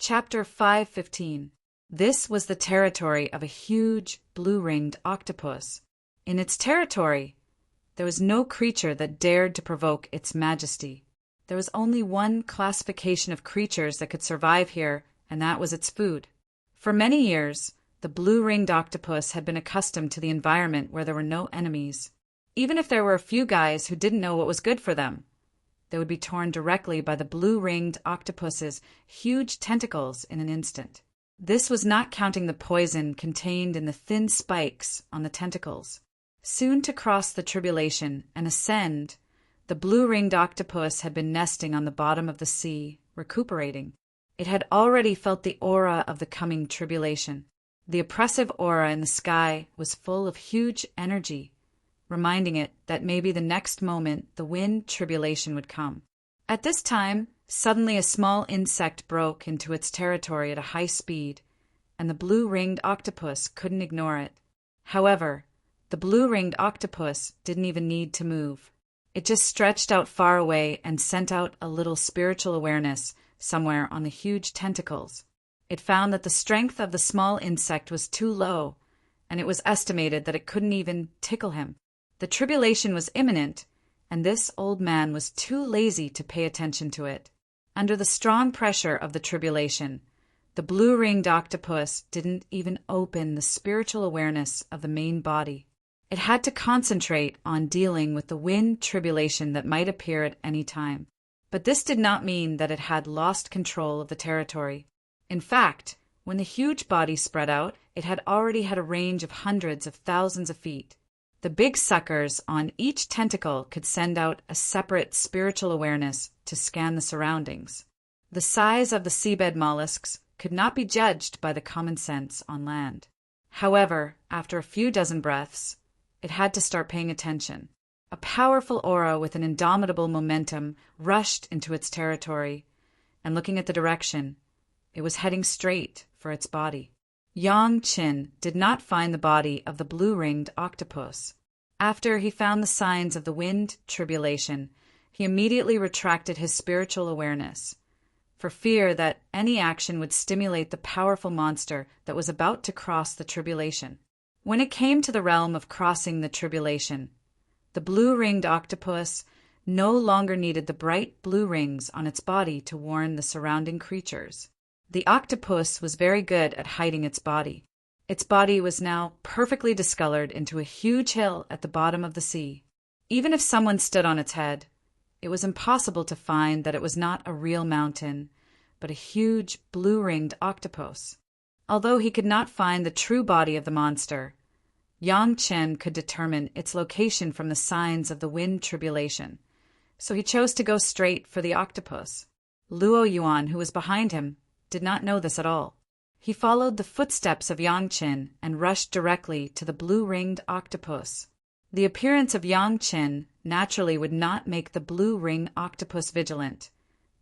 Chapter 5:15. This was the territory of a huge, blue-ringed octopus. In its territory, there was no creature that dared to provoke its majesty. There was only one classification of creatures that could survive here, and that was its food. For many years, the blue-ringed octopus had been accustomed to the environment where there were no enemies. Even if there were a few guys who didn't know what was good for them, they would be torn directly by the blue-ringed octopus's huge tentacles in an instant. This was not counting the poison contained in the thin spikes on the tentacles. Soon to cross the tribulation and ascend, the blue-ringed octopus had been nesting on the bottom of the sea, recuperating. It had already felt the aura of the coming tribulation. The oppressive aura in the sky was full of huge energy, reminding it that maybe the next moment the wind tribulation would come. At this time, suddenly a small insect broke into its territory at a high speed, and the blue-ringed octopus couldn't ignore it. However, the blue-ringed octopus didn't even need to move. It just stretched out far away and sent out a little spiritual awareness somewhere on the huge tentacles. It found that the strength of the small insect was too low, and it was estimated that it couldn't even tickle him. The tribulation was imminent, and this old man was too lazy to pay attention to it. Under the strong pressure of the tribulation, the blue-ringed octopus didn't even open the spiritual awareness of the main body. It had to concentrate on dealing with the wind tribulation that might appear at any time. But this did not mean that it had lost control of the territory. In fact, when the huge body spread out, it had already had a range of hundreds of thousands of feet. The big suckers on each tentacle could send out a separate spiritual awareness to scan the surroundings. The size of the seabed mollusks could not be judged by the common sense on land. However, after a few dozen breaths, it had to start paying attention. A powerful aura with an indomitable momentum rushed into its territory, and looking at the direction, it was heading straight for its body. Yang Qin did not find the body of the blue-ringed octopus. After he found the signs of the wind tribulation, he immediately retracted his spiritual awareness, for fear that any action would stimulate the powerful monster that was about to cross the tribulation. When it came to the realm of crossing the tribulation, the blue-ringed octopus no longer needed the bright blue rings on its body to warn the surrounding creatures. The octopus was very good at hiding its body. Its body was now perfectly discolored into a huge hill at the bottom of the sea. Even if someone stood on its head, it was impossible to find that it was not a real mountain, but a huge blue-ringed octopus. Although he could not find the true body of the monster, Yang Chen could determine its location from the signs of the wind tribulation, so he chose to go straight for the octopus. Luo Yuan, who was behind him, did not know this at all. He followed the footsteps of Yang Chen and rushed directly to the blue-ringed octopus. The appearance of Yang Chen naturally would not make the blue-ring octopus vigilant,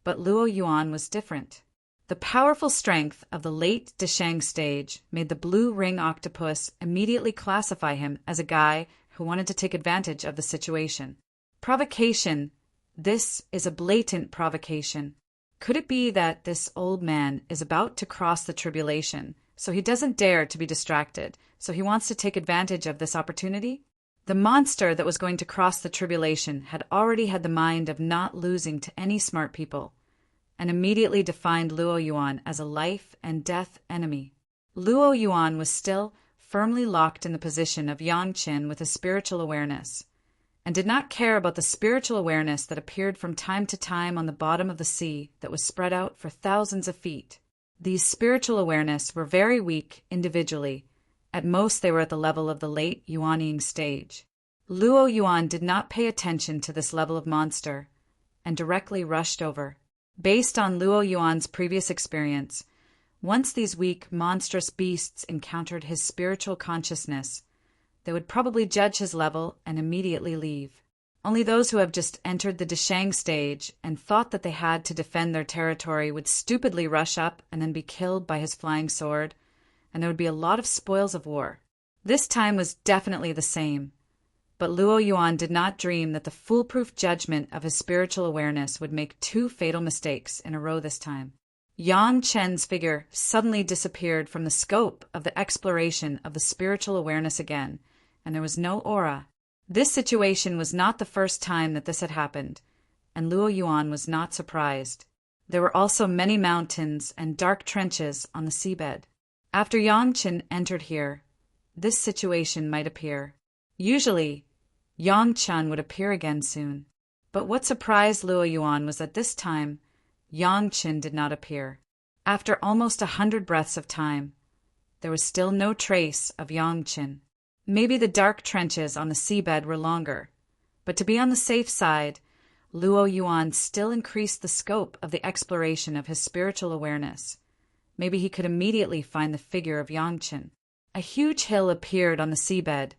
but Luo Yuan was different. The powerful strength of the late Deshang stage made the blue-ring octopus immediately classify him as a guy who wanted to take advantage of the situation. Provocation. This is a blatant provocation. Could it be that this old man is about to cross the tribulation, so he doesn't dare to be distracted, so he wants to take advantage of this opportunity? The monster that was going to cross the tribulation had already had the mind of not losing to any smart people, and immediately defined Luo Yuan as a life and death enemy. Luo Yuan was still firmly locked in the position of Yang Qin with a spiritual awareness, and did not care about the spiritual awareness that appeared from time to time on the bottom of the sea that was spread out for thousands of feet. These spiritual awareness were very weak individually. At most they were at the level of the late Yuanying stage. Luo Yuan did not pay attention to this level of monster, and directly rushed over. Based on Luo Yuan's previous experience, once these weak, monstrous beasts encountered his spiritual consciousness, they would probably judge his level and immediately leave. Only those who have just entered the Deshang stage and thought that they had to defend their territory would stupidly rush up and then be killed by his flying sword, and there would be a lot of spoils of war. This time was definitely the same, but Luo Yuan did not dream that the foolproof judgment of his spiritual awareness would make two fatal mistakes in a row this time. Yang Chen's figure suddenly disappeared from the scope of the exploration of the spiritual awareness again, and there was no aura. This situation was not the first time that this had happened, and Luo Yuan was not surprised. There were also many mountains and dark trenches on the seabed. After Yang Chen entered here, this situation might appear. Usually, Yang Chen would appear again soon. But what surprised Luo Yuan was that this time, Yang Chen did not appear. After almost 100 breaths of time, there was still no trace of Yang Chen. Maybe the dark trenches on the seabed were longer, but to be on the safe side, Luo Yuan still increased the scope of the exploration of his spiritual awareness. Maybe he could immediately find the figure of Yang Chen. A huge hill appeared on the seabed,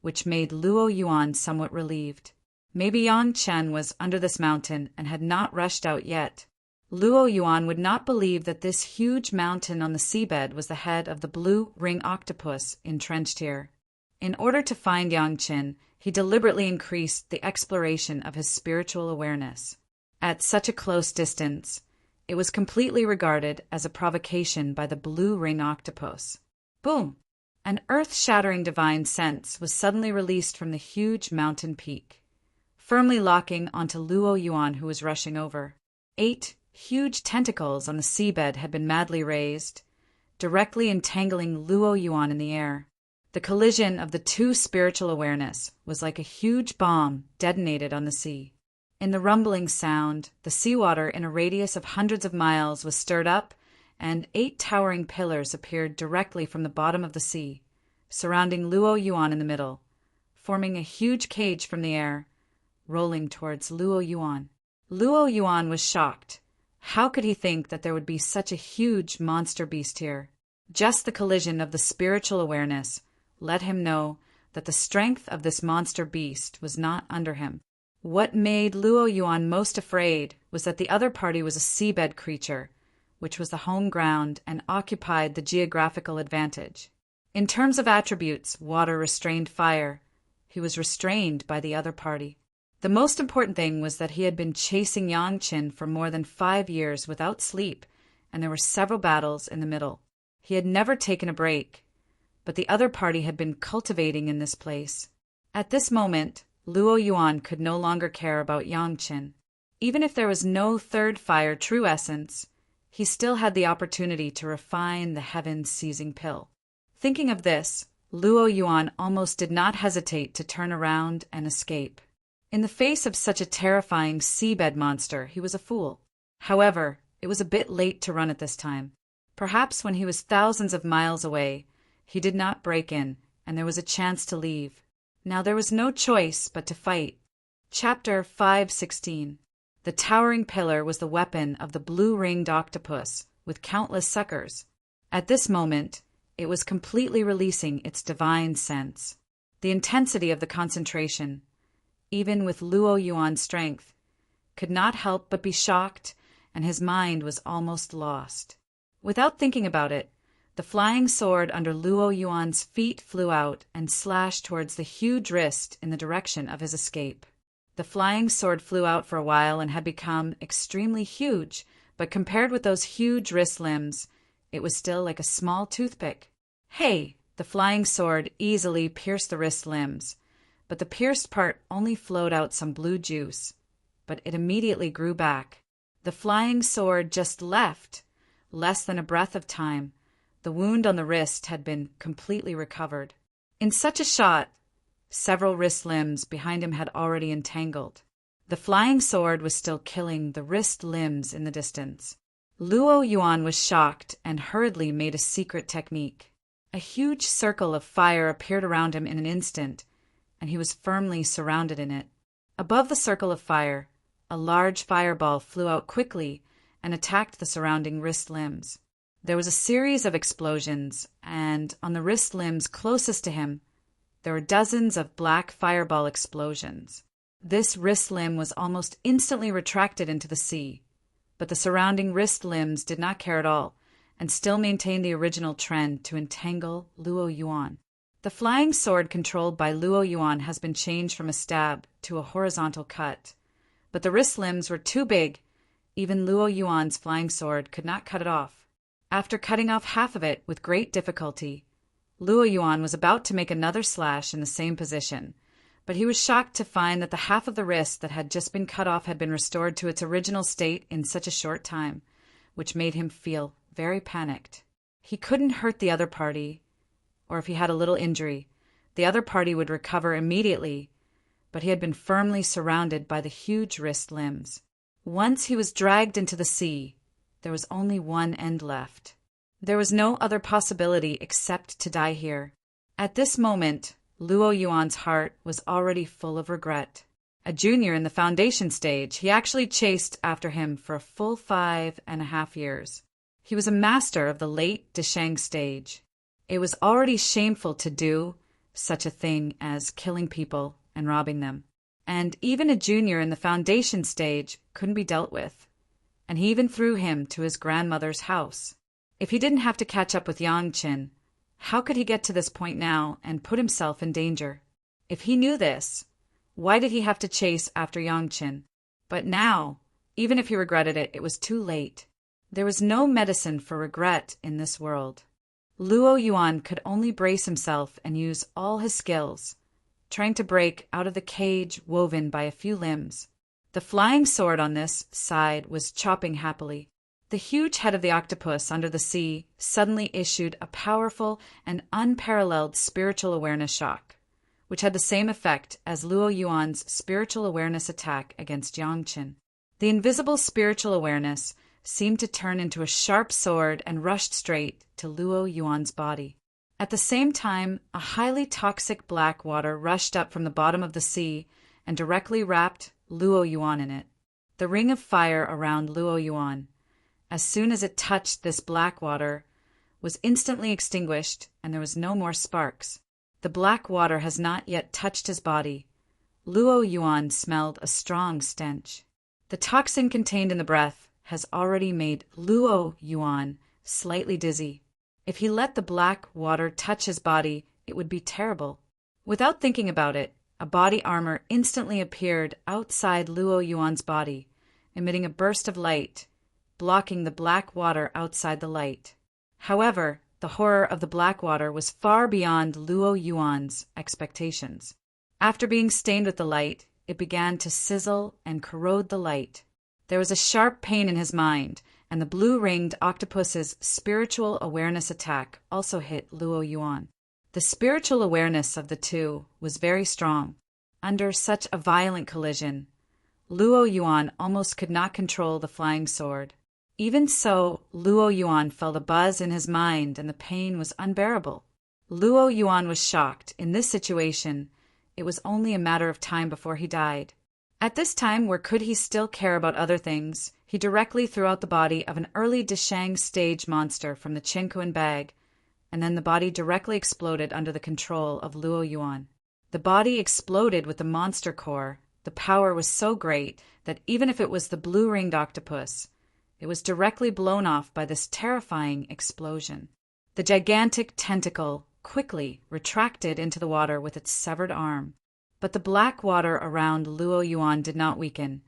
which made Luo Yuan somewhat relieved. Maybe Yang Chen was under this mountain and had not rushed out yet. Luo Yuan would not believe that this huge mountain on the seabed was the head of the blue ring octopus entrenched here. In order to find Yang Chen, he deliberately increased the exploration of his spiritual awareness. At such a close distance, it was completely regarded as a provocation by the blue ring octopus. Boom! An earth-shattering divine sense was suddenly released from the huge mountain peak, firmly locking onto Luo Yuan, who was rushing over. 8 huge tentacles on the seabed had been madly raised, directly entangling Luo Yuan in the air. The collision of the two spiritual awareness was like a huge bomb detonated on the sea. In the rumbling sound, the seawater in a radius of hundreds of miles was stirred up, and 8 towering pillars appeared directly from the bottom of the sea, surrounding Luo Yuan in the middle, forming a huge cage from the air, rolling towards Luo Yuan. Luo Yuan was shocked. How could he think that there would be such a huge monster beast here? Just the collision of the spiritual awareness let him know that the strength of this monster beast was not under him. What made Luo Yuan most afraid was that the other party was a seabed creature, which was the home ground and occupied the geographical advantage. In terms of attributes, water restrained fire. He was restrained by the other party. The most important thing was that he had been chasing Yang Chen for more than 5 years without sleep, and there were several battles in the middle. He had never taken a break, but the other party had been cultivating in this place. At this moment, Luo Yuan could no longer care about Yang Chen. Even if there was no third fire true essence, he still had the opportunity to refine the heaven-seizing pill. Thinking of this, Luo Yuan almost did not hesitate to turn around and escape. In the face of such a terrifying seabed monster, he was a fool. However, it was a bit late to run at this time. Perhaps when he was thousands of miles away, he did not break in, and there was a chance to leave. Now there was no choice but to fight. Chapter 5:16. The towering pillar was the weapon of the blue-ringed octopus, with countless suckers. At this moment, it was completely releasing its divine sense. The intensity of the concentration, even with Luo Yuan's strength, could not help but be shocked, and his mind was almost lost. Without thinking about it, the flying sword under Luo Yuan's feet flew out and slashed towards the huge wrist in the direction of his escape. The flying sword flew out for a while and had become extremely huge, but compared with those huge wrist limbs, it was still like a small toothpick. Hey! The flying sword easily pierced the wrist limbs, but the pierced part only flowed out some blue juice, but it immediately grew back. The flying sword just left. Less than a breath of time, the wound on the wrist had been completely recovered. In such a shot, several wrist limbs behind him had already entangled. The flying sword was still killing the wrist limbs in the distance. Luo Yuan was shocked and hurriedly made a secret technique. A huge circle of fire appeared around him in an instant, and he was firmly surrounded in it. Above the circle of fire, a large fireball flew out quickly and attacked the surrounding wrist limbs. There was a series of explosions, and on the wrist limbs closest to him, there were dozens of black fireball explosions. This wrist limb was almost instantly retracted into the sea, but the surrounding wrist limbs did not care at all, and still maintained the original trend to entangle Luo Yuan. The flying sword controlled by Luo Yuan has been changed from a stab to a horizontal cut, but the wrist limbs were too big, Even Luo Yuan's flying sword could not cut it off. After cutting off half of it with great difficulty, Luo Yuan was about to make another slash in the same position, but he was shocked to find that the half of the wrist that had just been cut off had been restored to its original state in such a short time, which made him feel very panicked. He couldn't hurt the other party, or if he had a little injury, the other party would recover immediately, but he had been firmly surrounded by the huge wrist limbs. Once he was dragged into the sea, there was only one end left. There was no other possibility except to die here. At this moment, Luo Yuan's heart was already full of regret. A junior in the foundation stage, he actually chased after him for a full 5.5 years. He was a master of the late Desheng stage. It was already shameful to do such a thing as killing people and robbing them. And even a junior in the foundation stage couldn't be dealt with. And he even threw him to his grandmother's house. If he didn't have to catch up with Yangqin, how could he get to this point now and put himself in danger? If he knew this, why did he have to chase after Yangqin? But now, even if he regretted it, it was too late. There was no medicine for regret in this world. Luo Yuan could only brace himself and use all his skills, trying to break out of the cage woven by a few limbs. The flying sword on this side was chopping happily. The huge head of the octopus under the sea suddenly issued a powerful and unparalleled spiritual awareness shock, which had the same effect as Luo Yuan's spiritual awareness attack against Yangqin. The invisible spiritual awareness seemed to turn into a sharp sword and rushed straight to Luo Yuan's body. At the same time, a highly toxic black water rushed up from the bottom of the sea and directly wrapped Luo Yuan in it. The ring of fire around Luo Yuan, as soon as it touched this black water, was instantly extinguished and there was no more sparks. The black water has not yet touched his body. Luo Yuan smelled a strong stench. The toxin contained in the breath has already made Luo Yuan slightly dizzy. If he let the black water touch his body, it would be terrible. Without thinking about it, a body armor instantly appeared outside Luo Yuan's body, emitting a burst of light, blocking the black water outside the light. However, the horror of the black water was far beyond Luo Yuan's expectations. After being stained with the light, it began to sizzle and corrode the light. There was a sharp pain in his mind, and the blue-ringed octopus's spiritual awareness attack also hit Luo Yuan. The spiritual awareness of the two was very strong. Under such a violent collision, Luo Yuan almost could not control the flying sword. Even so, Luo Yuan felt a buzz in his mind and the pain was unbearable. Luo Yuan was shocked. In this situation, it was only a matter of time before he died. At this time, where could he still care about other things, he directly threw out the body of an early Desheng stage monster from the Qinkuan bag, and then the body directly exploded under the control of Luo Yuan. The body exploded with the monster core. The power was so great that even if it was the blue-ringed octopus, it was directly blown off by this terrifying explosion. The gigantic tentacle quickly retracted into the water with its severed arm. But the black water around Luo Yuan did not weaken.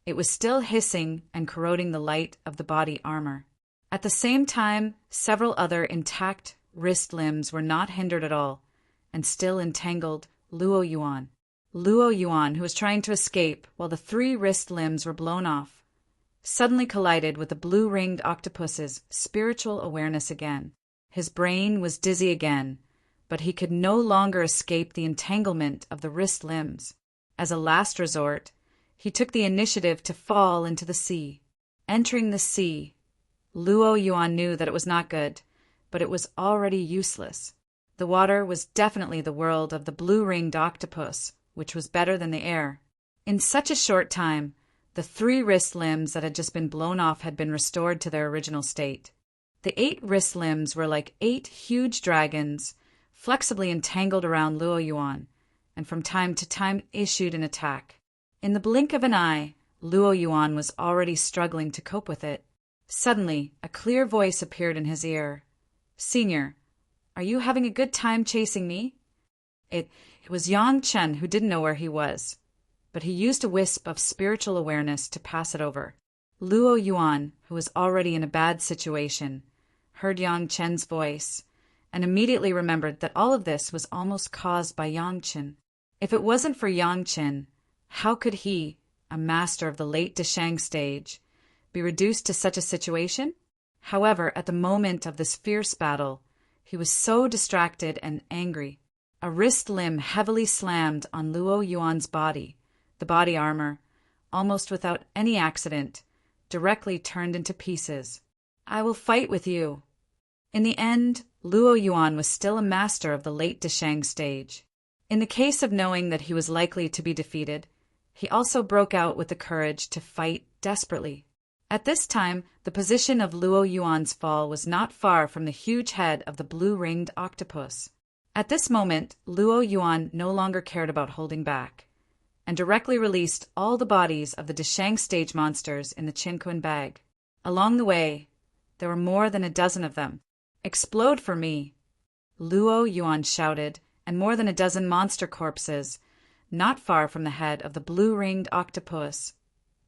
It was still hissing and corroding the light of the body armor. At the same time, several other intact wrist limbs were not hindered at all, and still entangled Luo Yuan. Luo Yuan, who was trying to escape while the 3 wrist limbs were blown off, suddenly collided with the blue-ringed octopus's spiritual awareness again. His brain was dizzy again, but he could no longer escape the entanglement of the wrist limbs. As a last resort, he took the initiative to fall into the sea. Entering the sea, Luo Yuan knew that it was not good, but it was already useless. The water was definitely the world of the blue-ringed octopus, which was better than the air. In such a short time, the 3 wrist limbs that had just been blown off had been restored to their original state. The 8 wrist limbs were like 8 huge dragons, flexibly entangled around Luo Yuan, and from time to time issued an attack. In the blink of an eye, Luo Yuan was already struggling to cope with it. Suddenly, a clear voice appeared in his ear. "Senior, are you having a good time chasing me?" It was Yangqin, who didn't know where he was, but he used a wisp of spiritual awareness to pass it over. Luo Yuan, who was already in a bad situation, heard Yang Chen's voice and immediately remembered that all of this was almost caused by Yang Chen. If it wasn't for Yang Chen, how could he, a master of the late Deshang stage, be reduced to such a situation? However, at the moment of this fierce battle, he was so distracted and angry. A wrist limb heavily slammed on Luo Yuan's body. The body armor, almost without any accident, directly turned into pieces. "I will fight with you." In the end, Luo Yuan was still a master of the late Deshang stage. In the case of knowing that he was likely to be defeated, he also broke out with the courage to fight desperately. At this time, the position of Luo Yuan's fall was not far from the huge head of the blue-ringed octopus. At this moment, Luo Yuan no longer cared about holding back, and directly released all the bodies of the Deshang stage monsters in the Qinquan bag. Along the way, there were more than a dozen of them. "Explode for me!" Luo Yuan shouted, and more than a dozen monster corpses, not far from the head of the blue-ringed octopus,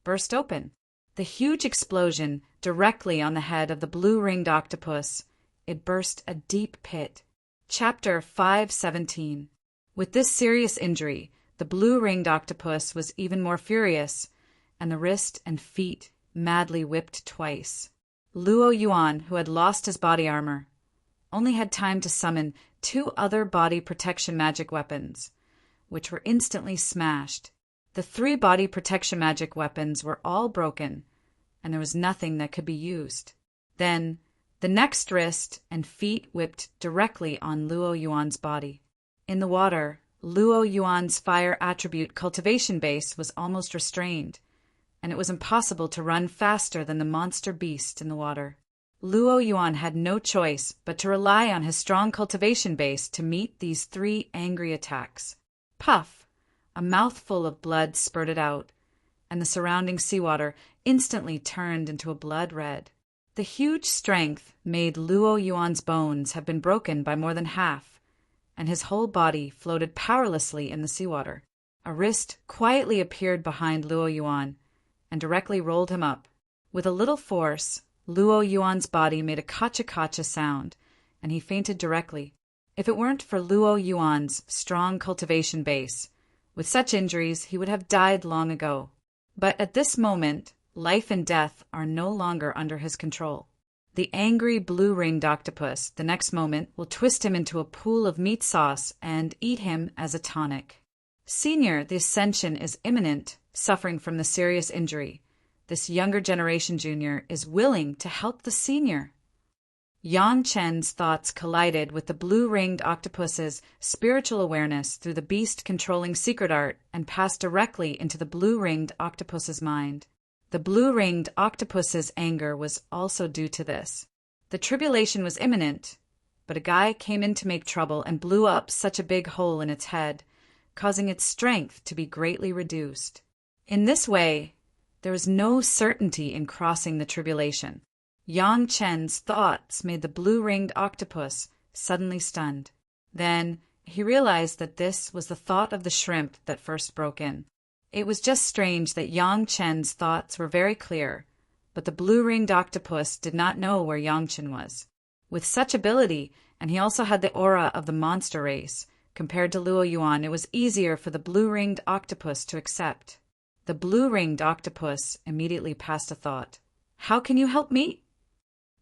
burst open. The huge explosion directly on the head of the blue-ringed octopus, it burst a deep pit. Chapter 517. With this serious injury, the blue-ringed octopus was even more furious, and the wrist and feet madly whipped twice. Luo Yuan, who had lost his body armor, only had time to summon 2 other body protection magic weapons, which were instantly smashed. The 3 body protection magic weapons were all broken, and there was nothing that could be used. Then, the next wrist and feet whipped directly on Luo Yuan's body. In the water, Luo Yuan's fire attribute cultivation base was almost restrained, and it was impossible to run faster than the monster beast in the water. Luo Yuan had no choice but to rely on his strong cultivation base to meet these 3 angry attacks. Puff! A mouthful of blood spurted out, and the surrounding seawater instantly turned into a blood red. The huge strength made Luo Yuan's bones have been broken by more than half, and his whole body floated powerlessly in the seawater. A wrist quietly appeared behind Luo Yuan and directly rolled him up. With a little force, Luo Yuan's body made a kacha-kacha sound, and he fainted directly. If it weren't for Luo Yuan's strong cultivation base, with such injuries he would have died long ago. But at this moment, life and death are no longer under his control. The angry blue-ringed octopus, the next moment, will twist him into a pool of meat sauce and eat him as a tonic. Senior, the ascension is imminent, suffering from the serious injury. This younger generation junior is willing to help the senior. Yang Chen's thoughts collided with the blue-ringed octopus's spiritual awareness through the beast-controlling secret art and passed directly into the blue-ringed octopus's mind. The blue-ringed octopus's anger was also due to this. The tribulation was imminent, but a guy came in to make trouble and blew up such a big hole in its head, causing its strength to be greatly reduced. In this way, there was no certainty in crossing the tribulation. Yang Chen's thoughts made the blue-ringed octopus suddenly stunned. Then he realized that this was the thought of the shrimp that first broke in. It was just strange that Yang Chen's thoughts were very clear, but the blue-ringed octopus did not know where Yang Chen was. With such ability, and he also had the aura of the monster race, compared to Luo Yuan, it was easier for the blue-ringed octopus to accept. The blue-ringed octopus immediately passed a thought. "How can you help me?"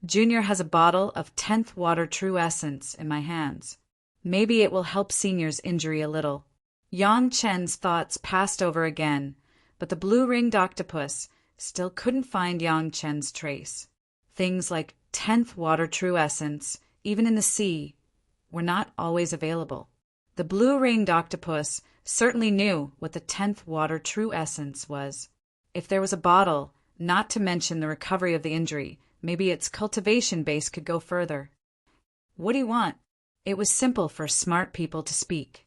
Junior has a bottle of 10th water true essence in my hands. Maybe it will help Senior's injury a little. Yang Chen's thoughts passed over again, but the blue-ringed octopus still couldn't find Yang Chen's trace. Things like 10th water true essence, even in the sea, were not always available. The blue-ringed octopus certainly knew what the 10th water true essence was. If there was a bottle, not to mention the recovery of the injury, maybe its cultivation base could go further. "What do you want?" It was simple for smart people to speak.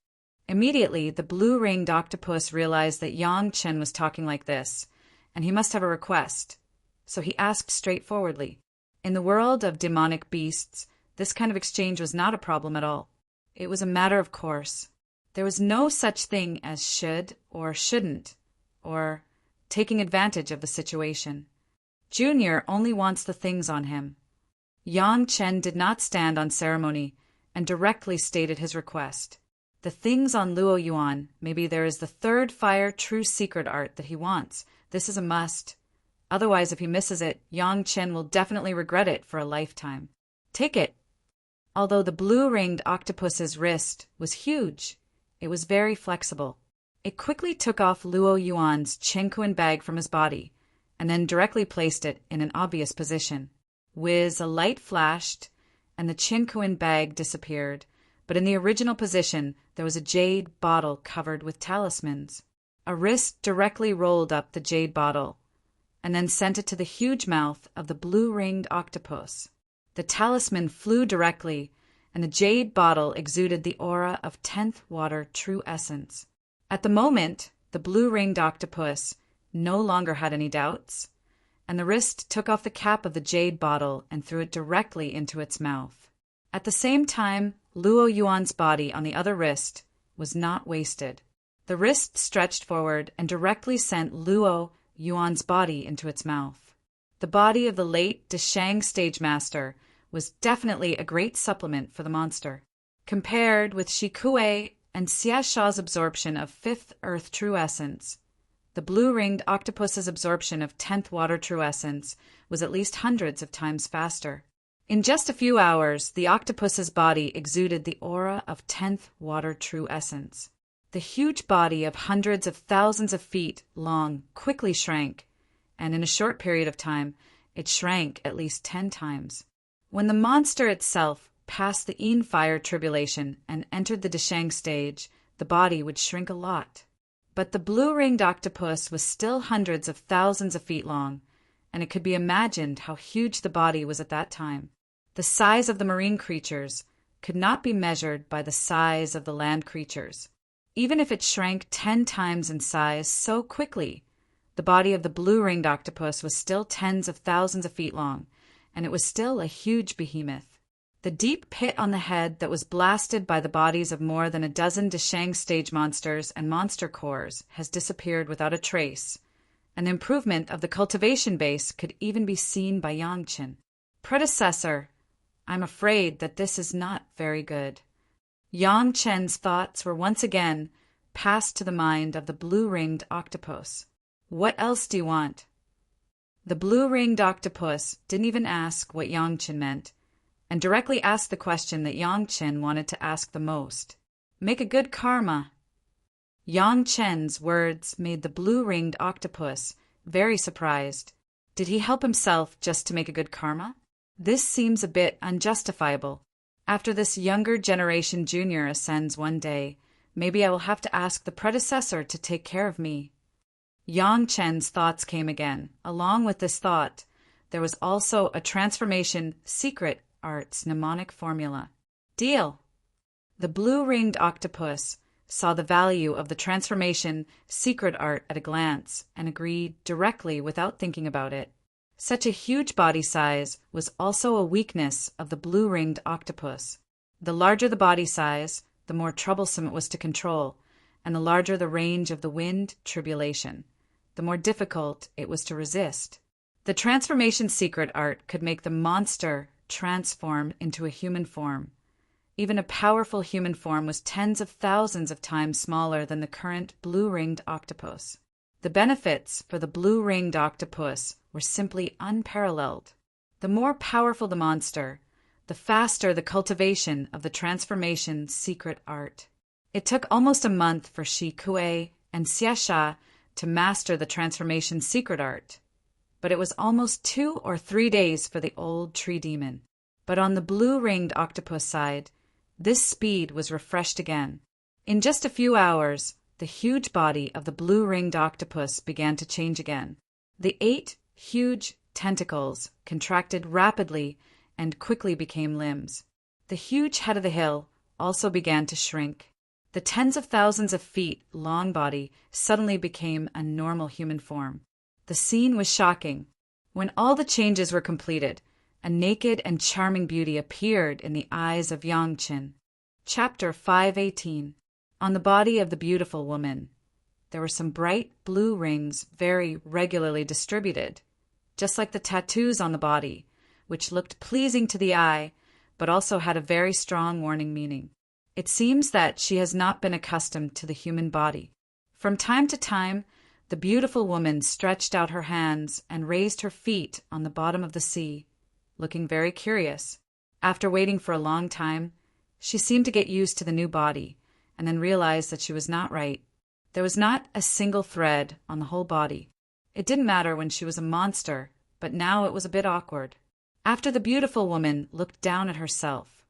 Immediately, the blue-ringed octopus realized that Yang Chen was talking like this, and he must have a request, so he asked straightforwardly. In the world of demonic beasts, this kind of exchange was not a problem at all. It was a matter of course. There was no such thing as should or shouldn't, or taking advantage of the situation. Junior only wants the things on him. Yang Chen did not stand on ceremony and directly stated his request. The things on Luo Yuan, maybe there is the third fire true secret art that he wants. This is a must. Otherwise, if he misses it, Yang Chen will definitely regret it for a lifetime. Take it. Although the blue-ringed octopus's wrist was huge, it was very flexible. It quickly took off Luo Yuan's Chengkuan bag from his body, and then directly placed it in an obvious position. Whiz, a light flashed, and the Chengkuan bag disappeared, but in the original position there was a jade bottle covered with talismans. A wrist directly rolled up the jade bottle, and then sent it to the huge mouth of the blue-ringed octopus. The talisman flew directly, and the jade bottle exuded the aura of 10th water true essence. At the moment, the blue-ringed octopus no longer had any doubts, and the wrist took off the cap of the jade bottle and threw it directly into its mouth. At the same time, Luo Yuan's body on the other wrist was not wasted. The wrist stretched forward and directly sent Luo Yuan's body into its mouth. The body of the late Deshang stage master was definitely a great supplement for the monster. Compared with Shi Kuei and Xia Sha's absorption of 5th Earth True Essence, the blue-ringed octopus's absorption of 10th Water True Essence was at least hundreds of times faster. In just a few hours, the octopus's body exuded the aura of 10th Water True Essence. The huge body of hundreds of thousands of feet long quickly shrank, and in a short period of time, it shrank at least 10 times. When the monster itself passed the Yin fire tribulation and entered the Deshang stage, the body would shrink a lot. But the blue-ringed octopus was still hundreds of thousands of feet long, and it could be imagined how huge the body was at that time. The size of the marine creatures could not be measured by the size of the land creatures. Even if it shrank 10 times in size so quickly, the body of the blue-ringed octopus was still tens of thousands of feet long, and it was still a huge behemoth. The deep pit on the head that was blasted by the bodies of more than a dozen Deshang stage monsters and monster cores has disappeared without a trace. An improvement of the cultivation base could even be seen by Yang Chen. Predecessor, I'm afraid that this is not very good. Yang Chen's thoughts were once again passed to the mind of the blue-ringed octopus. What else do you want? The blue-ringed octopus didn't even ask what Yang Chen meant, and directly asked the question that Yang Chen wanted to ask the most. Make a good karma. Yang Chen's words made the blue-ringed octopus very surprised. Did he help himself just to make a good karma? This seems a bit unjustifiable. After this younger generation junior ascends one day, maybe I will have to ask the predecessor to take care of me. Yang Chen's thoughts came again. Along with this thought, there was also a transformation secret art's mnemonic formula. Deal! The blue-ringed octopus saw the value of the transformation secret art at a glance and agreed directly without thinking about it. Such a huge body size was also a weakness of the blue-ringed octopus. The larger the body size, the more troublesome it was to control, and the larger the range of the wind tribulation, the more difficult it was to resist. The transformation secret art could make the monster transform into a human form. Even a powerful human form was tens of thousands of times smaller than the current blue-ringed octopus. The benefits for the blue-ringed octopus were simply unparalleled. The more powerful the monster, the faster the cultivation of the transformation secret art. It took almost a month for Shi Kuei and Xia Sha to master the transformation secret art, but it was almost 2 or 3 days for the old tree demon. But on the blue-ringed octopus side, this speed was refreshed again. In just a few hours, the huge body of the blue-ringed octopus began to change again. The 8 huge tentacles contracted rapidly and quickly became limbs. The huge head of the hill also began to shrink. The tens of thousands of feet long body suddenly became a normal human form. The scene was shocking. When all the changes were completed, a naked and charming beauty appeared in the eyes of Yang Chen. Chapter 518. On the body of the beautiful woman, there were some bright blue rings very regularly distributed. just like the tattoos on the body, which looked pleasing to the eye, but also had a very strong warning meaning. It seems that she has not been accustomed to the human body. From time to time, the beautiful woman stretched out her hands and raised her feet on the bottom of the sea, looking very curious. After waiting for a long time, she seemed to get used to the new body, and then realized that she was not right. There was not a single thread on the whole body. It didn't matter when she was a monster, but now it was a bit awkward. After the beautiful woman looked down at herself,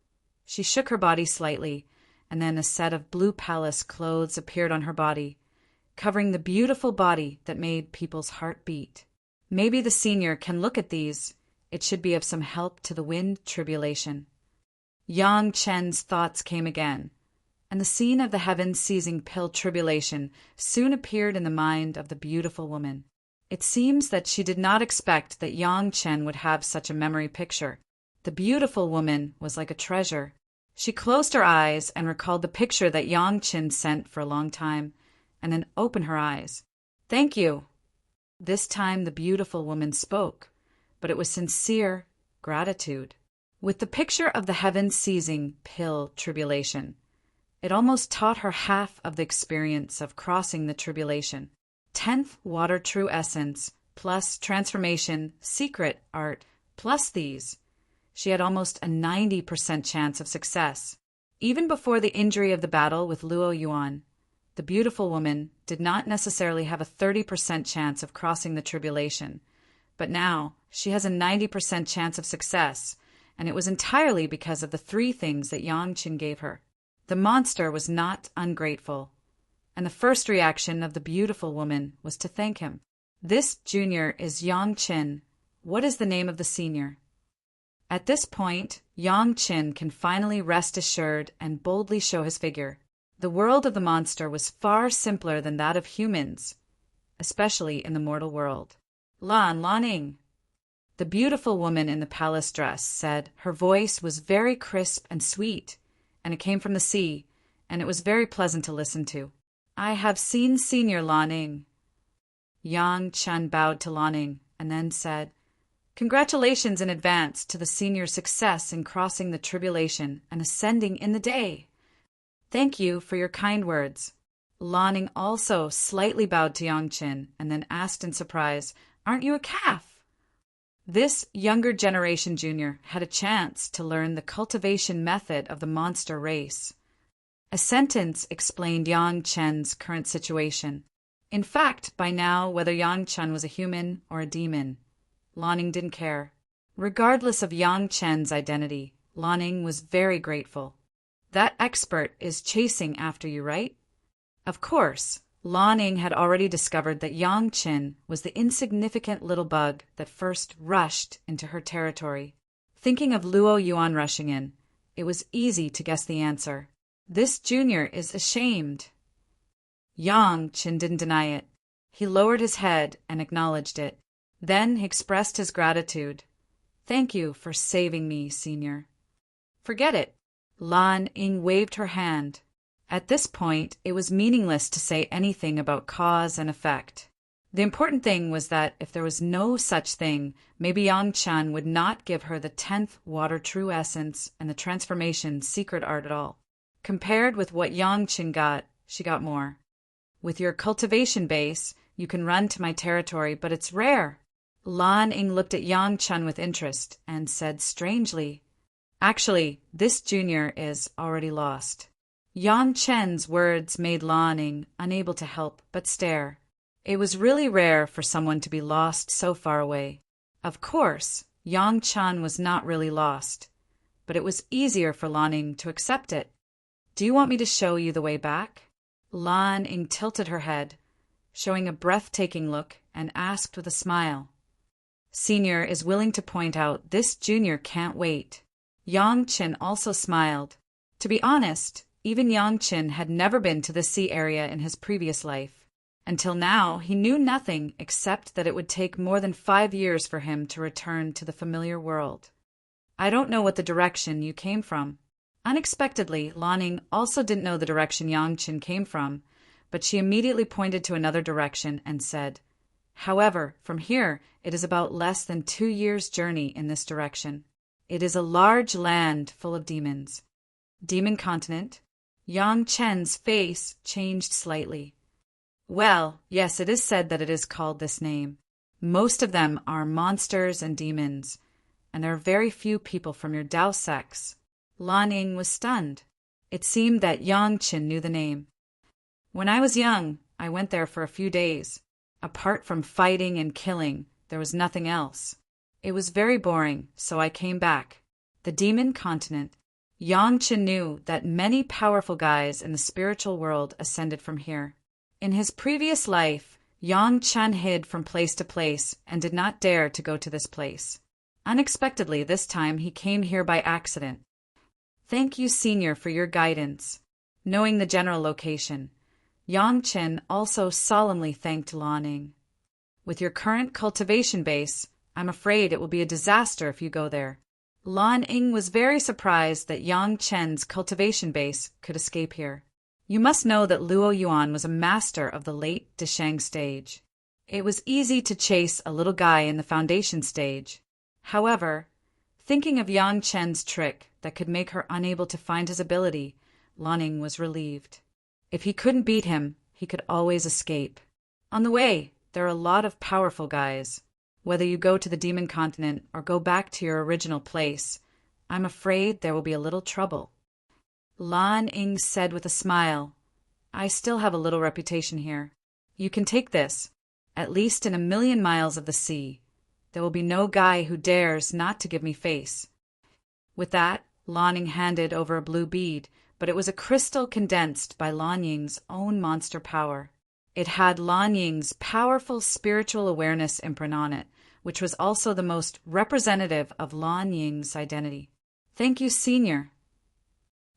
she shook her body slightly, and then a set of blue palace clothes appeared on her body, covering the beautiful body that made people's heart beat. Maybe the senior can look at these. It should be of some help to the wind tribulation. Yang Chen's thoughts came again, and the scene of the heaven-seizing pill tribulation soon appeared in the mind of the beautiful woman. It seems that she did not expect that Yang Chen would have such a memory picture. The beautiful woman was like a treasure. She closed her eyes and recalled the picture that Yang Chen sent for a long time, and then opened her eyes. "Thank you." This time the beautiful woman spoke, but it was sincere gratitude. With the picture of the heaven-seizing pill tribulation, it almost taught her half of the experience of crossing the tribulation. 10th water true essence, plus transformation, secret art, plus these. She had almost a 90% chance of success. Even before the injury of the battle with Luo Yuan, the beautiful woman did not necessarily have a 30% chance of crossing the tribulation, but now she has a 90% chance of success, and it was entirely because of the 3 things that Yang Chen gave her. The monster was not ungrateful, and the first reaction of the beautiful woman was to thank him. "This junior is Yang Chen. What is the name of the senior?" At this point, Yang Chen can finally rest assured and boldly show his figure. The world of the monster was far simpler than that of humans, especially in the mortal world. Laning." The beautiful woman in the palace dress said. Her voice was very crisp and sweet, and it came from the sea, and it was very pleasant to listen to. "I have seen Senior Laning." Yang Chen bowed to Laning and then said, "Congratulations in advance to the senior's success in crossing the tribulation and ascending in the day. Thank you for your kind words." Laning also slightly bowed to Yang Chen and then asked in surprise, "Aren't you a calf?" This younger generation junior had a chance to learn the cultivation method of the monster race. A sentence explained Yang Chen's current situation. In fact, by now, whether Yang Chen was a human or a demon, Laning didn't care. Regardless of Yang Chen's identity, Laning was very grateful. "That expert is chasing after you, right?" Of course, Laning had already discovered that Yang Chen was the insignificant little bug that first rushed into her territory. Thinking of Luo Yuan rushing in, it was easy to guess the answer. This junior is ashamed. Yang Chen didn't deny it. He lowered his head and acknowledged it. Then he expressed his gratitude. "Thank you for saving me, senior." "Forget it." Lan Ying waved her hand. At this point, it was meaningless to say anything about cause and effect. The important thing was that if there was no such thing, maybe Yang Chen would not give her the 10th water true essence and the transformation secret art at all. Compared with what Yang Chen got, she got more. "With your cultivation base, you can run to my territory, but it's rare." Lan Ying looked at Yang Chen with interest and said strangely, "Actually, this junior is already lost." Yang Chen's words made Lan Ying unable to help but stare. It was really rare for someone to be lost so far away. Of course, Yang Chen was not really lost, but it was easier for Lan Ying to accept it. "Do you want me to show you the way back?" Lan Ying tilted her head, showing a breathtaking look, and asked with a smile. "Senior is willing to point out this junior can't wait." Yang Chen also smiled. To be honest, even Yang Chen had never been to the sea area in his previous life. Until now, he knew nothing except that it would take more than 5 years for him to return to the familiar world. "I don't know what the direction you came from." Unexpectedly, Lan Ying also didn't know the direction Yang Chen came from, but she immediately pointed to another direction and said, However, from here, it is about less than 2 years' journey in this direction. It is a large land full of demons. Demon continent. Yang Chen's face changed slightly. Well, yes, it is said that it is called this name. Most of them are monsters and demons, and there are very few people from your Dao sex. Lan Ying was stunned. It seemed that Yang Chen knew the name. When I was young, I went there for a few days. Apart from fighting and killing, there was nothing else. It was very boring, so I came back. The demon continent. Yang Chen knew that many powerful guys in the spiritual world ascended from here. In his previous life, Yang Chen hid from place to place and did not dare to go to this place. Unexpectedly, this time he came here by accident. Thank you, Senior, for your guidance. Knowing the general location, Yang Chen also solemnly thanked Lan Ying. With your current cultivation base, I'm afraid it will be a disaster if you go there. Lan Ying was very surprised that Yang Chen's cultivation base could escape here. You must know that Luo Yuan was a master of the late Deshang stage. It was easy to chase a little guy in the foundation stage. However, thinking of Yang Chen's trick that could make her unable to find his ability, Lan Ying was relieved. If he couldn't beat him, he could always escape. On the way, there are a lot of powerful guys. Whether you go to the demon continent or go back to your original place, I'm afraid there will be a little trouble. Lan Ying said with a smile, I still have a little reputation here. You can take this. At least in 1,000,000 miles of the sea, there will be no guy who dares not to give me face. With that, Lan Ying handed over a blue bead, but it was a crystal condensed by Lan Ying's own monster power. It had Lan Ying's powerful spiritual awareness imprint on it, which was also the most representative of Lan Ying's identity. Thank you, Senior.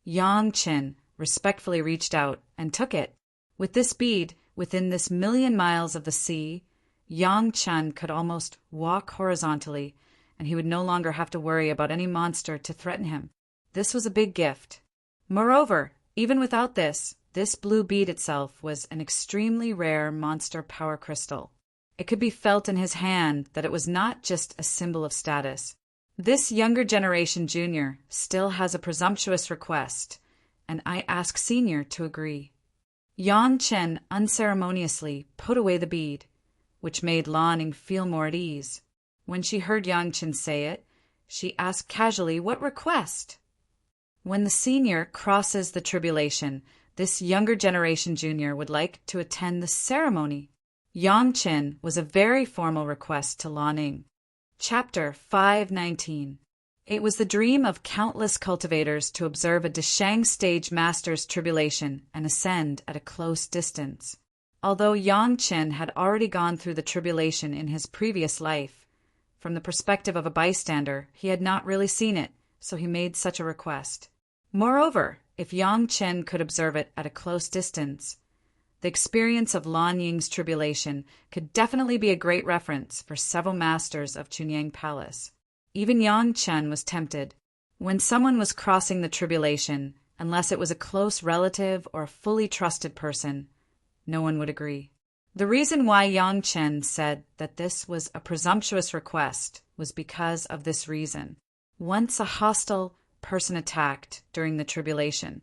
Yang Chen respectfully reached out and took it. With this bead, within this 1,000,000 miles of the sea, Yang Chen could almost walk horizontally, and he would no longer have to worry about any monster to threaten him. This was a big gift. Moreover, even without this blue bead itself was an extremely rare monster power crystal. It could be felt in his hand that it was not just a symbol of status. This younger generation junior still has a presumptuous request, and I ask Senior to agree. Yang Chen unceremoniously put away the bead, which made Lan Ying feel more at ease. When she heard Yang Chen say it, she asked casually, what request? When the Senior crosses the tribulation, this younger generation junior would like to attend the ceremony. Yang Chen was a very formal request to Lan Ying. Chapter 519. It was the dream of countless cultivators to observe a Deshang stage master's tribulation and ascend at a close distance. Although Yang Chen had already gone through the tribulation in his previous life, from the perspective of a bystander, he had not really seen it, so he made such a request. Moreover, if Yang Chen could observe it at a close distance, the experience of Lan Ying's tribulation could definitely be a great reference for several masters of Chunyang Palace. Even Yang Chen was tempted. When someone was crossing the tribulation, unless it was a close relative or a fully trusted person, no one would agree. The reason why Yang Chen said that this was a presumptuous request was because of this reason. Once a hostile person attacked during the tribulation,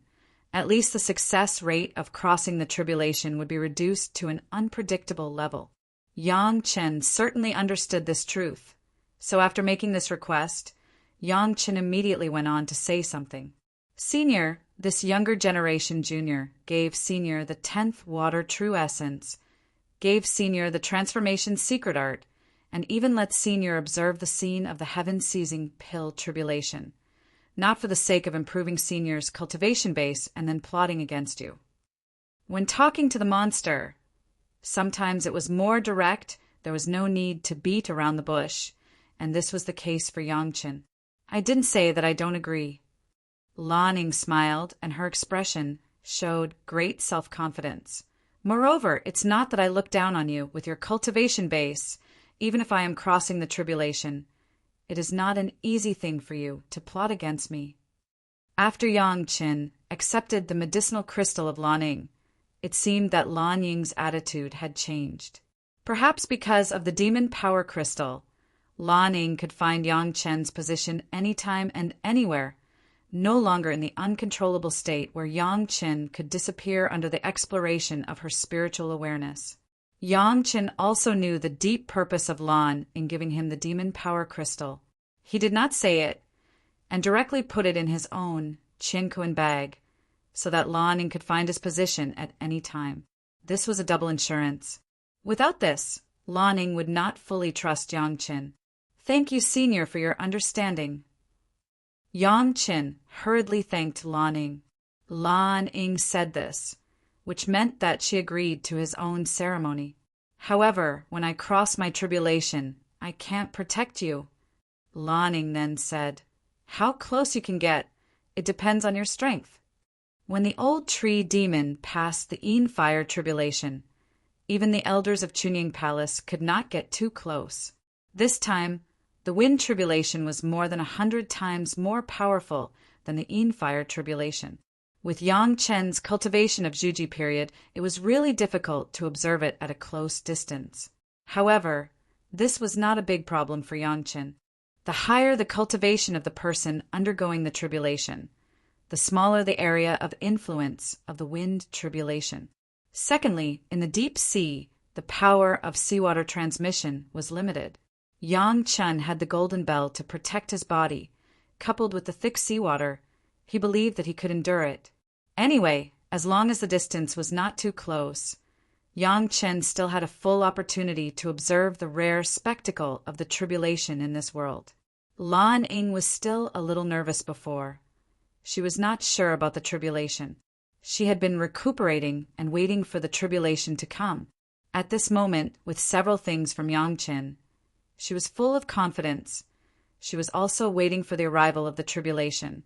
at least the success rate of crossing the tribulation would be reduced to an unpredictable level. Yang Chen certainly understood this truth, so after making this request, Yang Chen immediately went on to say something. Senior, this younger generation junior, gave Senior the 10th water true essence, gave Senior the transformation secret art, and even let Senior observe the scene of the heaven-seizing pill tribulation, not for the sake of improving Senior's cultivation base and then plotting against you. When talking to the monster, sometimes it was more direct, there was no need to beat around the bush, and this was the case for Yang Chen. I didn't say that I don't agree. Lan Ying smiled, and her expression showed great self-confidence. Moreover, it's not that I look down on you with your cultivation base, even if I am crossing the tribulation. It is not an easy thing for you to plot against me. After Yang Chen accepted the medicinal crystal of Lan Ying, it seemed that Lan Ying's attitude had changed. Perhaps because of the demon power crystal, Lan Ning could find Yang Chen's position anytime and anywhere, no longer in the uncontrollable state where Yang Chen could disappear under the exploration of her spiritual awareness. Yang Chen also knew the deep purpose of Lan in giving him the demon power crystal. He did not say it, and directly put it in his own Qinkuan bag, so that Lan Ning could find his position at any time. This was a double insurance. Without this, Lan Ning would not fully trust Yang Chen. "Thank you, Senior, for your understanding." Yang Chen hurriedly thanked Lan Ning. Lan Ning said this, which meant that she agreed to his own ceremony. "However, when I cross my tribulation, I can't protect you." Lan Ning then said, "How close you can get, it depends on your strength." When the old tree demon passed the Yin fire tribulation, even the elders of Chunying Palace could not get too close. This time, the wind tribulation was more than 100 times more powerful than the Yin fire tribulation. With Yang Chen's cultivation of Zhuji period, it was really difficult to observe it at a close distance. However, this was not a big problem for Yang Chen. The higher the cultivation of the person undergoing the tribulation, the smaller the area of influence of the wind tribulation. Secondly, in the deep sea, the power of seawater transmission was limited. Yang Chen had the golden bell to protect his body. Coupled with the thick seawater, he believed that he could endure it. Anyway, as long as the distance was not too close, Yang Chen still had a full opportunity to observe the rare spectacle of the tribulation in this world. Lan Ning was still a little nervous before. She was not sure about the tribulation. She had been recuperating and waiting for the tribulation to come. At this moment, with several things from Yang Chen, she was full of confidence. She was also waiting for the arrival of the tribulation,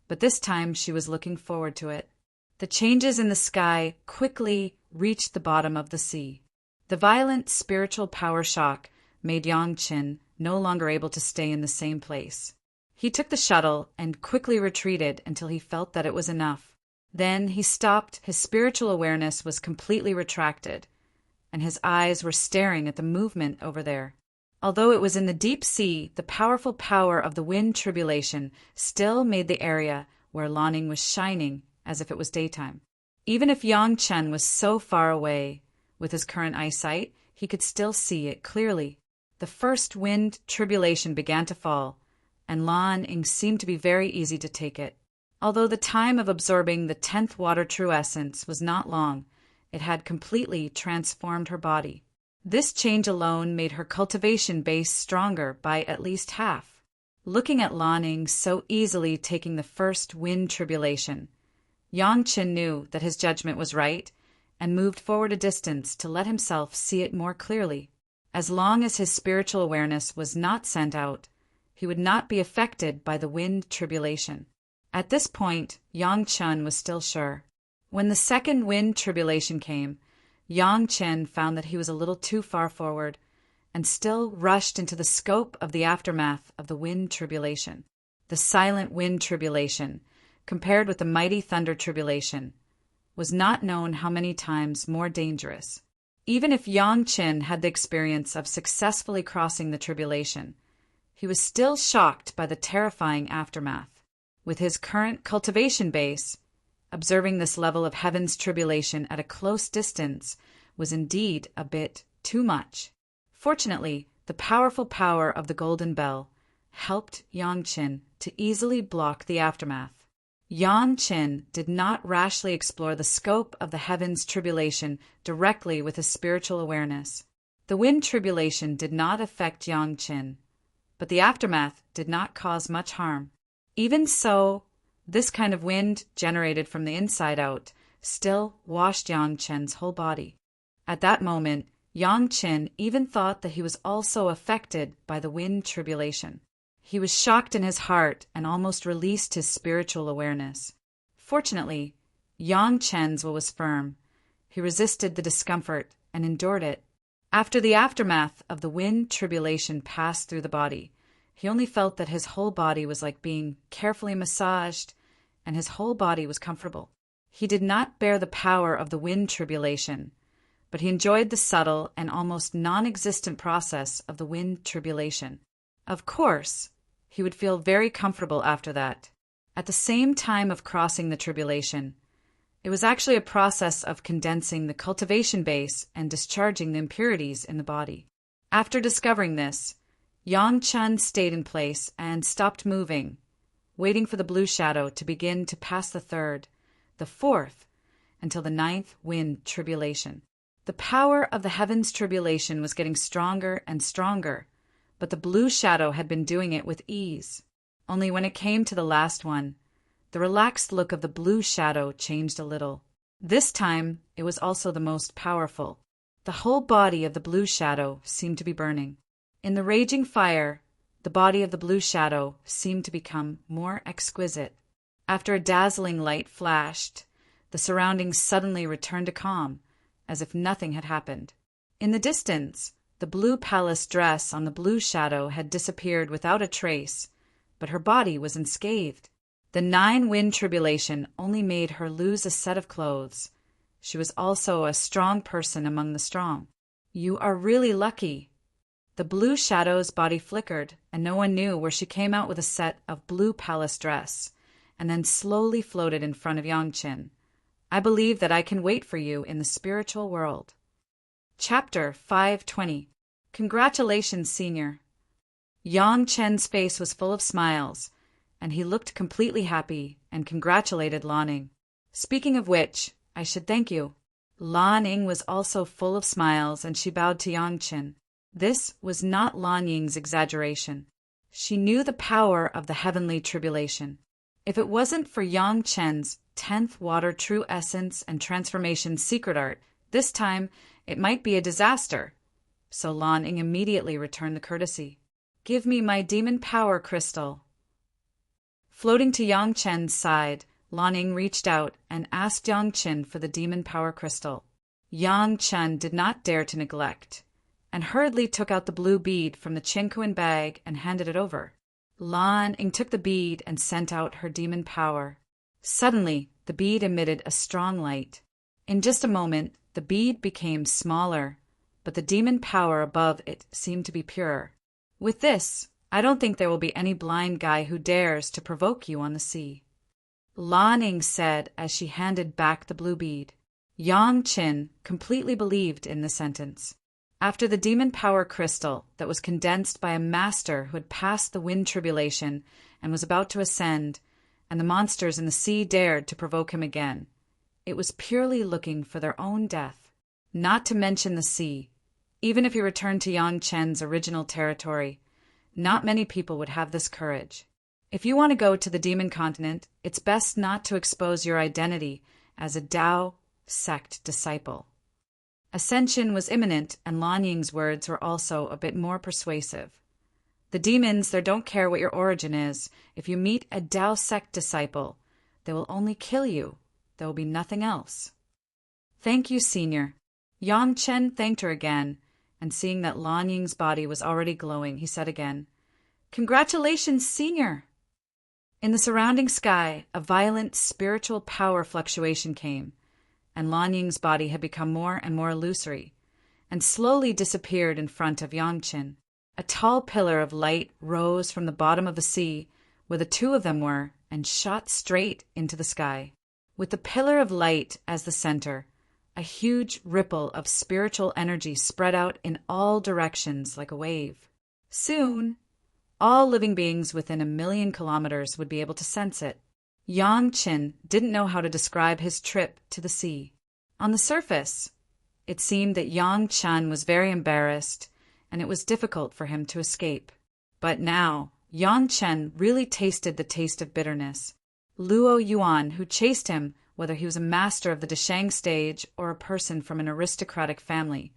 but this time she was looking forward to it. The changes in the sky quickly reached the bottom of the sea. The violent spiritual power shock made Yang Chen no longer able to stay in the same place. He took the shuttle and quickly retreated until he felt that it was enough. Then he stopped. His spiritual awareness was completely retracted, and his eyes were staring at the movement over there. Although it was in the deep sea, the powerful power of the wind tribulation still made the area where Lan Ning was shining as if it was daytime. Even if Yang Chen was so far away, with his current eyesight, he could still see it clearly. The first wind tribulation began to fall, and Lan Ning seemed to be very easy to take it. Although the time of absorbing the 10th water true essence was not long, it had completely transformed her body. This change alone made her cultivation base stronger by at least half. Looking at Lan Ning so easily taking the first wind tribulation, Yang Chen knew that his judgment was right and moved forward a distance to let himself see it more clearly. As long as his spiritual awareness was not sent out, he would not be affected by the wind tribulation. At this point, Yang Chen was still sure. When the second wind tribulation came, Yang Chen found that he was a little too far forward and still rushed into the scope of the aftermath of the wind tribulation. The silent wind tribulation, compared with the mighty thunder tribulation, was not known how many times more dangerous. Even if Yang Chen had the experience of successfully crossing the tribulation, he was still shocked by the terrifying aftermath. With his current cultivation base, observing this level of heaven's tribulation at a close distance was indeed a bit too much. Fortunately, the powerful power of the golden bell helped Yang Chen to easily block the aftermath. Yang Chen did not rashly explore the scope of the heaven's tribulation directly with his spiritual awareness. The wind tribulation did not affect Yang Chen, but the aftermath did not cause much harm. Even so, this kind of wind, generated from the inside out, still washed Yang Chen's whole body. At that moment, Yang Chen even thought that he was also affected by the wind tribulation. He was shocked in his heart and almost released his spiritual awareness. Fortunately, Yang Chen's will was firm. He resisted the discomfort and endured it. After the aftermath of the wind tribulation passed through the body, he only felt that his whole body was like being carefully massaged, and his whole body was comfortable. He did not bear the power of the wind tribulation, but he enjoyed the subtle and almost non-existent process of the wind tribulation. Of course, he would feel very comfortable after that. At the same time of crossing the tribulation, it was actually a process of condensing the cultivation base and discharging the impurities in the body. After discovering this, Yang Chen stayed in place and stopped moving, waiting for the blue shadow to begin to pass the third, the fourth, until the ninth wind tribulation. The power of the heavens tribulation was getting stronger and stronger, but the blue shadow had been doing it with ease. Only when it came to the last one, the relaxed look of the blue shadow changed a little. This time, it was also the most powerful. The whole body of the blue shadow seemed to be burning. In the raging fire, the body of the blue shadow seemed to become more exquisite. After a dazzling light flashed, the surroundings suddenly returned to calm, as if nothing had happened. In the distance, the blue palace dress on the blue shadow had disappeared without a trace, but her body was unscathed. The 9-wind tribulation only made her lose a set of clothes. She was also a strong person among the strong. You are really lucky. The blue shadow's body flickered, and no one knew where she came out with a set of blue palace dress, and then slowly floated in front of Yangqin. I believe that I can wait for you in the spiritual world. Chapter 520. Congratulations, Senior. Yang Chen's face was full of smiles, and he looked completely happy and congratulated Lan Ning. Speaking of which, I should thank you. Lan Ning was also full of smiles, and she bowed to Yang Chen. This was not Lan Ying's exaggeration. She knew the power of the heavenly tribulation. If it wasn't for Yang Chen's 10th water true essence and transformation secret art, this time it might be a disaster. So Lan Ning immediately returned the courtesy. Give me my demon power crystal. Floating to Yang Chen's side, Lan Ning reached out and asked Yang Chen for the demon power crystal. Yang Chen did not dare to neglect, and hurriedly took out the blue bead from the Qingquan bag and handed it over. Lan Ning took the bead and sent out her demon power. Suddenly, the bead emitted a strong light. In just a moment, the bead became smaller, but the demon power above it seemed to be purer. With this, I don't think there will be any blind guy who dares to provoke you on the sea. Lan Ning said as she handed back the blue bead. Yang Chen completely believed in the sentence. After the demon power crystal that was condensed by a master who had passed the wind tribulation and was about to ascend, and the monsters in the sea dared to provoke him again, it was purely looking for their own death. Not to mention the sea. Even if he returned to Yang Chen's original territory, not many people would have this courage. If you want to go to the demon continent, it's best not to expose your identity as a Tao sect disciple. Ascension was imminent, and Lan Ying's words were also a bit more persuasive. The demons, they don't care what your origin is. If you meet a Tao sect disciple, they will only kill you. There will be nothing else. Thank you, Senior. Yang Chen thanked her again, and seeing that Lan Ying's body was already glowing, he said again, Congratulations, Senior! In the surrounding sky, a violent spiritual power fluctuation came, and Lan Ying's body had become more and more illusory, and slowly disappeared in front of Yangqin. A tall pillar of light rose from the bottom of the sea, where the two of them were, and shot straight into the sky. With the pillar of light as the center, a huge ripple of spiritual energy spread out in all directions like a wave. Soon, all living beings within 1,000,000 kilometers would be able to sense it. Yang Chen didn't know how to describe his trip to the sea. On the surface, it seemed that Yang Chen was very embarrassed, and it was difficult for him to escape. But now, Yang Chen really tasted the taste of bitterness. Luo Yuan, who chased him, whether he was a master of the Deshang stage or a person from an aristocratic family,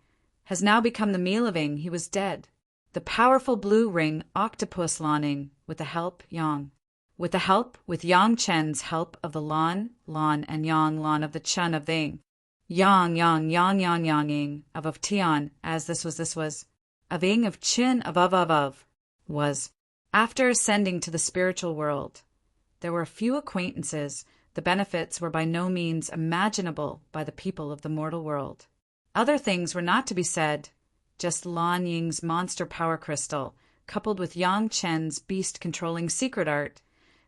has now become the meal of Ing. He was dead. The powerful blue ring octopus Lan Ning, with the help with Yang Chen's help of the Lan, and Yang of the Chen of the Ing. Yang Ing of Tian, as this was, of Ing of Chin of, was. After ascending to the spiritual world, there were a few acquaintances. The benefits were by no means imaginable by the people of the mortal world. Other things were not to be said. Just Lan Ying's monster power crystal, coupled with Yang Chen's beast-controlling secret art,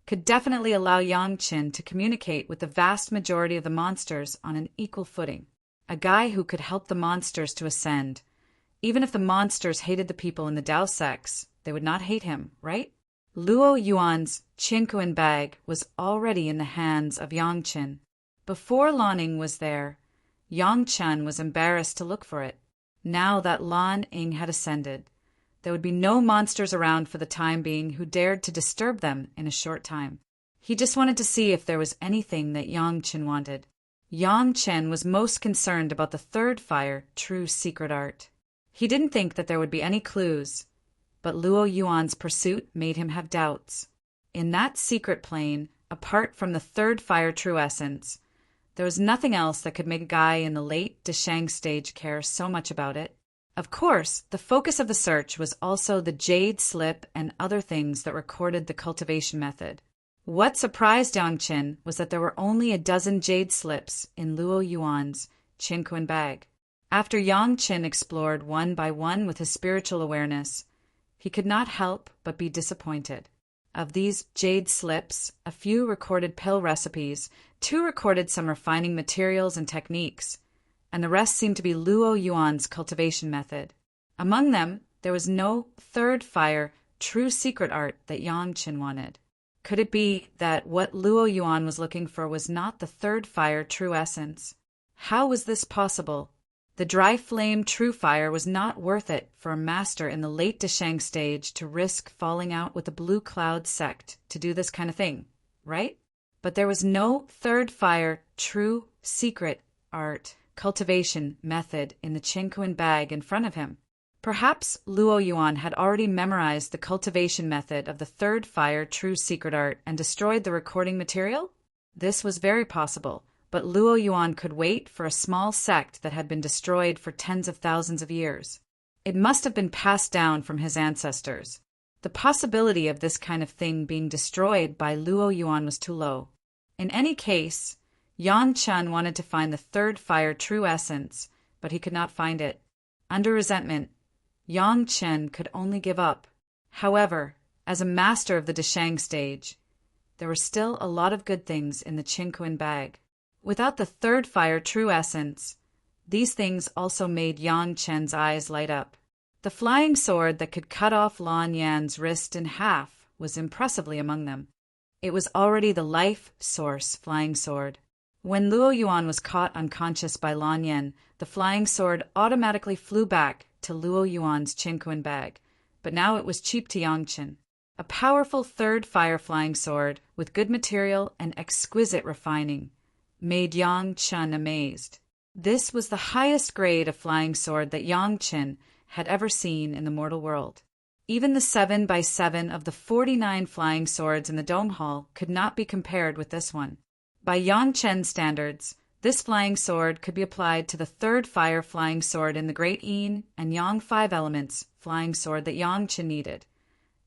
could definitely allow Yang Chen to communicate with the vast majority of the monsters on an equal footing. A guy who could help the monsters to ascend. Even if the monsters hated the people in the Dao sects, they would not hate him, right? Luo Yuan's Qinkuan bag was already in the hands of Yang Chen. Before Lan Ying was there, Yang Chen was embarrassed to look for it. Now that Lan Ying had ascended, there would be no monsters around for the time being who dared to disturb them in a short time. He just wanted to see if there was anything that Yang Chen wanted. Yang Chen was most concerned about the third fire, true secret art. He didn't think that there would be any clues, but Luo Yuan's pursuit made him have doubts. In that secret plane, apart from the third fire true essence, there was nothing else that could make a guy in the late Deshang stage care so much about it. Of course, the focus of the search was also the jade slip and other things that recorded the cultivation method. What surprised Yang Chen was that there were only a dozen jade slips in Luo Yuan's Qinkuan bag. After Yang Chen explored one by one with his spiritual awareness, he could not help but be disappointed. Of these jade slips, a few recorded pill recipes, 2 recorded some refining materials and techniques, and the rest seemed to be Luo Yuan's cultivation method. Among them, there was no third fire, true secret art that Yang Chen wanted. Could it be that what Luo Yuan was looking for was not the third fire true essence? How was this possible? The dry flame true fire was not worth it for a master in the late Deshang stage to risk falling out with the Blue Cloud sect to do this kind of thing, right? But there was no third fire true secret art cultivation method in the Qinkuan bag in front of him. Perhaps Luo Yuan had already memorized the cultivation method of the third fire true secret art and destroyed the recording material? This was very possible, but Luo Yuan could wait for a small sect that had been destroyed for tens of thousands of years. It must have been passed down from his ancestors. The possibility of this kind of thing being destroyed by Luo Yuan was too low. In any case, Yang Chen wanted to find the third fire true essence, but he could not find it. Under resentment, Yang Chen could only give up. However, as a master of the Deshang stage, there were still a lot of good things in the Qinkuan bag. Without the third fire true essence, these things also made Yang Chen's eyes light up. The flying sword that could cut off Lan Yan's wrist in half was impressively among them. It was already the life source flying sword. When Luo Yuan was caught unconscious by Lan Yan, the flying sword automatically flew back to Luo Yuan's Qinkuan bag, but now it was cheap to Yang Chen. A powerful third fire flying sword with good material and exquisite refining made Yang Chen amazed. This was the highest grade of flying sword that Yang Chen had ever seen in the mortal world. Even the 7x7 of the 49 flying swords in the Dome Hall could not be compared with this one. By Yang Chen standards, this flying sword could be applied to the third fire flying sword in the Great Yin and Yang 5 elements flying sword that Yang Chen needed,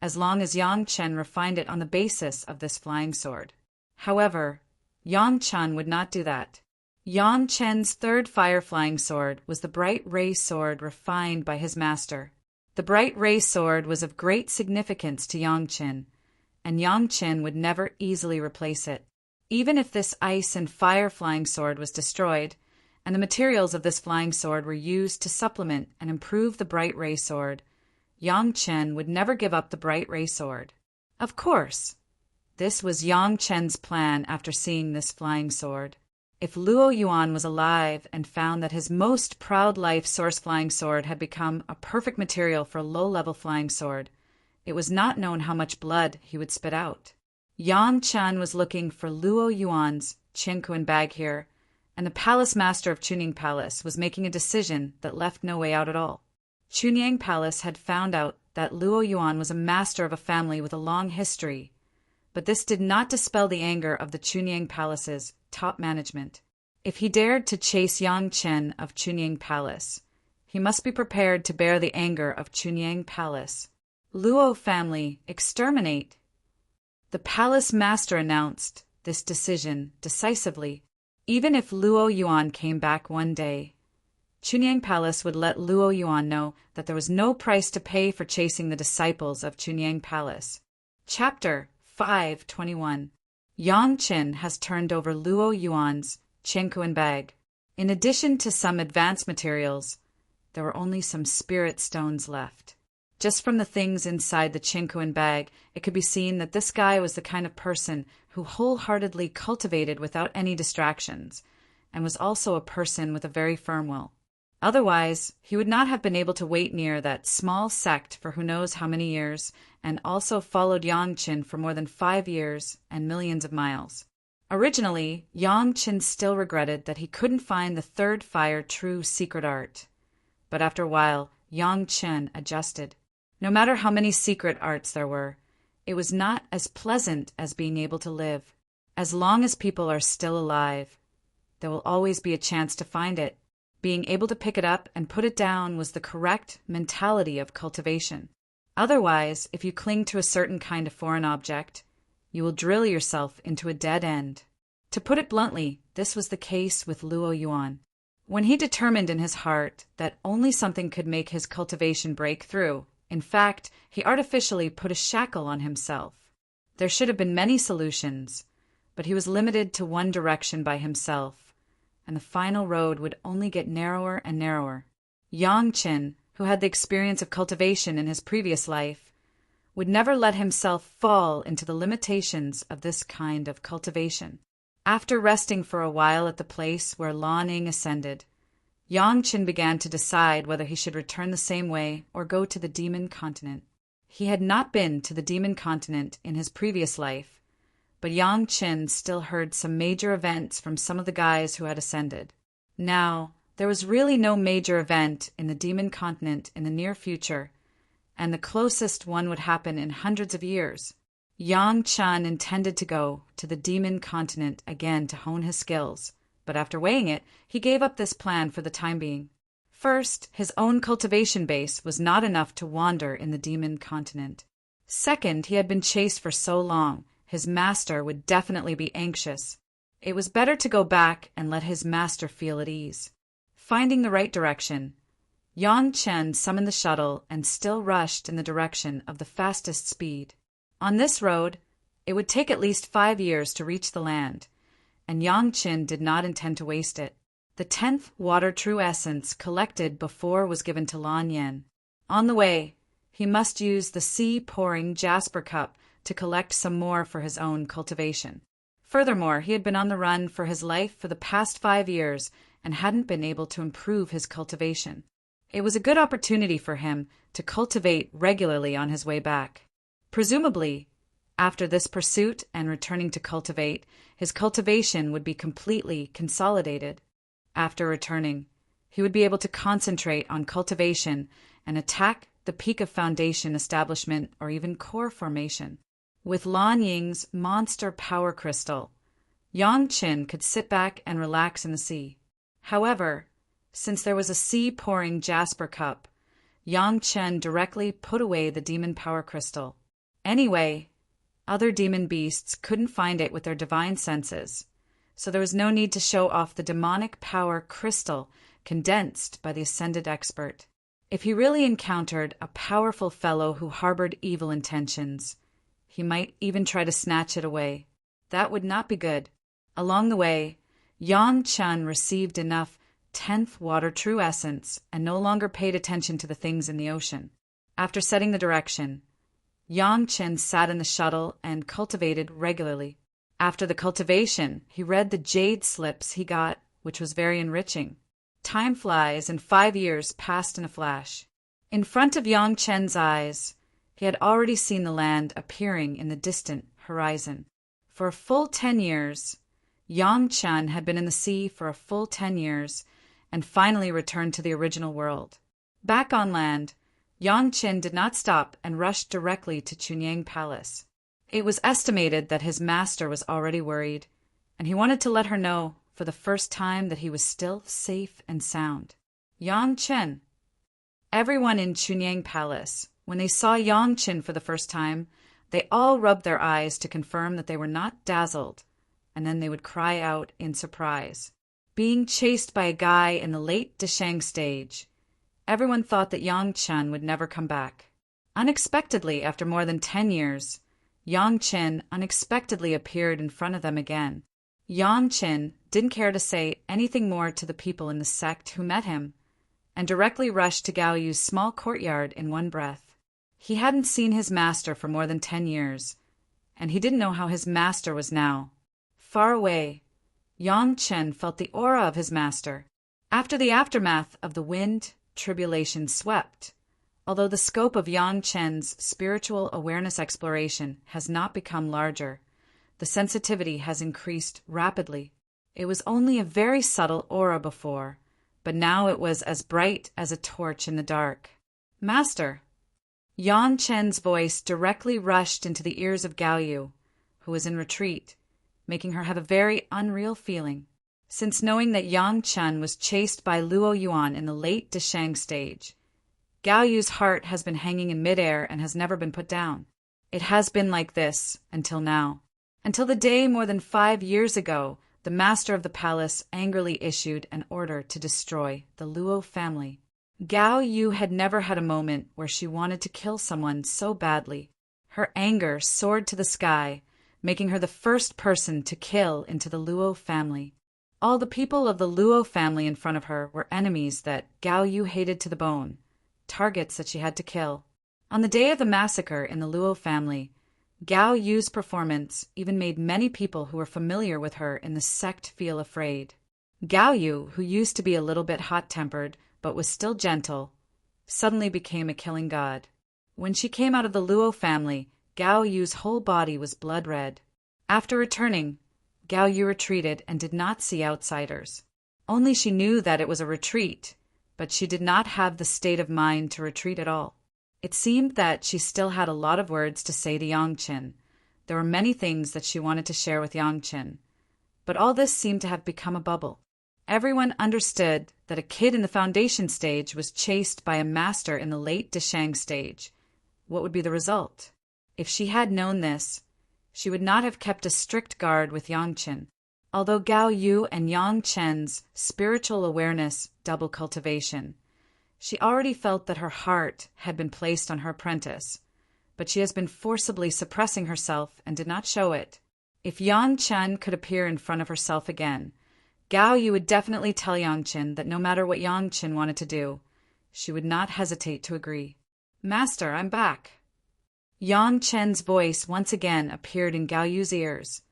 as long as Yang Chen refined it on the basis of this flying sword. However, Yang Chen would not do that. Yang Chen's third fire flying sword was the bright ray sword refined by his master. The bright ray sword was of great significance to Yang Chen, and Yang Chen would never easily replace it. Even if this ice and fire flying sword was destroyed, and the materials of this flying sword were used to supplement and improve the bright ray sword, Yang Chen would never give up the bright ray sword. Of course, this was Yang Chen's plan after seeing this flying sword. If Luo Yuan was alive and found that his most proud life source flying sword had become a perfect material for a low-level flying sword, it was not known how much blood he would spit out. Yang Chen was looking for Luo Yuan's Qinkuan bag here, and the palace master of Chunying Palace was making a decision that left no way out at all. Chunying Palace had found out that Luo Yuan was a master of a family with a long history, but this did not dispel the anger of the Chunying Palace's top management. If he dared to chase Yang Chen of Chunying Palace, he must be prepared to bear the anger of Chunying Palace. Luo family, exterminate! The palace master announced this decision decisively. Even if Luo Yuan came back one day, Chunyang Palace would let Luo Yuan know that there was no price to pay for chasing the disciples of Chunyang Palace. Chapter 521. Yang Qin has turned over Luo Yuan's Qiankuan bag. In addition to some advanced materials, there were only some spirit stones left. Just from the things inside the Qiankuan bag, it could be seen that this guy was the kind of person who wholeheartedly cultivated without any distractions, and was also a person with a very firm will. Otherwise, he would not have been able to wait near that small sect for who knows how many years, and also followed Yang Qin for more than 5 years and millions of miles. Originally, Yang Qin still regretted that he couldn't find the third fire true secret art. But after a while, Yang Qin adjusted. No matter how many secret arts there were, it was not as pleasant as being able to live. As long as people are still alive, there will always be a chance to find it. Being able to pick it up and put it down was the correct mentality of cultivation. Otherwise, if you cling to a certain kind of foreign object, you will drill yourself into a dead end. To put it bluntly, this was the case with Luo Yuan. When he determined in his heart that only something could make his cultivation break through, in fact, he artificially put a shackle on himself. There should have been many solutions, but he was limited to one direction by himself, and the final road would only get narrower and narrower. Yang Qin, who had the experience of cultivation in his previous life, would never let himself fall into the limitations of this kind of cultivation. After resting for a while at the place where Lan Ning ascended, Yang Qin began to decide whether he should return the same way or go to the demon continent. He had not been to the demon continent in his previous life, but Yang Qin still heard some major events from some of the guys who had ascended. Now, there was really no major event in the demon continent in the near future, and the closest one would happen in hundreds of years. Yang Qin intended to go to the demon continent again to hone his skills, but after weighing it, he gave up this plan for the time being. First, his own cultivation base was not enough to wander in the demon continent. Second, he had been chased for so long, his master would definitely be anxious. It was better to go back and let his master feel at ease. Finding the right direction, Yang Qin summoned the shuttle and still rushed in the direction of the fastest speed. On this road, it would take at least 5 years to reach the land, and Yang Qin did not intend to waste it. The 10th water true essence collected before was given to Lan Yin. On the way, he must use the sea-pouring jasper cup to collect some more for his own cultivation. Furthermore, he had been on the run for his life for the past 5 years and hadn't been able to improve his cultivation. It was a good opportunity for him to cultivate regularly on his way back. Presumably, after this pursuit and returning to cultivate, his cultivation would be completely consolidated. After returning, he would be able to concentrate on cultivation and attack the peak of foundation establishment or even core formation. With Lan Ying's monster power crystal, Yang Qin could sit back and relax in the sea. However, since there was a sea-pouring jasper cup, Yang Qin directly put away the demon power crystal. Anyway, other demon beasts couldn't find it with their divine senses, so there was no need to show off the demonic power crystal condensed by the ascended expert. If he really encountered a powerful fellow who harbored evil intentions, he might even try to snatch it away. That would not be good. Along the way, Yang Qin received enough 10th water true essence and no longer paid attention to the things in the ocean. After setting the direction, Yang Qin sat in the shuttle and cultivated regularly. After the cultivation, he read the jade slips he got, which was very enriching. Time flies, and 5 years passed in a flash. In front of Yang Qin's eyes, he had already seen the land appearing in the distant horizon. For a full 10 years, Yang Qin had been in the sea for a full 10 years, and finally returned to the original world. Back on land, Yang Qin did not stop and rushed directly to Chunyang Palace. It was estimated that his master was already worried, and he wanted to let her know for the first time that he was still safe and sound. Yang Qin. Everyone in Chunyang Palace, when they saw Yang Qin for the first time, they all rubbed their eyes to confirm that they were not dazzled, and then they would cry out in surprise. being chased by a guy in the late Deshang stage. Everyone thought that Yang Chen would never come back. Unexpectedly, after more than 10 years, Yang Chen unexpectedly appeared in front of them again. Yang Chen didn't care to say anything more to the people in the sect who met him, and directly rushed to Gao Yu's small courtyard in one breath. He hadn't seen his master for more than 10 years, and he didn't know how his master was now. Far away, Yang Chen felt the aura of his master. After the aftermath of the wind, tribulation swept. Although the scope of Yang Chen's spiritual awareness exploration has not become larger, the sensitivity has increased rapidly. It was only a very subtle aura before, but now it was as bright as a torch in the dark. Master! Yang Chen's voice directly rushed into the ears of Gao Yu, who was in retreat, making her have a very unreal feeling. Since knowing that Yang Chen was chased by Luo Yuan in the late Deshang stage, Gao Yu's heart has been hanging in midair and has never been put down. It has been like this until now. Until the day more than 5 years ago, the master of the palace angrily issued an order to destroy the Luo family. Gao Yu had never had a moment where she wanted to kill someone so badly. Her anger soared to the sky, making her the first person to kill into the Luo family. All the people of the Luo family in front of her were enemies that Gao Yu hated to the bone, targets that she had to kill. On the day of the massacre in the Luo family, Gao Yu's performance even made many people who were familiar with her in the sect feel afraid. Gao Yu, who used to be a little bit hot-tempered but was still gentle, suddenly became a killing god. When she came out of the Luo family, Gao Yu's whole body was blood red. After returning, Gao Yu retreated and did not see outsiders. Only she knew that it was a retreat, but she did not have the state of mind to retreat at all. It seemed that she still had a lot of words to say to Yang Chen. There were many things that she wanted to share with Yang Chen, but all this seemed to have become a bubble. Everyone understood that a kid in the foundation stage was chased by a master in the late Deshang stage. What would be the result? If she had known this, she would not have kept a strict guard with Yang Chen. Although Gao Yu and Yang Chen's spiritual awareness double cultivation, she already felt that her heart had been placed on her apprentice, but she has been forcibly suppressing herself and did not show it. If Yang Chen could appear in front of herself again, Gao Yu would definitely tell Yang Chen that no matter what Yang Chen wanted to do, she would not hesitate to agree. Master, I'm back. Yang Chen's voice once again appeared in Gao Yu's ears.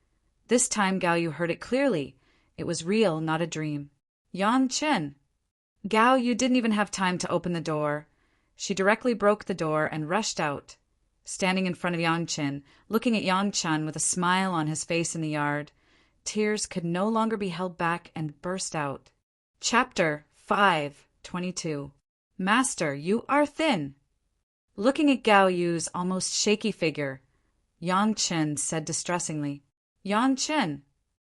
This time Gao Yu heard it clearly. It was real, not a dream. Yang Chen. Gao Yu didn't even have time to open the door. She directly broke the door and rushed out, standing in front of Yang Chen, looking at Yang Chen with a smile on his face in the yard. Tears could no longer be held back and burst out. Chapter 5:22. Master, you are thin. Looking at Gao Yu's almost shaky figure, Yang Chen said distressingly, Yang Chen.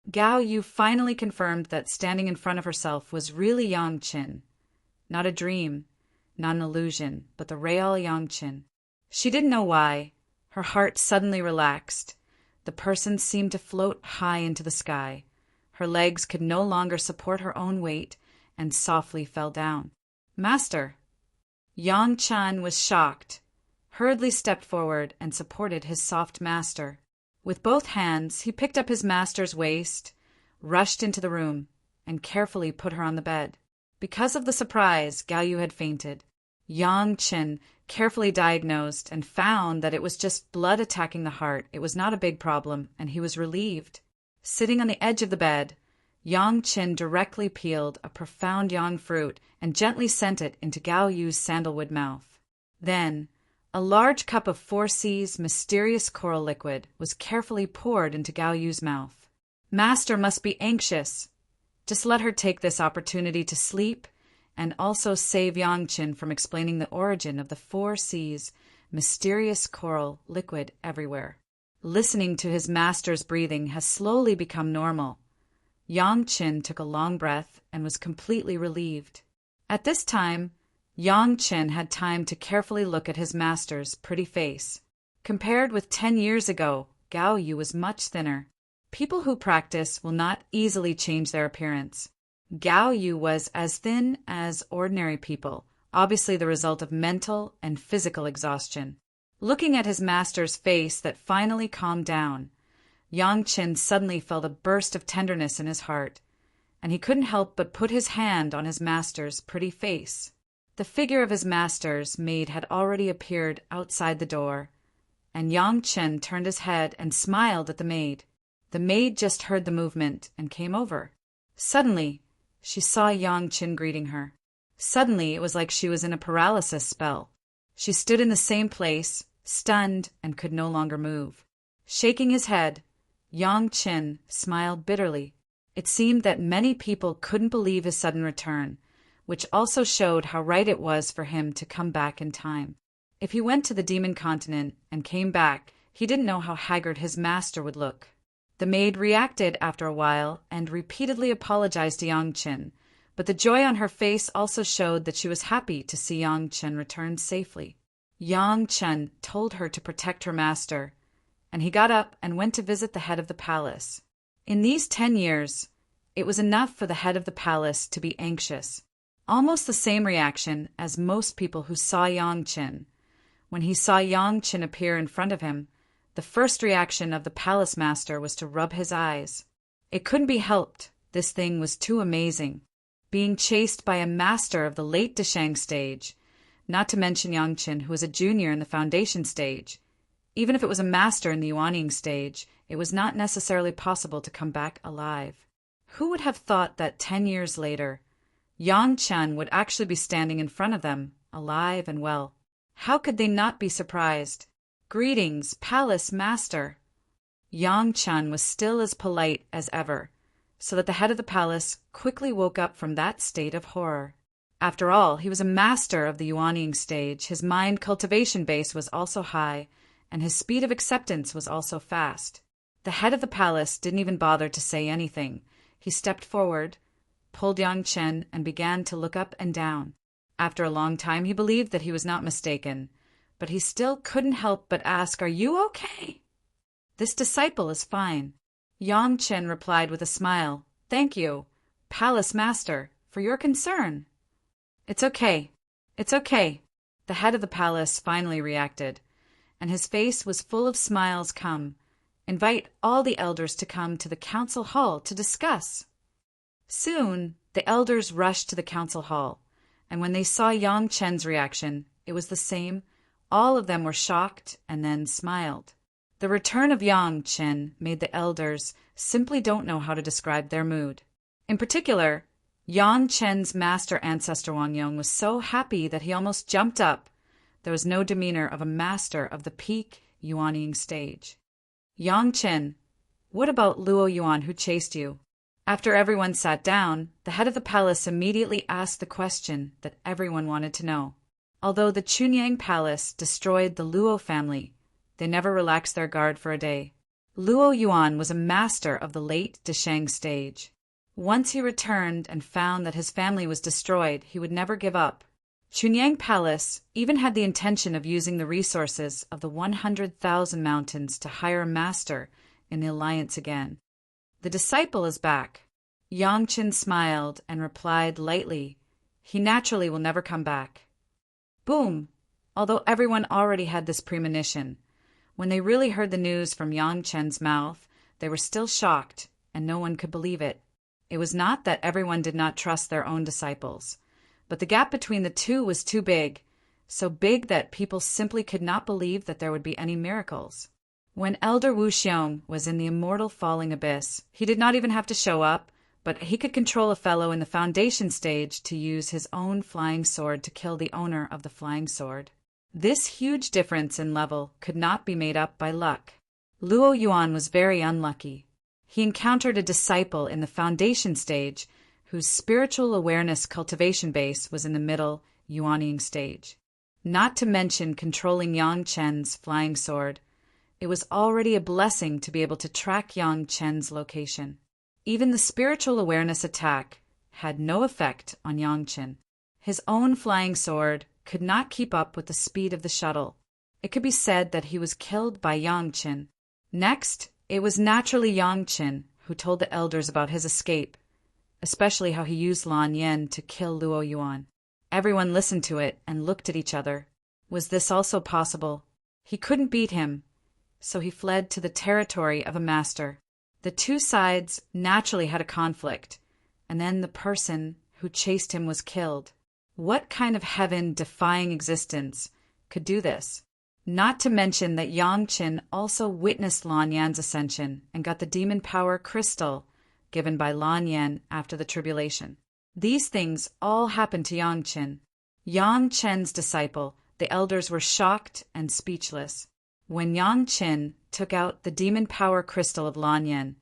Gao Yu finally confirmed that standing in front of herself was really Yang Chen. Not a dream, not an illusion, but the real Yang Chen. She didn't know why. Her heart suddenly relaxed. The person seemed to float high into the sky. Her legs could no longer support her own weight and softly fell down. Master. Yang Chen was shocked, hurriedly stepped forward and supported his soft master. With both hands, he picked up his master's waist, rushed into the room, and carefully put her on the bed. Because of the surprise, Gao Yu had fainted. Yang Chen carefully diagnosed and found that it was just blood attacking the heart. It was not a big problem, and he was relieved. Sitting on the edge of the bed, Yang Chen directly peeled a profound yang fruit and gently sent it into Gao Yu's sandalwood mouth. Then, a large cup of 4C's mysterious coral liquid was carefully poured into Gao Yu's mouth. Master must be anxious. Just let her take this opportunity to sleep and also save Yang Chen from explaining the origin of the 4C's mysterious coral liquid everywhere. Listening to his master's breathing has slowly become normal. Yang Chen took a long breath and was completely relieved. At this time, Yang Chen had time to carefully look at his master's pretty face. Compared with 10 years ago, Gao Yu was much thinner. People who practice will not easily change their appearance. Gao Yu was as thin as ordinary people, obviously the result of mental and physical exhaustion. Looking at his master's face that finally calmed down, Yang Qin suddenly felt a burst of tenderness in his heart, and he couldn't help but put his hand on his master's pretty face. The figure of his master's maid had already appeared outside the door, and Yang Qin turned his head and smiled at the maid. The maid just heard the movement and came over. Suddenly, she saw Yang Qin greeting her. Suddenly, it was like she was in a paralysis spell. She stood in the same place, stunned, and could no longer move. Shaking his head, Yang Qin smiled bitterly. It seemed that many people couldn't believe his sudden return, which also showed how right it was for him to come back in time. If he went to the demon continent and came back, he didn't know how haggard his master would look. The maid reacted after a while and repeatedly apologized to Yang Qin, but the joy on her face also showed that she was happy to see Yang Qin return safely. Yang Qin told her to protect her master, and he got up and went to visit the head of the palace. In these 10 years, it was enough for the head of the palace to be anxious. Almost the same reaction as most people who saw Yang Qin. When he saw Yang Qin appear in front of him, the first reaction of the palace master was to rub his eyes. It couldn't be helped. This thing was too amazing. Being chased by a master of the late Deshang stage, not to mention Yang Qin, who was a junior in the foundation stage. Even if it was a master in the Yuanying stage, it was not necessarily possible to come back alive. Who would have thought that 10 years later, Yang Qin would actually be standing in front of them, alive and well? How could they not be surprised? "Greetings, palace master." Yang Qin was still as polite as ever, so that the head of the palace quickly woke up from that state of horror. After all, he was a master of the Yuanying stage, his mind cultivation base was also high, and his speed of acceptance was also fast. The head of the palace didn't even bother to say anything. He stepped forward, pulled Yang Qin, and began to look up and down. After a long time, he believed that he was not mistaken, but he still couldn't help but ask, "Are you okay?" "This disciple is fine." Yang Qin replied with a smile, "Thank you, palace master, for your concern." "It's okay. It's okay." The head of the palace finally reacted, and his face was full of smiles. "Come, invite all the elders to come to the council hall to discuss." Soon, the elders rushed to the council hall, and when they saw Yang Qin's reaction, it was the same. All of them were shocked and then smiled. The return of Yang Qin made the elders simply don't know how to describe their mood. In particular, Yang Qin's master ancestor Wang Yong was so happy that he almost jumped up. There was no demeanor of a master of the peak Yuanying stage. "Yang Qin, what about Luo Yuan who chased you?" After everyone sat down, the head of the palace immediately asked the question that everyone wanted to know. Although the Chunyang Palace destroyed the Luo family, they never relaxed their guard for a day. Luo Yuan was a master of the late Deshang stage. Once he returned and found that his family was destroyed, he would never give up. Chunyang Palace even had the intention of using the resources of the 100,000 mountains to hire a master in the alliance again. "The disciple is back." Yang Qin smiled and replied lightly, "He naturally will never come back." Boom! Although everyone already had this premonition, when they really heard the news from Yang Qin's mouth, they were still shocked, and no one could believe it. It was not that everyone did not trust their own disciples, but the gap between the two was too big, so big that people simply could not believe that there would be any miracles. When Elder Wu Xiong was in the Immortal Falling Abyss, he did not even have to show up, but he could control a fellow in the foundation stage to use his own flying sword to kill the owner of the flying sword. This huge difference in level could not be made up by luck. Luo Yuan was very unlucky. He encountered a disciple in the foundation stage whose spiritual awareness cultivation base was in the middle Yuanying stage. Not to mention controlling Yang Qin's flying sword, it was already a blessing to be able to track Yang Qin's location. Even the spiritual awareness attack had no effect on Yang Qin. His own flying sword could not keep up with the speed of the shuttle. It could be said that he was killed by Yang Qin. Next, it was naturally Yang Qin who told the elders about his escape. especially how he used Lan Yen to kill Luo Yuan. Everyone listened to it and looked at each other. Was this also possible? He couldn't beat him, so he fled to the territory of a master. The two sides naturally had a conflict, and then the person who chased him was killed. What kind of heaven-defying existence could do this? Not to mention that Yang Qin also witnessed Lan Yan's ascension and got the demon power crystal given by Lan Yan after the tribulation. These things all happened to Yang Qin. Yang Chen's disciple, the elders were shocked and speechless. When Yang Qin took out the demon power crystal of Lan Yan,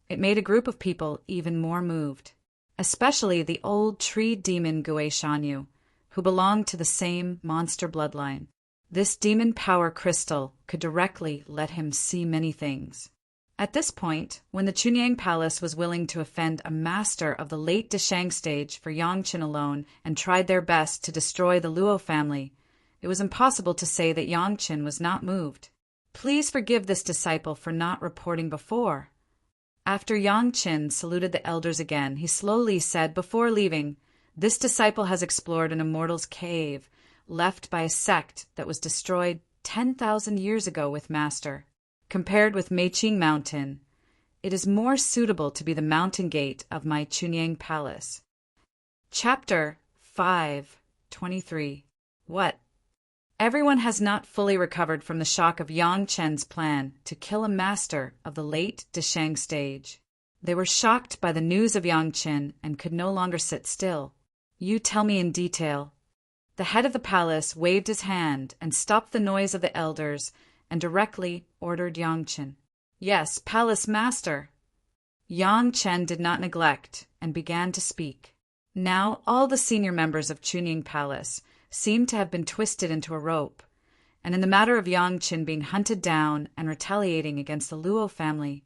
it made a group of people even more moved, especially the old tree demon Gui Shanyu, who belonged to the same monster bloodline. This demon power crystal could directly let him see many things. At this point, when the Chunyang Palace was willing to offend a master of the late Deshang stage for Yang Qin alone and tried their best to destroy the Luo family, it was impossible to say that Yang Qin was not moved. Please forgive this disciple for not reporting before. After Yang Qin saluted the elders again, he slowly said before leaving, "This disciple has explored an immortal's cave, left by a sect that was destroyed 10,000 years ago with Master. Compared with Meiqing Mountain, it is more suitable to be the mountain gate of my Chunyang Palace." Chapter 5:23. What? Everyone has not fully recovered from the shock of Yang Chen's plan to kill a master of the late Deshang stage. They were shocked by the news of Yang Qin and could no longer sit still. "You tell me in detail." The head of the palace waved his hand and stopped the noise of the elders and directly ordered Yang Qin. "Yes, palace master." Yang Chen did not neglect and began to speak. Now all the senior members of Chunying Palace seemed to have been twisted into a rope, and in the matter of Yang Qin being hunted down and retaliating against the Luo family,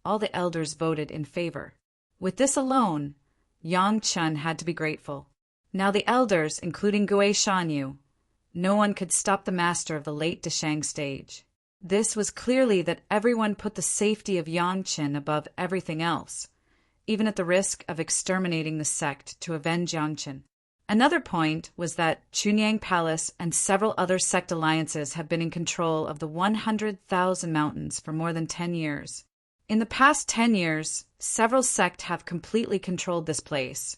all the elders voted in favor. With this alone, Yang Chen had to be grateful. Now the elders, including Gui Shanyu, no one could stop the master of the late Deshang stage. This was clearly that everyone put the safety of Yang Qin above everything else, even at the risk of exterminating the sect to avenge Yang Qin. Another point was that Chunyang Palace and several other sect alliances have been in control of the 100,000 mountains for more than 10 years. In the past 10 years, several sects have completely controlled this place,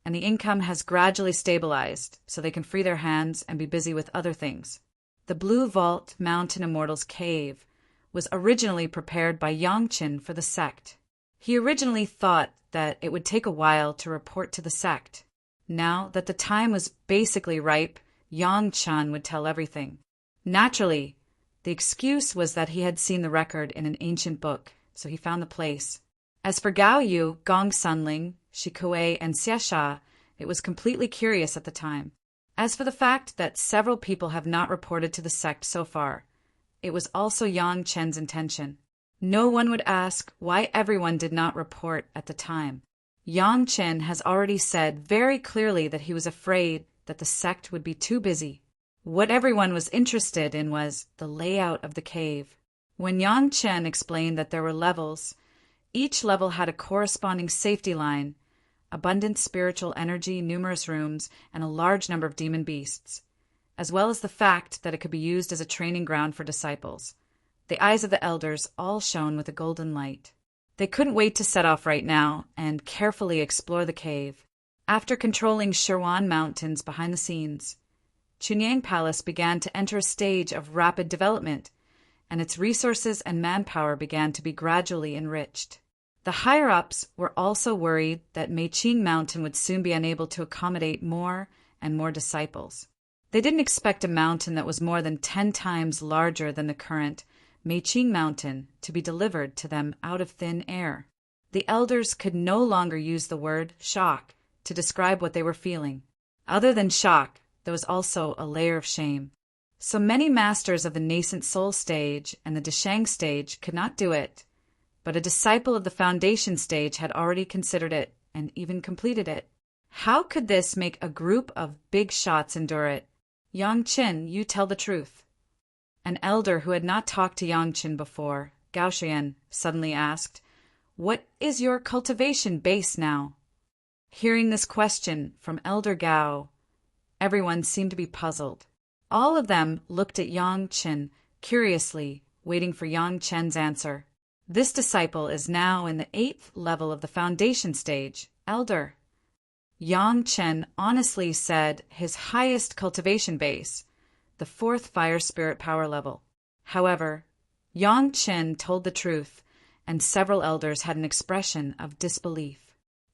and the income has gradually stabilized so they can free their hands and be busy with other things. The Blue Vault Mountain Immortal's cave was originally prepared by Yang Qin for the sect. He originally thought that it would take a while to report to the sect. Now that the time was basically ripe, Yang Chen would tell everything. Naturally, the excuse was that he had seen the record in an ancient book, so he found the place. As for Gao Yu, Gong Sunling, Shikuei, and Xiasha, it was completely curious at the time. As for the fact that several people have not reported to the sect so far, it was also Yang Chen's intention. No one would ask why everyone did not report at the time. Yang Chen has already said very clearly that he was afraid that the sect would be too busy. What everyone was interested in was the layout of the cave. When Yang Chen explained that there were levels, each level had a corresponding safety line, abundant spiritual energy, numerous rooms, and a large number of demon beasts, as well as the fact that it could be used as a training ground for disciples. The eyes of the elders all shone with a golden light. They couldn't wait to set off right now and carefully explore the cave. After controlling Shirwan Mountains behind the scenes, Chunyang Palace began to enter a stage of rapid development, and its resources and manpower began to be gradually enriched. The higher-ups were also worried that Meiqing Mountain would soon be unable to accommodate more and more disciples. They didn't expect a mountain that was more than 10 times larger than the current Meiqing Mountain to be delivered to them out of thin air. The elders could no longer use the word shock to describe what they were feeling. Other than shock, there was also a layer of shame. So many masters of the nascent soul stage and the Deshang stage could not do it, but a disciple of the foundation stage had already considered it and even completed it. How could this make a group of big shots endure it? Yang Qin, you tell the truth. An elder who had not talked to Yang Qin before, Gao Shuyan, suddenly asked, "What is your cultivation base now?" Hearing this question from Elder Gao, everyone seemed to be puzzled. All of them looked at Yang Chen curiously, waiting for Yang Chen's answer. This disciple is now in the 8th level of the foundation stage, Elder. Yang Chen honestly said his highest cultivation base, the 4th fire spirit power level. However, Yang Chen told the truth, and several elders had an expression of disbelief.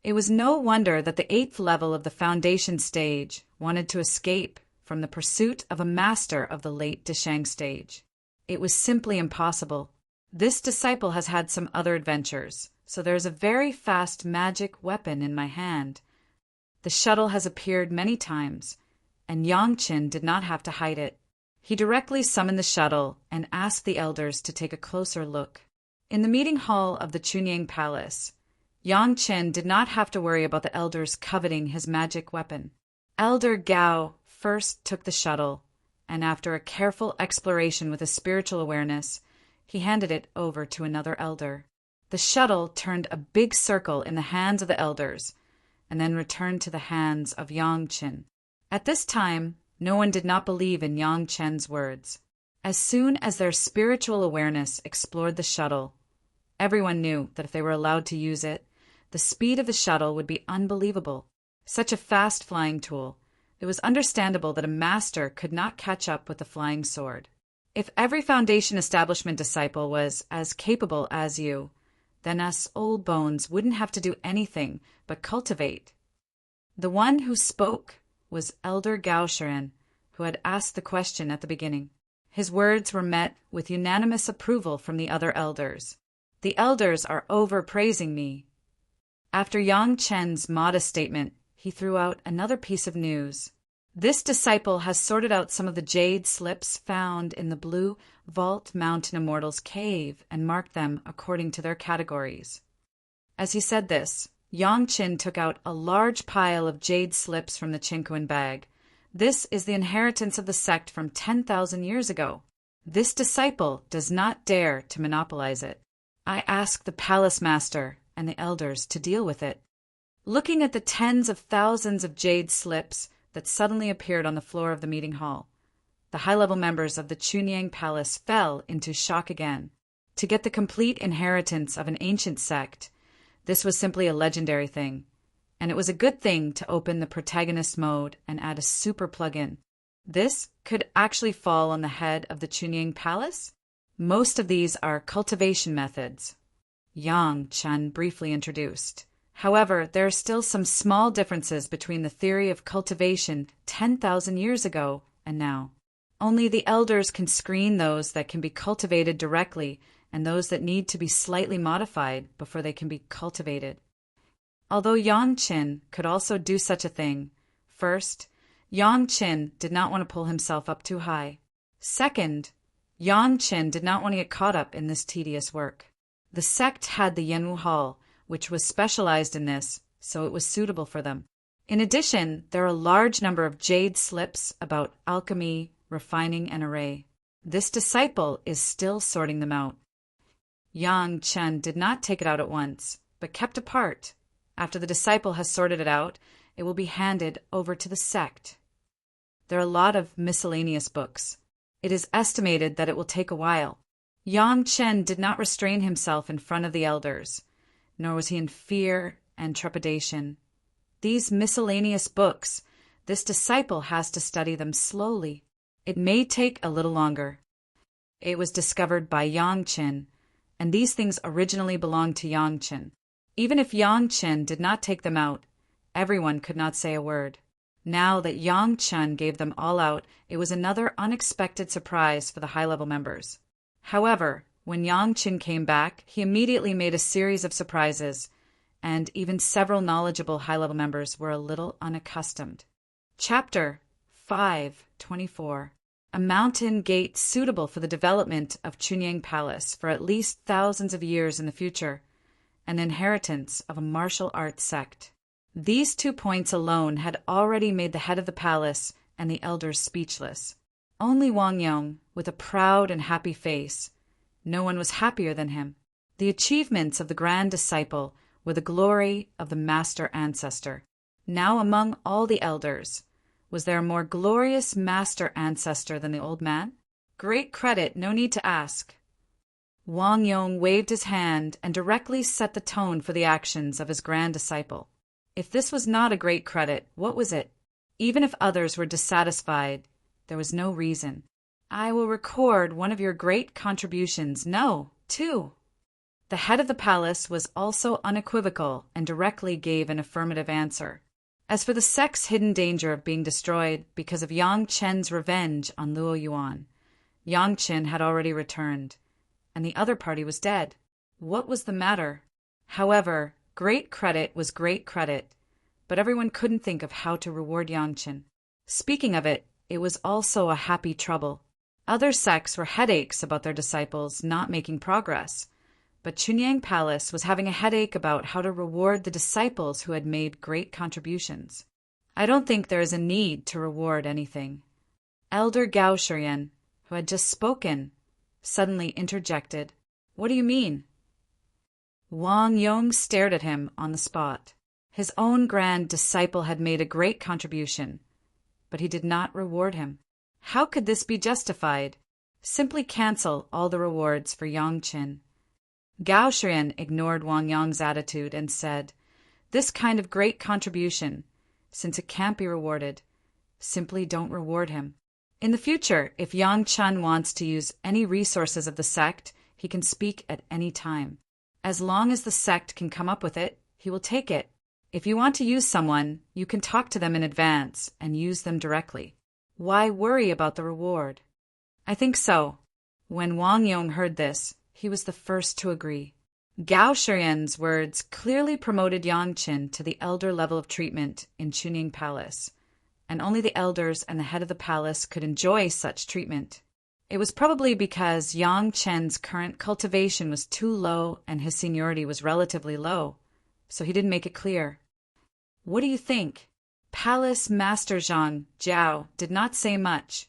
It was no wonder that the 8th level of the foundation stage wanted to escape from the pursuit of a master of the late Deshang stage. It was simply impossible. This disciple has had some other adventures, so there is a very fast magic weapon in my hand. The shuttle has appeared many times, and Yang Chen did not have to hide it. He directly summoned the shuttle and asked the elders to take a closer look. In the meeting hall of the Chunying Palace, Yang Chen did not have to worry about the elders coveting his magic weapon. Elder Gao first took the shuttle, and after a careful exploration with a spiritual awareness, he handed it over to another elder. The shuttle turned a big circle in the hands of the elders, and then returned to the hands of Yang Chen. At this time, no one did not believe in Yang Chen's words. As soon as their spiritual awareness explored the shuttle, everyone knew that if they were allowed to use it, the speed of the shuttle would be unbelievable. Such a fast flying tool, it was understandable that a master could not catch up with the flying sword. If every foundation establishment disciple was as capable as you, then us old bones wouldn't have to do anything but cultivate. The one who spoke was Elder Gaoshan, who had asked the question at the beginning. His words were met with unanimous approval from the other elders. The elders are overpraising me. After Yang Chen's modest statement, he threw out another piece of news. This disciple has sorted out some of the jade slips found in the Blue Vault Mountain Immortal's cave and marked them according to their categories. As he said this, Yang Chen took out a large pile of jade slips from the Chinquan bag. This is the inheritance of the sect from 10,000 years ago. This disciple does not dare to monopolize it. I ask the palace master and the elders to deal with it. Looking at the tens of thousands of jade slips that suddenly appeared on the floor of the meeting hall, the high-level members of the Chunying Palace fell into shock again. To get the complete inheritance of an ancient sect, this was simply a legendary thing, and it was a good thing to open the protagonist mode and add a super plugin. This could actually fall on the head of the Chunying Palace. Most of these are cultivation methods, Yang Chen briefly introduced. However, there are still some small differences between the theory of cultivation 10,000 years ago and now. Only the elders can screen those that can be cultivated directly and those that need to be slightly modified before they can be cultivated. Although Yang Chen could also do such a thing, first, Yang Chen did not want to pull himself up too high. Second, Yang Chen did not want to get caught up in this tedious work. The sect had the Yanwu Hall, which was specialized in this, so it was suitable for them. In addition, there are a large number of jade slips about alchemy, refining, and array. This disciple is still sorting them out. Yang Chen did not take it out at once, but kept apart. After the disciple has sorted it out, it will be handed over to the sect. There are a lot of miscellaneous books. It is estimated that it will take a while. Yang Chen did not restrain himself in front of the elders, nor was he in fear and trepidation. These miscellaneous books, this disciple has to study them slowly. It may take a little longer. It was discovered by Yang Chen, and these things originally belonged to Yang Chen. Even if Yang Chen did not take them out, everyone could not say a word. Now that Yang Chen gave them all out, it was another unexpected surprise for the high-level members. However, when Yang Chen came back, he immediately made a series of surprises, and even several knowledgeable high-level members were a little unaccustomed. Chapter 5:24. A mountain gate suitable for the development of Chunying Palace for at least thousands of years in the future, an inheritance of a martial arts sect. These 2 points alone had already made the head of the palace and the elders speechless. Only Wang Yong, with a proud and happy face, no one was happier than him. The achievements of the grand disciple were the glory of the master ancestor. Now among all the elders, was there a more glorious master ancestor than the old man? Great credit, no need to ask. Wang Yong waved his hand and directly set the tone for the actions of his grand disciple. If this was not a great credit, what was it? Even if others were dissatisfied, there was no reason. I will record one of your great contributions. No, two. The head of the palace was also unequivocal and directly gave an affirmative answer. As for the sect's hidden danger of being destroyed because of Yang Chen's revenge on Luo Yuan, Yang Chen had already returned, and the other party was dead. What was the matter? However, great credit was great credit, but everyone couldn't think of how to reward Yang Chen. Speaking of it, it was also a happy trouble. Other sects were headaches about their disciples not making progress, but Chunyang Palace was having a headache about how to reward the disciples who had made great contributions. I don't think there is a need to reward anything. Elder Gao Shurian, who had just spoken, suddenly interjected. What do you mean? Wang Yong stared at him on the spot. His own grand disciple had made a great contribution, but he did not reward him. How could this be justified? Simply cancel all the rewards for Yang Chen. Gao Shurian ignored Wang Yong's attitude and said, this kind of great contribution, since it can't be rewarded, simply don't reward him. In the future, if Yang Chen wants to use any resources of the sect, he can speak at any time. As long as the sect can come up with it, he will take it. If you want to use someone, you can talk to them in advance and use them directly. Why worry about the reward? I think so. When Wang Yong heard this, he was the first to agree. Gao Shurian's words clearly promoted Yang Chen to the elder level of treatment in Chunying Palace, and only the elders and the head of the palace could enjoy such treatment. It was probably because Yang Chen's current cultivation was too low and his seniority was relatively low, so he didn't make it clear. What do you think? Palace Master Zhang Jiao did not say much,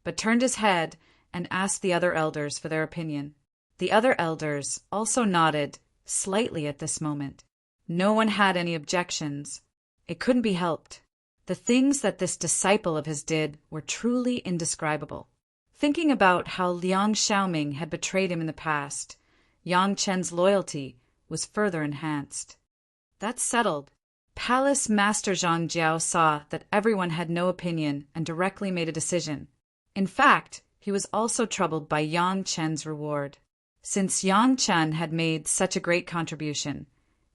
but turned his head and asked the other elders for their opinion. The other elders also nodded slightly at this moment. No one had any objections. It couldn't be helped. The things that this disciple of his did were truly indescribable. Thinking about how Liang Xiaoming had betrayed him in the past, Yang Chen's loyalty was further enhanced. That settled. Palace Master Zhang Jiao saw that everyone had no opinion and directly made a decision. In fact, he was also troubled by Yang Chen's reward. Since Yang Chen had made such a great contribution,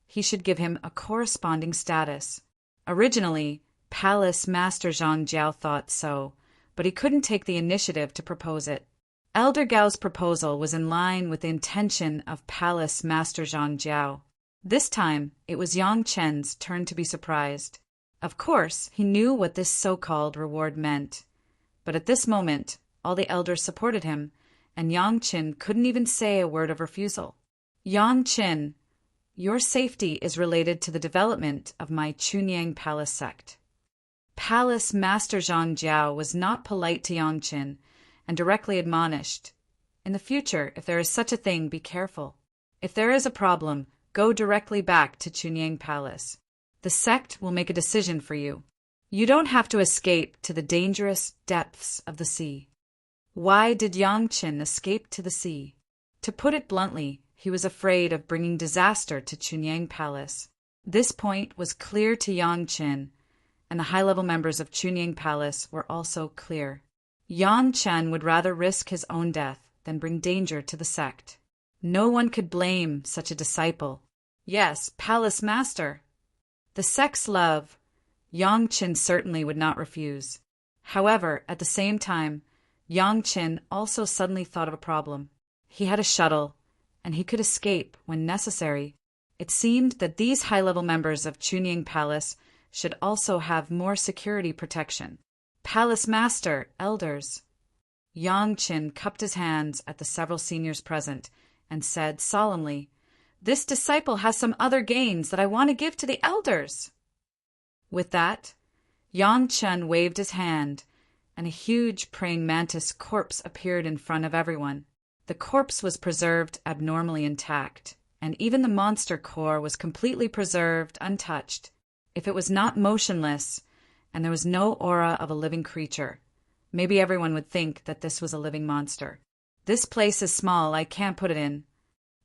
he should give him a corresponding status. Originally, Palace Master Zhang Jiao thought so, but he couldn't take the initiative to propose it. Elder Gao's proposal was in line with the intention of Palace Master Zhang Jiao. This time, it was Yang Chen's turn to be surprised. Of course, he knew what this so-called reward meant, but at this moment, all the elders supported him, and Yang Chen couldn't even say a word of refusal. Yang Chen, your safety is related to the development of my Chunyang Palace sect. Palace Master Zhang Jiao was not polite to Yang Chen and directly admonished, in the future, if there is such a thing, be careful. If there is a problem, go directly back to Chunyang Palace. The sect will make a decision for you. You don't have to escape to the dangerous depths of the sea. Why did Yang Chen escape to the sea? To put it bluntly, he was afraid of bringing disaster to Chunyang Palace. This point was clear to Yang Chen, and the high-level members of Chunyang Palace were also clear. Yang Chen would rather risk his own death than bring danger to the sect. No one could blame such a disciple. Yes, Palace Master. The sect's love, Yang Chen certainly would not refuse. However, at the same time, Yang Chen also suddenly thought of a problem. He had a shuttle, and he could escape when necessary. It seemed that these high-level members of Chunying Palace should also have more security protection. Palace Master, elders. Yang Chen cupped his hands at the several seniors present and said solemnly, "This disciple has some other gains that I want to give to the elders." With that, Yang Chen waved his hand, and a huge praying mantis corpse appeared in front of everyone. The corpse was preserved abnormally intact, and even the monster core was completely preserved, untouched. If it was not motionless, and there was no aura of a living creature, maybe everyone would think that this was a living monster. "This place is small, I can't put it in,"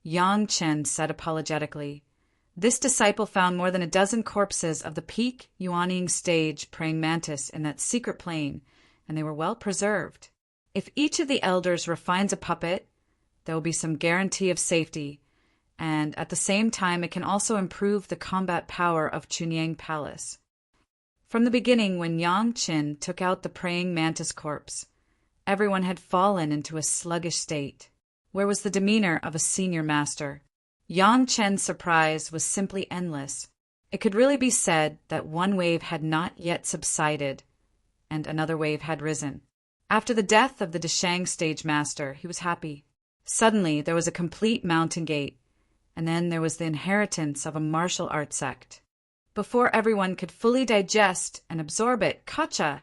Yang Chen said apologetically. This disciple found more than a dozen corpses of the peak Yuanying stage praying mantis in that secret plane, and they were well preserved. If each of the elders refines a puppet, there will be some guarantee of safety, and at the same time it can also improve the combat power of Chunyang Palace. From the beginning, when Yang Qin took out the praying mantis corpse, everyone had fallen into a sluggish state. Where was the demeanor of a senior master? Yang Chen's surprise was simply endless. It could really be said that one wave had not yet subsided, and another wave had risen. After the death of the Deshang stage master, he was happy. Suddenly, there was a complete mountain gate, and then there was the inheritance of a martial art sect. Before everyone could fully digest and absorb it, Kacha,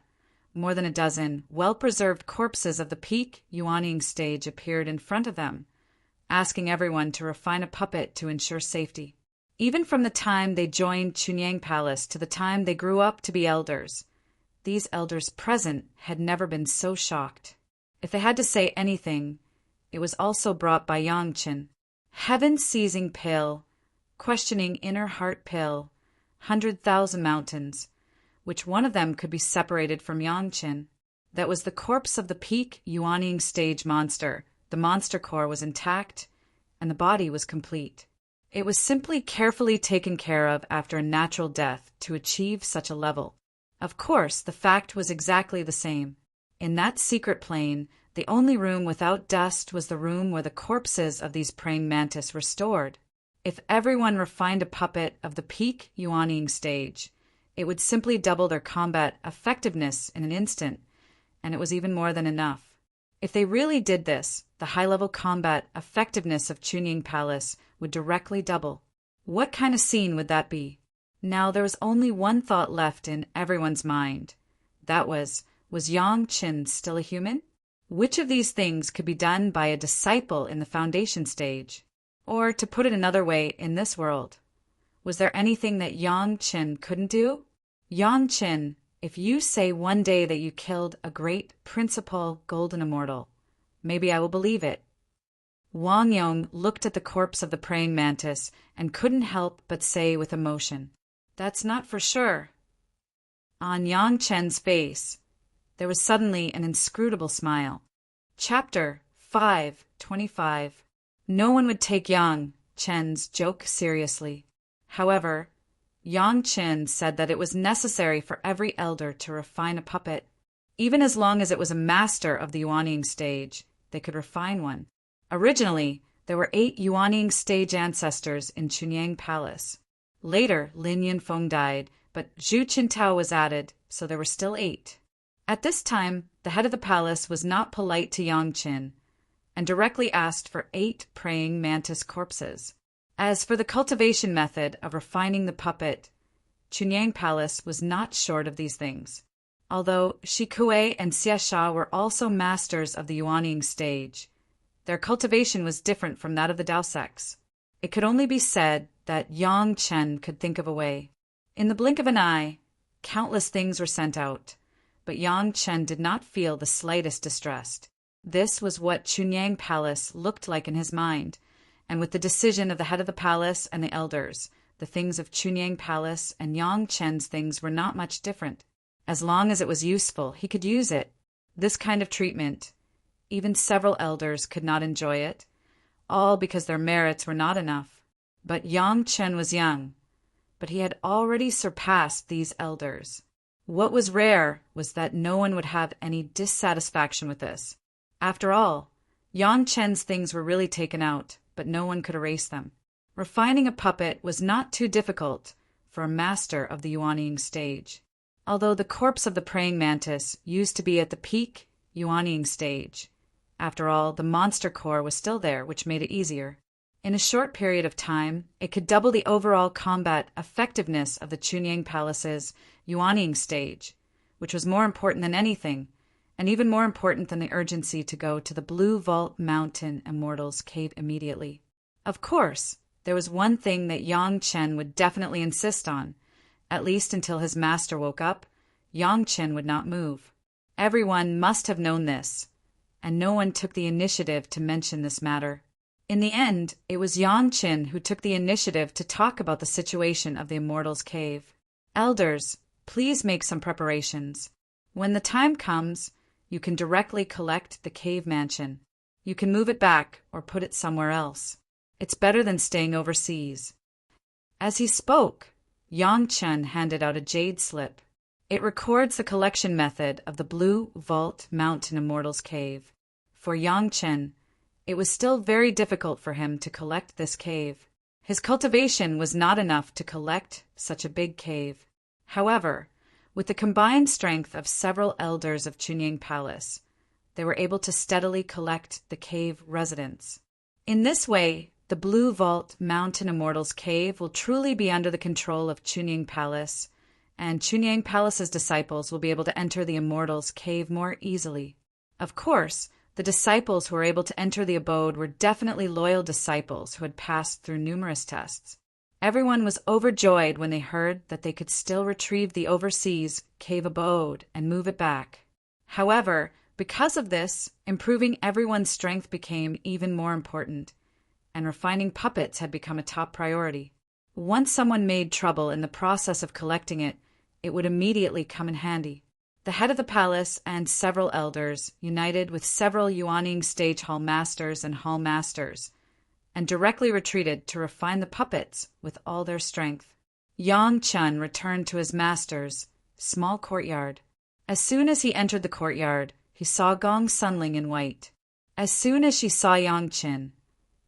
more than a dozen well-preserved corpses of the peak Yuanying stage appeared in front of them, asking everyone to refine a puppet to ensure safety. Even from the time they joined Chunyang Palace to the time they grew up to be elders, these elders present had never been so shocked. If they had to say anything, it was also brought by Yang Chen. Heaven-seizing pill, questioning inner heart pill, 100,000 mountains, which one of them could be separated from Yang Chen. That was the corpse of the peak Yuanying stage monster. The monster core was intact, and the body was complete. It was simply carefully taken care of after a natural death to achieve such a level. Of course, the fact was exactly the same. In that secret plane, the only room without dust was the room where the corpses of these praying mantis were stored. If everyone refined a puppet of the peak Yuanying stage, it would simply double their combat effectiveness in an instant, and it was even more than enough. If they really did this, the high-level combat effectiveness of Chunying Palace would directly double. What kind of scene would that be? Now there was only one thought left in everyone's mind. That was Yang Qin still a human? Which of these things could be done by a disciple in the foundation stage? Or, to put it another way, in this world, was there anything that Yang Qin couldn't do? Yang Qin, if you say one day that you killed a great principal golden immortal, maybe I will believe it. Wang Yong looked at the corpse of the praying mantis and couldn't help but say with emotion, "That's not for sure." On Yang Chen's face, there was suddenly an inscrutable smile. Chapter 5:25. No one would take Yang Chen's joke seriously. However, Yang Chen said that it was necessary for every elder to refine a puppet. Even as long as it was a master of the Yuanying stage, they could refine one. Originally, there were 8 Yuanying stage ancestors in Chunyang Palace. Later, Lin Yunfeng died, but Zhu Qintao was added, so there were still 8. At this time, the head of the palace was not polite to Yang Qin, and directly asked for 8 praying mantis corpses. As for the cultivation method of refining the puppet, Chunyang Palace was not short of these things. Although Shi Kuei and Xia Sha were also masters of the Yuanying stage, their cultivation was different from that of the Dao sects. It could only be said that Yang Chen could think of a way. In the blink of an eye, countless things were sent out, but Yang Chen did not feel the slightest distress. This was what Chunyang Palace looked like in his mind, and with the decision of the head of the palace and the elders, the things of Chunyang Palace and Yang Chen's things were not much different. As long as it was useful, he could use it. This kind of treatment, even several elders could not enjoy it, all because their merits were not enough. But Yang Chen was young, but he had already surpassed these elders. What was rare was that no one would have any dissatisfaction with this. After all, Yang Chen's things were really taken out, but no one could erase them. Refining a puppet was not too difficult for a master of the Yuanying stage. Although the corpse of the praying mantis used to be at the peak Yuanying stage, after all, the monster core was still there, which made it easier. In a short period of time, it could double the overall combat effectiveness of the Chunyang Palace's Yuanying stage, which was more important than anything, and even more important than the urgency to go to the Blue Vault Mountain Immortal's cave immediately. Of course, there was one thing that Yang Chen would definitely insist on. At least until his master woke up, Yang Chen would not move. Everyone must have known this, and no one took the initiative to mention this matter. In the end, it was Yang Chen who took the initiative to talk about the situation of the Immortal's cave. Elders, please make some preparations. When the time comes, you can directly collect the cave mansion. You can move it back or put it somewhere else. It's better than staying overseas. As he spoke, Yang Chen handed out a jade slip. It records the collection method of the Blue Vault Mountain Immortal's cave. For Yang Chen, it was still very difficult for him to collect this cave. His cultivation was not enough to collect such a big cave. However, with the combined strength of several elders of Chunying Palace, they were able to steadily collect the cave residents. In this way, the Blue Vault Mountain Immortal's cave will truly be under the control of Chunying Palace, and Chunying Palace's disciples will be able to enter the Immortal's cave more easily. Of course, the disciples who were able to enter the abode were definitely loyal disciples who had passed through numerous tests. Everyone was overjoyed when they heard that they could still retrieve the overseas cave abode and move it back. However, because of this, improving everyone's strength became even more important, and refining puppets had become a top priority. Once someone made trouble in the process of collecting it, it would immediately come in handy. The head of the palace and several elders united with several Yuaning stage hall masters and hall masters, and directly retreated to refine the puppets with all their strength. Yang Chen returned to his master's small courtyard. As soon as he entered the courtyard, he saw Gong Sunling in white. As soon as she saw Yang Chen,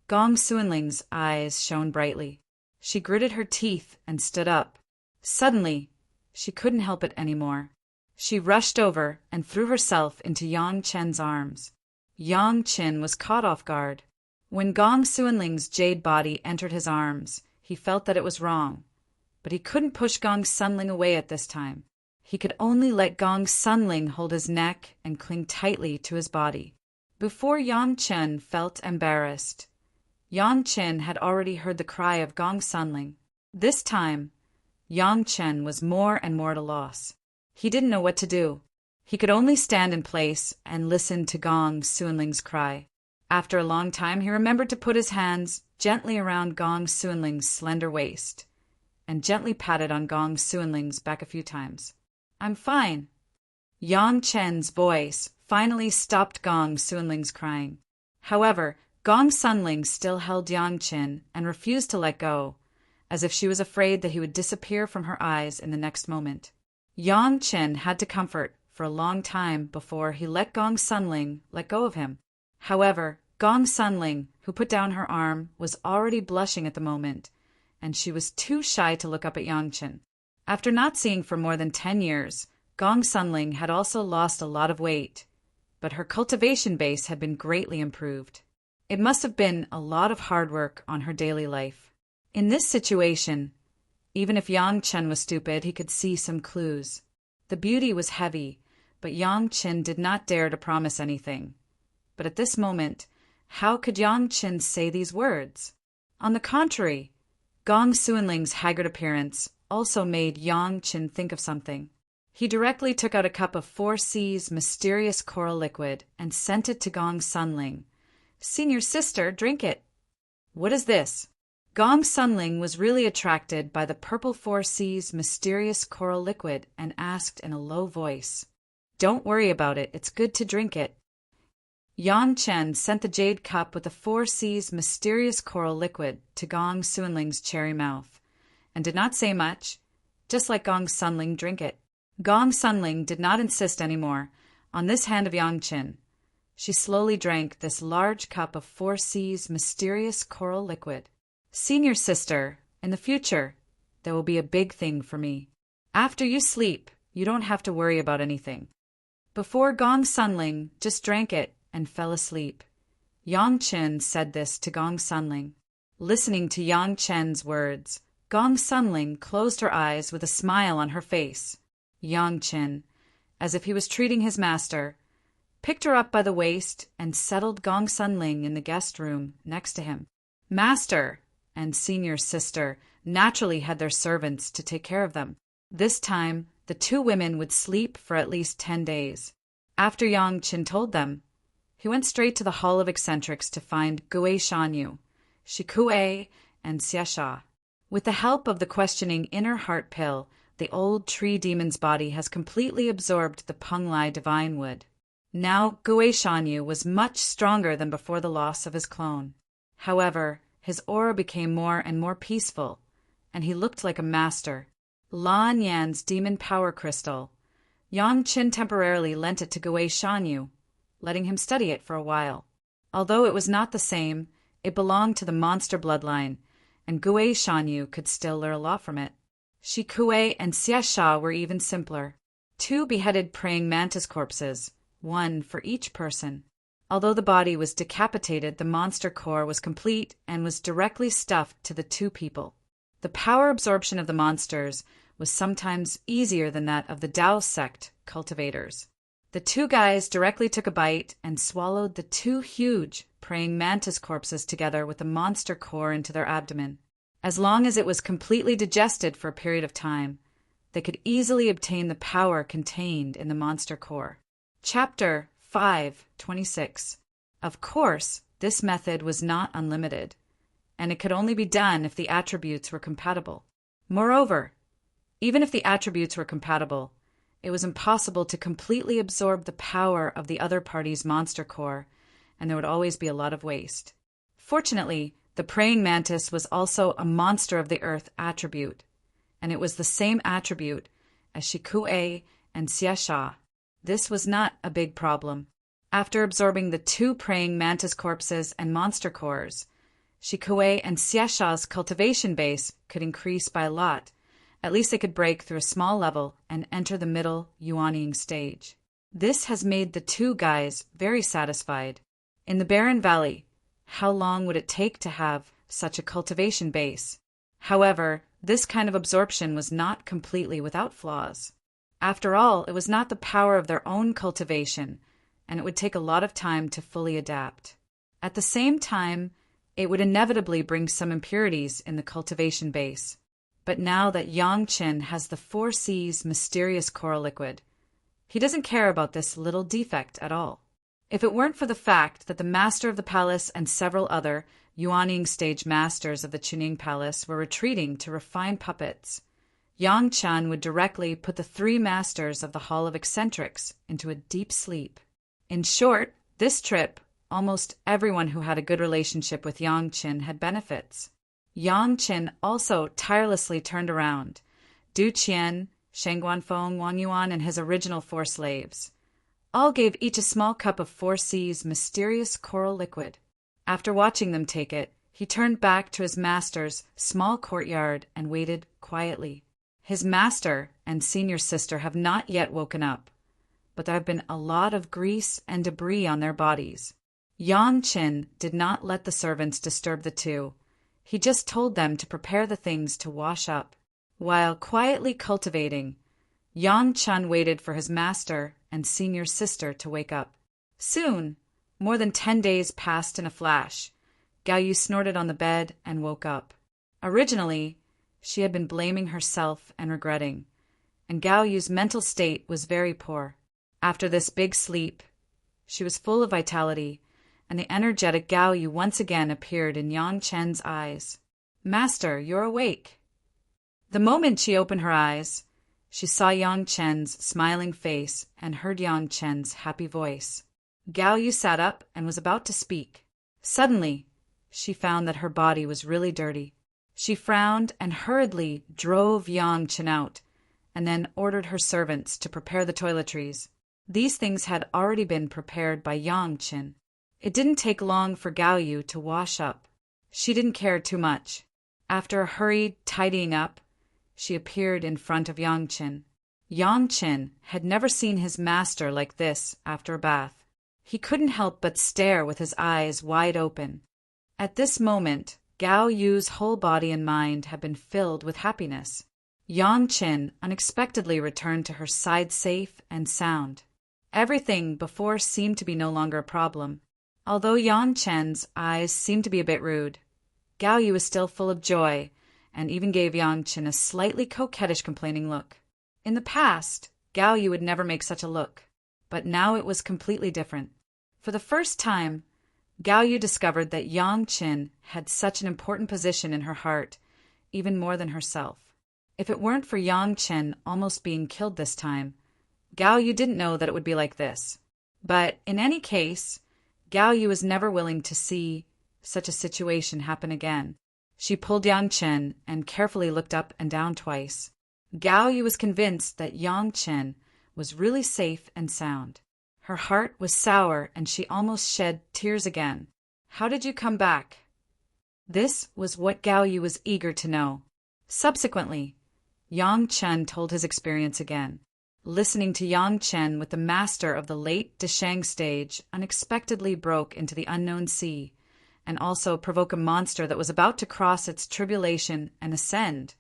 Gong Sunling's eyes shone brightly. She gritted her teeth and stood up. Suddenly, she couldn't help it anymore. She rushed over and threw herself into Yang Chen's arms. Yang Chen was caught off guard. When Gong Sunling's jade body entered his arms, he felt that it was wrong, but he couldn't push Gong Sunling away at this time. He could only let Gong Sunling hold his neck and cling tightly to his body. Before Yang Chen felt embarrassed, Yang Chen had already heard the cry of Gong Sunling. This time, Yang Chen was more and more at a loss. He didn't know what to do. He could only stand in place and listen to Gong Sunling's cry. After a long time, he remembered to put his hands gently around Gong Sunling's slender waist and gently patted on Gong Sunling's back a few times. "I'm fine." Yang Chen's voice finally stopped Gong Sunling's crying. However, Gong Sunling still held Yang Chen and refused to let go, as if she was afraid that he would disappear from her eyes in the next moment. Yang Chen had to comfort for a long time before he let Gong Sunling let go of him. However, Gong Sunling, who put down her arm, was already blushing at the moment, and she was too shy to look up at Yang Chen. After not seeing for more than 10 years, Gong Sunling had also lost a lot of weight, but her cultivation base had been greatly improved. It must have been a lot of hard work on her daily life. In this situation, even if Yang Chen was stupid, he could see some clues. The beauty was heavy, but Yang Chen did not dare to promise anything. But at this moment, how could Yang Chen say these words? On the contrary, Gong Sunling's haggard appearance also made Yang Chen think of something. He directly took out a cup of 4C's mysterious coral liquid and sent it to Gong Sunling. "Senior sister, drink it." "What is this?" Gong Sunling was really attracted by the purple 4C's mysterious coral liquid and asked in a low voice. "Don't worry about it, it's good to drink it." Yang Chen sent the jade cup with the 4C's mysterious coral liquid to Gong Sunling's cherry mouth, and did not say much, just let Gong Sunling drink it. Gong Sunling did not insist anymore on this hand of Yang Chen. She slowly drank this large cup of 4C's mysterious coral liquid. "Senior sister, in the future, there will be a big thing for me. After you sleep, you don't have to worry about anything." Before Gong Sunling just drank it and fell asleep. Yang Chen said this to Gong Sunling. Listening to Yang Chen's words, Gong Sunling closed her eyes with a smile on her face. Yang Chen, as if he was treating his master, picked her up by the waist and settled Gong Sunling in the guest room next to him. "Master," and senior sister naturally had their servants to take care of them. This time, the two women would sleep for at least 10 days. After Yang Qin told them, he went straight to the Hall of Eccentrics to find Gui Shanyu, Shikue, and Xiasha. With the help of the questioning inner heart pill, the old tree demon's body has completely absorbed the Penglai divine wood. Now Gui Shanyu was much stronger than before the loss of his clone. However, his aura became more and more peaceful, and he looked like a master. Lan Yan's demon power crystal. Yang Qin temporarily lent it to Gui Shanyu, letting him study it for a while. Although it was not the same, it belonged to the monster bloodline, and Gui Shanyu could still learn a lot from it. Shikue and Xiasha were even simpler. 2 beheaded praying mantis corpses, 1 for each person. Although the body was decapitated, the monster core was complete and was directly stuffed to the 2 people. The power absorption of the monsters was sometimes easier than that of the Dao sect cultivators. The 2 guys directly took a bite and swallowed the 2 huge praying mantis corpses together with the monster core into their abdomen. As long as it was completely digested for a period of time, they could easily obtain the power contained in the monster core. Chapter 5:26. Of course, this method was not unlimited, and it could only be done if the attributes were compatible. Moreover, even if the attributes were compatible, it was impossible to completely absorb the power of the other party's monster core, and there would always be a lot of waste. Fortunately, the praying mantis was also a monster of the earth attribute, and it was the same attribute as Shikue and Xiasha. This was not a big problem. After absorbing the 2 praying mantis corpses and monster cores, Shikue and Xiasha's cultivation base could increase by a lot. At least they could break through a small level and enter the middle yuanying stage. This has made the 2 guys very satisfied. In the barren valley, how long would it take to have such a cultivation base? However, this kind of absorption was not completely without flaws. After all, it was not the power of their own cultivation, and it would take a lot of time to fully adapt. At the same time, it would inevitably bring some impurities in the cultivation base. But now that Yang Qin has the 4 C's mysterious coral liquid, he doesn't care about this little defect at all. If it weren't for the fact that the master of the palace and several other yuanying stage masters of the Chuning Palace were retreating to refine puppets, Yang Chan would directly put the 3 masters of the Hall of Eccentrics into a deep sleep. In short, this trip, almost everyone who had a good relationship with Yang Qin had benefits. Yang Qin also tirelessly turned around Du Qian, Sheng Guanfeng, Wang Yuan, and his original 4 slaves. All gave each a small cup of 4 C's mysterious coral liquid. After watching them take it, he turned back to his master's small courtyard and waited quietly. His master and senior sister have not yet woken up, but there have been a lot of grease and debris on their bodies. Yang Qin did not let the servants disturb the 2. He just told them to prepare the things to wash up. While quietly cultivating, Yang Chun waited for his master and senior sister to wake up. Soon, more than 10 days passed in a flash. Gao Yu snorted on the bed and woke up. Originally, she had been blaming herself and regretting, and Gao Yu's mental state was very poor. After this big sleep, she was full of vitality, and the energetic Gao Yu once again appeared in Yang Chen's eyes. "Master, you're awake." The moment she opened her eyes, she saw Yang Chen's smiling face and heard Yang Chen's happy voice. Gao Yu sat up and was about to speak. Suddenly, she found that her body was really dirty. She frowned and hurriedly drove Yang Chen out, and then ordered her servants to prepare the toiletries. These things had already been prepared by Yang Chen. It didn't take long for Gao Yu to wash up. She didn't care too much. After a hurried tidying up, she appeared in front of Yang Chen. Yang Chen had never seen his master like this after a bath. He couldn't help but stare with his eyes wide open. At this moment, Gao Yu's whole body and mind had been filled with happiness. Yang Chen unexpectedly returned to her side safe and sound. Everything before seemed to be no longer a problem. Although Yang Chen's eyes seemed to be a bit rude, Gao Yu was still full of joy, and even gave Yang Chen a slightly coquettish complaining look. In the past, Gao Yu would never make such a look, but now it was completely different. For the first time, Gao Yu discovered that Yang Chen had such an important position in her heart, even more than herself. If it weren't for Yang Chen almost being killed this time, Gao Yu didn't know that it would be like this. But in any case, Gao Yu was never willing to see such a situation happen again. She pulled Yang Chen and carefully looked up and down twice. Gao Yu was convinced that Yang Chen was really safe and sound. Her heart was sour and she almost shed tears again. "How did you come back?" This was what Gao Yu was eager to know. Subsequently, Yang Chen told his experience again. Listening to Yang Chen with the master of the late Deshang stage unexpectedly broke into the unknown sea, and also provoke a monster that was about to cross its tribulation and ascend.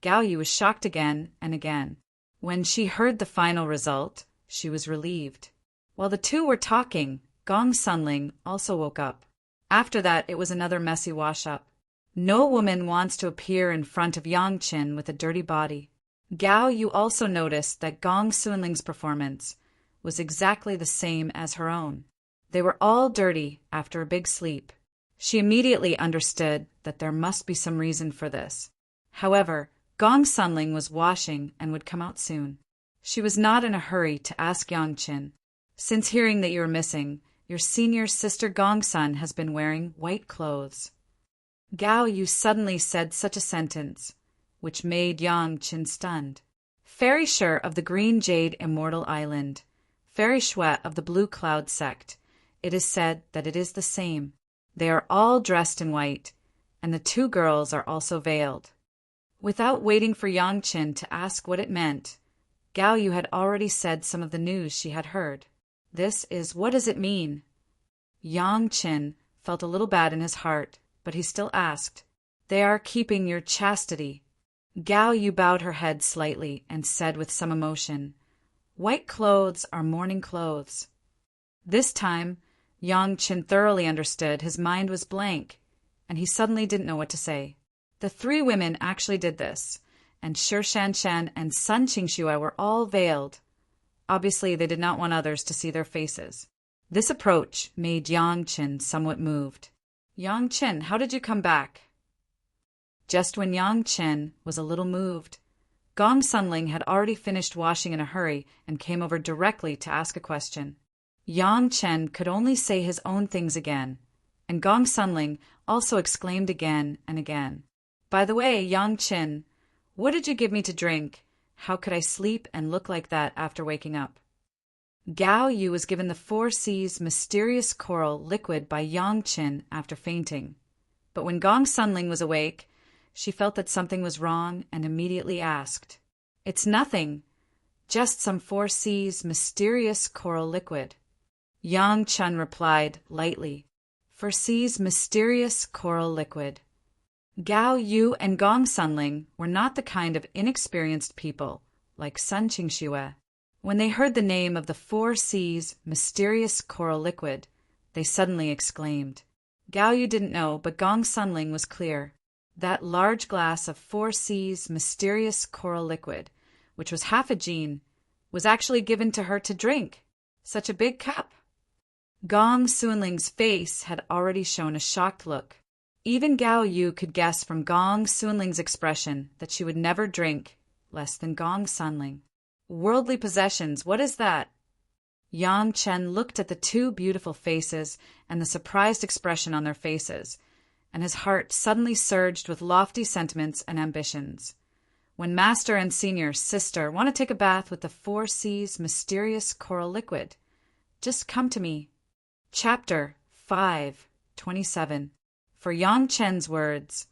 Gao Yu was shocked again and again. When she heard the final result, she was relieved. While the two were talking, Gong Sunling also woke up. After that, it was another messy wash-up. No woman wants to appear in front of Yang Chen with a dirty body. Gao Yu also noticed that Gong Sunling's performance was exactly the same as her own. They were all dirty after a big sleep. She immediately understood that there must be some reason for this. However, Gong Sunling was washing and would come out soon. She was not in a hurry to ask Yang Chen. "Since hearing that you are missing, your senior sister Gong Sun has been wearing white clothes." Gao Yu suddenly said such a sentence, which made Yang Chen stunned. Fairy Sher of the Green Jade Immortal Island, Fairy Shui of the Blue Cloud sect, it is said that it is the same. They are all dressed in white, and the two girls are also veiled. Without waiting for Yang Chen to ask what it meant, Gao Yu had already said some of the news she had heard. This is what does it mean? Yang Chen felt a little bad in his heart, but he still asked, "They are keeping your chastity." Gao Yu bowed her head slightly and said with some emotion, "White clothes are mourning clothes." This time, Yang Chen thoroughly understood. His mind was blank, and he suddenly didn't know what to say. The three women actually did this, and Shi Shanshan and Sun Qingxue were all veiled. Obviously, they did not want others to see their faces. This approach made Yang Chen somewhat moved. "Yang Chen, how did you come back?" Just when Yang Chen was a little moved, Gong Sunling had already finished washing in a hurry and came over directly to ask a question. Yang Chen could only say his own things again, and Gong Sunling also exclaimed again and again. "By the way, Yang Chen, what did you give me to drink? How could I sleep and look like that after waking up?" Gao Yu was given the 4 C's mysterious coral liquid by Yang Chen after fainting. But when Gong Sunling was awake, she felt that something was wrong and immediately asked, "It's nothing, just some 4 C's mysterious coral liquid." Yang Chen replied lightly, "4 C's mysterious coral liquid." Gao Yu and Gong Sunling were not the kind of inexperienced people like Sun Qingxue. When they heard the name of the 4 C's mysterious coral liquid, they suddenly exclaimed. Gao Yu didn't know, but Gong Sunling was clear. That large glass of 4 C's mysterious coral liquid, which was half a jin, was actually given to her to drink. Such a big cup. Gong Sunling's face had already shown a shocked look. Even Gao Yu could guess from Gong Sunling's expression that she would never drink less than Gong Sunling. Worldly possessions, what is that? Yang Chen looked at the 2 beautiful faces and the surprised expression on their faces, and his heart suddenly surged with lofty sentiments and ambitions. When Master and Senior Sister want to take a bath with the 4 C's mysterious coral liquid, just come to me. Chapter 5:27. For Yang Chen's words,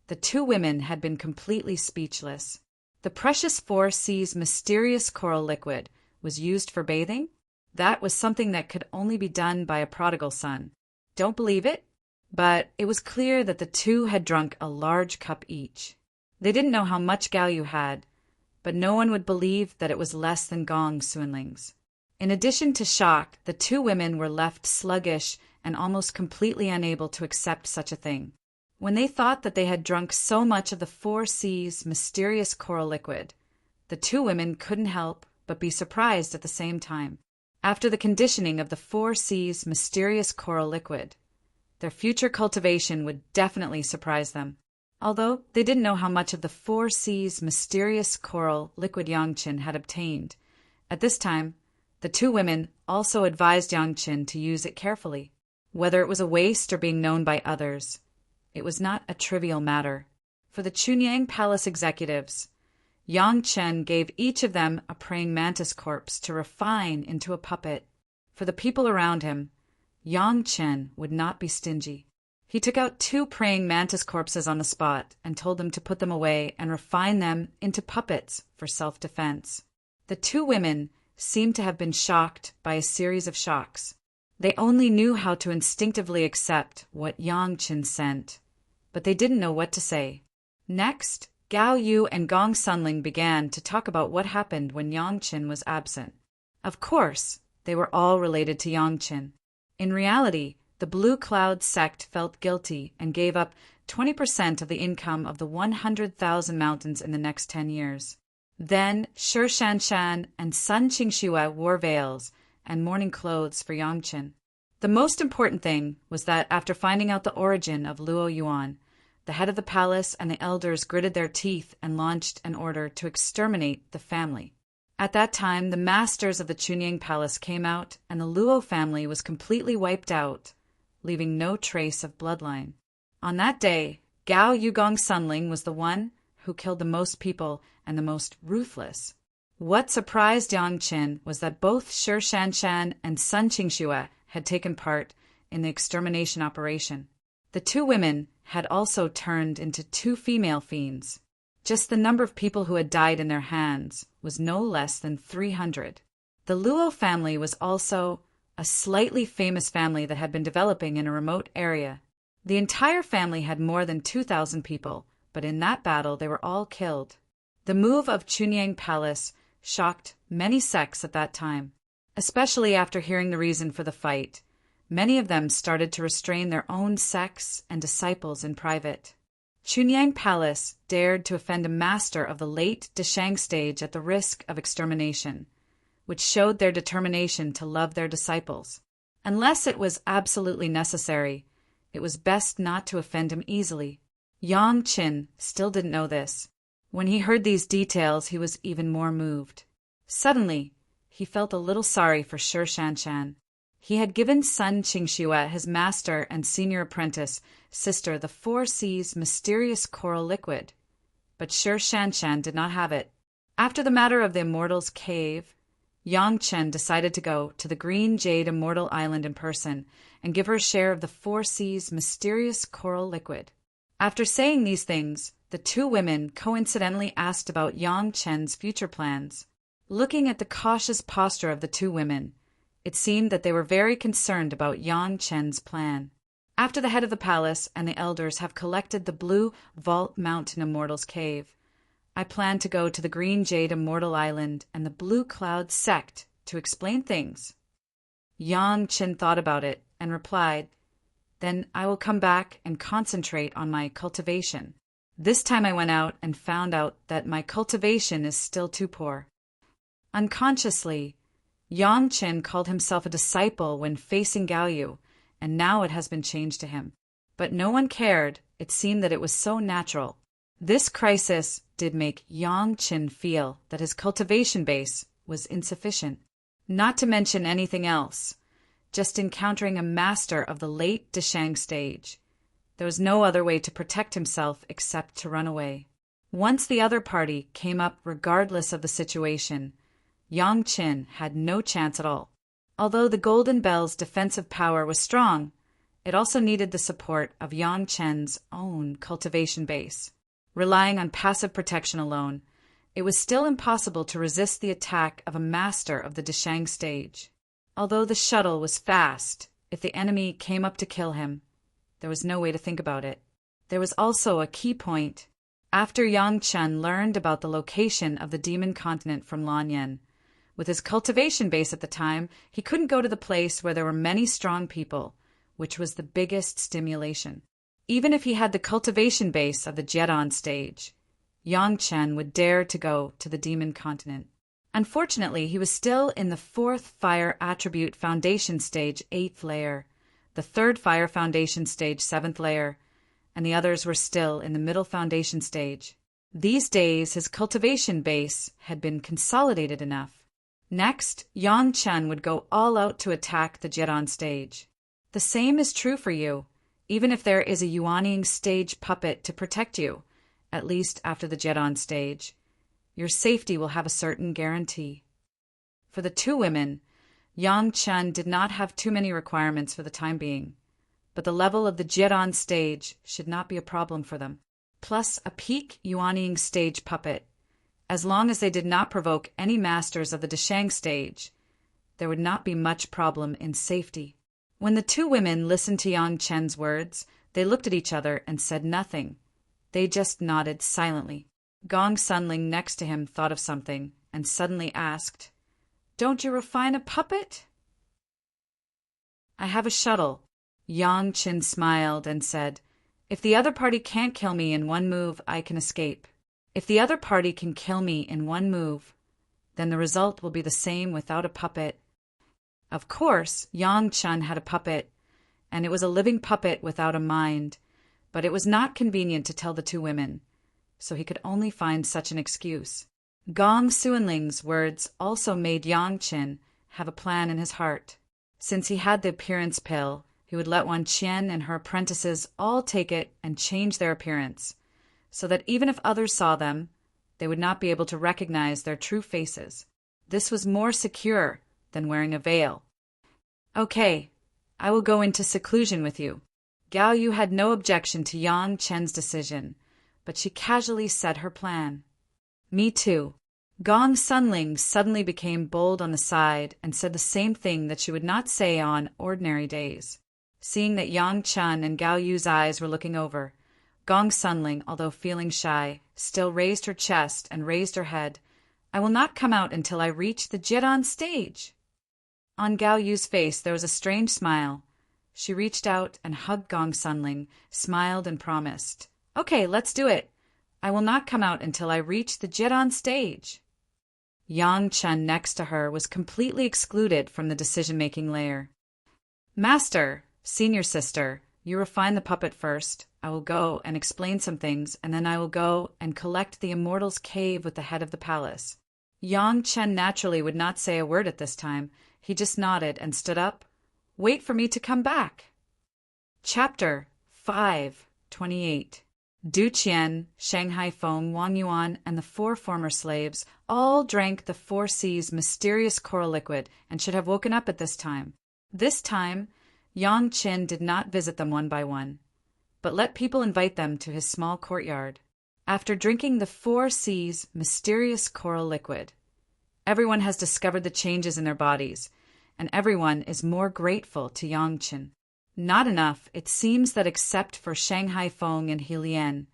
the 2 women had been completely speechless. The precious 4 C's mysterious coral liquid was used for bathing? That was something that could only be done by a prodigal son. Don't believe it? But it was clear that the 2 had drunk a large cup each. They didn't know how much Gao Yu had, but no one would believe that it was less than Gong Sunling's. In addition to shock, the 2 women were left sluggish and almost completely unable to accept such a thing. When they thought that they had drunk so much of the Four Seas mysterious coral liquid, the two women couldn't help but be surprised at the same time. After the conditioning of the Four Seas mysterious coral liquid, their future cultivation would definitely surprise them. Although they didn't know how much of the Four Seas mysterious coral liquid Yang Qin had obtained, at this time, the two women also advised Yang Qin to use it carefully. Whether it was a waste or being known by others, it was not a trivial matter. For the Chunyang Palace executives, Yang Chen gave each of them a praying mantis corpse to refine into a puppet. For the people around him, Yang Chen would not be stingy. He took out 2 praying mantis corpses on the spot and told them to put them away and refine them into puppets for self-defense. The two women seemed to have been shocked by a series of shocks. They only knew how to instinctively accept what Yang Chen sent, but they didn't know what to say. Next, Gao Yu and Gong Sunling began to talk about what happened when Yang Chen was absent. Of course, they were all related to Yang Chen. In reality, the Blue Cloud sect felt guilty and gave up 20% of the income of the 100,000 mountains in the next 10 years. Then Shi Shanshan and Sun Qingxue wore veils and mourning clothes for Yang Chen. The most important thing was that after finding out the origin of Luo Yuan, the head of the palace and the elders gritted their teeth and launched an order to exterminate the family. At that time, the masters of the Chunyang Palace came out, and the Luo family was completely wiped out, leaving no trace of bloodline. On that day, Gao Yugong Sunling was the one who killed the most people and the most ruthless. What surprised Yang Qin was that both Shi Shanshan and Sun Qingxue had taken part in the extermination operation. The two women had also turned into 2 female fiends. Just the number of people who had died in their hands was no less than 300. The Luo family was also a slightly famous family that had been developing in a remote area. The entire family had more than 2,000 people, but in that battle they were all killed. The move of Chunyang Palace shocked many sects at that time, especially after hearing the reason for the fight. Many of them started to restrain their own sects and disciples in private. Chunyang Palace dared to offend a master of the late Deshang stage at the risk of extermination, which showed their determination to love their disciples. Unless it was absolutely necessary, it was best not to offend him easily. Yang Qin still didn't know this. When he heard these details, he was even more moved. Suddenly, he felt a little sorry for Shi Shanshan. He had given Sun Qingxue, his master and senior apprentice, sister, the Four Seas mysterious coral liquid, but Shi Shanshan did not have it. After the matter of the Immortal's cave, Yang Chen decided to go to the Green Jade Immortal Island in person and give her a share of the Four Seas mysterious coral liquid. After saying these things, the two women coincidentally asked about Yang Chen's future plans. Looking at the cautious posture of the two women, it seemed that they were very concerned about Yang Chen's plan. After the head of the palace and the elders have collected the Blue Vault Mountain Immortal's cave, I plan to go to the Green Jade Immortal Island and the Blue Cloud sect to explain things. Yang Chen thought about it and replied, "Then I will come back and concentrate on my cultivation." This time I went out and found out that my cultivation is still too poor. Unconsciously, Yang Chen called himself a disciple when facing Gao Yu, and now it has been changed to him. But no one cared. It seemed that it was so natural. This crisis did make Yang Chen feel that his cultivation base was insufficient. Not to mention anything else, just encountering a master of the late Deshang stage. There was no other way to protect himself except to run away. Once the other party came up regardless of the situation, Yang Chen had no chance at all. Although the Golden Bell's defensive power was strong, it also needed the support of Yang Chen's own cultivation base. Relying on passive protection alone, it was still impossible to resist the attack of a master of the Deshang stage. Although the shuttle was fast, if the enemy came up to kill him, there was no way to think about it. There was also a key point. After Yang Chen learned about the location of the demon continent from Lanyan, with his cultivation base at the time, he couldn't go to the place where there were many strong people, which was the biggest stimulation. Even if he had the cultivation base of the Jedon stage, Yang Chen would dare to go to the demon continent. Unfortunately, he was still in the 4th fire attribute foundation stage 8th layer, the 3rd fire foundation stage 7th layer, and the others were still in the middle foundation stage. These days, his cultivation base had been consolidated enough. Next, Yang Chen would go all out to attack the Jedon stage. The same is true for you, even if there is a Yuanying stage puppet to protect you, at least after the Jedon stage. Your safety will have a certain guarantee. For the 2 women, Yang Chen did not have too many requirements for the time being, but the level of the Jedon stage should not be a problem for them. Plus a peak Yuanying stage puppet. As long as they did not provoke any masters of the Deshang stage, there would not be much problem in safety. When the 2 women listened to Yang Chen's words, they looked at each other and said nothing. They just nodded silently. Gong Sunling next to him thought of something and suddenly asked, "Don't you refine a puppet?" "I have a shuttle." Yang Chen smiled and said, "If the other party can't kill me in one move, I can escape. If the other party can kill me in one move, then the result will be the same without a puppet." Of course, Yang Chen had a puppet, and it was a living puppet without a mind, but it was not convenient to tell the 2 women, so he could only find such an excuse. Gong Suanling's words also made Yang Chen have a plan in his heart. Since he had the appearance pill, he would let Wan Qian and her apprentices all take it and change their appearance, so that even if others saw them, they would not be able to recognize their true faces. This was more secure than wearing a veil. "Okay, I will go into seclusion with you." Gao Yu had no objection to Yang Chen's decision, but she casually said her plan. "Me too." Gong Sunling suddenly became bold on the side and said the same thing that she would not say on ordinary days. Seeing that Yang Chen and Gao Yu's eyes were looking over, Gong Sunling, although feeling shy, still raised her chest and raised her head. "I will not come out until I reach the Jedon stage." On Gao Yu's face there was a strange smile. She reached out and hugged Gong Sunling, smiled and promised, "Okay, let's do it. I will not come out until I reach the Jedon stage." Yang Chen next to her was completely excluded from the decision-making layer. "Master, senior sister, you refine the puppet first. I will go and explain some things, and then I will go and collect the Immortal's cave with the head of the palace." Yang Chen naturally would not say a word at this time. He just nodded and stood up. "Wait for me to come back." Chapter 5:28. Du Qian, Shanghai Feng, Wang Yuan, and the 4 former slaves all drank the 4 C's mysterious coral liquid and should have woken up at this time. This time, Yang Chen did not visit them one by one, but let people invite them to his small courtyard. After drinking the 4 C's mysterious coral liquid, everyone has discovered the changes in their bodies, and everyone is more grateful to Yang Chen. Not enough, it seems that except for Shanghai Feng and Helian,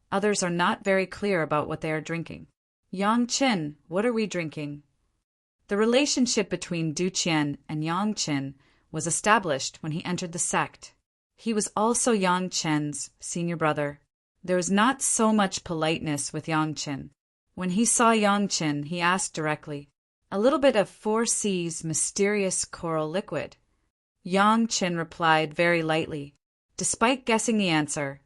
others are not very clear about what they are drinking. "Yang Chen, what are we drinking?" The relationship between Du Qian and Yang Chen was established when he entered the sect. He was also Yang Chen's senior brother. There was not so much politeness with Yang Chen. When he saw Yang Chen, he asked directly, "A little bit of 4 C's mysterious coral liquid." Yang Chen replied very lightly. Despite guessing the answer,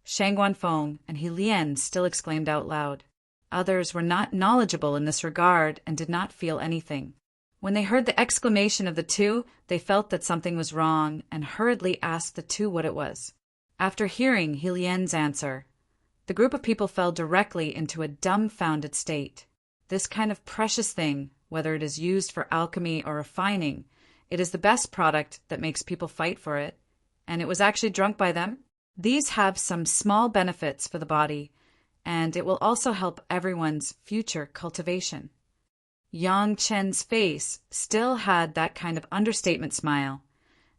Shang Guanfeng and He Lian still exclaimed out loud. Others were not knowledgeable in this regard and did not feel anything. When they heard the exclamation of the 2, they felt that something was wrong and hurriedly asked the 2 what it was. After hearing He Lian's answer, the group of people fell directly into a dumbfounded state. This kind of precious thing, whether it is used for alchemy or refining, it is the best product that makes people fight for it, and it was actually drunk by them. These have some small benefits for the body, and it will also help everyone's future cultivation. Yang Chen's face still had that kind of understatement smile,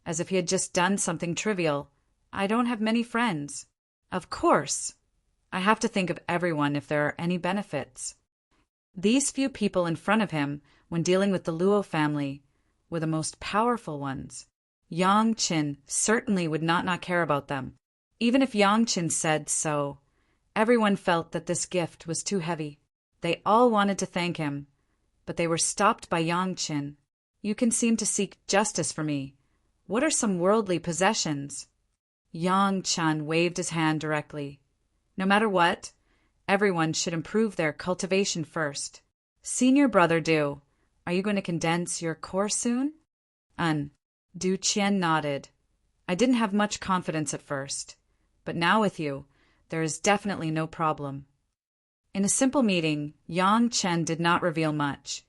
as if he had just done something trivial. "I don't have many friends." "Of course. I have to think of everyone if there are any benefits." These few people in front of him, when dealing with the Luo family, were the most powerful ones. Yang Chen certainly would not care about them. Even if Yangqin said so, everyone felt that this gift was too heavy. They all wanted to thank him, but they were stopped by Yangqin. You can seem to seek justice for me. What are some worldly possessions? Yangqin waved his hand directly. No matter what, everyone should improve their cultivation first. Senior brother Du, are you going to condense your course soon? Du Qian nodded. I didn't have much confidence at first, but now with you, there is definitely no problem. In a simple meeting, Yang Chen did not reveal much,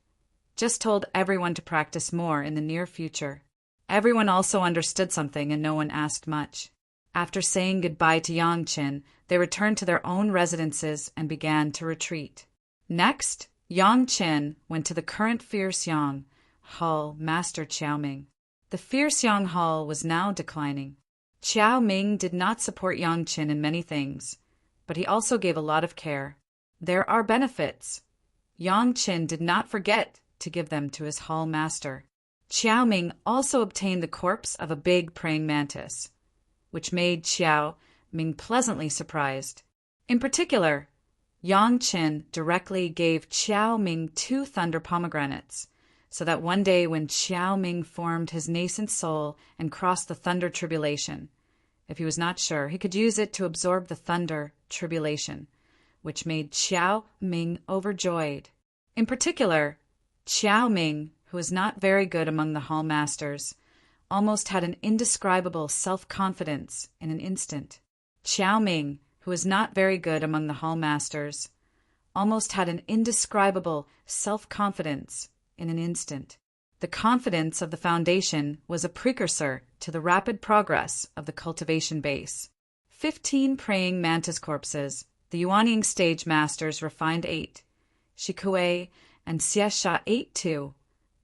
just told everyone to practice more in the near future. Everyone also understood something and no one asked much. After saying goodbye to Yang Chen, they returned to their own residences and began to retreat. Next, Yang Chen went to the current Fierce Yang Hall Master Qiao Ming. The Fierce Yang Hall was now declining. Qiao Ming did not support Yang Chen in many things, but he also gave a lot of care. There are benefits. Yang Chen did not forget to give them to his hall master. Qiao Ming also obtained the corpse of a big praying mantis, which made Qiao Ming pleasantly surprised. In particular, Yang Chen directly gave Qiao Ming 2 thunder pomegranates, so that one day when Qiao Ming formed his nascent soul and crossed the thunder tribulation, if he was not sure, he could use it to absorb the thunder tribulation, which made Qiao Ming overjoyed. In particular, Qiao Ming, who was not very good among the hall masters, almost had an indescribable self-confidence in an instant. Qiao Ming, who was not very good among the hall masters, almost had an indescribable self-confidence in an instant. The confidence of the foundation was a precursor to the rapid progress of the cultivation base. 15 praying mantis corpses. The Yuanying stage masters refined 8. Shikue and Xiesha ate 2.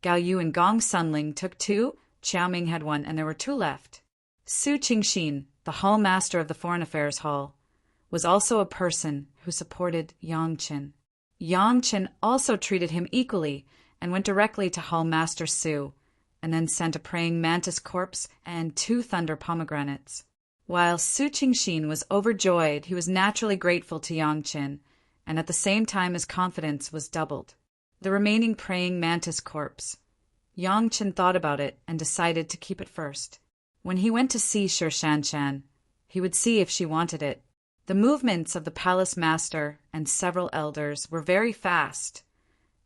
Gao Yu and Gong Sunling took 2. Qiao Ming had 1, and there were 2 left. Su Qingxin, the hall master of the Foreign Affairs Hall, was also a person who supported Yang Chen. Yang Chen also treated him equally and went directly to Hall Master Su, and then sent a praying mantis corpse and 2 thunder pomegranates. While Su Qingxin was overjoyed, he was naturally grateful to Yang Chen, and at the same time his confidence was doubled. The remaining praying mantis corpse. Yang Chen thought about it and decided to keep it first. When he went to see Shi Shanshan, he would see if she wanted it. The movements of the palace master and several elders were very fast,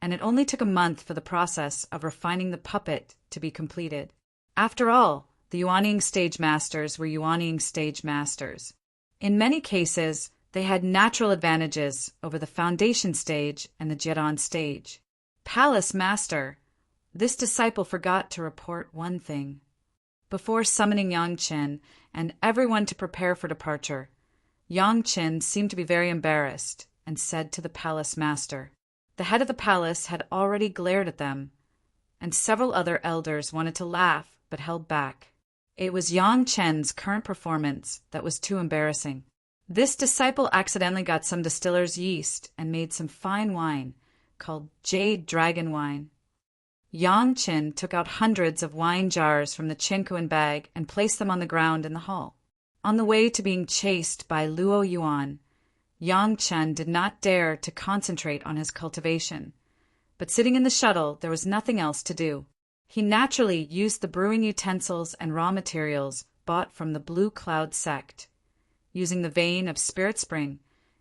and it only took a month for the process of refining the puppet to be completed. After all, the Yuanying stage masters were Yuanying stage masters. In many cases, they had natural advantages over the foundation stage and the Jiran stage. Palace master. This disciple forgot to report one thing. Before summoning Yang Chen and everyone to prepare for departure, Yang Chen seemed to be very embarrassed and said to the palace master. The head of the palace had already glared at them, and several other elders wanted to laugh but held back. It was Yang Chen's current performance that was too embarrassing. This disciple accidentally got some distiller's yeast and made some fine wine called Jade Dragon Wine. Yang Chen took out hundreds of wine jars from the Qinkuan bag and placed them on the ground in the hall. On the way to being chased by Luo Yuan, Yang Chen did not dare to concentrate on his cultivation, but sitting in the shuttle, there was nothing else to do. He naturally used the brewing utensils and raw materials bought from the Blue Cloud sect, using the vein of Spirit Spring,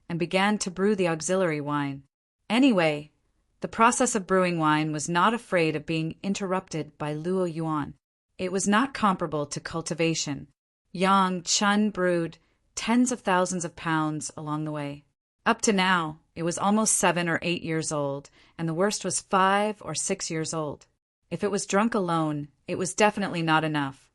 and began to brew the auxiliary wine. Anyway, the process of brewing wine was not afraid of being interrupted by Luo Yuan. It was not comparable to cultivation. Yang Chen brewed tens of thousands of pounds along the way. Up to now, it was almost 7 or 8 years old, and the worst was 5 or 6 years old. If it was drunk alone, it was definitely not enough,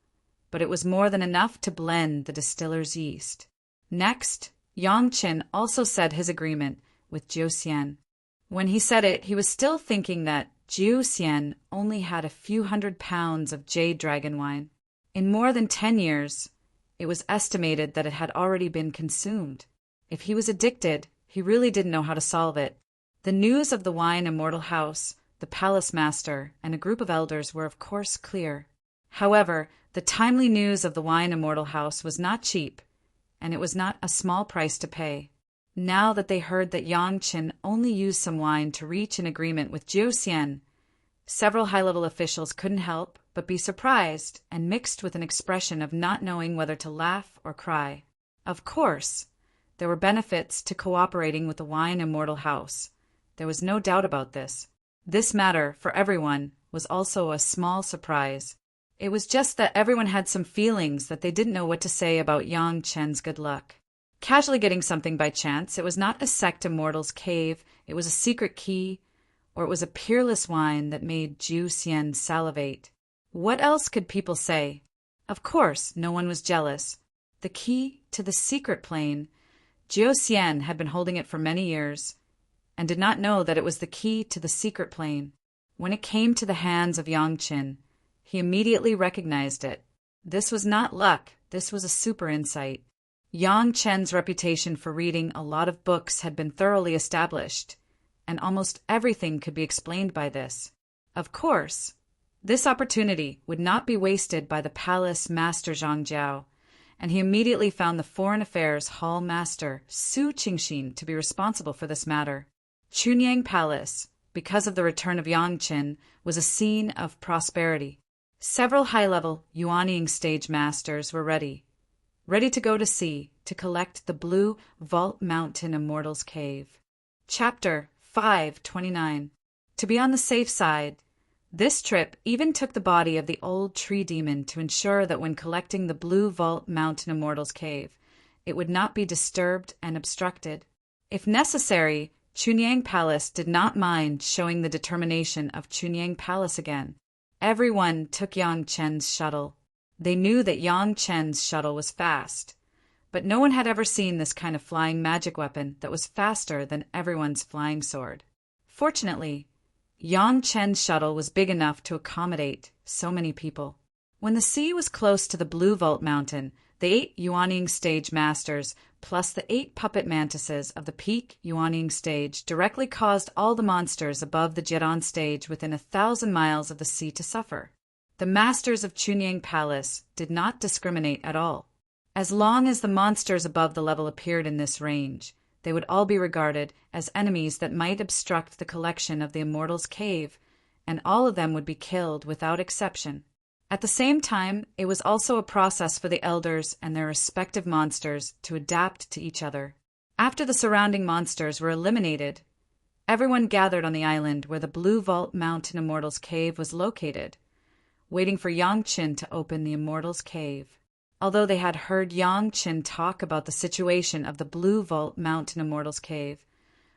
but it was more than enough to blend the distiller's yeast. Next, Yang Chen also said his agreement with Jiu Xian. When he said it, he was still thinking that Jiu Xian only had a few hundred pounds of jade dragon wine. In more than 10 years, it was estimated that it had already been consumed. If he was addicted, he really didn't know how to solve it. The news of the wine Immortal house, the palace master, and a group of elders were of course clear. However, the timely news of the wine Immortal house was not cheap, and it was not a small price to pay. Now that they heard that Yang Qin only used some wine to reach an agreement with Jiu Xian, several high-level officials couldn't help but be surprised and mixed with an expression of not knowing whether to laugh or cry. Of course, there were benefits to cooperating with the Wine Immortal House. There was no doubt about this. This matter, for everyone, was also a small surprise. It was just that everyone had some feelings that they didn't know what to say about Yang Chen's good luck. Casually getting something by chance, it was not a sect immortal's cave, it was a secret key, or it was a peerless wine that made Jiu Xian salivate. What else could people say? Of course, no one was jealous. The key to the secret plane, Jiu Xian had been holding it for many years, and did not know that it was the key to the secret plane. When it came to the hands of Yang Qin, he immediately recognized it. This was not luck, this was a super insight. Yang Chen's reputation for reading a lot of books had been thoroughly established, and almost everything could be explained by this. Of course, this opportunity would not be wasted by the palace master Zhang Jiao, and he immediately found the Foreign Affairs Hall Master Su Qingxin to be responsible for this matter. Chunyang Palace, because of the return of Yang Qin, was a scene of prosperity. Several high-level Yuanying stage masters were ready to go to sea to collect the Blue Vault Mountain Immortal's Cave. Chapter 529. To be on the safe side, this trip even took the body of the old tree demon to ensure that when collecting the Blue Vault Mountain Immortal's Cave, it would not be disturbed and obstructed. If necessary, Chunyang Palace did not mind showing the determination of Chunyang Palace again. Everyone took Yang Chen's shuttle. They knew that Yang Chen's shuttle was fast, but no one had ever seen this kind of flying magic weapon that was faster than everyone's flying sword. Fortunately, Yang Chen's shuttle was big enough to accommodate so many people. When the sea was close to the Blue Vault Mountain, the 8 Yuanying stage masters plus the 8 puppet mantises of the peak Yuanying stage directly caused all the monsters above the Jiran stage within 1,000 miles of the sea to suffer. The masters of Chunyang Palace did not discriminate at all. As long as the monsters above the level appeared in this range, they would all be regarded as enemies that might obstruct the collection of the Immortal's Cave, and all of them would be killed without exception. At the same time, it was also a process for the elders and their respective monsters to adapt to each other. After the surrounding monsters were eliminated, everyone gathered on the island where the Blue Vault Mountain Immortal's Cave was located, waiting for Yang Qin to open the Immortal's Cave. Although they had heard Yang Qin talk about the situation of the Blue Vault Mountain Immortal's Cave,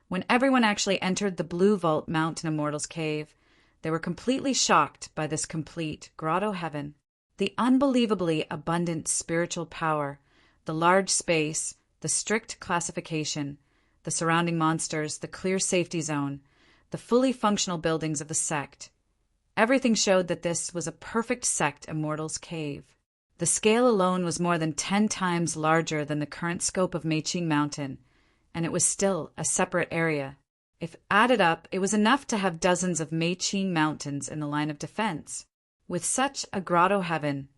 when everyone actually entered the Blue Vault Mountain Immortal's Cave, they were completely shocked by this complete grotto heaven. The unbelievably abundant spiritual power, the large space, the strict classification, the surrounding monsters, the clear safety zone, the fully functional buildings of the sect. Everything showed that this was a perfect sect Immortal's Cave. The scale alone was more than 10 times larger than the current scope of Meiqing Mountain, and it was still a separate area. If added up, it was enough to have dozens of Meiqing mountains in the line of defense. With such a grotto heaven,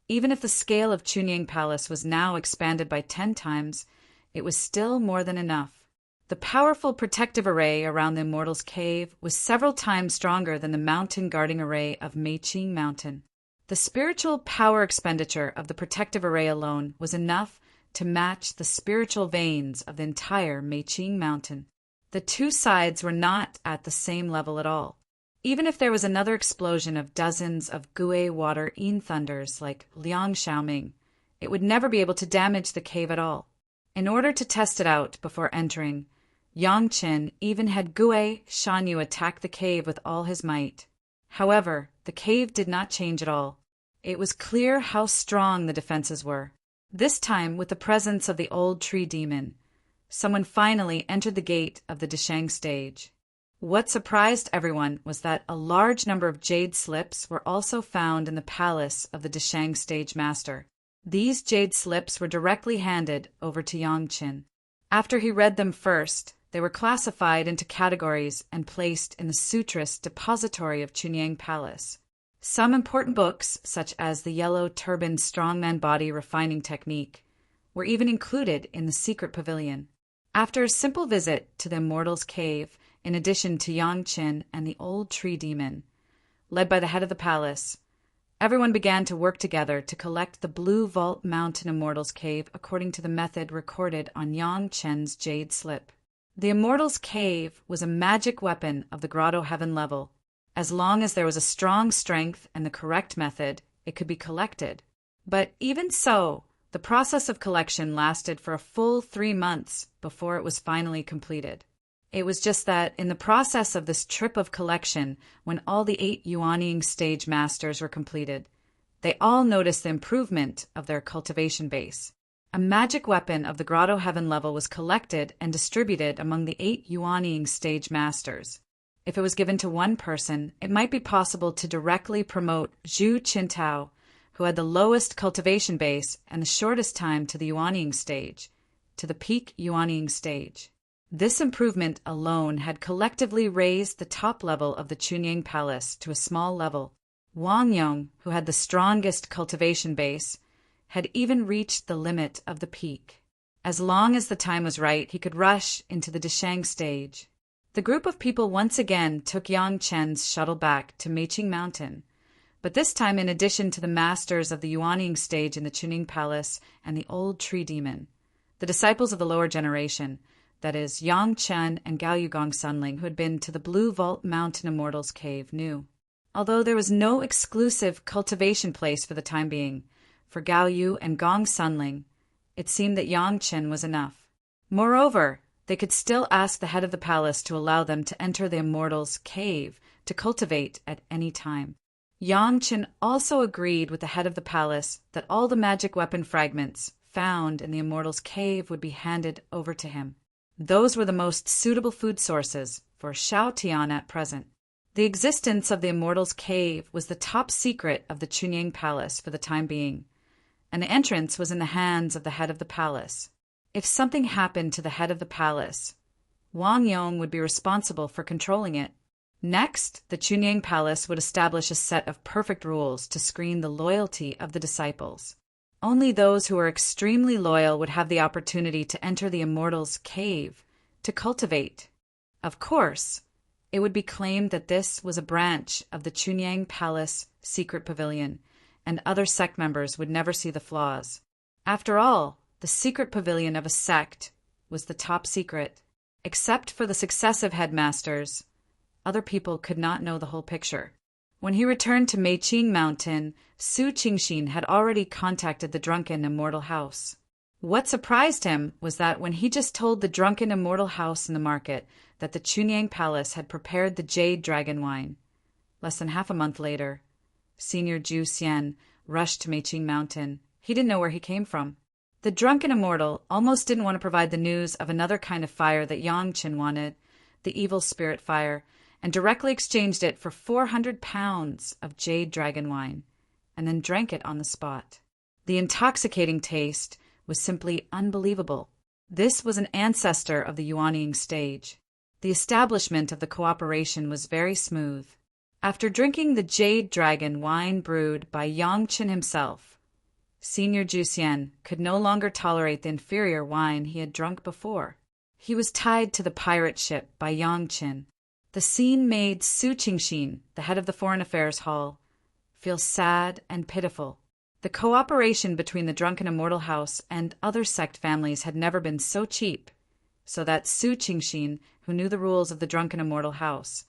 even if the scale of Chunyang Palace was now expanded by 10 times, it was still more than enough. The powerful protective array around the Immortal's Cave was several times stronger than the mountain guarding array of Meiqing Mountain. The spiritual power expenditure of the protective array alone was enough to match the spiritual veins of the entire Meiqing Mountain. The two sides were not at the same level at all. Even if there was another explosion of dozens of Gui water Yin thunders like Liang Xiaoming, it would never be able to damage the cave at all. In order to test it out before entering, Yang Qin even had Gui Shanyu attack the cave with all his might. However, the cave did not change at all. It was clear how strong the defenses were. This time, with the presence of the old tree demon, someone finally entered the gate of the Deshang stage. What surprised everyone was that a large number of jade slips were also found in the palace of the Deshang stage master. These jade slips were directly handed over to Yang Qin. After he read them first, they were classified into categories and placed in the Sutras depository of Chunyang Palace. Some important books, such as the Yellow Turban Strongman Body Refining Technique, were even included in the secret pavilion. After a simple visit to the Immortal's cave, in addition to Yang Qin and the old tree demon, led by the head of the palace, everyone began to work together to collect the Blue Vault Mountain Immortal's cave according to the method recorded on Yang Chen's jade slip. The Immortal's cave was a magic weapon of the Grotto Heaven level. As long as there was a strong strength and the correct method, it could be collected. But even so, the process of collection lasted for a full 3 months before it was finally completed. It was just that in the process of this trip of collection, when all the 8 Yuanying stage masters were completed, they all noticed the improvement of their cultivation base. A magic weapon of the Grotto Heaven level was collected and distributed among the 8 Yuanying stage masters. If it was given to one person, it might be possible to directly promote Zhu Qintao, who had the lowest cultivation base and the shortest time to the Yuanying stage, to the peak Yuanying stage. This improvement alone had collectively raised the top level of the Chunying Palace to a small level. Wang Yong, who had the strongest cultivation base, had even reached the limit of the peak. As long as the time was right, he could rush into the Deshang stage. The group of people once again took Yang Chen's shuttle back to Meiqing Mountain, but this time in addition to the masters of the Yuanying stage in the Chunying Palace and the old tree demon, the disciples of the lower generation, that is, Yang Chen and Gao Yugong Sunling, who had been to the Blue Vault Mountain Immortal's cave, knew. Although there was no exclusive cultivation place for the time being, for Gao Yu and Gong Sunling, it seemed that Yang Chen was enough. Moreover, they could still ask the head of the palace to allow them to enter the Immortal's cave to cultivate at any time. Yang Chen also agreed with the head of the palace that all the magic weapon fragments found in the Immortal's cave would be handed over to him. Those were the most suitable food sources for Shao Tian at present. The existence of the Immortal's cave was the top secret of the Chunying Palace for the time being, and the entrance was in the hands of the head of the palace. If something happened to the head of the palace, Wang Yong would be responsible for controlling it. Next, the Chunying Palace would establish a set of perfect rules to screen the loyalty of the disciples. Only those who were extremely loyal would have the opportunity to enter the Immortal's cave to cultivate. Of course, it would be claimed that this was a branch of the Chunying Palace secret pavilion, and other sect members would never see the flaws. After all, the secret pavilion of a sect was the top secret. Except for the successive headmasters, other people could not know the whole picture. When he returned to Meiqing Mountain, Su Qingxin had already contacted the drunken Immortal House. What surprised him was that when he just told the drunken Immortal House in the market that the Chunying Palace had prepared the Jade Dragon wine, less than half a month later, Senior Zhu Xian rushed to Meiqing Mountain. He didn't know where he came from. The drunken Immortal almost didn't want to provide the news of another kind of fire that Yang Qin wanted, the evil spirit fire, and directly exchanged it for 400 pounds of Jade Dragon wine, and then drank it on the spot. The intoxicating taste was simply unbelievable. This was an ancestor of the Yuanying stage. The establishment of the cooperation was very smooth. After drinking the Jade Dragon wine brewed by Yang Qin himself, Senior Zhu Xian could no longer tolerate the inferior wine he had drunk before. He was tied to the pirate ship by Yang Qin. The scene made Su Qingxin, the head of the Foreign Affairs Hall, feel sad and pitiful. The cooperation between the drunken Immortal House and other sect families had never been so cheap, so that Su Qingxin, who knew the rules of the drunken Immortal House,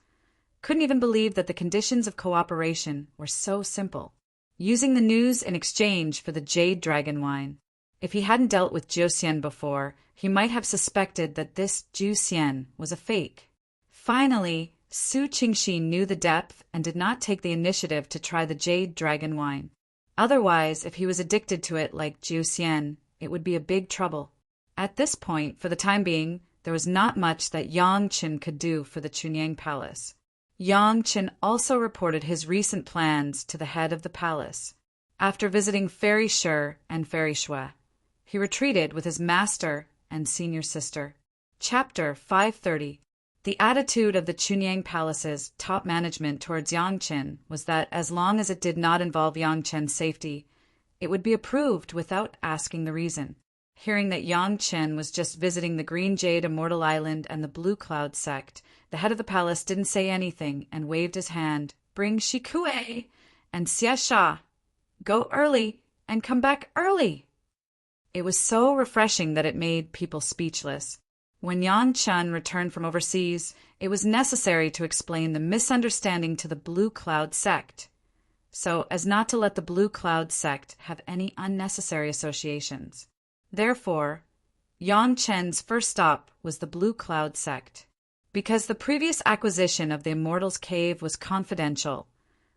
couldn't even believe that the conditions of cooperation were so simple. Using the news in exchange for the Jade Dragon wine. If he hadn't dealt with Zhu Xian before, he might have suspected that this Zhu Xian was a fake. Finally, Su Qingxin knew the depth and did not take the initiative to try the Jade Dragon wine. Otherwise, if he was addicted to it like Zhu Xian, it would be a big trouble. At this point, for the time being, there was not much that Yang Qin could do for the Chunying Palace. Yang Qin also reported his recent plans to the head of the palace. After visiting Fairy Shi and Fairy Shui, he retreated with his master and senior sister. Chapter 530. The attitude of the Chunying Palace's top management towards Yang Qin was that as long as it did not involve Yang Qin's safety, it would be approved without asking the reason. Hearing that Yang Chen was just visiting the Green Jade Immortal Island and the Blue Cloud sect, the head of the palace didn't say anything and waved his hand. Bring Shikue and Xia Sha. Go early and come back early. It was so refreshing that it made people speechless. When Yang Chen returned from overseas, it was necessary to explain the misunderstanding to the Blue Cloud sect, so as not to let the Blue Cloud sect have any unnecessary associations. Therefore, Yang Chen's first stop was the Blue Cloud sect. Because the previous acquisition of the Immortal's Cave was confidential,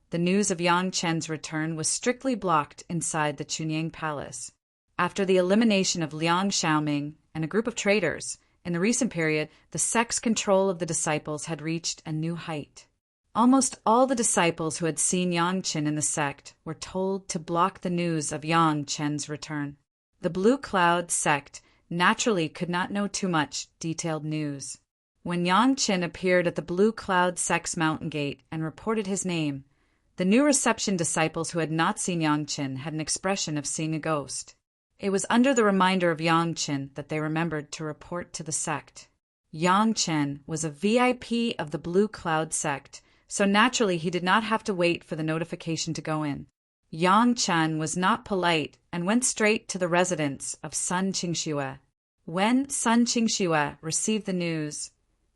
the news of Yang Chen's return was strictly blocked inside the Chunying Palace. After the elimination of Liang Xiaoming and a group of traitors, in the recent period, the sect's control of the disciples had reached a new height. Almost all the disciples who had seen Yang Chen in the sect were told to block the news of Yang Chen's return. The Blue Cloud sect naturally could not know too much detailed news. When Yang Chen appeared at the Blue Cloud sect's mountain gate and reported his name, the new reception disciples who had not seen Yang Chen had an expression of seeing a ghost. It was under the reminder of Yang Chen that they remembered to report to the sect. Yang Chen was a VIP of the Blue Cloud sect, so naturally he did not have to wait for the notification to go in. Yang Chen was not polite and went straight to the residence of Sun Qingxue. When Sun Qingxue received the news,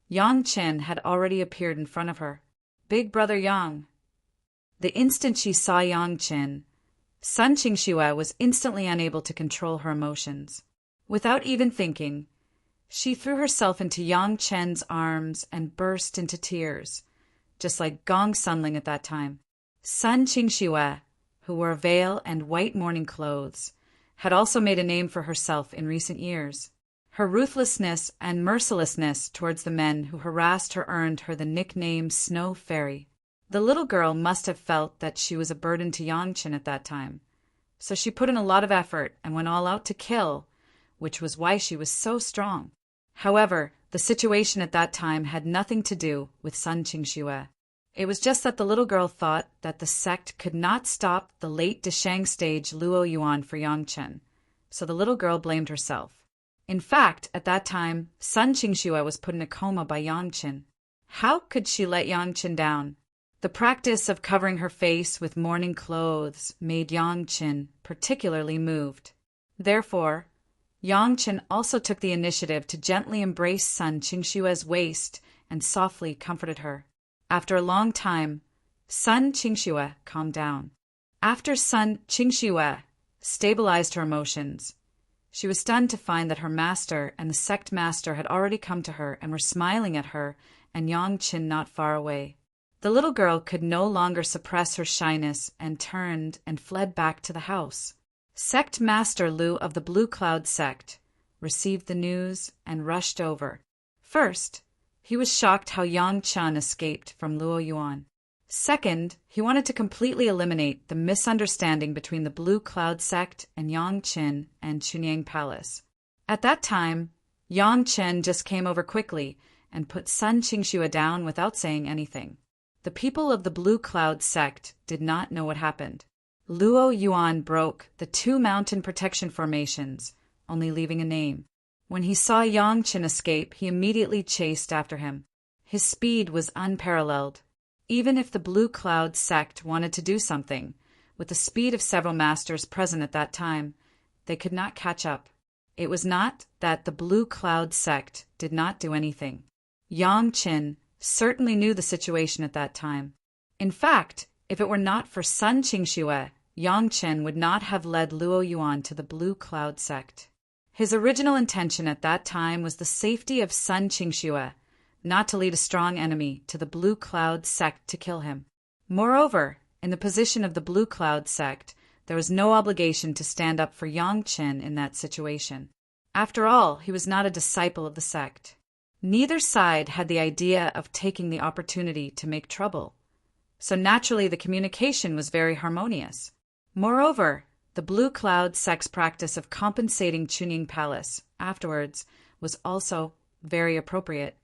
Yang Chen had already appeared in front of her. Big brother Yang. The instant she saw Yang Chen, Sun Qingxue was instantly unable to control her emotions. Without even thinking, she threw herself into Yang Chen's arms and burst into tears, just like Gong Sunling at that time. Sun Qingxue, who wore a veil and white mourning clothes, had also made a name for herself in recent years. Her ruthlessness and mercilessness towards the men who harassed her earned her the nickname Snow Fairy. The little girl must have felt that she was a burden to Yang Chen at that time, so she put in a lot of effort and went all out to kill, which was why she was so strong. However, the situation at that time had nothing to do with Sun Qingxue. It was just that the little girl thought that the sect could not stop the late Deshang stage Luo Yuan for Yang Chen, so the little girl blamed herself. In fact, at that time, Sun Qingxue was put in a coma by Yang Chen. How could she let Yang Chen down? The practice of covering her face with mourning clothes made Yang Chen particularly moved. Therefore, Yang Chen also took the initiative to gently embrace Sun Qingxue's waist and softly comforted her. After a long time, Sun Qingxue calmed down. After Sun Qingxue stabilized her emotions, she was stunned to find that her master and the sect master had already come to her and were smiling at her and Yang Chen not far away. The little girl could no longer suppress her shyness and turned and fled back to the house. Sect Master Lu of the Blue Cloud sect received the news and rushed over. First, he was shocked how Yang Chen escaped from Luo Yuan. Second, he wanted to completely eliminate the misunderstanding between the Blue Cloud sect and Yang Chen and Chunying Palace. At that time, Yang Chen just came over quickly and put Sun Qingxue down without saying anything. The people of the Blue Cloud sect did not know what happened. Luo Yuan broke the 2 mountain protection formations, only leaving a name. When he saw Yang Chen escape, he immediately chased after him. His speed was unparalleled. Even if the Blue Cloud sect wanted to do something, with the speed of several masters present at that time, they could not catch up. It was not that the Blue Cloud sect did not do anything. Yang Chen certainly knew the situation at that time. In fact, if it were not for Sun Qingxue, Yang Chen would not have led Luo Yuan to the Blue Cloud sect. His original intention at that time was the safety of Sun Qingxue, not to lead a strong enemy to the Blue Cloud sect to kill him. Moreover, in the position of the Blue Cloud sect, there was no obligation to stand up for Yang Chen in that situation. After all, he was not a disciple of the sect. Neither side had the idea of taking the opportunity to make trouble, so naturally the communication was very harmonious. Moreover, the Blue Cloud sect's practice of compensating Chunying Palace afterwards was also very appropriate.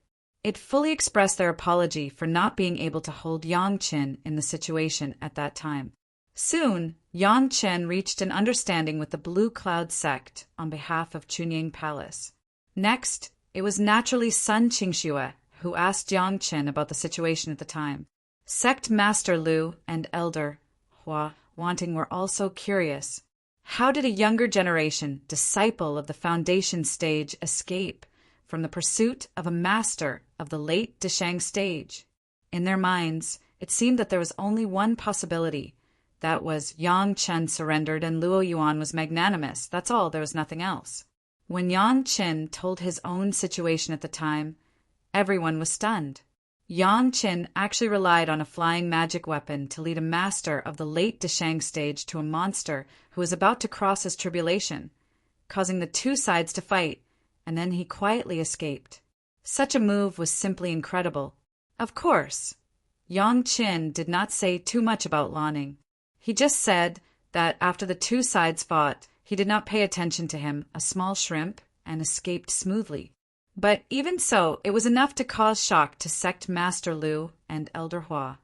It fully expressed their apology for not being able to hold Yang Chen in the situation at that time. Soon, Yang Chen reached an understanding with the Blue Cloud sect on behalf of Chunying Palace. Next, it was naturally Sun Qingxue who asked Yang Chen about the situation at the time. Sect Master Lu and Elder Hua Wanting were also curious. How did a younger generation, disciple of the foundation stage, escape from the pursuit of a master of the late Deshang stage? In their minds, it seemed that there was only one possibility. That was Yang Chen surrendered and Luo Yuan was magnanimous. That's all, there was nothing else. When Yang Chen told his own situation at the time, everyone was stunned. Yang Chen actually relied on a flying magic weapon to lead a master of the late Deshang stage to a monster who was about to cross his tribulation, causing the two sides to fight, and then he quietly escaped. Such a move was simply incredible. Of course, Yang Chen did not say too much about Lanning. He just said that after the two sides fought, he did not pay attention to him, a small shrimp, and escaped smoothly. But even so, it was enough to cause shock to Sect Master Lu and Elder Hua.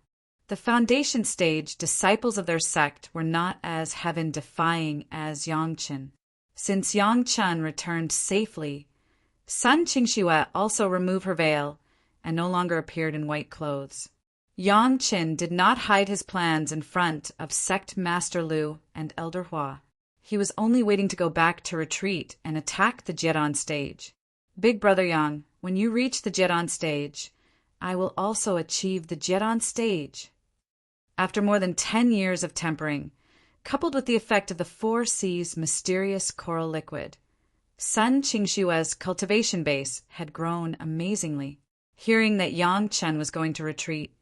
The foundation stage disciples of their sect were not as heaven-defying as Yang Chen. Since Yang Chen returned safely, Sun Qingxue also removed her veil and no longer appeared in white clothes. Yang Chen did not hide his plans in front of Sect Master Lu and Elder Hua. He was only waiting to go back to retreat and attack the Jian stage. Big Brother Yang, when you reach the Jian stage, I will also achieve the Jian stage. After more than 10 years of tempering, coupled with the effect of the 4 C's mysterious coral liquid, Sun Qingxue's cultivation base had grown amazingly. Hearing that Yang Chen was going to retreat,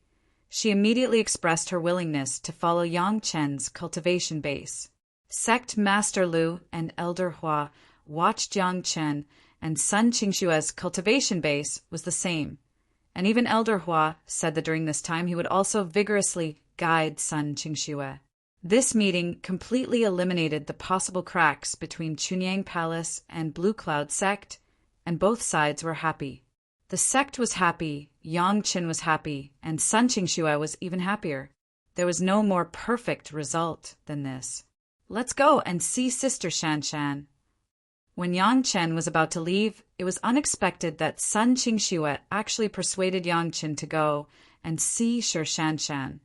she immediately expressed her willingness to follow Yang Chen's cultivation base. Sect Master Lu and Elder Hua watched Yang Chen, and Sun Qingxue's cultivation base was the same. And even Elder Hua said that during this time he would also vigorously guide Sun Qingxue. This meeting completely eliminated the possible cracks between Chunying Palace and Blue Cloud sect, and both sides were happy. The sect was happy, Yang Chen was happy, and Sun Qingxue was even happier. There was no more perfect result than this. Let's go and see Sister Shanshan. When Yang Chen was about to leave, it was unexpected that Sun Qingxue actually persuaded Yang Chen to go and see Sir Shanshan.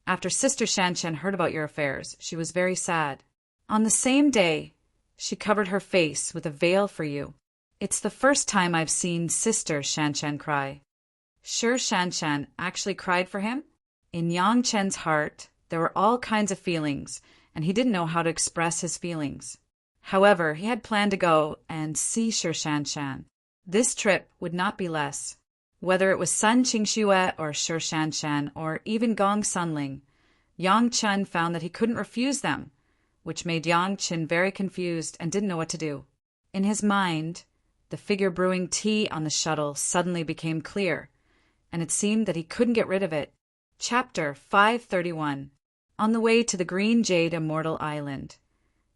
After Sister Shanshan heard about your affairs, she was very sad. On the same day, she covered her face with a veil for you. It's the first time I've seen Sister Shanshan cry. Sure, Shanshan actually cried for him? In Yang Chen's heart, there were all kinds of feelings, and he didn't know how to express his feelings. However, he had planned to go and see Sir Shanshan. This trip would not be less. Whether it was Sun Qingxue or Sir Shanshan or even Gong Sunling, Yang Chen found that he couldn't refuse them, which made Yang Chen very confused and didn't know what to do. In his mind, the figure brewing tea on the shuttle suddenly became clear, and it seemed that he couldn't get rid of it. Chapter 531. On the way to the Green Jade Immortal Island,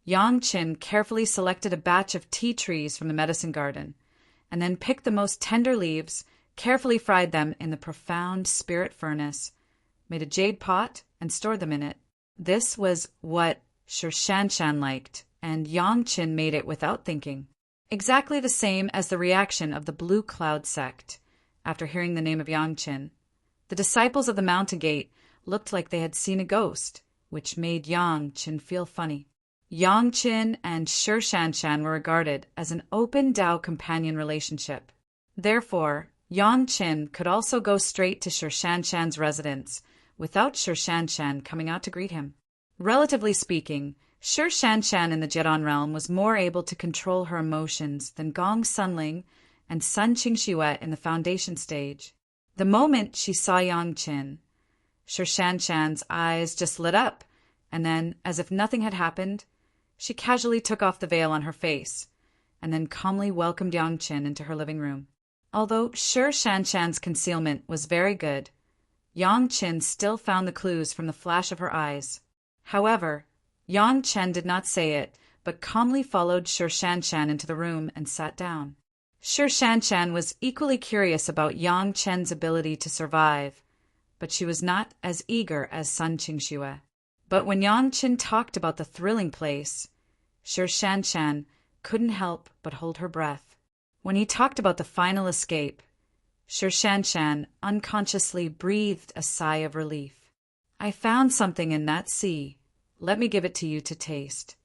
Yang Chen carefully selected a batch of tea trees from the medicine garden, and then picked the most tender leaves, carefully fried them in the profound spirit furnace, made a jade pot, and stored them in it. This was what Sir Shanshan liked, and Yang Chen made it without thinking. Exactly the same as the reaction of the Blue Cloud sect after hearing the name of Yang Chen. The disciples of the Mountain Gate looked like they had seen a ghost, which made Yang Chen feel funny. Yang Chen and Sir Shanshan were regarded as an open Tao companion relationship. Therefore, Yang Chen could also go straight to Sir Shanshan's residence without Sir Shanshan coming out to greet him. Relatively speaking, Sir Shanshan in the Jian realm was more able to control her emotions than Gong Sunling and Sun Qingxue in the foundation stage. The moment she saw Yang Chen, Sir Shanshan's eyes just lit up, and then, as if nothing had happened, she casually took off the veil on her face, and then calmly welcomed Yang Chen into her living room. Although Sir Shanshan's concealment was very good, Yang Chen still found the clues from the flash of her eyes. However, Yang Chen did not say it, but calmly followed Sir Shanshan into the room and sat down. Sir Shanshan was equally curious about Yang Chen's ability to survive, but she was not as eager as Sun Qingxue. But when Yang Qin talked about the thrilling place, Sher Shanshan couldn't help but hold her breath. When he talked about the final escape, Sher Shanshan unconsciously breathed a sigh of relief. I found something in that sea. Let me give it to you to taste.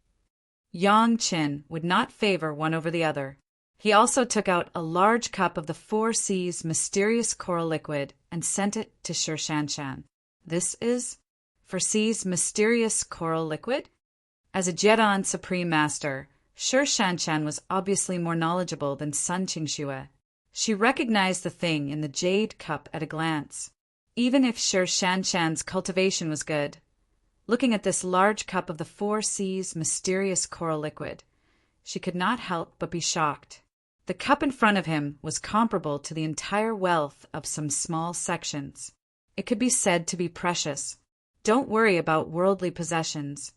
Yang Qin would not favor one over the other. He also took out a large cup of the Four Seas mysterious coral liquid and sent it to Sher Shanshan. This is for Seas mysterious coral liquid? As a Jedi Supreme Master, Sher Shanshan was obviously more knowledgeable than Sun Qingxue. She recognized the thing in the jade cup at a glance. Even if Sher Shanshan's cultivation was good, looking at this large cup of the Four Seas mysterious coral liquid, she could not help but be shocked. The cup in front of him was comparable to the entire wealth of some small sections. It could be said to be precious. Don't worry about worldly possessions.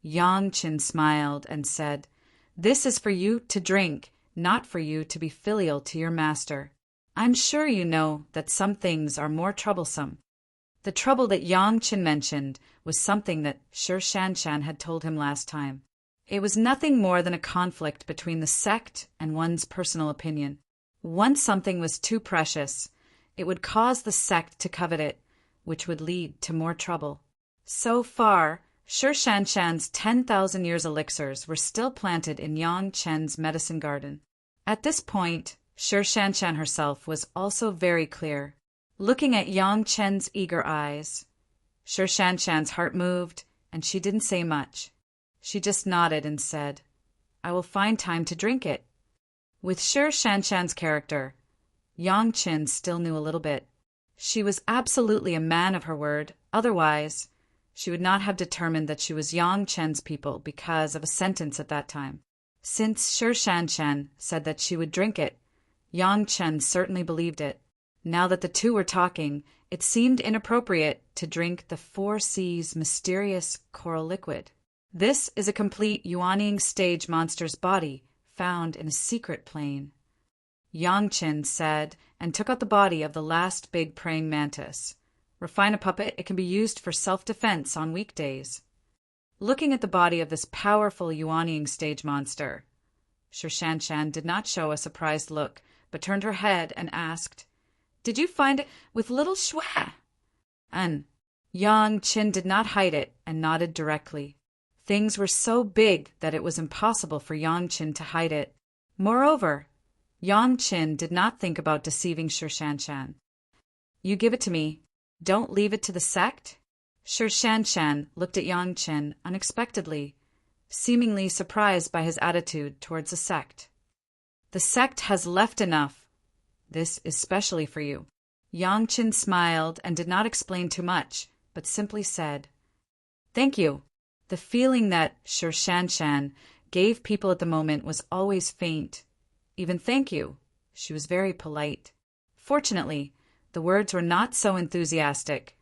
Yang Qin smiled and said, This is for you to drink, not for you to be filial to your master. I'm sure you know that some things are more troublesome. The trouble that Yang Qin mentioned was something that Sher Shanshan had told him last time. It was nothing more than a conflict between the sect and one's personal opinion. Once something was too precious, it would cause the sect to covet it, which would lead to more trouble. So far, Sher Shanshan's 10,000 years elixirs were still planted in Yang Chen's medicine garden. At this point, Sher Shanshan herself was also very clear. Looking at Yang Chen's eager eyes, Sher Shanshan's heart moved, and she didn't say much. She just nodded and said, I will find time to drink it. With Sher Shanshan's character, Yang Qin still knew a little bit. She was absolutely a man of her word, otherwise she would not have determined that she was Yang Chen's people because of a sentence at that time. Since Sher Shanshan said that she would drink it, Yang Chen certainly believed it. Now that the two were talking, it seemed inappropriate to drink the Four Seas mysterious coral liquid. This is a complete Yuanying stage monster's body found in a secret plane. Yang Qin said, and took out the body of the last big praying mantis. Refine a puppet, it can be used for self-defense on weekdays. Looking at the body of this powerful Yuanying stage monster, Sher Shanshan did not show a surprised look, but turned her head and asked, Did you find it with little Shui? And Yang Qin did not hide it and nodded directly. Things were so big that it was impossible for Yang Qin to hide it. Moreover, Yang Qin did not think about deceiving Sher Shanshan. You give it to me. Don't leave it to the sect? Sher Shanshan looked at Yang Qin unexpectedly, seemingly surprised by his attitude towards the sect. The sect has left enough. This is specially for you. Yang Qin smiled and did not explain too much, but simply said, Thank you. The feeling that Sher Shanshan gave people at the moment was always faint. Even thank you. She was very polite. Fortunately, the words were not so enthusiastic,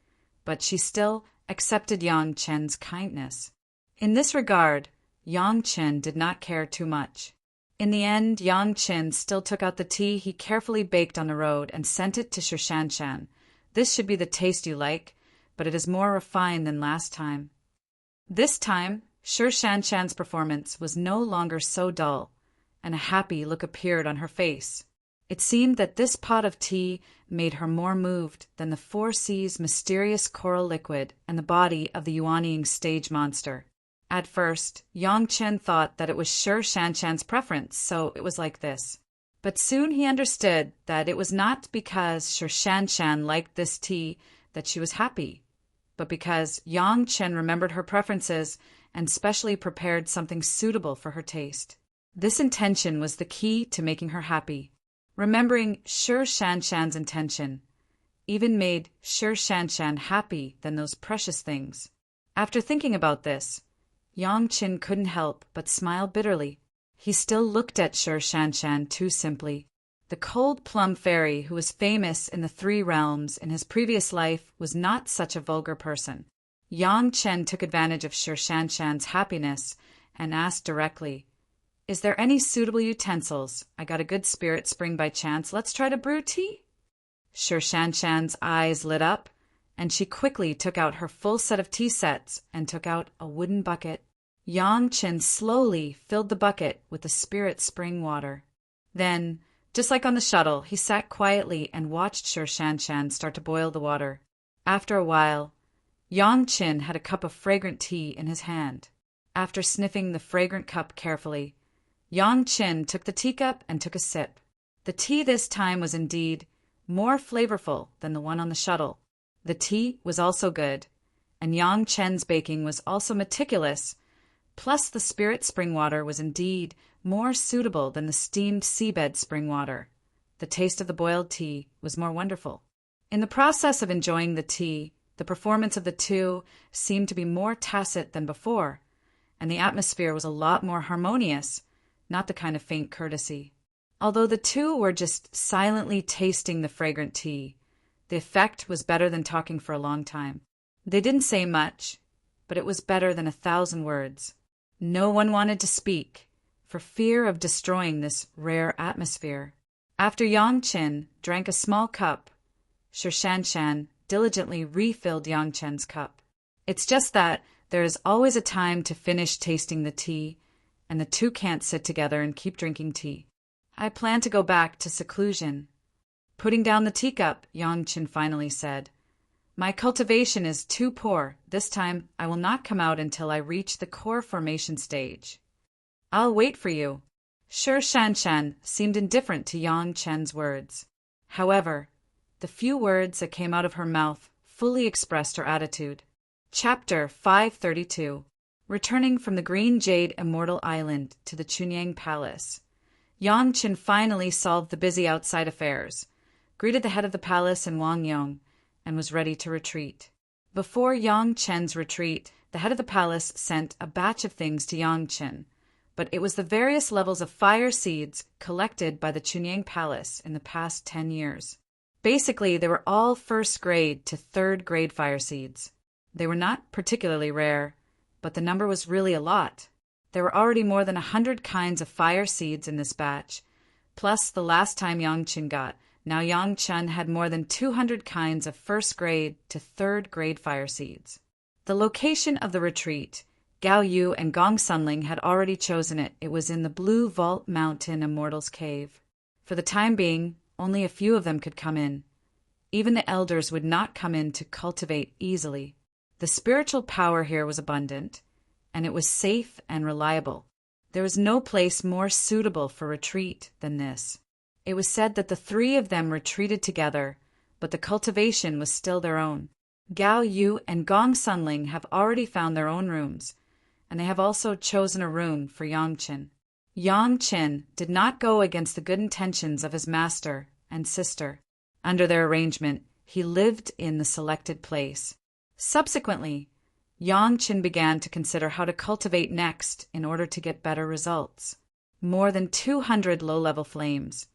but she still accepted Yang Chen's kindness. In this regard, Yang Chen did not care too much. In the end, Yang Chen still took out the tea he carefully baked on the road and sent it to Sher Shanshan. This should be the taste you like, but it is more refined than last time. This time, Sher Shanshan's performance was no longer so dull, and a happy look appeared on her face. It seemed that this pot of tea made her more moved than the Four Seas mysterious coral liquid and the body of the Yuanying stage monster. At first, Yang Chen thought that it was Sher Shanshan's preference, so it was like this. But soon he understood that it was not because Sher Shanshan liked this tea that she was happy, but because Yang Chen remembered her preferences and specially prepared something suitable for her taste. This intention was the key to making her happy. Remembering Sher Shanshan's intention even made Sher Shanshan happy than those precious things. After thinking about this, Yang Qin couldn't help but smile bitterly. He still looked at Sher Shanshan too simply. The cold plum fairy who was famous in the three realms in his previous life was not such a vulgar person. Yang Chen took advantage of Sher Shanshan's happiness and asked directly, Is there any suitable utensils? I got a good spirit spring by chance. Let's try to brew tea. Sher Shanshan's eyes lit up, and she quickly took out her full set of tea sets and took out a wooden bucket. Yang Qin slowly filled the bucket with the spirit spring water. Then, just like on the shuttle, he sat quietly and watched Sir Shanshan start to boil the water. After a while, Yang Qin had a cup of fragrant tea in his hand. After sniffing the fragrant cup carefully, Yang Qin took the teacup and took a sip. The tea this time was indeed more flavorful than the one on the shuttle. The tea was also good, and Yang Qin's baking was also meticulous, plus the spirit spring water was indeed more suitable than the steamed seabed spring water. The taste of the boiled tea was more wonderful. In the process of enjoying the tea, the performance of the two seemed to be more tacit than before, and the atmosphere was a lot more harmonious, not the kind of faint courtesy. Although the two were just silently tasting the fragrant tea, the effect was better than talking for a long time. They didn't say much, but it was better than 1,000 words. No one wanted to speak, for fear of destroying this rare atmosphere. After Yang Qin drank a small cup, Sir Shanshan diligently refilled Yang Qin's cup. It's just that there is always a time to finish tasting the tea, and the two can't sit together and keep drinking tea. I plan to go back to seclusion. Putting down the teacup, Yang Qin finally said, "My cultivation is too poor. This time I will not come out until I reach the core formation stage. I'll wait for you." Sir Shanshan seemed indifferent to Yang Qin's words. However, the few words that came out of her mouth fully expressed her attitude. Chapter 532. Returning from the Green Jade Immortal Island to the Chunyang Palace, Yang Qin finally solved the busy outside affairs, greeted the head of the palace in Wangyong, and was ready to retreat. Before Yang Qin's retreat, the head of the palace sent a batch of things to Yang Qin, but it was the various levels of fire seeds collected by the Chunyang Palace in the past 10 years. Basically, they were all first grade to third grade fire seeds. They were not particularly rare, but the number was really a lot. There were already more than 100 kinds of fire seeds in this batch, plus the last time Yang Qin got. Now Yang Qin had more than 200 kinds of first grade to third grade fire seeds. The location of the retreat, Gao Yu and Gong Sunling had already chosen it. It was in the Blue Vault Mountain Immortal's Cave. For the time being, only a few of them could come in. Even the elders would not come in to cultivate easily. The spiritual power here was abundant, and it was safe and reliable. There was no place more suitable for retreat than this. It was said that the three of them retreated together, but the cultivation was still their own. Gao Yu and Gong Sunling have already found their own rooms, and they have also chosen a room for Yang Qin. Yang Qin did not go against the good intentions of his master and sister. Under their arrangement, he lived in the selected place. Subsequently, Yang Qin began to consider how to cultivate next in order to get better results. More than 200 low-level flames.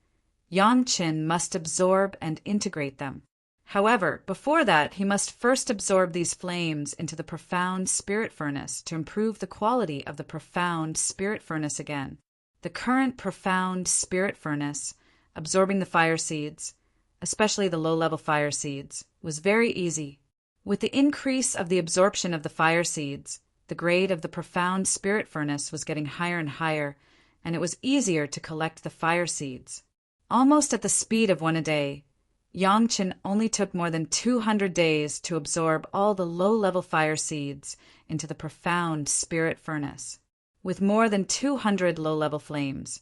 Yang Qin must absorb and integrate them. However, before that, he must first absorb these flames into the profound spirit furnace to improve the quality of the profound spirit furnace again. The current profound spirit furnace, absorbing the fire seeds, especially the low-level fire seeds, was very easy. With the increase of the absorption of the fire seeds, the grade of the profound spirit furnace was getting higher and higher, and it was easier to collect the fire seeds. Almost at the speed of one a day, Yang Qin only took more than 200 days to absorb all the low-level fire seeds into the profound spirit furnace. With more than 200 low-level flames,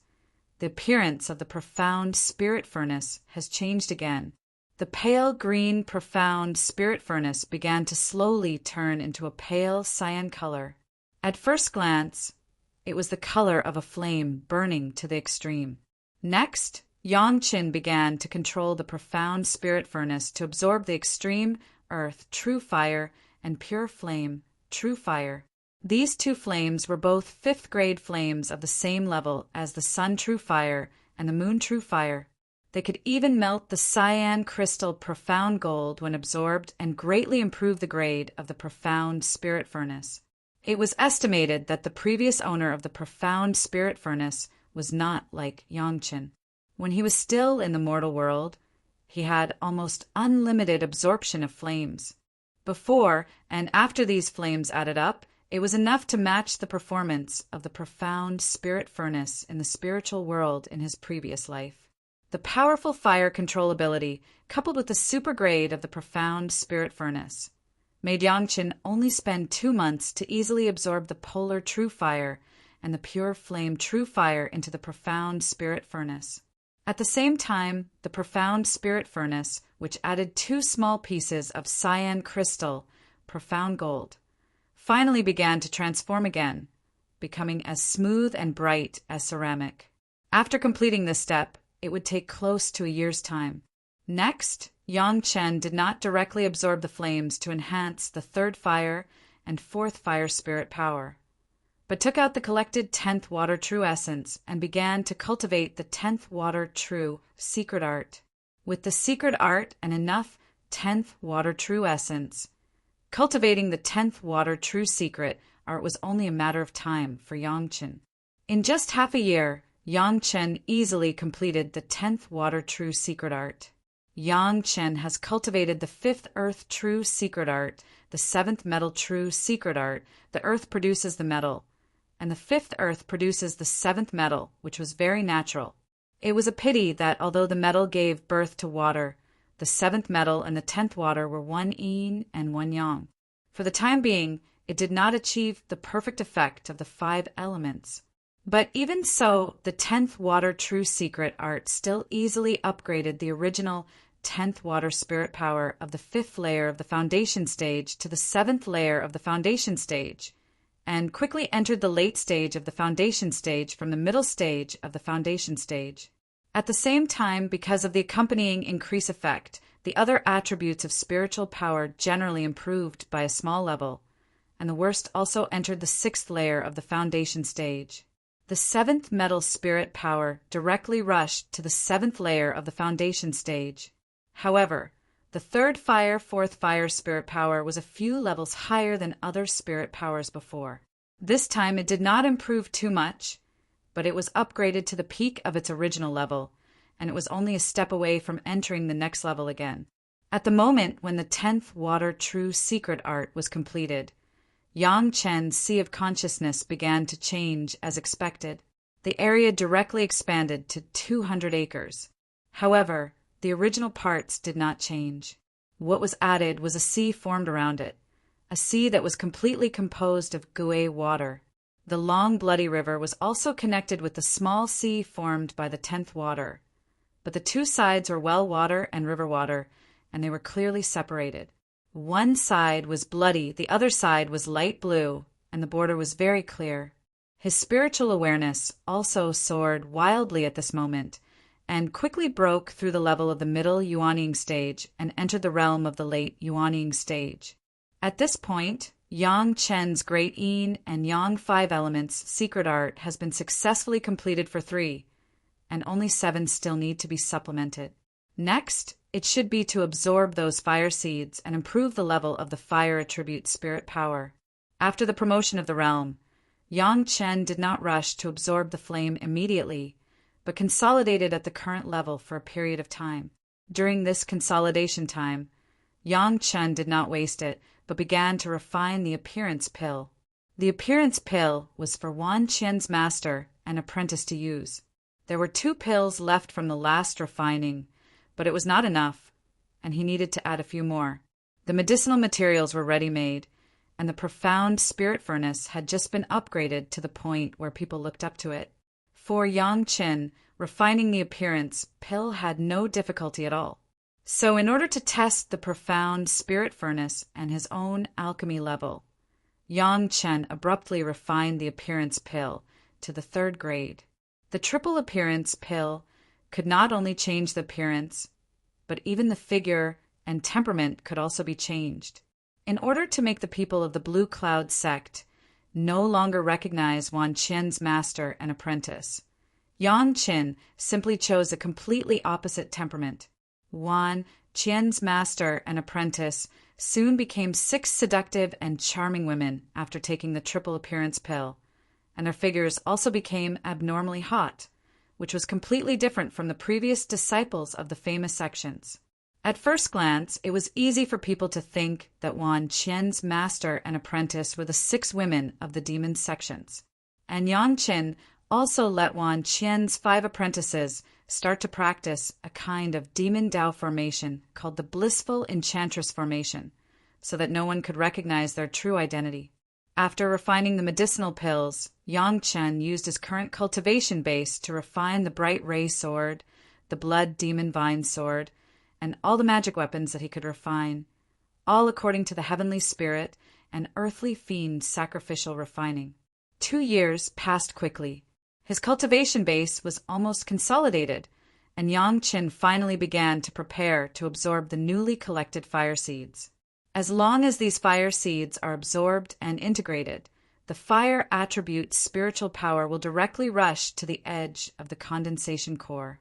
the appearance of the profound spirit furnace has changed again. The pale green profound spirit furnace began to slowly turn into a pale cyan color. At first glance, it was the color of a flame burning to the extreme. Next, Yang Qin began to control the profound spirit furnace to absorb the extreme earth, true fire, and pure flame, true fire. These two flames were both fifth-grade flames of the same level as the sun true fire and the moon true fire. They could even melt the cyan crystal profound gold when absorbed and greatly improve the grade of the profound spirit furnace. It was estimated that the previous owner of the profound spirit furnace was not like Yang Qin. When he was still in the mortal world, he had almost unlimited absorption of flames. Before and after these flames added up, it was enough to match the performance of the profound spirit furnace in the spiritual world in his previous life. The powerful fire controllability, coupled with the supergrade of the profound spirit furnace, made Yangchen only spend 2 months to easily absorb the polar true fire and the pure flame true fire into the profound spirit furnace. At the same time, the profound spirit furnace, which added 2 small pieces of cyan crystal, profound gold, finally began to transform again, becoming as smooth and bright as ceramic. After completing this step, it would take close to a year's time. Next, Yang Chen did not directly absorb the flames to enhance the 3rd fire and 4th fire spirit power, but took out the collected 10th water true essence and began to cultivate the 10th water true secret art. With the secret art and enough 10th water true essence, cultivating the 10th water true secret art was only a matter of time for Yang Chen. In just half a year, Yang Chen easily completed the 10th water true secret art. Yang Chen has cultivated the 5th earth true secret art, the 7th metal true secret art. The earth produces the metal, and the 5th earth produces the 7th metal, which was very natural. It was a pity that although the metal gave birth to water, the 7th metal and the 10th water were one yin and one yang. For the time being, it did not achieve the perfect effect of the 5 elements. But even so, the 10th water true secret art still easily upgraded the original 10th water spirit power of the 5th layer of the foundation stage to the 7th layer of the foundation stage, and quickly entered the late stage of the foundation stage from the middle stage of the foundation stage. At the same time, because of the accompanying increase effect, the other attributes of spiritual power generally improved by a small level, and the worst also entered the 6th layer of the foundation stage. The 7th metal spirit power directly rushed to the 7th layer of the foundation stage. However, the 3rd fire, 4th fire spirit power was a few levels higher than other spirit powers before. This time it did not improve too much, but it was upgraded to the peak of its original level, and it was only a step away from entering the next level again. At the moment when the 10th water true secret art was completed, Yang Chen's sea of consciousness began to change as expected. The area directly expanded to 200 acres. However, the original parts did not change. What was added was a sea formed around it, a sea that was completely composed of Gui water. The long bloody river was also connected with the small sea formed by the 10th water, but the 2 sides were well water and river water, and they were clearly separated. One side was bloody, the other side was light blue, and the border was very clear. His spiritual awareness also soared wildly at this moment, and quickly broke through the level of the middle Yuanying stage and entered the realm of the late Yuanying stage. At this point, Yang Chen's Great Yin and Yang 5 Elements secret art has been successfully completed for 3, and only 7 still need to be supplemented. Next, it should be to absorb those fire seeds and improve the level of the fire attribute spirit power. After the promotion of the realm, Yang Chen did not rush to absorb the flame immediately, but consolidated at the current level for a period of time. During this consolidation time, Yang Chen did not waste it, but began to refine the appearance pill. The appearance pill was for Wan Qian's master and apprentice to use. There were 2 pills left from the last refining, but it was not enough, and he needed to add a few more. The medicinal materials were ready-made, and the profound spirit furnace had just been upgraded to the point where people looked up to it. For Yang Chen, refining the appearance pill had no difficulty at all. So in order to test the profound spirit furnace and his own alchemy level, Yang Chen abruptly refined the appearance pill to the 3rd grade. The triple appearance pill could not only change the appearance, but even the figure and temperament could also be changed. In order to make the people of the Blue Cloud sect no longer recognize Wan Qian's master and apprentice, Yang Chen simply chose a completely opposite temperament. Wan Qian's master and apprentice soon became 6 seductive and charming women after taking the triple appearance pill, and their figures also became abnormally hot, which was completely different from the previous disciples of the famous sections. At first glance, it was easy for people to think that Wan Qian's master and apprentice were the 6 women of the demon sections. And Yang Qin also let Wan Qian's 5 apprentices start to practice a kind of demon Dao formation called the blissful enchantress formation, so that no one could recognize their true identity. After refining the medicinal pills, Yang Chen used his current cultivation base to refine the bright ray sword, the blood demon vine sword, and all the magic weapons that he could refine, all according to the heavenly spirit and earthly fiend sacrificial refining. 2 years passed quickly. His cultivation base was almost consolidated, and Yang Qin finally began to prepare to absorb the newly collected fire seeds. As long as these fire seeds are absorbed and integrated, the fire attribute's spiritual power will directly rush to the edge of the condensation core.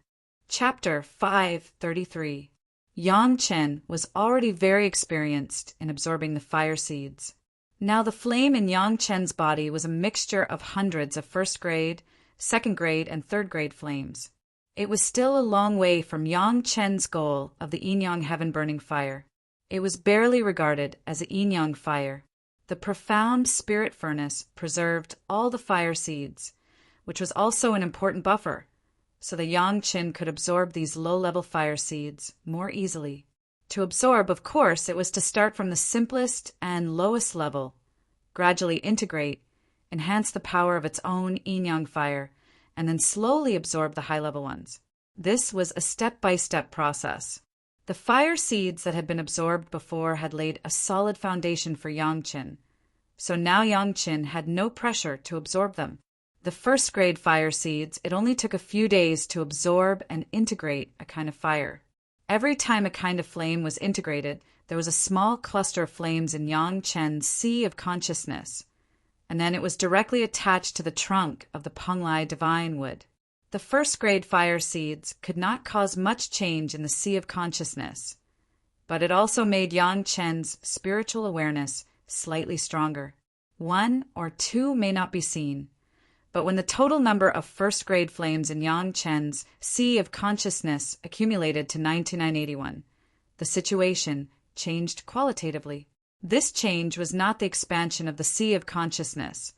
Chapter 533. Yang Chen was already very experienced in absorbing the fire seeds. Now the flame in Yang Chen's body was a mixture of hundreds of first grade, second grade, and third grade flames. It was still a long way from Yang Chen's goal of the yin-yang heaven-burning fire. It was barely regarded as a yin-yang fire. The profound spirit furnace preserved all the fire seeds, which was also an important buffer, so the Yang Qin could absorb these low-level fire seeds more easily. To absorb, of course, it was to start from the simplest and lowest level, gradually integrate, enhance the power of its own yin-yang fire, and then slowly absorb the high-level ones. This was a step-by-step process. The fire seeds that had been absorbed before had laid a solid foundation for Yang Qin, so now Yang Qin had no pressure to absorb them. The first grade fire seeds, it only took a few days to absorb and integrate a kind of fire. Every time a kind of flame was integrated, there was a small cluster of flames in Yang Chen's sea of consciousness, and then it was directly attached to the trunk of the Penglai divine wood. The first grade fire seeds could not cause much change in the sea of consciousness, but it also made Yang Chen's spiritual awareness slightly stronger. 1 or 2 may not be seen, but when the total number of first-grade flames in Yang Chen's sea of consciousness accumulated to 9981, the situation changed qualitatively. This change was not the expansion of the sea of consciousness,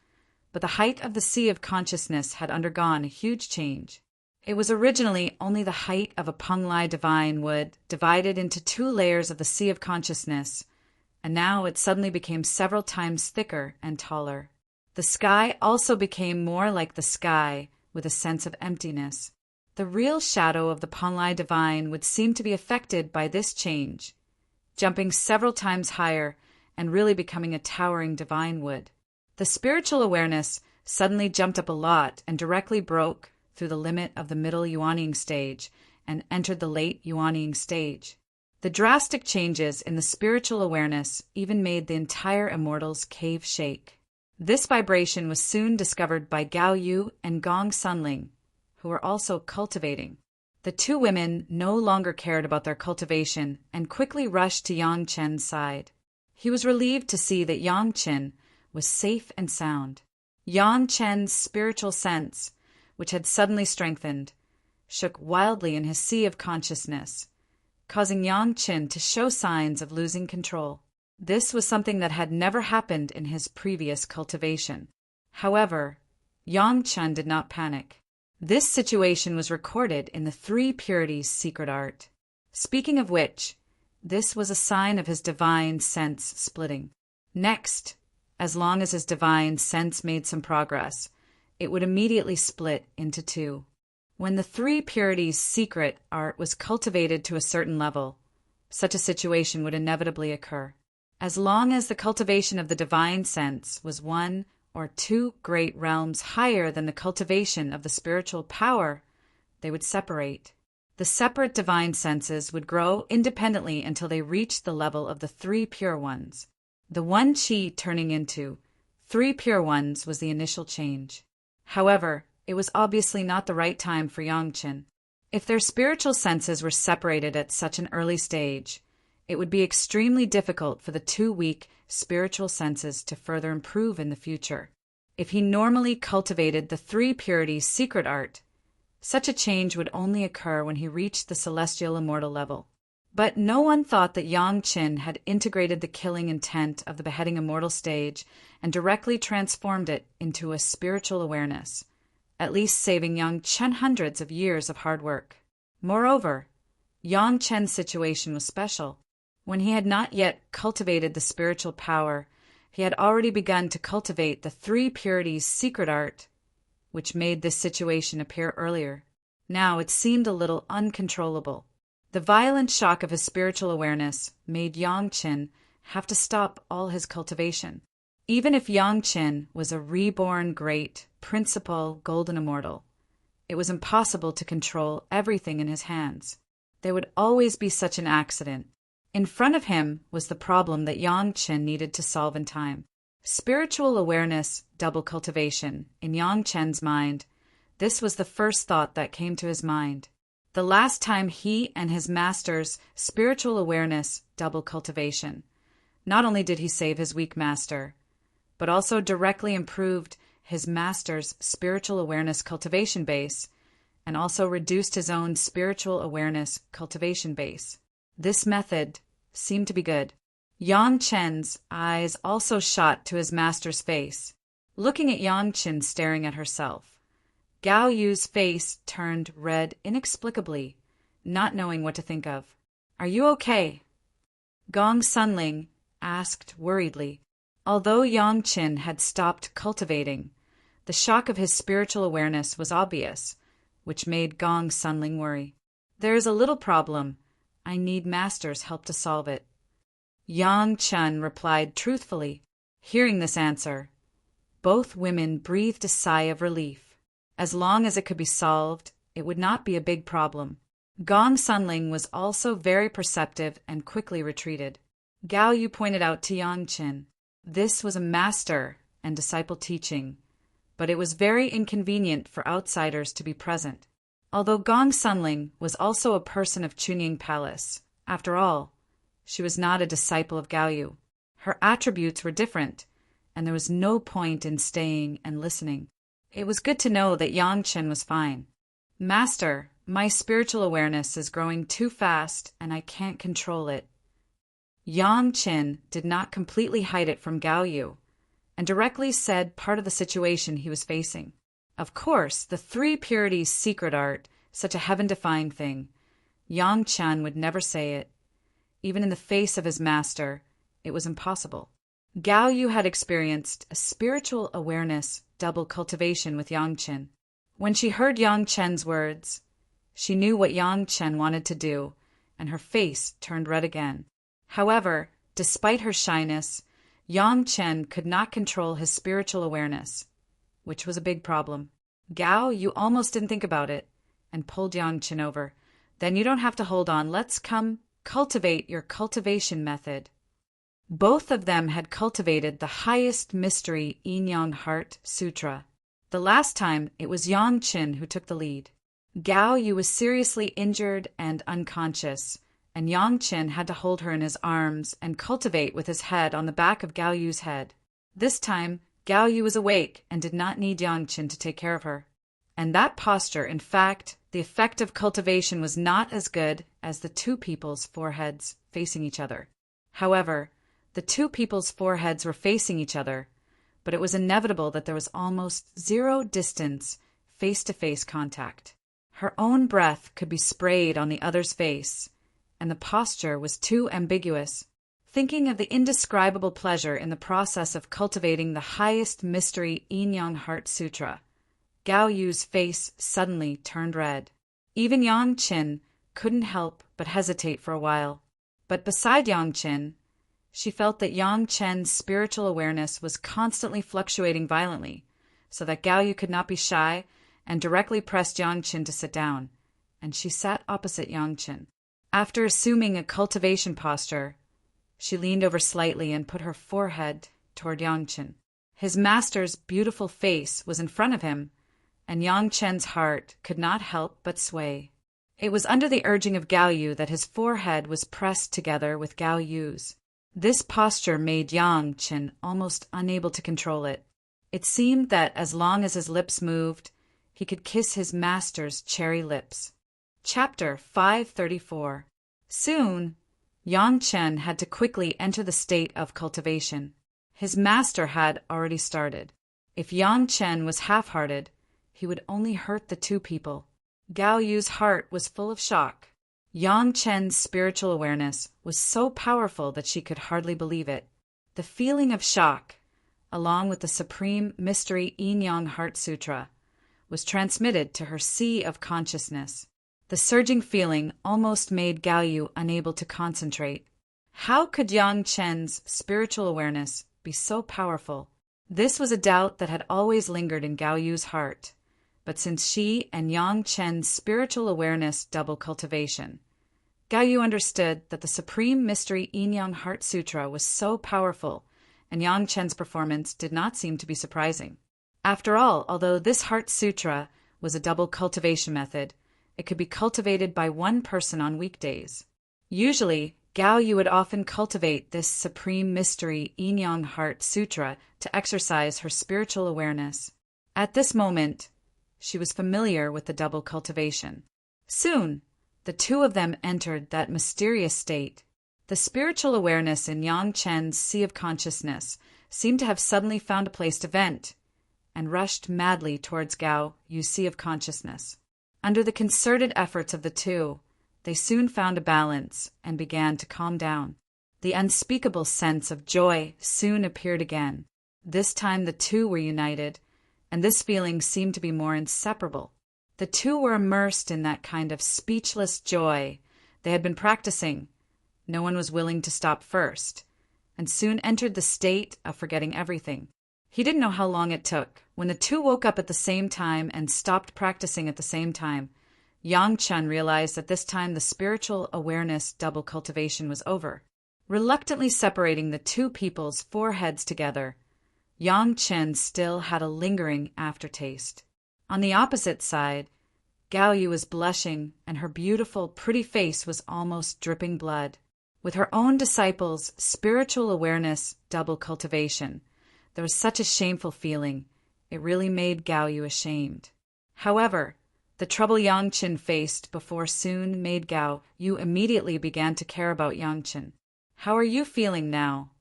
but the height of the sea of consciousness had undergone a huge change. It was originally only the height of a Penglai divine wood divided into 2 layers of the sea of consciousness, and now it suddenly became several times thicker and taller. The sky also became more like the sky, with a sense of emptiness. The real shadow of the Penglai divine would seem to be affected by this change, jumping several times higher and really becoming a towering divine wood. The spiritual awareness suddenly jumped up a lot and directly broke through the limit of the middle Yuanying stage and entered the late Yuanying stage. The drastic changes in the spiritual awareness even made the entire Immortal's cave shake. This vibration was soon discovered by Gao Yu and Gong Sunling, who were also cultivating. The 2 women no longer cared about their cultivation and quickly rushed to Yang Chen's side. He was relieved to see that Yang Qin was safe and sound. Yang Chen's spiritual sense, which had suddenly strengthened, shook wildly in his sea of consciousness, causing Yang Qin to show signs of losing control. This was something that had never happened in his previous cultivation. However, Yang Chen did not panic. This situation was recorded in the 3 Purities secret art. Speaking of which, this was a sign of his divine sense splitting. Next, as long as his divine sense made some progress, it would immediately split into 2. When the 3 Purities secret art was cultivated to a certain level, such a situation would inevitably occur. As long as the cultivation of the divine sense was 1 or 2 great realms higher than the cultivation of the spiritual power, they would separate. The separate divine senses would grow independently until they reached the level of the 3 pure ones. The 1 Qi turning into 3 pure ones was the initial change. However, it was obviously not the right time for Yang Qin. If their spiritual senses were separated at such an early stage, it would be extremely difficult for the 2 weak spiritual senses to further improve in the future. If he normally cultivated the 3 Purities secret art, such a change would only occur when he reached the celestial immortal level. But no one thought that Yang Qin had integrated the killing intent of the beheading Immortal stage and directly transformed it into a spiritual awareness, at least saving Yang Chen hundreds of years of hard work. Moreover, Yang Chen's situation was special. When he had not yet cultivated the spiritual power, he had already begun to cultivate the three purities secret art, which made this situation appear earlier. Now it seemed a little uncontrollable. The violent shock of his spiritual awareness made Yang Qin have to stop all his cultivation. Even if Yang Qin was a reborn great, principal, golden immortal, it was impossible to control everything in his hands. There would always be such an accident. In front of him was the problem that Yang Qin needed to solve in time. Spiritual awareness, double cultivation. In Yang Chen's mind, this was the first thought that came to his mind. The last time he and his master's spiritual awareness, double cultivation, not only did he save his weak master, but also directly improved his master's spiritual awareness cultivation base and also reduced his own spiritual awareness cultivation base. This method seemed to be good. Yang Chen's eyes also shot to his master's face. Looking at Yang Chen staring at herself, Gao Yu's face turned red inexplicably, not knowing what to think of. "Are you okay?" Gong Sunling asked worriedly. Although Yang Qin had stopped cultivating, the shock of his spiritual awareness was obvious, which made Gong Sunling worry. "There is a little problem. I need Master's help to solve it." Yang Chen replied truthfully. Hearing this answer, both women breathed a sigh of relief. As long as it could be solved, it would not be a big problem. Gong Sunling was also very perceptive and quickly retreated. Gao Yu pointed out to Yang Qin. This was a master and disciple teaching, but it was very inconvenient for outsiders to be present. Although Gong Sunling was also a person of Chunying Palace, after all, she was not a disciple of Gao Yu. Her attributes were different, and there was no point in staying and listening. It was good to know that Yang Chen was fine. "Master, my spiritual awareness is growing too fast and I can't control it." Yang Chen did not completely hide it from Gao Yu, and directly said part of the situation he was facing. Of course, the three purities secret art, such a heaven-defying thing, Yang Chen would never say it. Even in the face of his master, it was impossible. Gao Yu had experienced a spiritual awareness double cultivation with Yang Chen. When she heard Yang Chen's words, she knew what Yang Chen wanted to do, and her face turned red again. However, despite her shyness, Yang Chen could not control his spiritual awareness, which was a big problem. "Gao, you almost didn't think about it," and pulled Yang Chen over. "Then you don't have to hold on. Let's come cultivate your cultivation method." Both of them had cultivated the highest mystery Yin-Yang Heart Sutra. The last time, it was Yang Chen who took the lead. Gao Yu was seriously injured and unconscious, and Yang Chen had to hold her in his arms and cultivate with his head on the back of Gao Yu's head. This time, Gao Yu was awake and did not need Yang Chen to take care of her. And that posture, in fact, the effect of cultivation was not as good as the two people's foreheads facing each other. However, the two people's foreheads were facing each other, but it was inevitable that there was almost zero distance face-to-face contact. Her own breath could be sprayed on the other's face, and the posture was too ambiguous. Thinking of the indescribable pleasure in the process of cultivating the highest mystery Yin-Yang Heart Sutra, Gao Yu's face suddenly turned red. Even Yang Qin couldn't help but hesitate for a while. But beside Yang Qin, she felt that Yang Chen's spiritual awareness was constantly fluctuating violently, so that Gao Yu could not be shy and directly pressed Yang Qin to sit down, and she sat opposite Yang Qin. After assuming a cultivation posture, she leaned over slightly and put her forehead toward Yang Qin. His master's beautiful face was in front of him, and Yang Chen's heart could not help but sway. It was under the urging of Gao Yu that his forehead was pressed together with Gao Yu's. This posture made Yang Chen almost unable to control it. It seemed that as long as his lips moved, he could kiss his master's cherry lips. Chapter 534. Soon, Yang Chen had to quickly enter the state of cultivation. His master had already started. If Yang Chen was half-hearted, he would only hurt the two people. Gao Yu's heart was full of shock. Yang Chen's spiritual awareness was so powerful that she could hardly believe it. The feeling of shock, along with the supreme mystery Yin-Yang Heart Sutra, was transmitted to her sea of consciousness. The surging feeling almost made Gao Yu unable to concentrate. How could Yang Chen's spiritual awareness be so powerful? This was a doubt that had always lingered in Gao Yu's heart. But since she and Yang Chen's spiritual awareness double cultivation, Gao Yu understood that the supreme mystery Yin-Yang Heart Sutra was so powerful, and Yang Chen's performance did not seem to be surprising. After all, although this Heart Sutra was a double cultivation method, it could be cultivated by one person on weekdays. Usually, Gao Yu would often cultivate this supreme mystery Yin-Yang Heart Sutra to exercise her spiritual awareness. At this moment, she was familiar with the double cultivation. Soon, the two of them entered that mysterious state. The spiritual awareness in Yang Chen's sea of consciousness seemed to have suddenly found a place to vent, and rushed madly towards Gao Yu's sea of consciousness. Under the concerted efforts of the two, they soon found a balance and began to calm down. The unspeakable sense of joy soon appeared again. This time the two were united, and this feeling seemed to be more inseparable. The two were immersed in that kind of speechless joy they had been practicing. No one was willing to stop first, and soon entered the state of forgetting everything. He didn't know how long it took. When the two woke up at the same time and stopped practicing at the same time, Yang Chen realized that this time the spiritual awareness double cultivation was over. Reluctantly separating the two people's foreheads together, Yang Chen still had a lingering aftertaste. On the opposite side, Gao Yu was blushing, and her beautiful, pretty face was almost dripping blood. With her own disciples' spiritual awareness double cultivation, there was such a shameful feeling. It really made Gao Yu ashamed. However, the trouble Yang Chen faced before soon made Gao Yu immediately began to care about Yang Chen. How are you feeling now?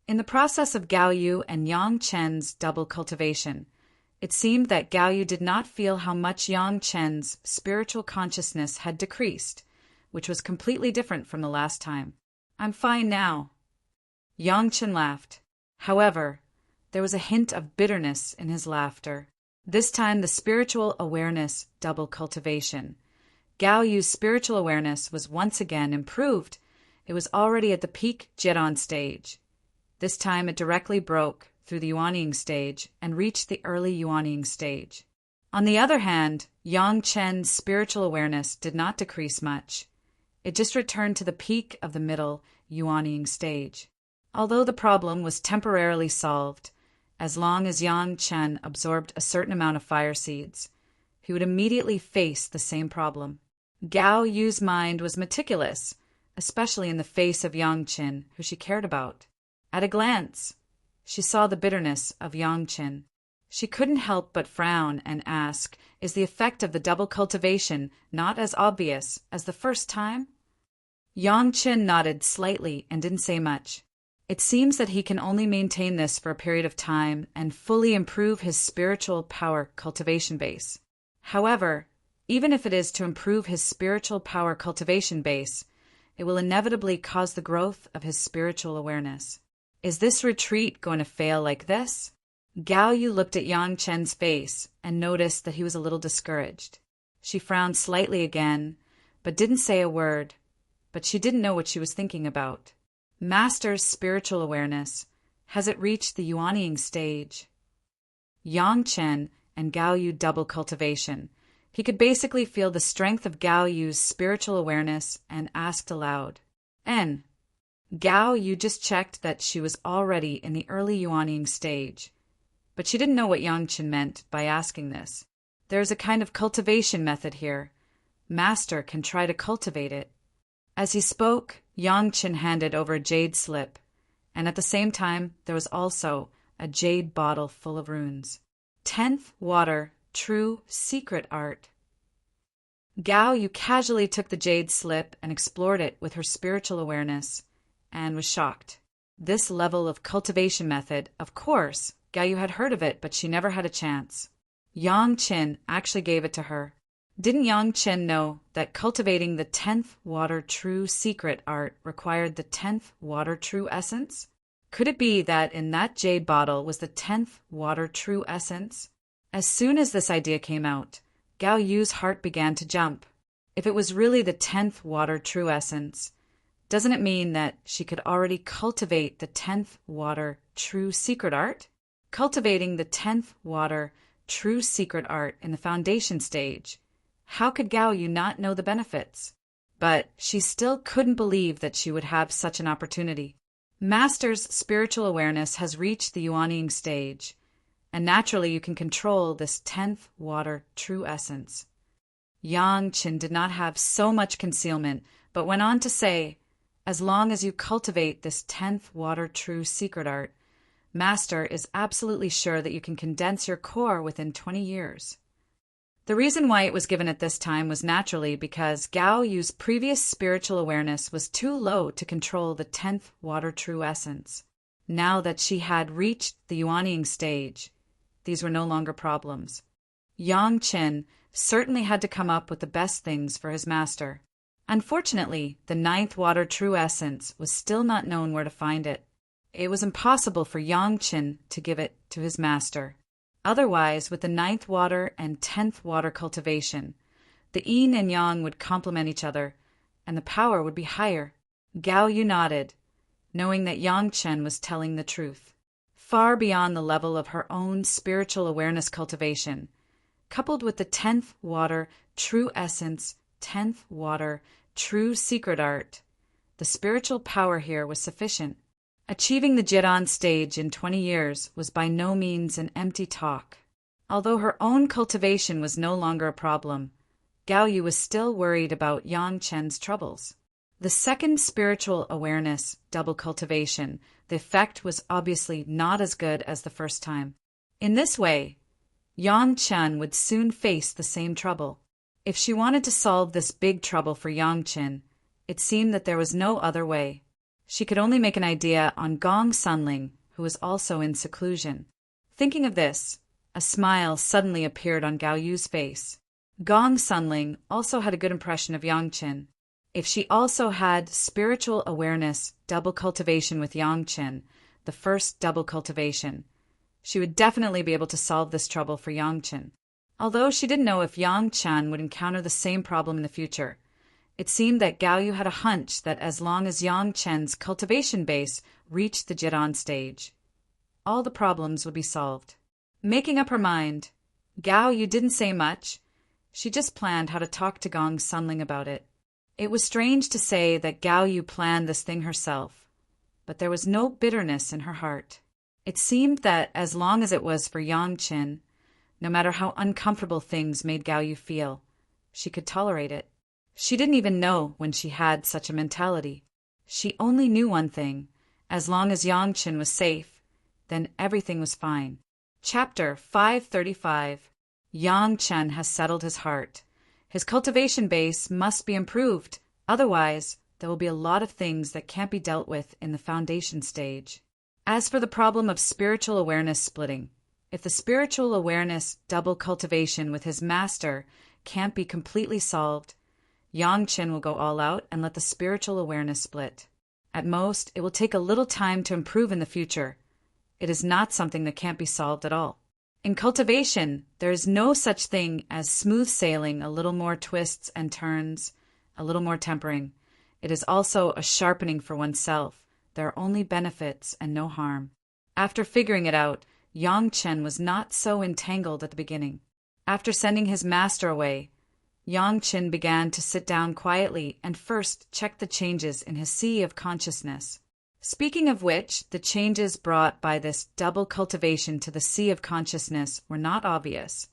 In the process of Gao Yu and Yang Chen's double cultivation, it seemed that Gao Yu did not feel how much Yang Chen's spiritual consciousness had decreased, which was completely different from the last time. I'm fine now. Yang Chen laughed. However, there was a hint of bitterness in his laughter. This time the spiritual awareness double cultivation. Gao Yu's spiritual awareness was once again improved. It was already at the peak Jian stage. This time it directly broke through the Yuanying stage and reached the early Yuanying stage. On the other hand, Yang Chen's spiritual awareness did not decrease much. It just returned to the peak of the middle Yuanying stage. Although the problem was temporarily solved, as long as Yang Chen absorbed a certain amount of fire seeds, he would immediately face the same problem. Gao Yu's mind was meticulous, especially in the face of Yang Chen, who she cared about. At a glance, she saw the bitterness of Yang Chen. She couldn't help but frown and ask, is the effect of the double cultivation not as obvious as the first time? Yang Chen nodded slightly and didn't say much. It seems that he can only maintain this for a period of time and fully improve his spiritual power cultivation base. However, even if it is to improve his spiritual power cultivation base, it will inevitably cause the growth of his spiritual awareness. Is this retreat going to fail like this? Gao Yu looked at Yang Chen's face and noticed that he was a little discouraged. She frowned slightly again, but didn't say a word. But she didn't know what she was thinking about. Master's spiritual awareness, has it reached the Yuanying stage? Yang Chen and Gao Yu double cultivation. He could basically feel the strength of Gao Yu's spiritual awareness and asked aloud, N. Gao Yu just checked that she was already in the early Yuanying stage, but she didn't know what Yang Chen meant by asking this. There is a kind of cultivation method here. Master can try to cultivate it. As he spoke, Yang Chen handed over a jade slip, and at the same time there was also a jade bottle full of runes. 10th Water, True Secret Art. Gao Yu casually took the jade slip and explored it with her spiritual awareness, and was shocked. This level of cultivation method, of course, Gao Yu had heard of it, but she never had a chance. Yang Qin actually gave it to her. Didn't Yang Qin know that cultivating the 10th water true secret art required the 10th water true essence? Could it be that in that jade bottle was the 10th water true essence? As soon as this idea came out, Gao Yu's heart began to jump. If it was really the 10th water true essence, doesn't it mean that she could already cultivate the 10th water true secret art? Cultivating the 10th water true secret art in the foundation stage. How could Gao Yu not know the benefits? But she still couldn't believe that she would have such an opportunity. Master's spiritual awareness has reached the Yuanying stage, and naturally you can control this 10th water true essence. Yang Qin did not have so much concealment, but went on to say, as long as you cultivate this 10th water true secret art, Master is absolutely sure that you can condense your core within 20 years. The reason why it was given at this time was naturally because Gao Yu's previous spiritual awareness was too low to control the 10th water true essence. Now that she had reached the Yuanying stage, these were no longer problems. Yang Qin certainly had to come up with the best things for his master. Unfortunately, the 9th water true essence was still not known where to find it. It was impossible for Yang Qin to give it to his master. Otherwise, with the 9th water and 10th water cultivation, the yin and yang would complement each other, and the power would be higher. Gao Yu nodded, knowing that Yang Qin was telling the truth. Far beyond the level of her own spiritual awareness cultivation, coupled with the 10th water true essence, 10th water true secret art, the spiritual power here was sufficient. Achieving the Jiran stage in 20 years was by no means an empty talk. Although her own cultivation was no longer a problem, Gao Yu was still worried about Yang Qin's troubles. The second spiritual awareness, double cultivation, the effect was obviously not as good as the first time. In this way, Yang Qin would soon face the same trouble. If she wanted to solve this big trouble for Yang Qin, it seemed that there was no other way. She could only make an idea on Gong Sunling, who was also in seclusion. Thinking of this, a smile suddenly appeared on Gao Yu's face. Gong Sunling also had a good impression of Yang Qin. If she also had spiritual awareness, double cultivation with Yang Qin, the first double cultivation, she would definitely be able to solve this trouble for Yang Qin. Although she didn't know if Yang Qin would encounter the same problem in the future, it seemed that Gao Yu had a hunch that as long as Yang Qin's cultivation base reached the Jiran stage, all the problems would be solved. Making up her mind, Gao Yu didn't say much. She just planned how to talk to Gong Sunling about it. It was strange to say that Gao Yu planned this thing herself, but there was no bitterness in her heart. It seemed that as long as it was for Yang Qin, no matter how uncomfortable things made Gao Yu feel, she could tolerate it. She didn't even know when she had such a mentality. She only knew one thing: as long as Yang Qin was safe, then everything was fine. Chapter 535. Yang Qin has settled his heart. His cultivation base must be improved, otherwise there will be a lot of things that can't be dealt with in the foundation stage. As for the problem of spiritual awareness splitting, if the spiritual awareness double cultivation with his master can't be completely solved, Yang Qin will go all out and let the spiritual awareness split. At most, it will take a little time to improve in the future. It is not something that can't be solved at all. In cultivation, there is no such thing as smooth sailing, a little more twists and turns, a little more tempering. It is also a sharpening for oneself. There are only benefits and no harm. After figuring it out, Yang Qin was not so entangled at the beginning. After sending his master away, Yang Qin began to sit down quietly and first check the changes in his sea of consciousness. Speaking of which, the changes brought by this double cultivation to the sea of consciousness were not obvious,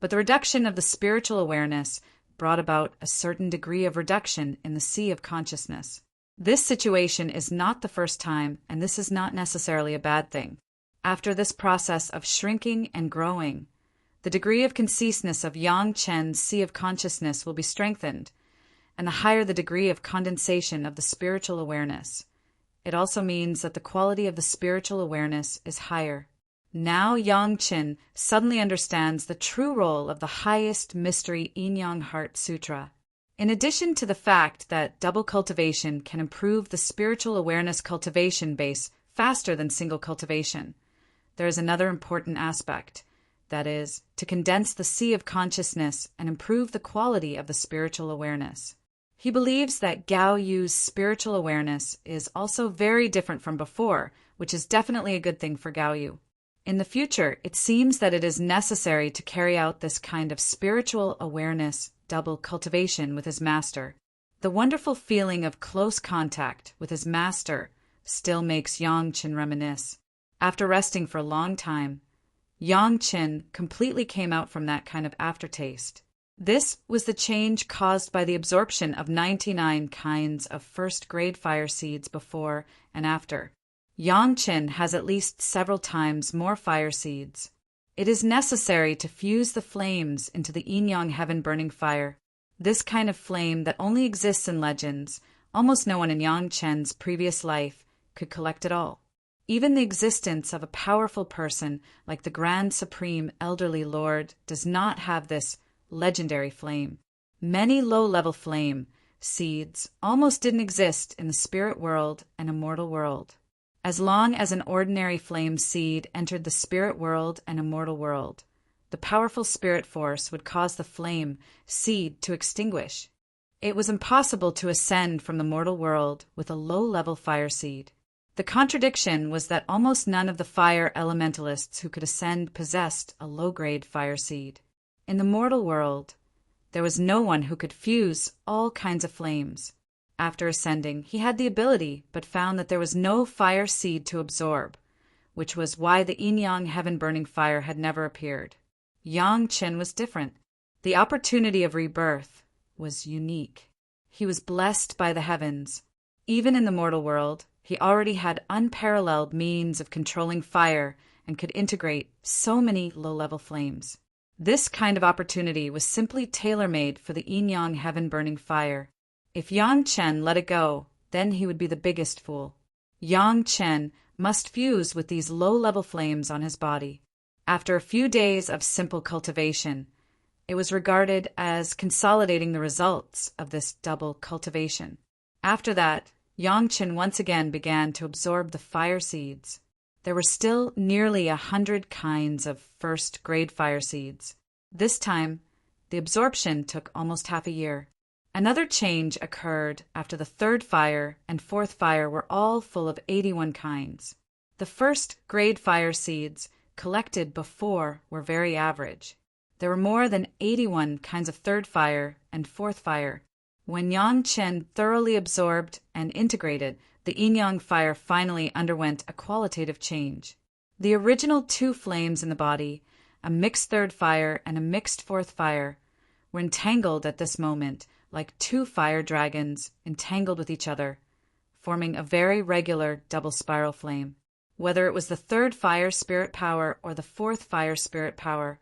but the reduction of the spiritual awareness brought about a certain degree of reduction in the sea of consciousness. This situation is not the first time, and this is not necessarily a bad thing. After this process of shrinking and growing, The degree of conciseness of Yang Chen's sea of consciousness will be strengthened, and the higher the degree of condensation of the spiritual awareness. It also means that the quality of the spiritual awareness is higher. Now Yang Chen suddenly understands the true role of the highest mystery Yin-Yang Heart Sutra. In addition to the fact that double cultivation can improve the spiritual awareness cultivation base faster than single cultivation, there is another important aspect, that is, to condense the sea of consciousness and improve the quality of the spiritual awareness. He believes that Gao Yu's spiritual awareness is also very different from before, which is definitely a good thing for Gao Yu. In the future, it seems that it is necessary to carry out this kind of spiritual awareness double cultivation with his master. The wonderful feeling of close contact with his master still makes Yang Chen reminisce. After resting for a long time, Yang Chen completely came out from that kind of aftertaste. This was the change caused by the absorption of 99 kinds of first-grade fire seeds before and after. Yang Chen has at least several times more fire seeds. It is necessary to fuse the flames into the yin-yang heaven-burning fire. This kind of flame that only exists in legends, almost no one in Yang Chen's previous life could collect it all. Even the existence of a powerful person like the Grand Supreme Elderly Lord does not have this legendary flame. Many low-level flame seeds almost didn't exist in the spirit world and immortal world. As long as an ordinary flame seed entered the spirit world and immortal world, the powerful spirit force would cause the flame seed to extinguish. It was impossible to ascend from the mortal world with a low-level fire seed. The contradiction was that almost none of the fire elementalists who could ascend possessed a low-grade fire seed. In the mortal world, there was no one who could fuse all kinds of flames. After ascending, he had the ability, but found that there was no fire seed to absorb, which was why the yin-yang heaven-burning fire had never appeared. Yang Chen was different. The opportunity of rebirth was unique. He was blessed by the heavens. Even in the mortal world, he already had unparalleled means of controlling fire and could integrate so many low-level flames. This kind of opportunity was simply tailor-made for the yin-yang heaven-burning fire. If Yang Chen let it go, then he would be the biggest fool. Yang Chen must fuse with these low-level flames on his body. After a few days of simple cultivation, it was regarded as consolidating the results of this double cultivation. After that, Yang Chen once again began to absorb the fire seeds. There were still nearly 100 kinds of first-grade fire seeds. This time, the absorption took almost half a year. Another change occurred after the third fire and fourth fire were all full of 81 kinds. The first-grade fire seeds collected before were very average. There were more than 81 kinds of third fire and fourth fire. When Yang Chen thoroughly absorbed and integrated, the yin-yang fire finally underwent a qualitative change. The original two flames in the body, a mixed third fire and a mixed fourth fire, were entangled at this moment like two fire dragons entangled with each other, forming a very regular double spiral flame. Whether it was the third fire spirit power or the fourth fire spirit power,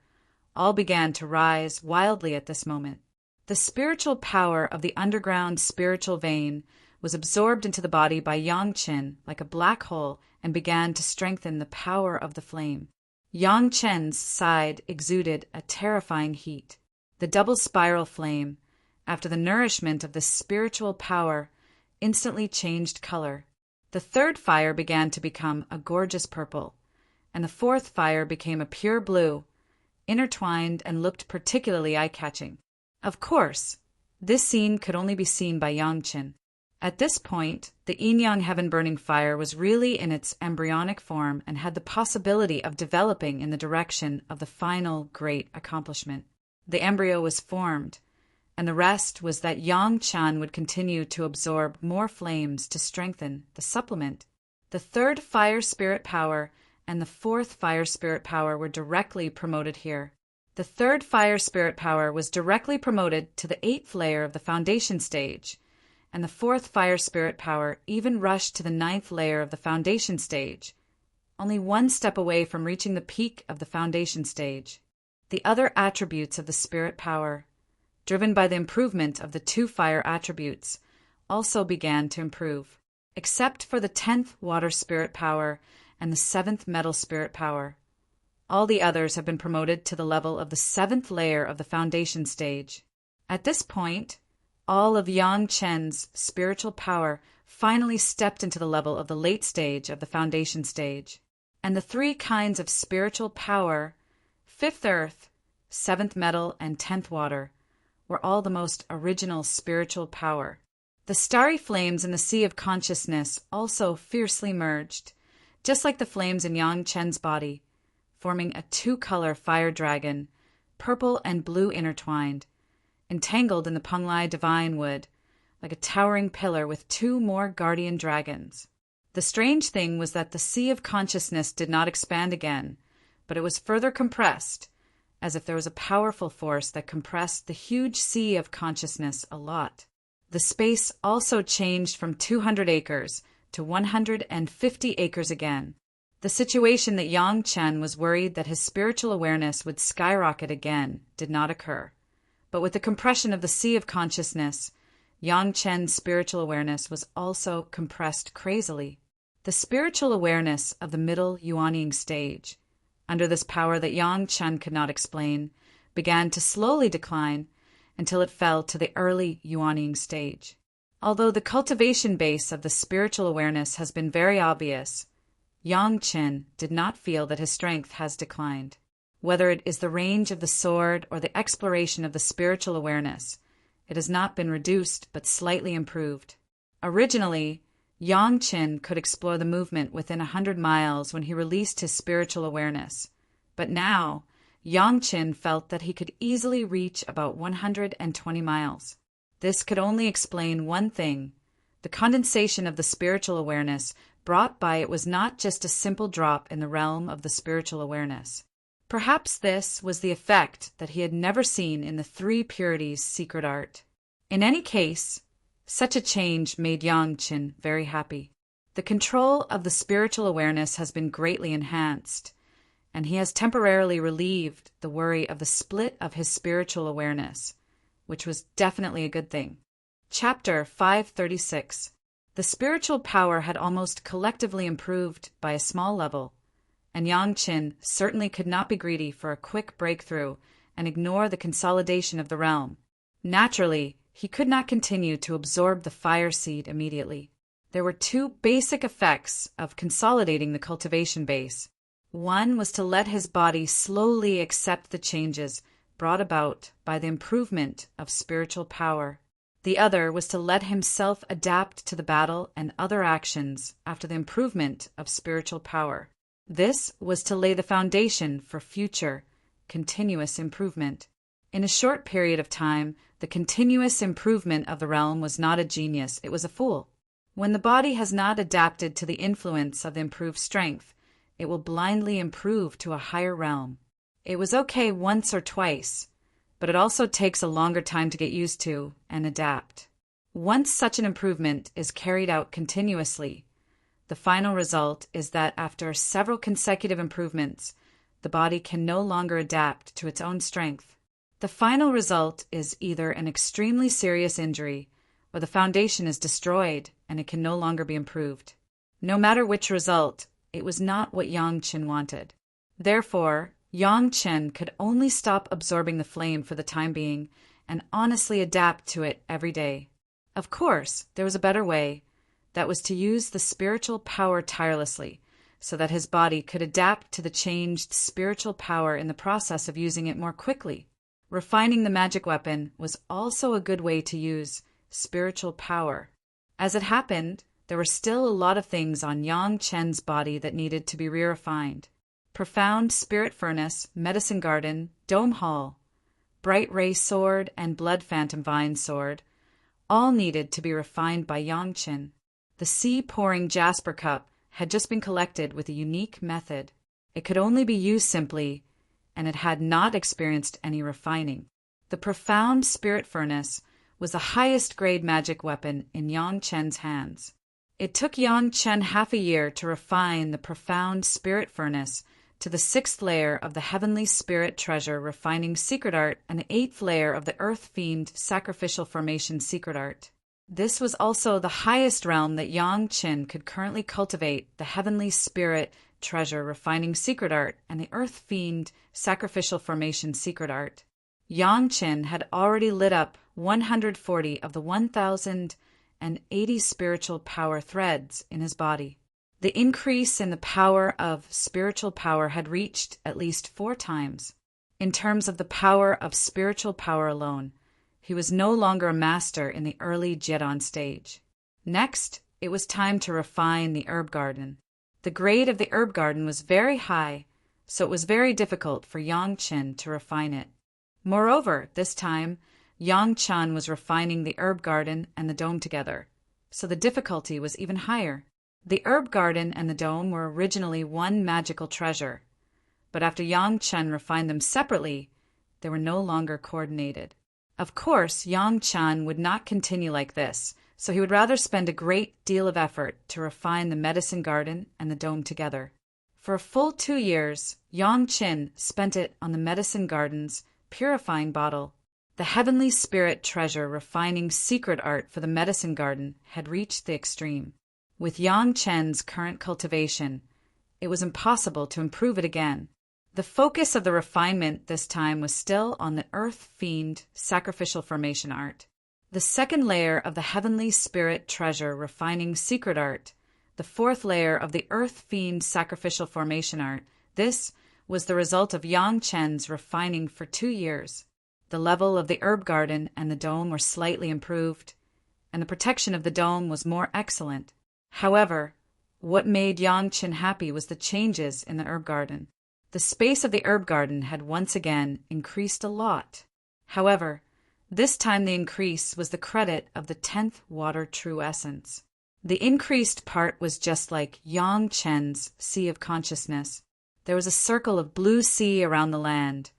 all began to rise wildly at this moment. The spiritual power of the underground spiritual vein was absorbed into the body by Yang Chen like a black hole and began to strengthen the power of the flame. Yang Chen's side exuded a terrifying heat. The double spiral flame, after the nourishment of this spiritual power, instantly changed color. The third fire began to become a gorgeous purple, and the fourth fire became a pure blue, intertwined and looked particularly eye-catching. Of course, this scene could only be seen by Yang Chen. At this point, the yin-yang heaven-burning fire was really in its embryonic form and had the possibility of developing in the direction of the final great accomplishment. The embryo was formed, and the rest was that Yang Chen would continue to absorb more flames to strengthen the supplement. The third fire spirit power and the fourth fire spirit power were directly promoted here. The third fire spirit power was directly promoted to the 8th layer of the foundation stage, and the fourth fire spirit power even rushed to the 9th layer of the foundation stage, only one step away from reaching the peak of the foundation stage. The other attributes of the spirit power, driven by the improvement of the 2 fire attributes, also began to improve, except for the 10th water spirit power and the 7th metal spirit power. All the others have been promoted to the level of the 7th layer of the foundation stage. At this point, all of Yang Chen's spiritual power finally stepped into the level of the late stage of the foundation stage. And the 3 kinds of spiritual power, 5th earth, 7th metal, and 10th water, were all the most original spiritual power. The starry flames in the sea of consciousness also fiercely merged, just like the flames in Yang Chen's body, forming a 2-color fire dragon, purple and blue intertwined, entangled in the Penglai divine wood, like a towering pillar with 2 more guardian dragons. The strange thing was that the sea of consciousness did not expand again, but it was further compressed, as if there was a powerful force that compressed the huge sea of consciousness a lot. The space also changed from 200 acres to 150 acres again. The situation that Yang Chen was worried that his spiritual awareness would skyrocket again did not occur. But with the compression of the sea of consciousness, Yang Chen's spiritual awareness was also compressed crazily. The spiritual awareness of the middle Yuanying stage, under this power that Yang Chen could not explain, began to slowly decline until it fell to the early Yuanying stage. Although the cultivation base of the spiritual awareness has been very obvious, Yang Chen did not feel that his strength has declined. Whether it is the range of the sword or the exploration of the spiritual awareness, it has not been reduced but slightly improved. Originally, Yang Chen could explore the movement within 100 miles when he released his spiritual awareness, but now Yang Chen felt that he could easily reach about 120 miles. This could only explain one thing: the condensation of the spiritual awareness brought by it was not just a simple drop in the realm of the spiritual awareness. Perhaps this was the effect that he had never seen in the 3 purities secret art. In any case, such a change made Yang Chen very happy. The control of the spiritual awareness has been greatly enhanced, and he has temporarily relieved the worry of the split of his spiritual awareness, which was definitely a good thing. Chapter 536. The spiritual power had almost collectively improved by a small level, and Yang Chen certainly could not be greedy for a quick breakthrough and ignore the consolidation of the realm. Naturally, he could not continue to absorb the fire seed immediately. There were 2 basic effects of consolidating the cultivation base. One was to let his body slowly accept the changes brought about by the improvement of spiritual power. The other was to let himself adapt to the battle and other actions after the improvement of spiritual power. This was to lay the foundation for future, continuous improvement. In a short period of time, the continuous improvement of the realm was not a genius, it was a fool. When the body has not adapted to the influence of the improved strength, it will blindly improve to a higher realm. It was okay once or twice, but it also takes a longer time to get used to and adapt. Once such an improvement is carried out continuously, the final result is that after several consecutive improvements, the body can no longer adapt to its own strength. The final result is either an extremely serious injury, or the foundation is destroyed and it can no longer be improved. No matter which result, it was not what Yang Chen wanted. Therefore, Yang Chen could only stop absorbing the flame for the time being and honestly adapt to it every day. Of course, there was a better way. That was to use the spiritual power tirelessly, so that his body could adapt to the changed spiritual power in the process of using it more quickly. Refining the magic weapon was also a good way to use spiritual power. As it happened, there were still a lot of things on Yang Chen's body that needed to be re-refined. Profound Spirit Furnace, Medicine Garden, Dome Hall, Bright Ray Sword, and Blood Phantom Vine Sword all needed to be refined by Yang Chen. The sea-pouring jasper cup had just been collected with a unique method. It could only be used simply, and it had not experienced any refining. The Profound Spirit Furnace was the highest grade magic weapon in Yang Chen's hands. It took Yang Chen half a year to refine the Profound Spirit Furnace to the 6th layer of the heavenly spirit treasure refining secret art and the 8th layer of the earth fiend sacrificial formation secret art. This was also the highest realm that Yang Qin could currently cultivate, the heavenly spirit treasure refining secret art and the earth fiend sacrificial formation secret art. Yang Qin had already lit up 140 of the 1,080 spiritual power threads in his body. The increase in the power of spiritual power had reached at least 4 times. In terms of the power of spiritual power alone, he was no longer a master in the early Jidan stage. Next, it was time to refine the herb garden. The grade of the herb garden was very high, so it was very difficult for Yang Qin to refine it. Moreover, this time, Yang Qin was refining the herb garden and the dome together, so the difficulty was even higher. The herb garden and the dome were originally one magical treasure, but after Yang Qin refined them separately, they were no longer coordinated. Of course, Yang Qin would not continue like this, so he would rather spend a great deal of effort to refine the medicine garden and the dome together. For a full 2 years, Yang Qin spent it on the medicine garden's purifying bottle. The heavenly spirit treasure refining secret art for the medicine garden had reached the extreme. With Yang Qin's current cultivation, it was impossible to improve it again. The focus of the refinement this time was still on the earth fiend sacrificial formation art. The 2nd layer of the heavenly spirit treasure refining secret art, the 4th layer of the earth fiend sacrificial formation art. This was the result of Yang Qin's refining for 2 years. The level of the herb garden and the dome were slightly improved, and the protection of the dome was more excellent. However, what made Yang Qin happy was the changes in the herb garden. The space of the herb garden had once again increased a lot. However, this time the increase was the credit of the 10th water true essence. The increased part was just like Yang Qin's sea of consciousness. There was a circle of blue sea around the land,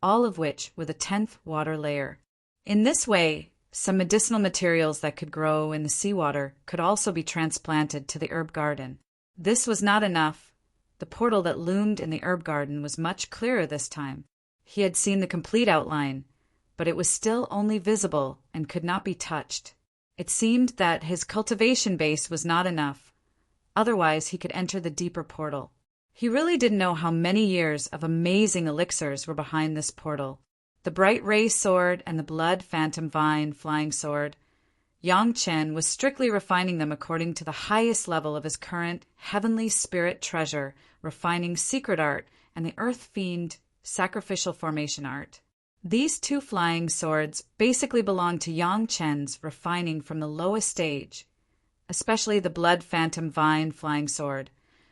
all of which were the 10th water layer. In this way, some medicinal materials that could grow in the seawater could also be transplanted to the herb garden. This was not enough. The portal that loomed in the herb garden was much clearer this time. He had seen the complete outline, but it was still only visible and could not be touched. It seemed that his cultivation base was not enough. Otherwise, he could enter the deeper portal. He really didn't know how many years of amazing elixirs were behind this portal. The bright ray sword and the blood phantom vine flying sword, Yang Qin was strictly refining them according to the highest level of his current heavenly spirit treasure, refining secret art and the earth fiend sacrificial formation art. These 2 flying swords basically belonged to Yang Qin's refining from the lowest stage, especially the blood phantom vine flying sword,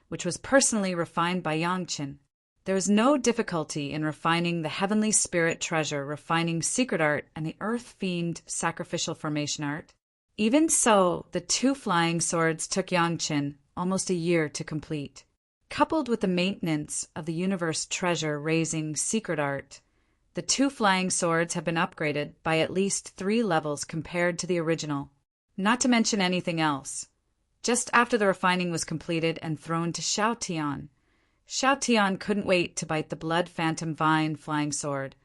which was personally refined by Yang Qin. There was no difficulty in refining the heavenly spirit treasure, refining secret art, and the earth fiend sacrificial formation art. Even so, the 2 flying swords took Yang Qin almost a year to complete. Coupled with the maintenance of the universe treasure raising secret art, the 2 flying swords have been upgraded by at least 3 levels compared to the original. Not to mention anything else. Just after the refining was completed and thrown to Xiao Tian, Xiao Tian couldn't wait to bite the blood phantom vine flying sword,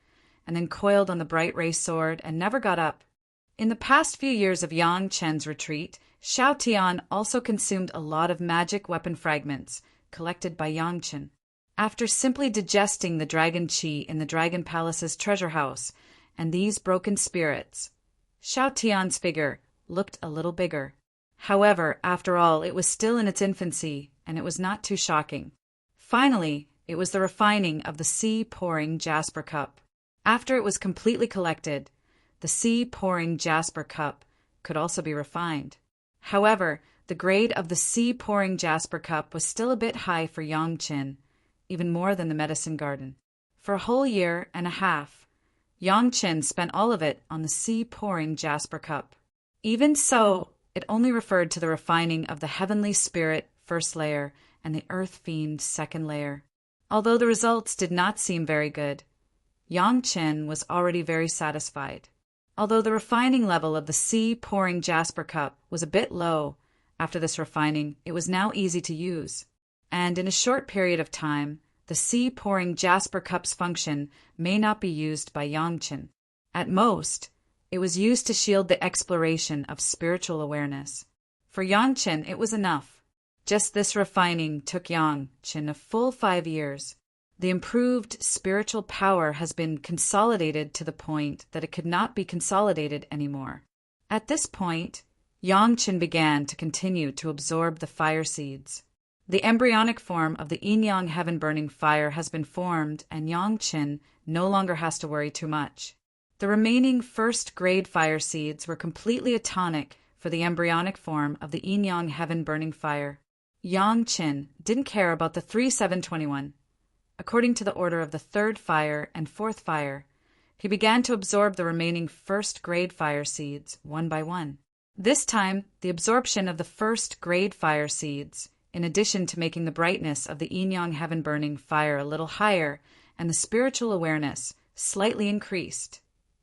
and then coiled on the bright ray sword and never got up. In the past few years of Yang Qin's retreat, Xiao Tian also consumed a lot of magic weapon fragments collected by Yang Qin. After simply digesting the dragon qi in the Dragon Palace's treasure house and these broken spirits, Xiao Tian's figure looked a little bigger. However, after all, it was still in its infancy, and it was not too shocking. Finally, it was the refining of the sea-pouring jasper cup. After it was completely collected, the sea-pouring jasper cup could also be refined. However, the grade of the sea-pouring jasper cup was still a bit high for Yang Qin, even more than the medicine garden. For a whole year and a half, Yang Qin spent all of it on the sea-pouring jasper cup. Even so, it only referred to the refining of the heavenly spirit first layer and the earth fiend second layer. Although the results did not seem very good, Yang Qin was already very satisfied. Although the refining level of the sea-pouring jasper cup was a bit low, after this refining, it was now easy to use. And in a short period of time, the sea-pouring Jasper Cup's function may not be used by Yangchen. At most, it was used to shield the exploration of spiritual awareness. For Yangchen, it was enough. Just this refining took Yangchen a full 5 years. The improved spiritual power has been consolidated to the point that it could not be consolidated anymore. At this point, Yangchen began to continue to absorb the fire seeds. The embryonic form of the yin-yang heaven-burning fire has been formed, and Yangchen no longer has to worry too much. The remaining first-grade fire seeds were completely atonic for the embryonic form of the yin-yang heaven-burning fire. Yangchen didn't care about the 3-7-21. According to the order of the third fire and fourth fire, he began to absorb the remaining first-grade fire seeds one by one. This time, the absorption of the first-grade fire seeds, in addition to making the brightness of the yin-yang heaven-burning fire a little higher and the spiritual awareness slightly increased.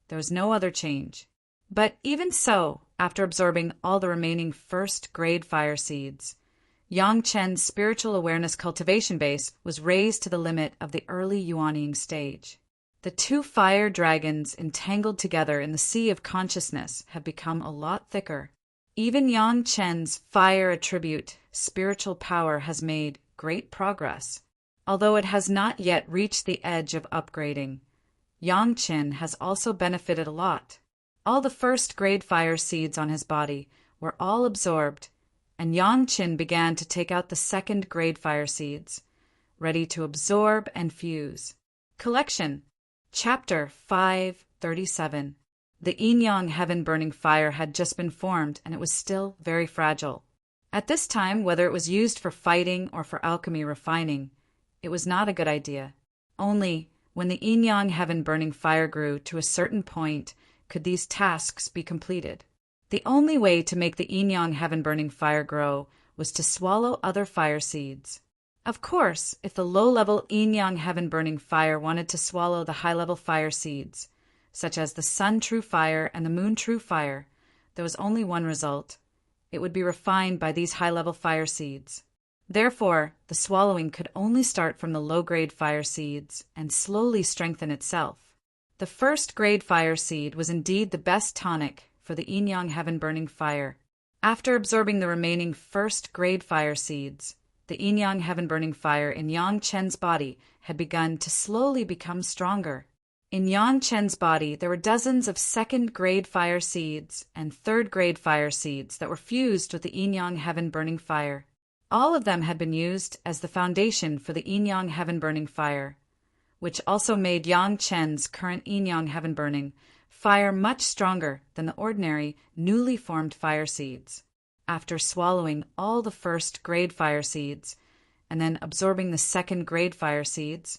There was no other change. But even so, after absorbing all the remaining first-grade fire seeds, Yangchen's spiritual awareness cultivation base was raised to the limit of the early Yuanying stage. The two fire dragons entangled together in the sea of consciousness have become a lot thicker. Even Yangchen's fire attribute spiritual power has made great progress. Although it has not yet reached the edge of upgrading, Yangchen has also benefited a lot. All the first-grade fire seeds on his body were all absorbed, and Yangchen began to take out the second-grade fire seeds, ready to absorb and fuse. Collection Chapter 537. The yin-yang heaven-burning fire had just been formed, and it was still very fragile. At this time, whether it was used for fighting or for alchemy refining, it was not a good idea. Only when the yin-yang heaven-burning fire grew to a certain point could these tasks be completed. The only way to make the yin-yang heaven-burning fire grow was to swallow other fire seeds. Of course, if the low-level yin-yang heaven-burning fire wanted to swallow the high-level fire seeds, such as the sun true fire and the moon true fire, there was only one result. It would be refined by these high-level fire seeds. Therefore, the swallowing could only start from the low-grade fire seeds and slowly strengthen itself. The first-grade fire seed was indeed the best tonic for the yin-yang heaven-burning fire. After absorbing the remaining first-grade fire seeds, the yin-yang heaven-burning fire in Yangchen's body had begun to slowly become stronger. In Yangchen's body, there were dozens of second-grade fire seeds and third-grade fire seeds that were fused with the yin-yang heaven-burning fire. All of them had been used as the foundation for the yin-yang heaven-burning fire, which also made Yangchen's current yin-yang heaven-burning fire much stronger than the ordinary, newly formed fire seeds. After swallowing all the first-grade fire seeds and then absorbing the second-grade fire seeds,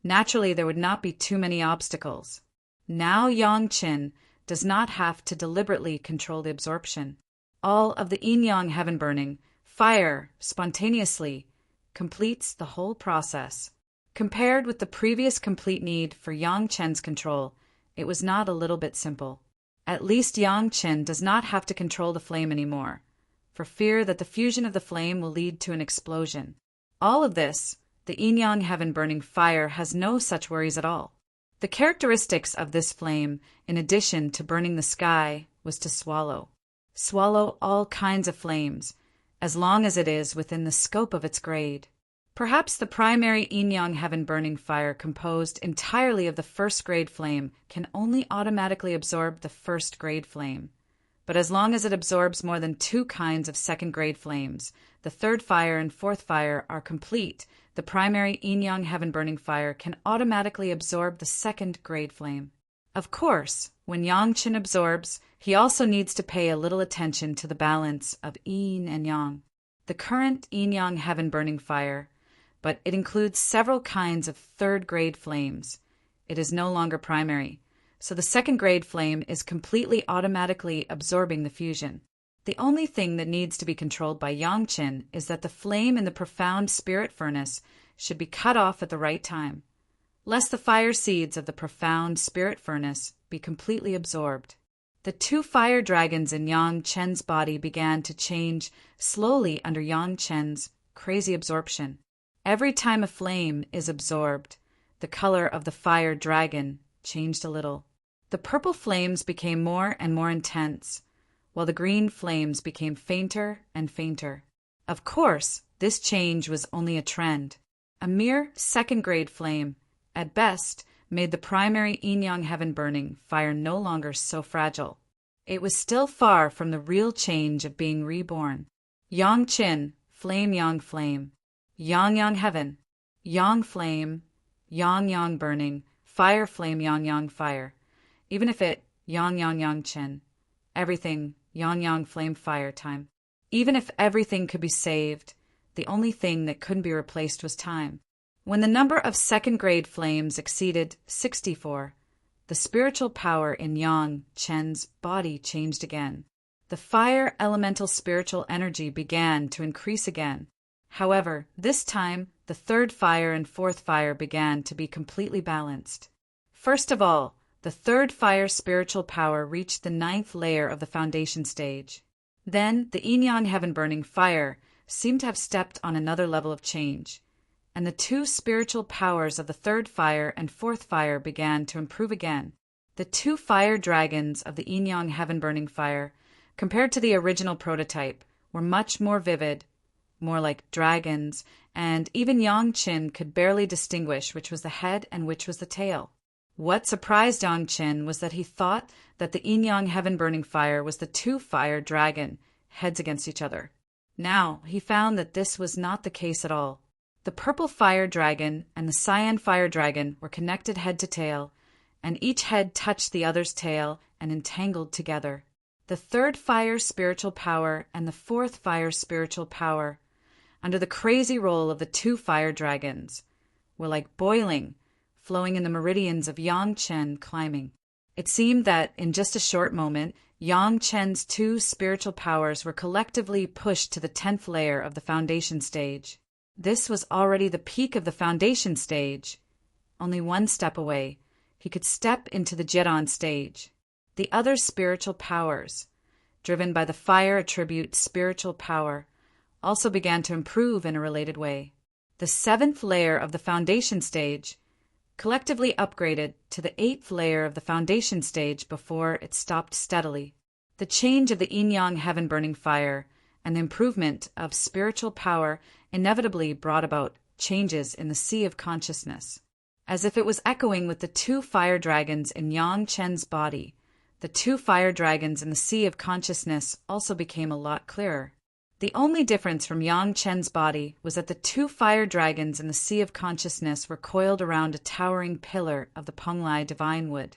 naturally there would not be too many obstacles. Now Yangchen does not have to deliberately control the absorption. All of the yin-yang heaven-burning fire spontaneously completes the whole process. Compared with the previous complete need for Yangchen's control, it was not a little bit simple. At least Yangchen does not have to control the flame anymore, for fear that the fusion of the flame will lead to an explosion. All of this, the yin-yang heaven-burning fire has no such worries at all. The characteristics of this flame, in addition to burning the sky, was to swallow. Swallow all kinds of flames, as long as it is within the scope of its grade. Perhaps the primary yin-yang heaven-burning fire composed entirely of the first-grade flame can only automatically absorb the first-grade flame. But as long as it absorbs more than 2 kinds of second-grade flames, the third fire and fourth fire are complete, the primary yin-yang heaven-burning fire can automatically absorb the second-grade flame. Of course, when Yangchen absorbs, he also needs to pay a little attention to the balance of yin and yang. The current yin-yang heaven-burning fire, but it includes several kinds of third-grade flames. It is no longer primary, so the second-grade flame is completely automatically absorbing the fusion. The only thing that needs to be controlled by Yangchen is that the flame in the profound spirit furnace should be cut off at the right time, lest the fire seeds of the profound spirit furnace be completely absorbed. The 2 fire dragons in Yangchen's body began to change slowly under Yangchen's crazy absorption. Every time a flame is absorbed, the color of the fire dragon changed a little. The purple flames became more and more intense, while the green flames became fainter and fainter. Of course, this change was only a trend. A mere second-grade flame, at best, made the primary yin-yang heaven-burning fire no longer so fragile. It was still far from the real change of being reborn. Yang Qin, flame, yang heaven, yang flame, yang burning, fire flame, yang fire. Even if it yang Qin, everything yang flame fire time. Even if everything could be saved, the only thing that couldn't be replaced was time. When the number of second-grade flames exceeded 64, the spiritual power in Yang Chen's body changed again. The fire elemental spiritual energy began to increase again. However, this time, the third fire and fourth fire began to be completely balanced. First of all, the third fire spiritual power reached the 9th layer of the foundation stage. Then, the yin-yang heaven-burning fire seemed to have stepped on another level of change, and the two spiritual powers of the third fire and fourth fire began to improve again. The two fire dragons of the yin-yang heaven-burning fire, compared to the original prototype, were much more vivid, more like dragons, and even Yang Qin could barely distinguish which was the head and which was the tail. What surprised Yang Qin was that he thought that the yin-yang heaven-burning fire was the two-fire dragon, heads against each other. Now he found that this was not the case at all. The purple fire dragon and the cyan fire dragon were connected head to tail, and each head touched the other's tail and entangled together. The third fire spiritual power and the fourth fire spiritual power, under the crazy role of the two fire dragons, were like boiling, flowing in the meridians of Yang Chen climbing. It seemed that, in just a short moment, Yang Chen's two spiritual powers were collectively pushed to the 10th layer of the foundation stage. This was already the peak of the foundation stage. Only one step away, he could step into the Jidan stage. The other spiritual powers, driven by the fire attribute spiritual power, also began to improve in a related way. The 7th layer of the foundation stage collectively upgraded to the 8th layer of the foundation stage before it stopped steadily. The change of the yin-yang heaven-burning fire and the improvement of spiritual power inevitably brought about changes in the sea of consciousness. As if it was echoing with the two fire dragons in Yang Chen's body, the two fire dragons in the sea of consciousness also became a lot clearer. The only difference from Yang Chen's body was that the two fire dragons in the sea of consciousness were coiled around a towering pillar of the Penglai divine wood.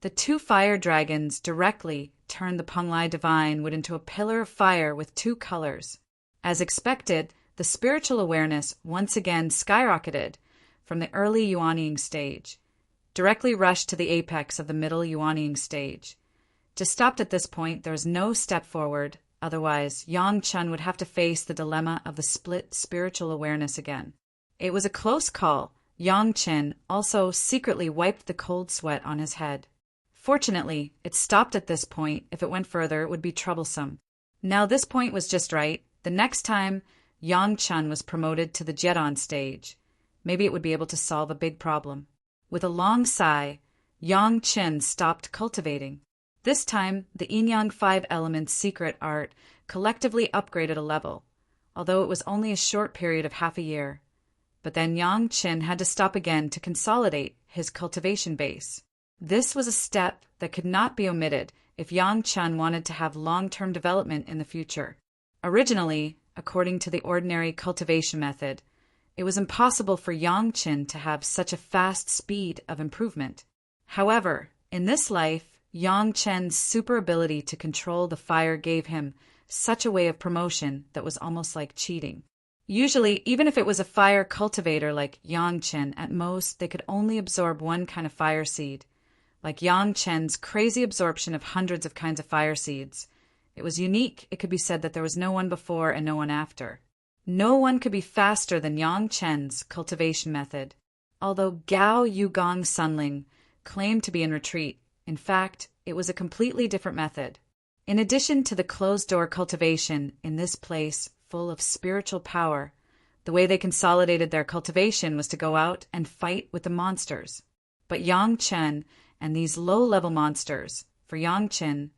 The two fire dragons directly turned the Penglai divine wood into a pillar of fire with two colors. As expected, the spiritual awareness once again skyrocketed from the early Yuanying stage, directly rushed to the apex of the middle Yuanying stage. Just stopped at this point, there was no step forward. Otherwise, Yang Chen would have to face the dilemma of the split spiritual awareness again. It was a close call. Yang Chen also secretly wiped the cold sweat on his head. Fortunately, it stopped at this point. If it went further, it would be troublesome. Now this point was just right. The next time Yang Chen was promoted to the Jidan stage, maybe it would be able to solve a big problem. With a long sigh, Yang Chen stopped cultivating. This time, the Yin-Yang 5 Elements secret art collectively upgraded a level, although it was only a short period of half a year. But then Yang Chen had to stop again to consolidate his cultivation base. This was a step that could not be omitted if Yang Chen wanted to have long-term development in the future. Originally, according to the ordinary cultivation method, it was impossible for Yang Chen to have such a fast speed of improvement. However, in this life, Yang Chen's super ability to control the fire gave him such a way of promotion that was almost like cheating. Usually, even if it was a fire cultivator like Yang Chen, at most they could only absorb one kind of fire seed. Like Yang Chen's crazy absorption of hundreds of kinds of fire seeds. It was unique. It could be said that there was no one before and no one after. No one could be faster than Yang Chen's cultivation method. Although Gao Yugong Sunling claimed to be in retreat, in fact, it was a completely different method. In addition to the closed-door cultivation in this place full of spiritual power, The way they consolidated their cultivation was to go out and fight with the monsters. But Yang Chen and these low-level monsters, for Yang Chen,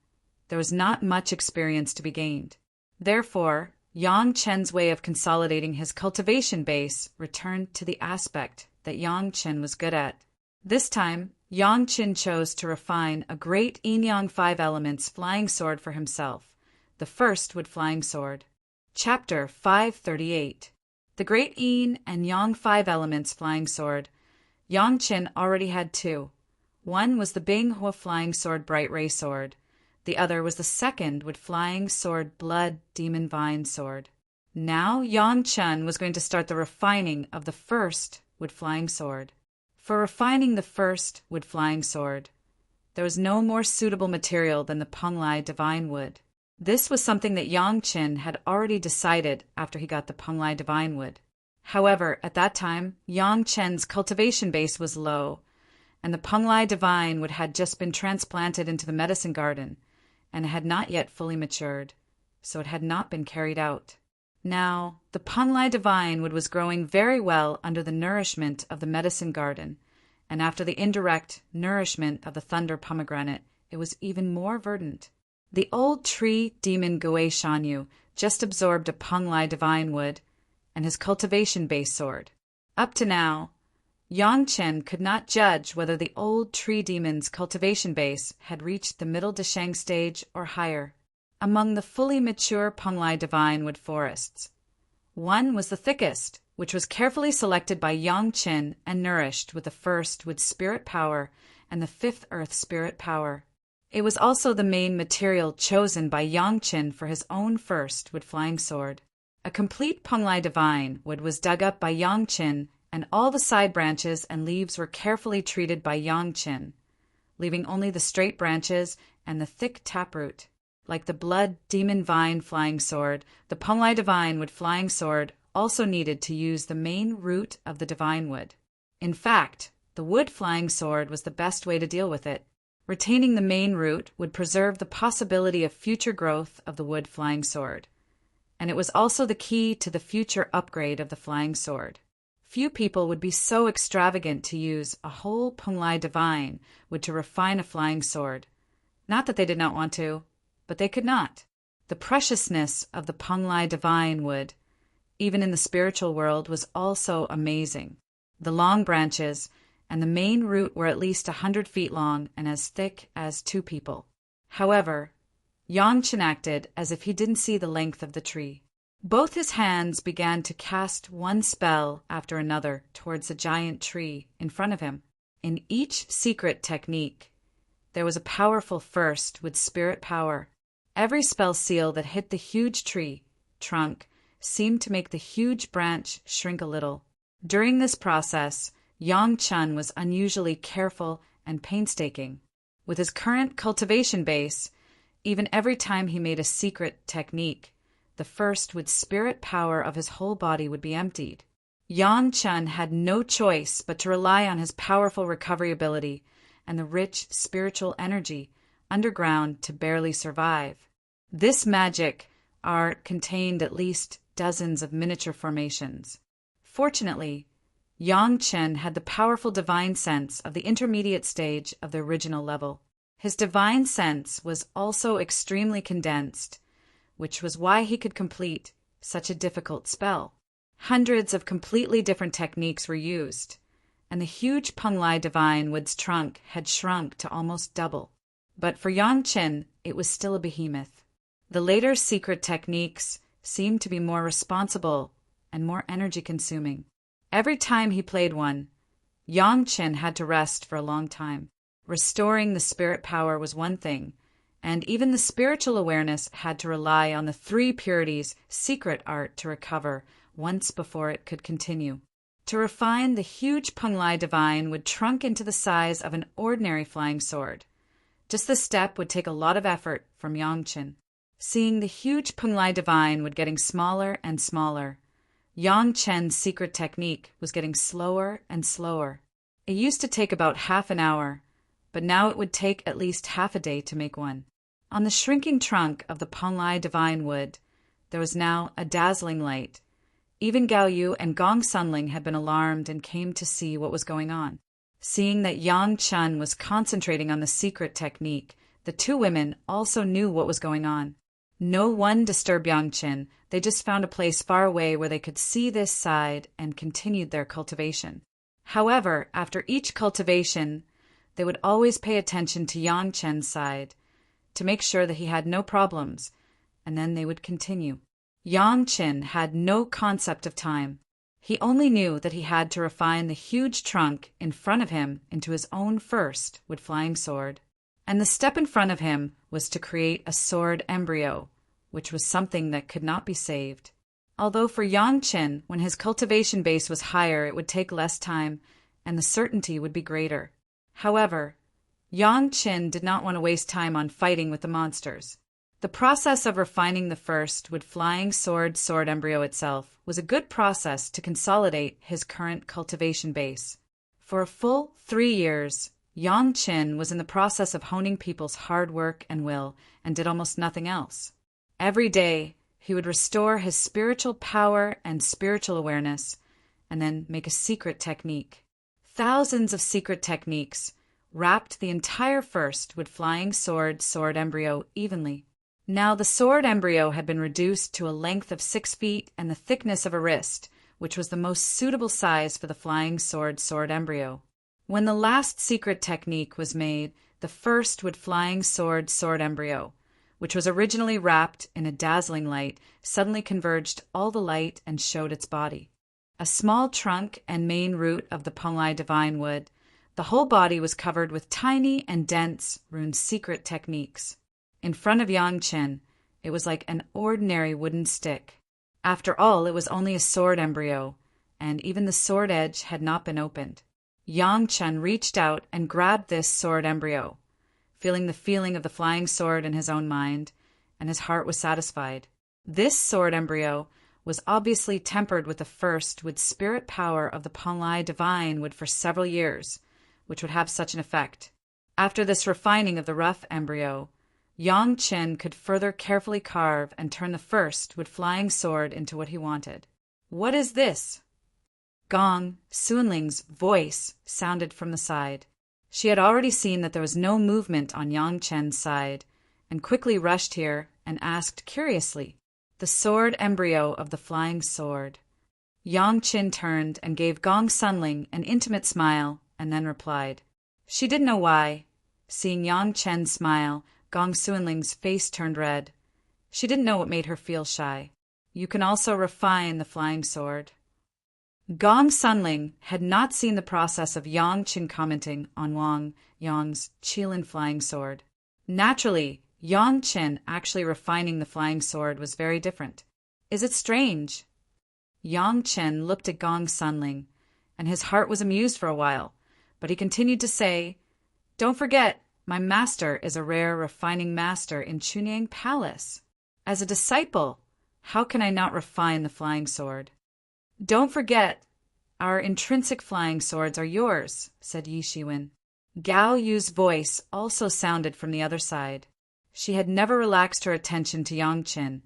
there was not much experience to be gained. Therefore, Yang Chen's way of consolidating his cultivation base returned to the aspect that Yang Chen was good at. This time, Yang Chen chose to refine a great yin-yang 5 elements flying sword for himself, the first wood flying sword. Chapter 538. The great yin and yang 5 elements flying sword. Yang Chen already had 2. One was the Bing Hua flying sword bright ray sword. The other was the second wood flying sword blood demon vine sword. Now Yang Chen was going to start the refining of the first wood flying sword. For refining the first wood flying sword, there was no more suitable material than the Penglai divine wood. This was something that Yang Chen had already decided after he got the Penglai divine wood. However, at that time, Yang Chen's cultivation base was low, and the Penglai divine wood had just been transplanted into the medicine garden, and had not yet fully matured, so it had not been carried out. Now, the Penglai divine wood was growing very well under the nourishment of the medicine garden, and after the indirect nourishment of the thunder pomegranate, it was even more verdant. The old tree demon Gui Shanyu just absorbed a Penglai divine wood and his cultivation base sword. Up to now, Yang Chen could not judge whether the old tree demon's cultivation base had reached the middle Dashang stage or higher. Among the fully mature Penglai divine wood forests, one was the thickest, which was carefully selected by Yang Chen and nourished with the first wood spirit power and the fifth earth spirit power. It was also the main material chosen by Yang Chen for his own first wood flying sword. A complete Penglai divine wood was dug up by Yang Chen, and all the side branches and leaves were carefully treated by Yang Chen, leaving only the straight branches and the thick taproot. Like the blood demon vine flying sword, the Penglai divine wood flying sword also needed to use the main root of the divine wood. In fact, the wood flying sword was the best way to deal with it. Retaining the main root would preserve the possibility of future growth of the wood flying sword, and it was also the key to the future upgrade of the flying sword. Few people would be so extravagant to use a whole Penglai divine wood to refine a flying sword. Not that they did not want to, but they could not. The preciousness of the Penglai divine wood, even in the spiritual world, was also amazing. The long branches and the main root were at least 100 feet long and as thick as 2 people. However, Yang Chen acted as if he didn't see the length of the tree. Both his hands began to cast one spell after another towards the giant tree in front of him. In each secret technique, there was a powerful first with spirit power. Every spell seal that hit the huge tree trunk seemed to make the huge branch shrink a little. During this process, Yang Chen was unusually careful and painstaking. With his current cultivation base, even every time he made a secret technique, the first with spirit power of his whole body would be emptied. Yang Chen had no choice but to rely on his powerful recovery ability and the rich spiritual energy underground to barely survive. This magic art contained at least dozens of miniature formations. Fortunately, Yang Chen had the powerful divine sense of the intermediate stage of the original level. His divine sense was also extremely condensed, which was why he could complete such a difficult spell. Hundreds of completely different techniques were used, and the huge Penglai divine wood's trunk had shrunk to almost double. But for Yang Chen, it was still a behemoth. The later secret techniques seemed to be more responsible and more energy-consuming. Every time he played one, Yang Chen had to rest for a long time. Restoring the spirit power was one thing, and even the spiritual awareness had to rely on the 3 purities secret art to recover once before it could continue. To refine the huge Penglai divine would trunk into the size of an ordinary flying sword. Just this step would take a lot of effort from Yang Chen. Seeing the huge Penglai divine would getting smaller and smaller, Yang Chen's secret technique was getting slower and slower. It used to take about half an hour, but now it would take at least half a day to make one. On the shrinking trunk of the Penglai divine wood, there was now a dazzling light. Even Gao Yu and Gong Sunling had been alarmed and came to see what was going on. Seeing that Yang Chen was concentrating on the secret technique, the two women also knew what was going on. No one disturbed Yang Chen. They just found a place far away where they could see this side and continued their cultivation. However, after each cultivation, they would always pay attention to Yang Chen's side to make sure that he had no problems, and then they would continue. Yang Chen had no concept of time. He only knew that he had to refine the huge trunk in front of him into his own first wood flying sword. And the step in front of him was to create a sword embryo, which was something that could not be saved. Although for Yang Chen, when his cultivation base was higher, it would take less time, and the certainty would be greater. However, Yang Chen did not want to waste time on fighting with the monsters. The process of refining the first wood flying sword embryo itself was a good process to consolidate his current cultivation base. For a full 3 years, Yang Chen was in the process of honing people's hard work and will, and did almost nothing else. Every day, he would restore his spiritual power and spiritual awareness, and then make a secret technique. Thousands of secret techniques wrapped the entire first wood flying sword embryo evenly. Now the sword embryo had been reduced to a length of 6 feet and the thickness of a wrist, which was the most suitable size for the flying sword embryo. When the last secret technique was made, the first wood flying sword embryo, which was originally wrapped in a dazzling light, suddenly converged all the light and showed its body. A small trunk and main root of the Ponglai divine wood, the whole body was covered with tiny and dense runed secret techniques. In front of Yang Chen, it was like an ordinary wooden stick. After all, it was only a sword embryo, and even the sword edge had not been opened. Yang Chen reached out and grabbed this sword embryo, feeling the feeling of the flying sword in his own mind, and his heart was satisfied. This sword embryo was obviously tempered with the first with spirit power of the Ponglai divine wood for several years, which would have such an effect. After this refining of the rough embryo, Yang Chen could further carefully carve and turn the first wood flying sword into what he wanted. "What is this?" Gong Sunling's voice sounded from the side. She had already seen that there was no movement on Yang Chen's side, and quickly rushed here and asked curiously, "The sword embryo of the flying sword." Yang Chen turned and gave Gong Sunling an intimate smile, and then replied. She didn't know why. Seeing Yang Chen smile, Gong Sunling's face turned red. She didn't know what made her feel shy. "You can also refine the flying sword." Gong Sunling had not seen the process of Yang Chen commenting on Wang Yang's Qilin flying sword. Naturally, Yang Chen actually refining the flying sword was very different. "Is it strange?" Yang Chen looked at Gong Sunling, and his heart was amused for a while, but he continued to say, "Don't forget, my master is a rare refining master in Chunyang Palace. As a disciple, how can I not refine the flying sword?" "Don't forget, our intrinsic flying swords are yours," said Yi Shiwen. Gao Yu's voice also sounded from the other side. She had never relaxed her attention to Yang Chen,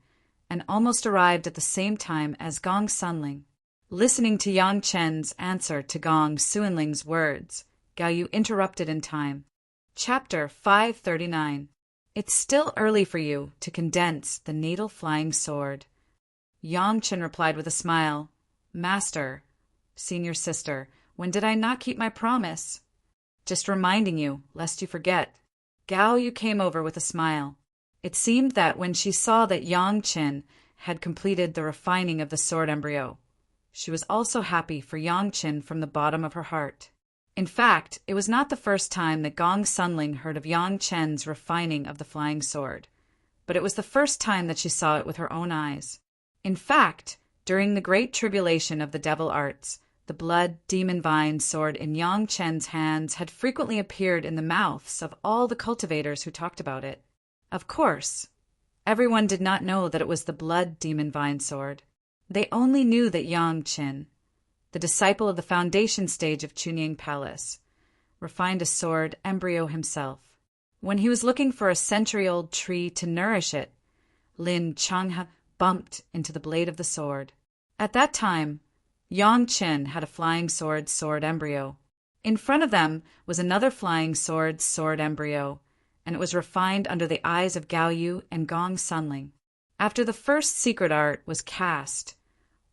and almost arrived at the same time as Gong Sunling. Listening to Yang Chen's answer to Gong Sunling's words, Gao Yu interrupted in time. Chapter 539. It's still early for you to condense the natal flying sword. Yang Chen replied with a smile, "Master, senior sister, when did I not keep my promise?" "Just reminding you, lest you forget." Gao Yu came over with a smile. It seemed that when she saw that Yang Chen had completed the refining of the sword embryo, she was also happy for Yang Chen from the bottom of her heart. In fact, it was not the first time that Gong Sunling heard of Yang Chen's refining of the flying sword, but it was the first time that she saw it with her own eyes. In fact, during the great tribulation of the devil arts, the blood demon vine sword in Yang Chen's hands had frequently appeared in the mouths of all the cultivators who talked about it. Of course, everyone did not know that it was the blood demon vine sword. They only knew that Yang Chen, the disciple of the foundation stage of Chunyang Palace, refined a sword embryo himself. When he was looking for a century-old tree to nourish it, Lin Changha bumped into the blade of the sword. At that time, Yang Chen had a flying sword embryo. In front of them was another flying sword embryo, and it was refined under the eyes of Gao Yu and Gong Sunling. After the first secret art was cast,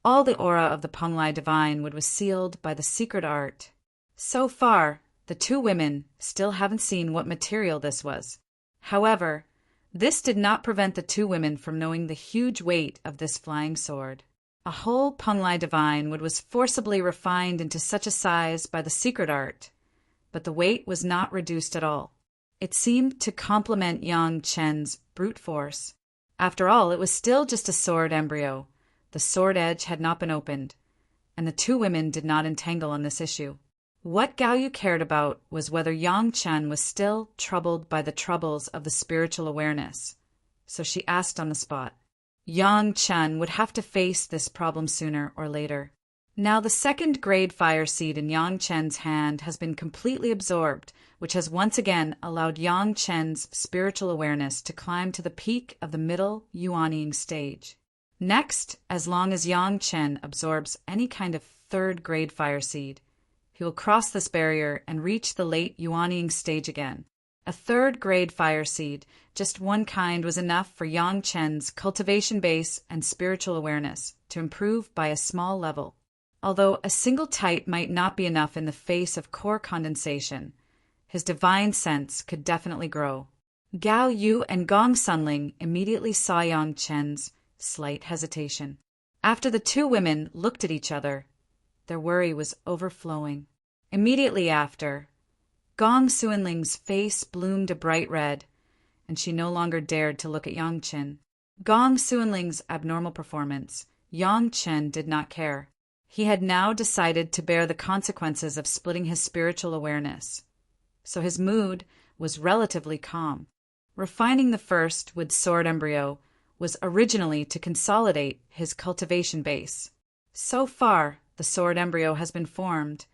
all the aura of the Penglai divine was sealed by the secret art. So far, the two women still haven't seen what material this was. However, this did not prevent the two women from knowing the huge weight of this flying sword. A whole Penglai divine was forcibly refined into such a size by the secret art, but the weight was not reduced at all. It seemed to complement Yang Chen's brute force. After all, it was still just a sword embryo. The sword edge had not been opened, and the two women did not entangle on this issue. What Gao Yu cared about was whether Yang Chen was still troubled by the troubles of the spiritual awareness, so she asked on the spot. Yang Chen would have to face this problem sooner or later. Now the second grade fire seed in Yang Chen's hand has been completely absorbed, which has once again allowed Yang Chen's spiritual awareness to climb to the peak of the middle yuanying stage. Next, as long as Yang Chen absorbs any kind of third grade fire seed, he will cross this barrier and reach the late yuanying stage again. A third grade fire seed, just one kind, was enough for Yang Chen's cultivation base and spiritual awareness to improve by a small level. Although a single type might not be enough in the face of core condensation, his divine sense could definitely grow. Gao Yu and Gong Sunling immediately saw Yang Chen's slight hesitation. After the two women looked at each other, their worry was overflowing. Immediately after, Gong Sunling's face bloomed a bright red, and she no longer dared to look at Yang Chen. Gong Sunling's abnormal performance, Yang Chen did not care. He had now decided to bear the consequences of splitting his spiritual awareness, so his mood was relatively calm. Refining the first with sword embryo was originally to consolidate his cultivation base. So far, the sword embryo has been formed,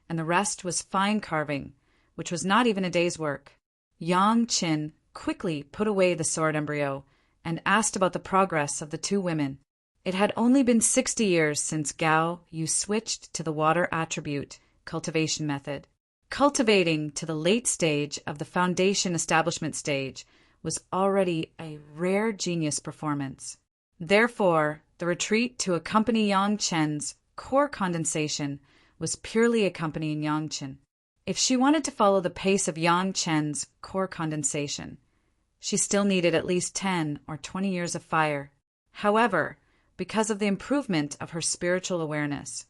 and the rest was fine carving, which was not even a day's work. Yang Chen quickly put away the sword embryo and asked about the progress of the two women. It had only been 60 years since Gao Yu switched to the water attribute cultivation method. Cultivating to the late stage of the foundation establishment stage was already a rare genius performance. Therefore, the retreat to accompany Yang Chen's core condensation was purely accompanying Yang Chen. If she wanted to follow the pace of Yang Chen's core condensation, she still needed at least 10 or 20 years of fire. However, because of the improvement of her spiritual awareness,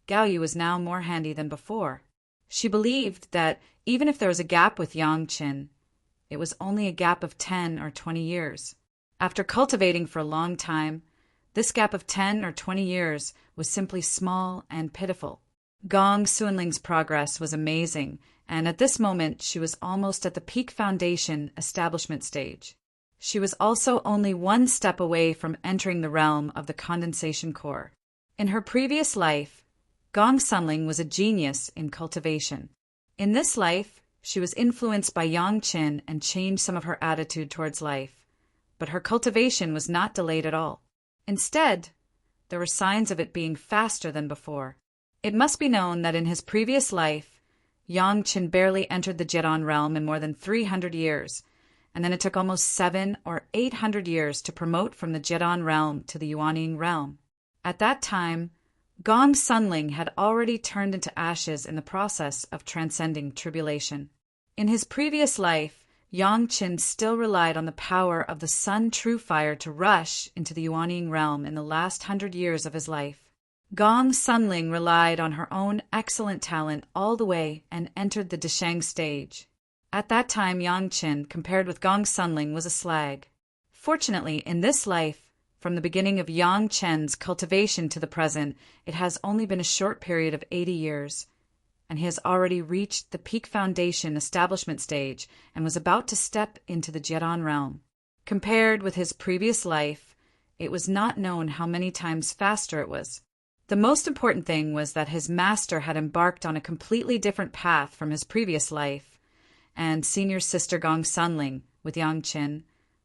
Gao Yu was now more handy than before. She believed that even if there was a gap with Yang Chen, it was only a gap of 10 or 20 years. After cultivating for a long time, this gap of 10 or 20 years was simply small and pitiful. Gong Sunling's progress was amazing, and at this moment she was almost at the peak foundation establishment stage. She was also only one step away from entering the realm of the condensation core. In her previous life, Gong Sunling was a genius in cultivation. In this life, she was influenced by Yang Chen and changed some of her attitude towards life, but her cultivation was not delayed at all. Instead, there were signs of it being faster than before. It must be known that in his previous life, Yang Chen barely entered the Jedon realm in more than 300 years, and then it took almost 700 or 800 years to promote from the Jedon realm to the Yuanying realm. At that time, Gong Sunling had already turned into ashes in the process of transcending tribulation. In his previous life, Yang Chen still relied on the power of the Sun True Fire to rush into the Yuanying realm in the last 100 years of his life. Gong Sunling relied on her own excellent talent all the way and entered the Desheng stage. At that time, Yang Chen, compared with Gong Sunling, was a slag. Fortunately, in this life, from the beginning of Yang Chen's cultivation to the present, it has only been a short period of 80 years, and he has already reached the peak foundation establishment stage and was about to step into the Jedon realm. Compared with his previous life, it was not known how many times faster it was. The most important thing was that his master had embarked on a completely different path from his previous life, and senior sister Gong Sunling, with Yang Chen,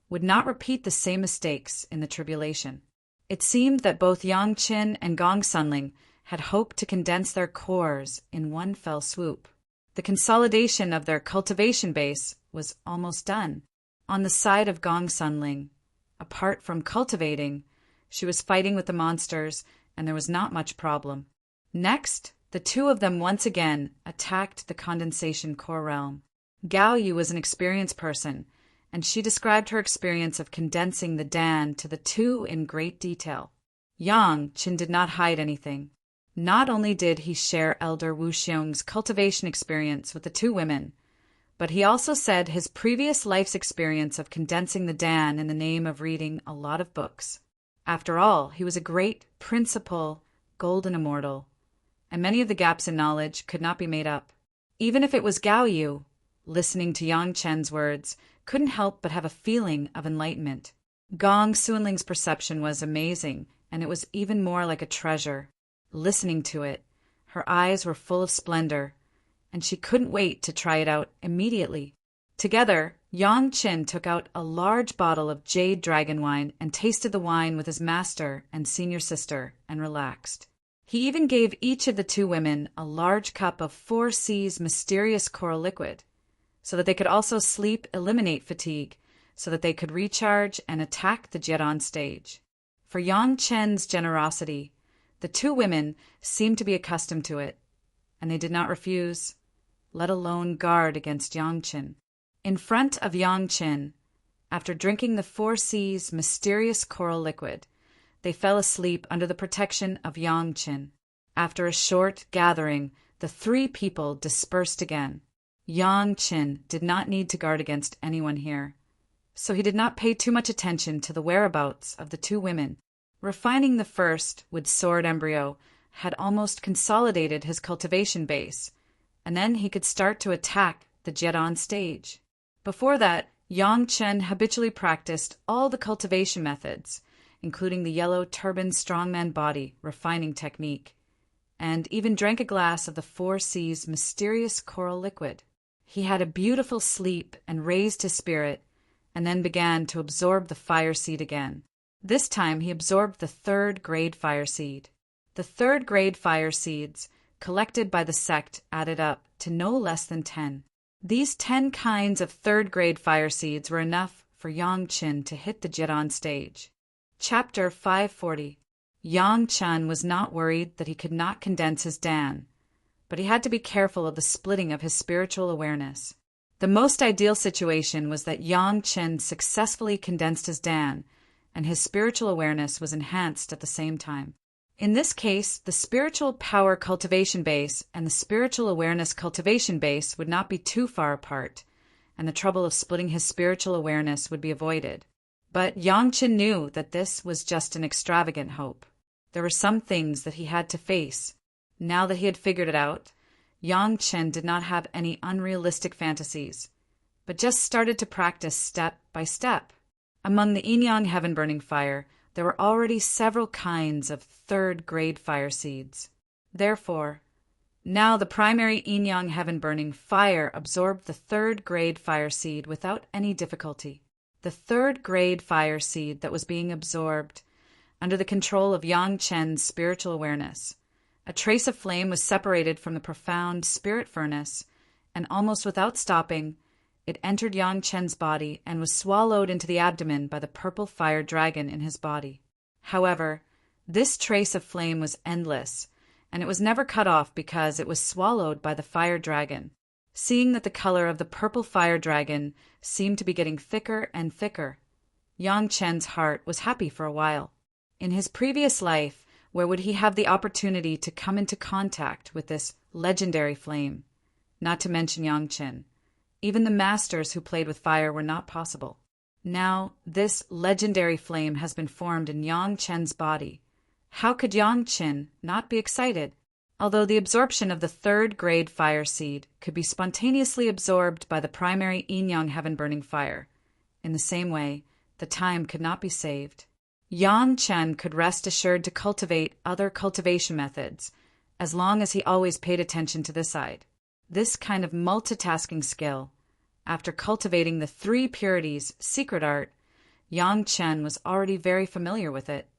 would not repeat the same mistakes in the tribulation. It seemed that both Yang Qin and Gong Sunling had hoped to condense their cores in one fell swoop. The consolidation of their cultivation base was almost done. On the side of Gong Sunling, apart from cultivating, she was fighting with the monsters, and there was not much problem. Next, the two of them once again attacked the condensation core realm. Gao Yu was an experienced person, and she described her experience of condensing the Dan to the two in great detail. Yang Qin did not hide anything. Not only did he share Elder Wu Xiong's cultivation experience with the two women, but he also said his previous life's experience of condensing the Dan in the name of reading a lot of books. After all, he was a great, principal, golden immortal, and many of the gaps in knowledge could not be made up. Even if it was Gao Yu, listening to Yang Chen's words, couldn't help but have a feeling of enlightenment. Gong Sunling's perception was amazing, and it was even more like a treasure. Listening to it, her eyes were full of splendor, and she couldn't wait to try it out immediately. Together, Yang Qin took out a large bottle of jade dragon wine and tasted the wine with his master and senior sister and relaxed. He even gave each of the two women a large cup of 4C's mysterious coral liquid, so that they could also sleep, eliminate fatigue, so that they could recharge and attack the jet on stage. For Yang Chen's generosity, the two women seemed to be accustomed to it, and they did not refuse, let alone guard against Yang Qin. In front of Yang Qin, after drinking the 4C's mysterious coral liquid, they fell asleep under the protection of Yang Qin. After a short gathering, the three people dispersed again. Yang Qin did not need to guard against anyone here, so he did not pay too much attention to the whereabouts of the two women. Refining the first with sword embryo had almost consolidated his cultivation base, and then he could start to attack the jet on stage. Before that, Yang Chen habitually practiced all the cultivation methods, including the yellow turban strongman body refining technique, and even drank a glass of the 4C's mysterious coral liquid. He had a beautiful sleep and raised his spirit, and then began to absorb the fire seed again. This time he absorbed the 3rd grade fire seed. The 3rd grade fire seeds, collected by the sect, added up to no less than 10. These 10 kinds of 3rd grade fire seeds were enough for Yang Qin to hit the jet on stage. Chapter 540. Yang Chen was not worried that he could not condense his Dan, but he had to be careful of the splitting of his spiritual awareness. The most ideal situation was that Yang Chen successfully condensed his Dan, and his spiritual awareness was enhanced at the same time. In this case, the spiritual power cultivation base and the spiritual awareness cultivation base would not be too far apart, and the trouble of splitting his spiritual awareness would be avoided. But Yang Chen knew that this was just an extravagant hope. There were some things that he had to face. Now that he had figured it out, Yang Chen did not have any unrealistic fantasies, but just started to practice step by step. Among the yin-yang heaven-burning fire, there were already several kinds of 3rd grade fire seeds. Therefore, now the primary yin-yang heaven-burning fire absorbed the 3rd grade fire seed without any difficulty. The 3rd grade fire seed that was being absorbed under the control of Yang Chen's spiritual awareness. A trace of flame was separated from the profound spirit furnace, and almost without stopping, it entered Yang Chen's body and was swallowed into the abdomen by the purple fire dragon in his body. However, this trace of flame was endless, and it was never cut off because it was swallowed by the fire dragon. Seeing that the color of the purple fire dragon seemed to be getting thicker and thicker, Yang Chen's heart was happy for a while. In his previous life, where would he have the opportunity to come into contact with this legendary flame? Not to mention Yang Chen. Even the masters who played with fire were not possible. Now, this legendary flame has been formed in Yang Chen's body. How could Yang Chen not be excited? Although the absorption of the 3rd grade fire seed could be spontaneously absorbed by the primary yin-yang heaven-burning fire, in the same way, the time could not be saved. Yang Chen could rest assured to cultivate other cultivation methods, as long as he always paid attention to this side. This kind of multitasking skill, after cultivating the 3 purities secret art, Yang Chen was already very familiar with it.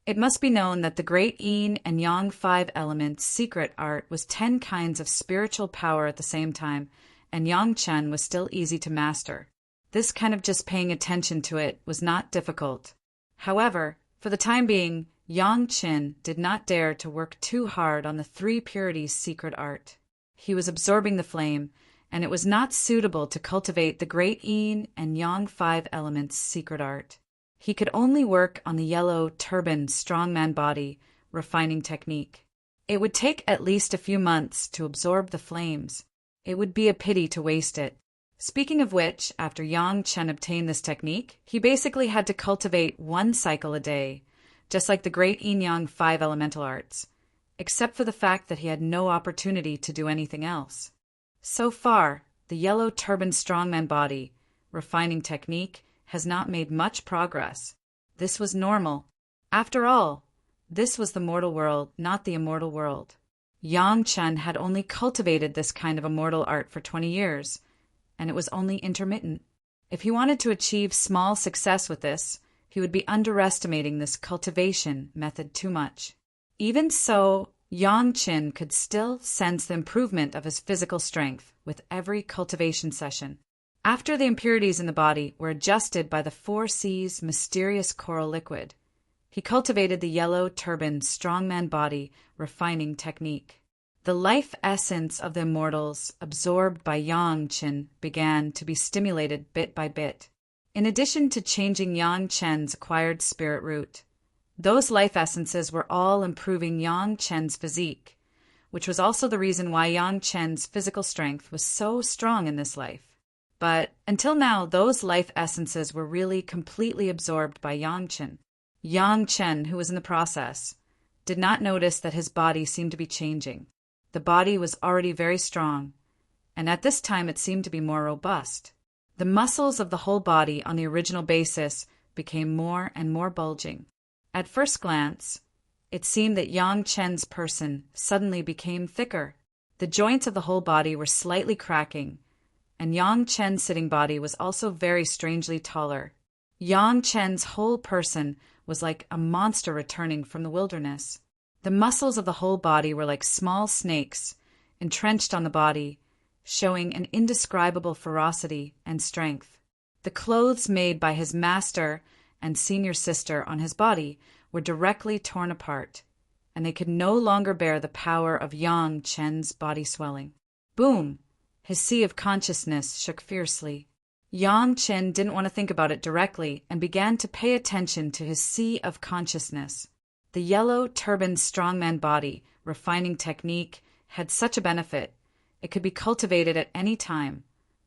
It must be known that the great yin and yang 5 elements secret art was 10 kinds of spiritual power at the same time, and Yang Chen was still easy to master. This kind of just paying attention to it was not difficult. However, for the time being, Yang Chen did not dare to work too hard on the 3 purities secret art. He was absorbing the flame, and it was not suitable to cultivate the great yin and yang 5 elements secret art. He could only work on the yellow turban strongman body refining technique. It would take at least a few months to absorb the flames. It would be a pity to waste it. Speaking of which, after Yang Chen obtained this technique, he basically had to cultivate 1 cycle a day, just like the great yin-yang 5 elemental arts, except for the fact that he had no opportunity to do anything else. So far, the yellow turban strongman body refining technique has not made much progress. This was normal. After all, this was the mortal world, not the immortal world. Yang Chen had only cultivated this kind of immortal art for 20 years, and it was only intermittent. If he wanted to achieve small success with this, he would be underestimating this cultivation method too much. Even so, Yang Chen could still sense the improvement of his physical strength with every cultivation session. After the impurities in the body were adjusted by the 4 C's mysterious coral liquid, he cultivated the yellow turban strongman body refining technique. The life essence of the immortals absorbed by Yang Chen began to be stimulated bit by bit. In addition to changing Yang Chen's acquired spirit root, those life essences were all improving Yang Chen's physique, which was also the reason why Yang Chen's physical strength was so strong in this life. But until now, those life essences were really completely absorbed by Yang Chen. Yang Chen, who was in the process, did not notice that his body seemed to be changing. The body was already very strong, and at this time it seemed to be more robust. The muscles of the whole body on the original basis became more and more bulging. At first glance, it seemed that Yang Chen's person suddenly became thicker. The joints of the whole body were slightly cracking, and Yang Chen's sitting body was also very strangely taller. Yang Chen's whole person was like a monster returning from the wilderness. The muscles of the whole body were like small snakes, entrenched on the body, showing an indescribable ferocity and strength. The clothes made by his master and senior sister on his body were directly torn apart, and they could no longer bear the power of Yang Chen's body swelling. Boom! His sea of consciousness shook fiercely. Yang Chen didn't want to think about it directly and began to pay attention to his sea of consciousness. The yellow turban strongman body refining technique had such a benefit. It could be cultivated at any time,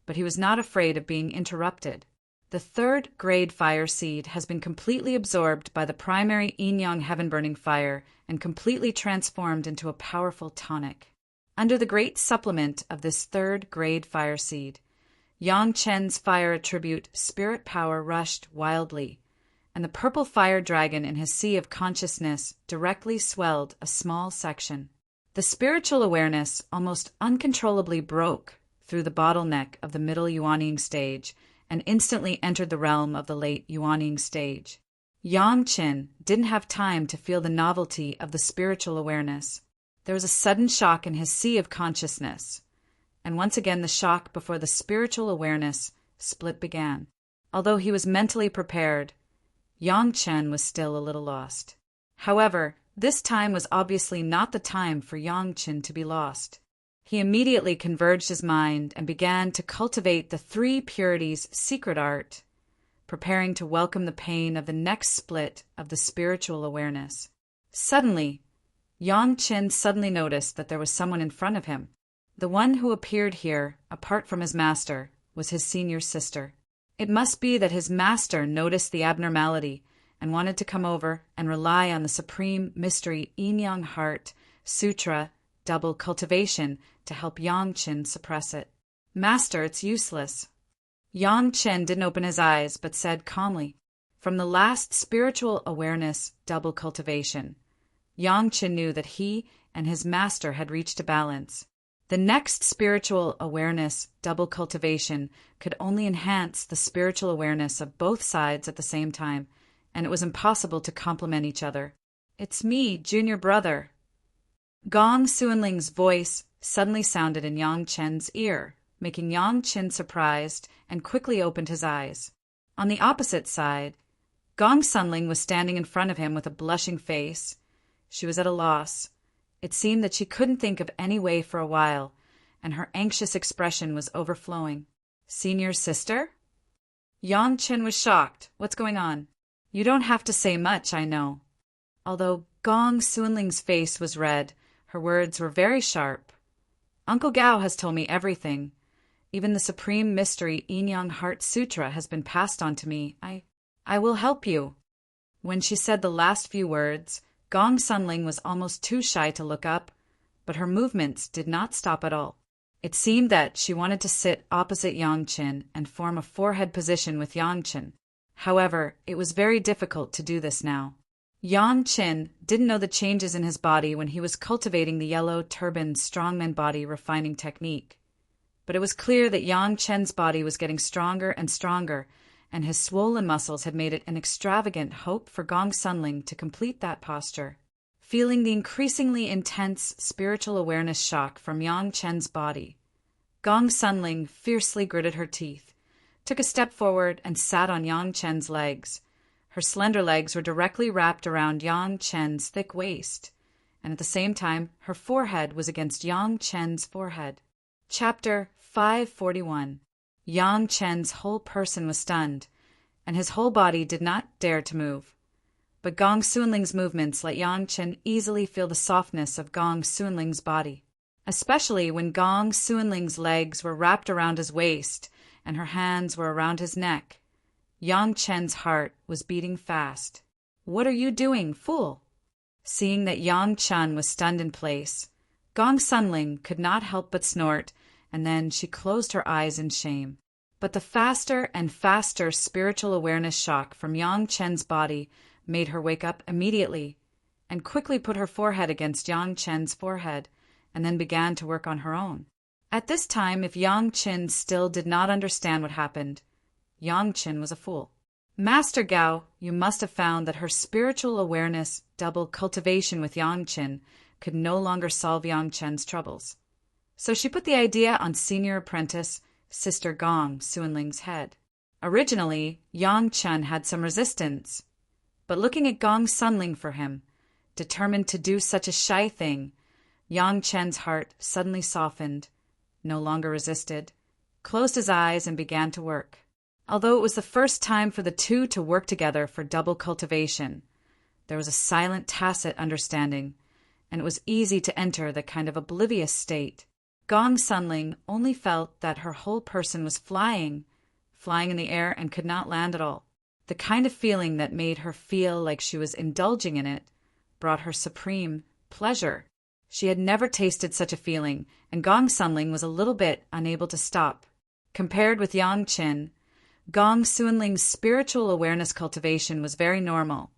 but he was not afraid of being interrupted. The 3rd grade fire seed has been completely absorbed by the primary yin-yang heaven-burning fire and completely transformed into a powerful tonic. Under the great supplement of this 3rd grade fire seed, Yang Chen's fire attribute spirit power rushed wildly, and the purple fire dragon in his sea of consciousness directly swelled a small section. The spiritual awareness almost uncontrollably broke through the bottleneck of the middle Yuanying stage and instantly entered the realm of the late Yuanying stage. Yang Chen didn't have time to feel the novelty of the spiritual awareness. There was a sudden shock in his sea of consciousness, and once again the shock before the spiritual awareness split began. Although he was mentally prepared, Yang Chen was still a little lost. However, this time was obviously not the time for Yang Chen to be lost. He immediately converged his mind and began to cultivate the 3 purities secret art, preparing to welcome the pain of the next split of the spiritual awareness. Suddenly, Yang Chen suddenly noticed that there was someone in front of him. The one who appeared here, apart from his master, was his senior sister. It must be that his master noticed the abnormality and wanted to come over and rely on the supreme mystery Yin-Yang Heart Sutra double cultivation to help Yang Chen suppress it. Master, it's useless. Yang Chen didn't open his eyes but said calmly, from the last spiritual awareness double cultivation, Yang Chen knew that he and his master had reached a balance. The next spiritual awareness double cultivation could only enhance the spiritual awareness of both sides at the same time, and it was impossible to complement each other. It's me, junior brother. Gong Suanling's voice suddenly sounded in Yang Chen's ear, making Yang Chen surprised and quickly opened his eyes. On the opposite side, Gong Sunling was standing in front of him with a blushing face. She was at a loss. It seemed that she couldn't think of any way for a while, and her anxious expression was overflowing. Senior sister? Yang Chen was shocked. What's going on? You don't have to say much, I know. Although Gong Suanling's face was red, her words were very sharp. Uncle Gao has told me everything. Even the supreme mystery Yin Yang Heart Sutra has been passed on to me. I will help you. When she said the last few words, Gong Sunling was almost too shy to look up, but her movements did not stop at all. It seemed that she wanted to sit opposite Yang Chen and form a forehead position with Yang Chen. However, it was very difficult to do this now. Yang Chen didn't know the changes in his body when he was cultivating the yellow turban strongman body refining technique. But it was clear that Yang Chen's body was getting stronger and stronger, and his swollen muscles had made it an extravagant hope for Gong Sunling to complete that posture. Feeling the increasingly intense spiritual awareness shock from Yang Chen's body, Gong Sunling fiercely gritted her teeth, took a step forward, and sat on Yang Chen's legs. Her slender legs were directly wrapped around Yang Chen's thick waist, and at the same time her forehead was against Yang Chen's forehead. Chapter 541. Yang Chen's whole person was stunned, and his whole body did not dare to move. But Gong Suanling's movements let Yang Chen easily feel the softness of Gong Suanling's body, especially when Gong Suanling's legs were wrapped around his waist and her hands were around his neck. Yang Chen's heart was beating fast. What are you doing, fool? Seeing that Yang Chen was stunned in place, Gong Sunling could not help but snort, and then she closed her eyes in shame. But the faster and faster spiritual awareness shock from Yang Chen's body made her wake up immediately, and quickly put her forehead against Yang Chen's forehead, and then began to work on her own. At this time, if Yang Chen still did not understand what happened, Yang Chen was a fool. Master Gao, you must have found that her spiritual awareness double cultivation with Yang Chen could no longer solve Yang Chen's troubles. So she put the idea on senior apprentice, Sister Gong Suanling's head. Originally, Yang Chen had some resistance, but looking at Gong Sunling for him, determined to do such a shy thing, Yang Chen's heart suddenly softened, no longer resisted, closed his eyes and began to work. Although it was the first time for the two to work together for double cultivation, there was a silent, tacit understanding, and it was easy to enter the kind of oblivious state. Gong Sunling only felt that her whole person was flying in the air and could not land at all. The kind of feeling that made her feel like she was indulging in it brought her supreme pleasure. She had never tasted such a feeling, and Gong Sunling was a little bit unable to stop. Compared with Yang Chen, Gong Suanling's spiritual awareness cultivation was very normal,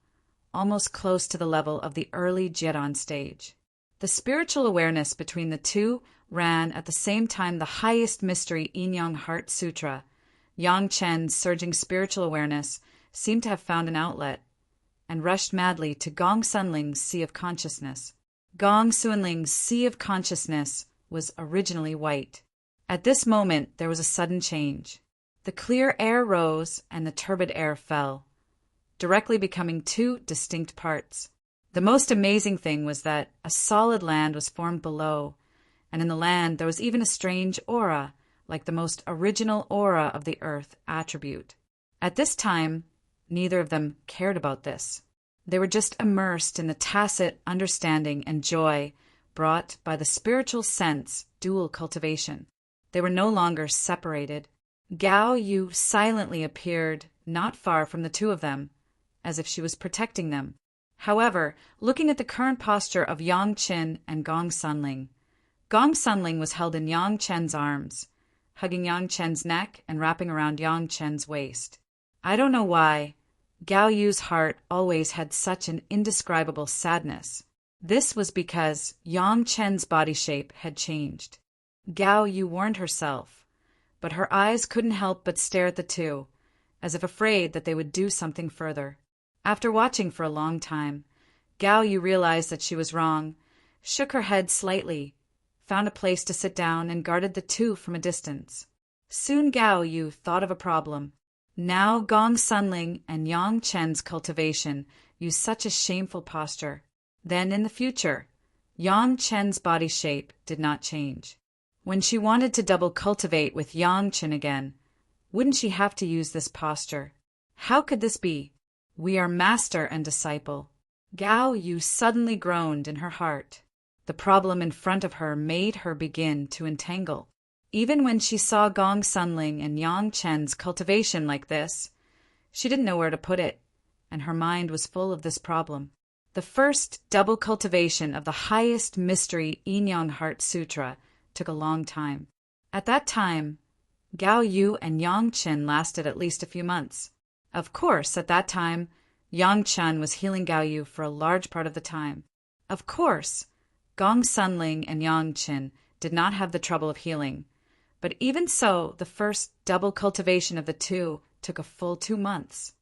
almost close to the level of the early Jiran stage. The spiritual awareness between the two ran at the same time the highest mystery Yin Yang Heart Sutra. Yang Chen's surging spiritual awareness seemed to have found an outlet, and rushed madly to Gong Sunling's sea of consciousness. Gong Suanling's sea of consciousness was originally white. At this moment there was a sudden change. The clear air rose and the turbid air fell, directly becoming two distinct parts. The most amazing thing was that a solid land was formed below, and in the land there was even a strange aura, like the most original aura of the earth attribute. At this time, neither of them cared about this. They were just immersed in the tacit understanding and joy brought by the spiritual sense dual cultivation. They were no longer separated. Gao Yu silently appeared not far from the two of them, as if she was protecting them. However, looking at the current posture of Yang Chen and Gong Sunling was held in Yang Chen's arms, hugging Yang Chen's neck and wrapping around Yang Chen's waist. I don't know why, Gao Yu's heart always had such an indescribable sadness. This was because Yang Chen's body shape had changed. Gao Yu warned herself, but her eyes couldn't help but stare at the two, as if afraid that they would do something further. After watching for a long time, Gao Yu realized that she was wrong, shook her head slightly, found a place to sit down, and guarded the two from a distance. Soon Gao Yu thought of a problem. Now Gong Sunling and Yang Chen's cultivation used such a shameful posture. Then in the future, Yang Chen's body shape did not change. When she wanted to double cultivate with Yang Chen again, wouldn't she have to use this posture? How could this be? We are master and disciple. Gao Yu suddenly groaned in her heart. The problem in front of her made her begin to entangle. Even when she saw Gong Sunling and Yang Chen's cultivation like this, she didn't know where to put it, and her mind was full of this problem. The first double cultivation of the highest mystery Yin Yang Heart Sutra took a long time. At that time, Gao Yu and Yang Chen lasted at least a few months. Of course, at that time, Yang Chen was healing Gao Yu for a large part of the time. Of course, Gong Sunling and Yang Chen did not have the trouble of healing, but even so, the first double cultivation of the two took a full 2 months.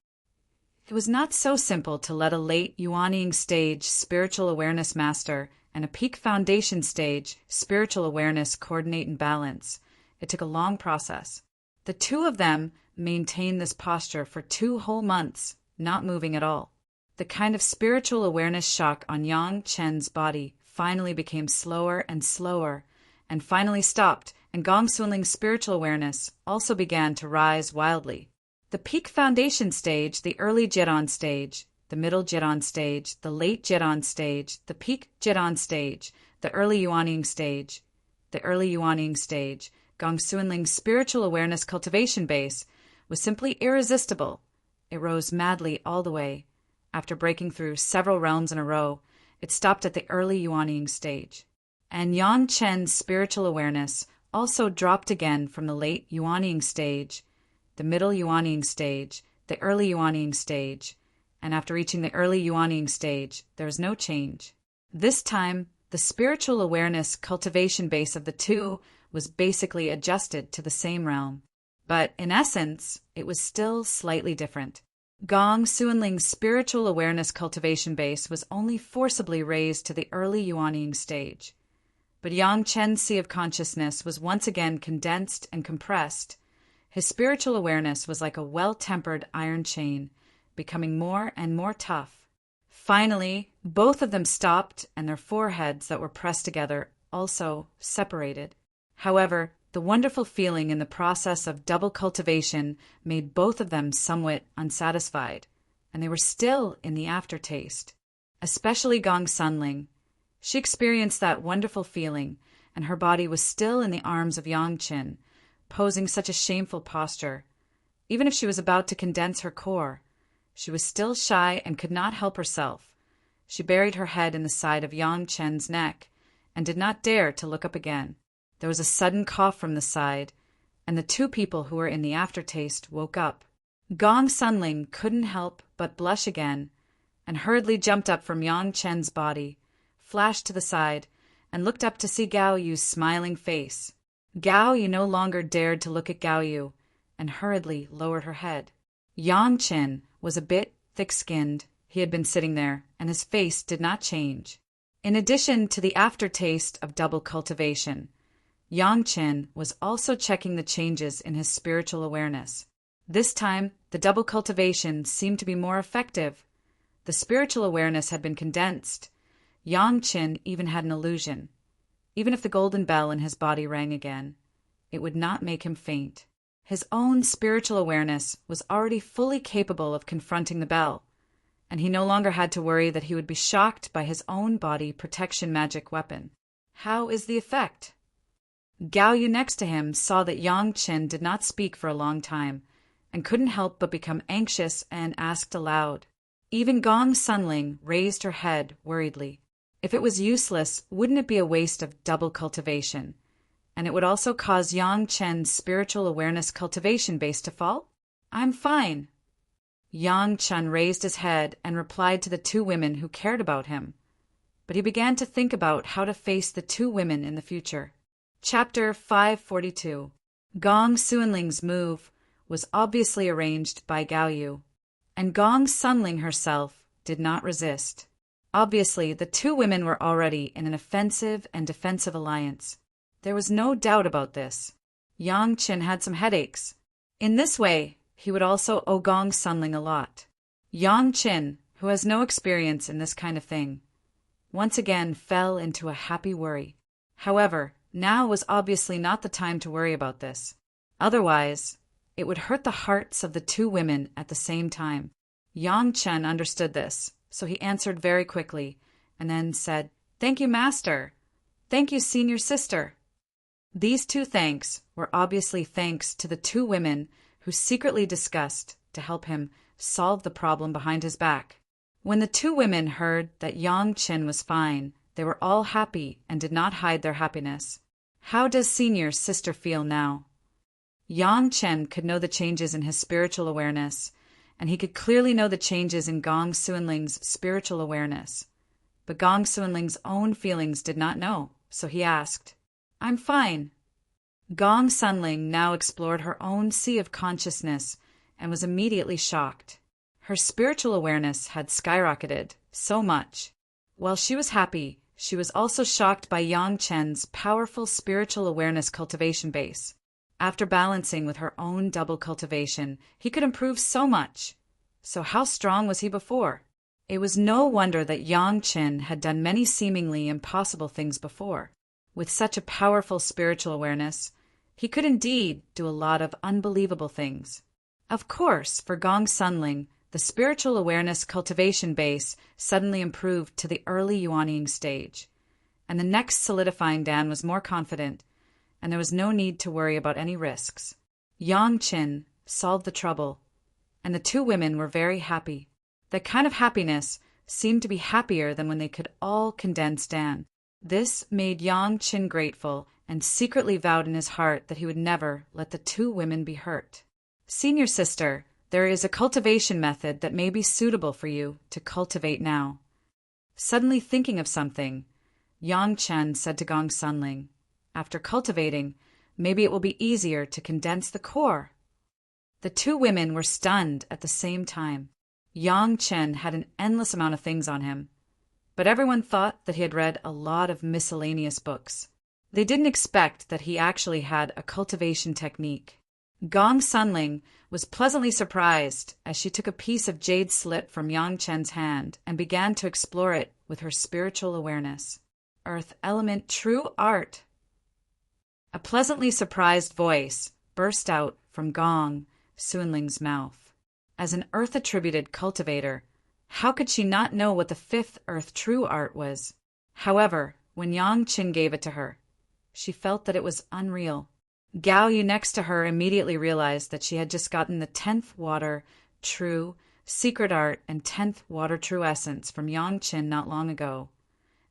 It was not so simple to let a late Yuanying stage spiritual awareness master and a peak foundation stage spiritual awareness coordinate and balance. It took a long process. The two of them maintained this posture for 2 whole months, not moving at all. The kind of spiritual awareness shock on Yang Chen's body finally became slower and slower, and finally stopped, and Gong Sunling's spiritual awareness also began to rise wildly. The peak foundation stage, the early Jidan stage, the middle Jidan stage, the late Jidan stage, the peak Jidan stage, the early Yuanying stage, Gong Sunling's spiritual awareness cultivation base was simply irresistible. It rose madly all the way. After breaking through several realms in a row, it stopped at the early Yuanying stage. And Yang Chen's spiritual awareness also dropped again from the late Yuanying stage, the middle Yuanying stage, the early Yuanying stage, and after reaching the early Yuanying stage, there was no change. This time, the spiritual awareness cultivation base of the two was basically adjusted to the same realm. But in essence, it was still slightly different. Gong Sunling's spiritual awareness cultivation base was only forcibly raised to the early Yuanying stage. But Yang Chen's sea of consciousness was once again condensed and compressed. His spiritual awareness was like a well-tempered iron chain, becoming more and more tough. Finally, both of them stopped, and their foreheads that were pressed together also separated. However, the wonderful feeling in the process of double cultivation made both of them somewhat unsatisfied, and they were still in the aftertaste. Especially Gong Sunling. She experienced that wonderful feeling, and her body was still in the arms of Yang Chen, posing such a shameful posture. Even if she was about to condense her core, she was still shy and could not help herself. She buried her head in the side of Yang Chen's neck and did not dare to look up again. There was a sudden cough from the side, and the two people who were in the aftertaste woke up. Gong Sunling couldn't help but blush again, and hurriedly jumped up from Yang Chen's body, flashed to the side, and looked up to see Gao Yu's smiling face. Gao Yu no longer dared to look at Gao Yu, and hurriedly lowered her head. Yang Chen was a bit thick-skinned. He had been sitting there, and his face did not change. In addition to the aftertaste of double cultivation, Yang Chen was also checking the changes in his spiritual awareness. This time, the double cultivation seemed to be more effective. The spiritual awareness had been condensed. Yang Chen even had an illusion. Even if the golden bell in his body rang again, it would not make him faint. His own spiritual awareness was already fully capable of confronting the bell, and he no longer had to worry that he would be shocked by his own body protection magic weapon. How is the effect? Gao Yu next to him saw that Yang Chen did not speak for a long time, and couldn't help but become anxious and asked aloud. Even Gong Sunling raised her head worriedly. If it was useless, wouldn't it be a waste of double cultivation? And it would also cause Yang Chen's spiritual awareness cultivation base to fall? I'm fine. Yang Chen raised his head and replied to the two women who cared about him. But he began to think about how to face the two women in the future. Chapter 542. Gong Sunling's move was obviously arranged by Gao Yu, and Gong Sunling herself did not resist. Obviously, the two women were already in an offensive and defensive alliance. There was no doubt about this. Yang Qin had some headaches. In this way, he would also owe Gong Sunling a lot. Yang Qin, who has no experience in this kind of thing, once again fell into a happy worry. However, now was obviously not the time to worry about this. Otherwise, it would hurt the hearts of the two women at the same time. Yang Chen understood this, so he answered very quickly, and then said, "Thank you, master. Thank you, senior sister." These two thanks were obviously thanks to the two women who secretly discussed to help him solve the problem behind his back. When the two women heard that Yang Qin was fine, they were all happy and did not hide their happiness. How does senior sister feel now? Yang Chen could know the changes in his spiritual awareness, and he could clearly know the changes in Gong Sunling's spiritual awareness. But Gong Sunling's own feelings did not know, so he asked, "I'm fine." Gong Sunling now explored her own sea of consciousness and was immediately shocked. Her spiritual awareness had skyrocketed so much. While she was happy, she was also shocked by Yang Chen's powerful spiritual awareness cultivation base. After balancing with her own double cultivation, he could improve so much. So how strong was he before? It was no wonder that Yang Chen had done many seemingly impossible things before. With such a powerful spiritual awareness, he could indeed do a lot of unbelievable things. Of course, for Gong Sunling, the spiritual awareness cultivation base suddenly improved to the early Yuanying stage, and the next solidifying Dan was more confident, and there was no need to worry about any risks. Yang Qin solved the trouble, and the two women were very happy. That kind of happiness seemed to be happier than when they could all condense Dan. This made Yang Qin grateful and secretly vowed in his heart that he would never let the two women be hurt. "Senior sister, there is a cultivation method that may be suitable for you to cultivate now." Suddenly thinking of something, Yang Chen said to Gong Sunling, "After cultivating, maybe it will be easier to condense the core." The two women were stunned at the same time. Yang Chen had an endless amount of things on him, but everyone thought that he had read a lot of miscellaneous books. They didn't expect that he actually had a cultivation technique. Gong Sunling was pleasantly surprised as she took a piece of jade slit from Yang Chen's hand and began to explore it with her spiritual awareness. Earth element true art. A pleasantly surprised voice burst out from Gong Sunling's mouth. As an earth-attributed cultivator, how could she not know what the fifth earth true art was? However, when Yang Qin gave it to her, she felt that it was unreal. Gao Yu next to her immediately realized that she had just gotten the 10th water true secret art and 10th water true essence from Yang Qin not long ago.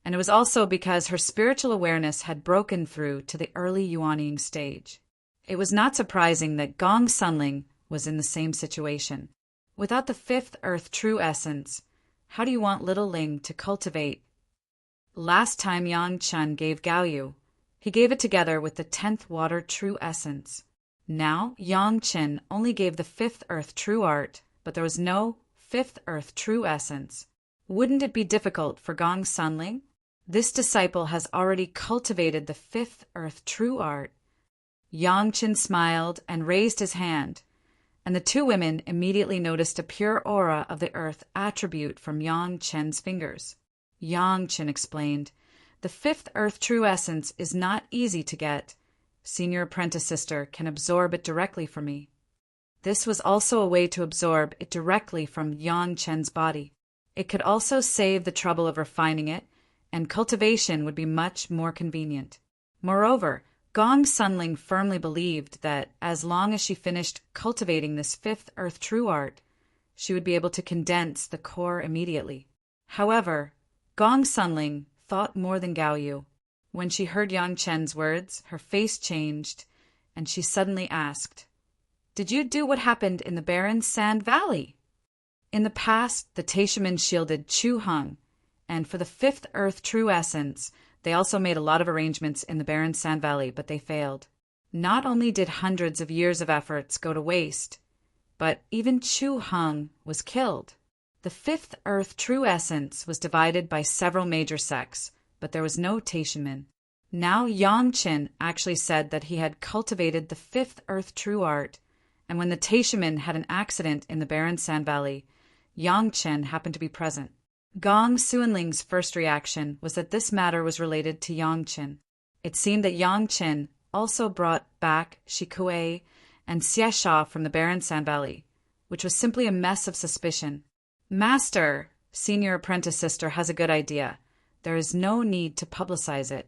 And it was also because her spiritual awareness had broken through to the early Yuanying stage. It was not surprising that Gong Sunling was in the same situation. Without the 5th earth true essence, how do you want little Ling to cultivate? Last time Yang Chen gave Gao Yu, he gave it together with the 10th water true essence. Now Yang Chen only gave the 5th earth true art, but there was no 5th earth true essence. Wouldn't it be difficult for Gong Sunling? This disciple has already cultivated the 5th earth true art. Yang Chen smiled and raised his hand, and the two women immediately noticed a pure aura of the earth attribute from Yang Chen's fingers. Yang Chen explained, "The 5th earth true essence is not easy to get. Senior apprentice sister can absorb it directly from me." This was also a way to absorb it directly from Yang Chen's body. It could also save the trouble of refining it, and cultivation would be much more convenient. Moreover, Gong Sunling firmly believed that as long as she finished cultivating this 5th earth true art, she would be able to condense the core immediately. However, Gong Sunling thought more than Gao Yu. When she heard Yang Chen's words, her face changed, and she suddenly asked, "Did you do what happened in the barren sand valley?" In the past, the Taishamen shielded Chu Hung, and for the 5th earth true essence, they also made a lot of arrangements in the barren sand valley, but they failed. Not only did hundreds of years of efforts go to waste, but even Chu Hung was killed. The fifth earth true essence was divided by several major sects, but there was no Taishinman. Now Yang Qin actually said that he had cultivated the fifth earth true art, and when the Taishinman had an accident in the barren sand valley, Yang Qin happened to be present. Gong Suanling's first reaction was that this matter was related to Yang Qin. It seemed that Yang Qin also brought back Shikuei and Xiesha from the barren sand valley, which was simply a mess of suspicion. Master, senior apprentice sister, has a good idea. There is no need to publicize it.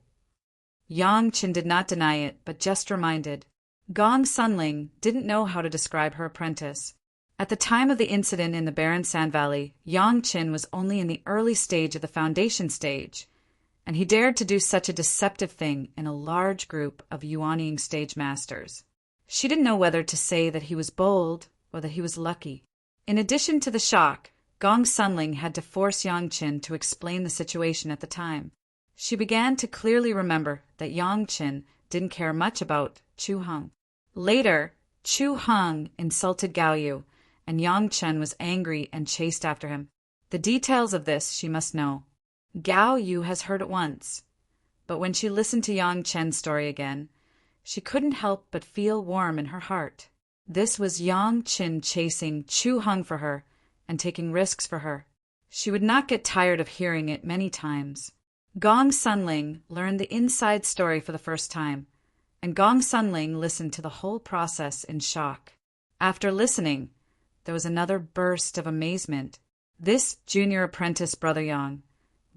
Yang Qin did not deny it, but just reminded. Gong Sunling didn't know how to describe her apprentice. At the time of the incident in the barren sand valley, Yang Qin was only in the early stage of the foundation stage, and he dared to do such a deceptive thing in a large group of Yuanying stage masters. She didn't know whether to say that he was bold or that he was lucky. In addition to the shock, Gong Sunling had to force Yang Qin to explain the situation at the time. She began to clearly remember that Yang Qin didn't care much about Chu Heng. Later, Chu Heng insulted Gao Yu, and Yang Qin was angry and chased after him. The details of this she must know. Gao Yu has heard it once, but when she listened to Yang Qin's story again, she couldn't help but feel warm in her heart. This was Yang Qin chasing Chu Heng for her and taking risks for her. She would not get tired of hearing it many times. Gong Sunling learned the inside story for the first time, and Gong Sunling listened to the whole process in shock. After listening, there was another burst of amazement. This junior apprentice Brother Yang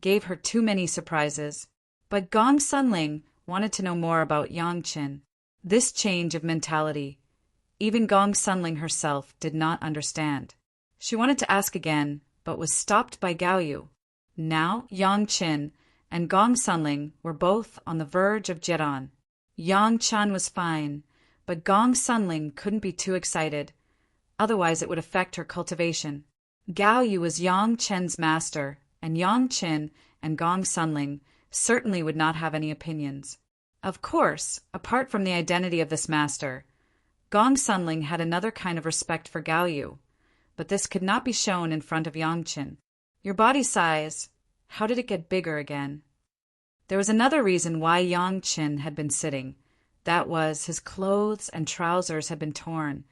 gave her too many surprises, but Gong Sunling wanted to know more about Yang Qin. This change of mentality, even Gong Sunling herself did not understand. She wanted to ask again, but was stopped by Gao Yu. Now Yang Qin and Gong Sunling were both on the verge of Jiran. Yang Qin was fine, but Gong Sunling couldn't be too excited, otherwise it would affect her cultivation. Gao Yu was Yang Qin's master, and Yang Qin and Gong Sunling certainly would not have any opinions. Of course, apart from the identity of this master, Gong Sunling had another kind of respect for Gao Yu, but this could not be shown in front of Yang Qin. Your body size, how did it get bigger again? There was another reason why Yang Qin had been sitting. That was, his clothes and trousers had been torn,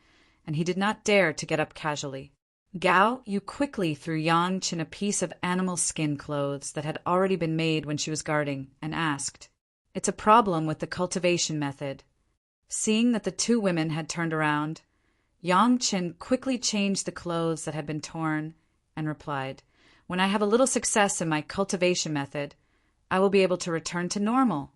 and he did not dare to get up casually. Gao Yu quickly threw Yang Qin a piece of animal skin clothes that had already been made when she was guarding, and asked, "It's a problem with the cultivation method." Seeing that the two women had turned around, Yang Qin quickly changed the clothes that had been torn and replied, "When I have a little success in my cultivation method, I will be able to return to normal."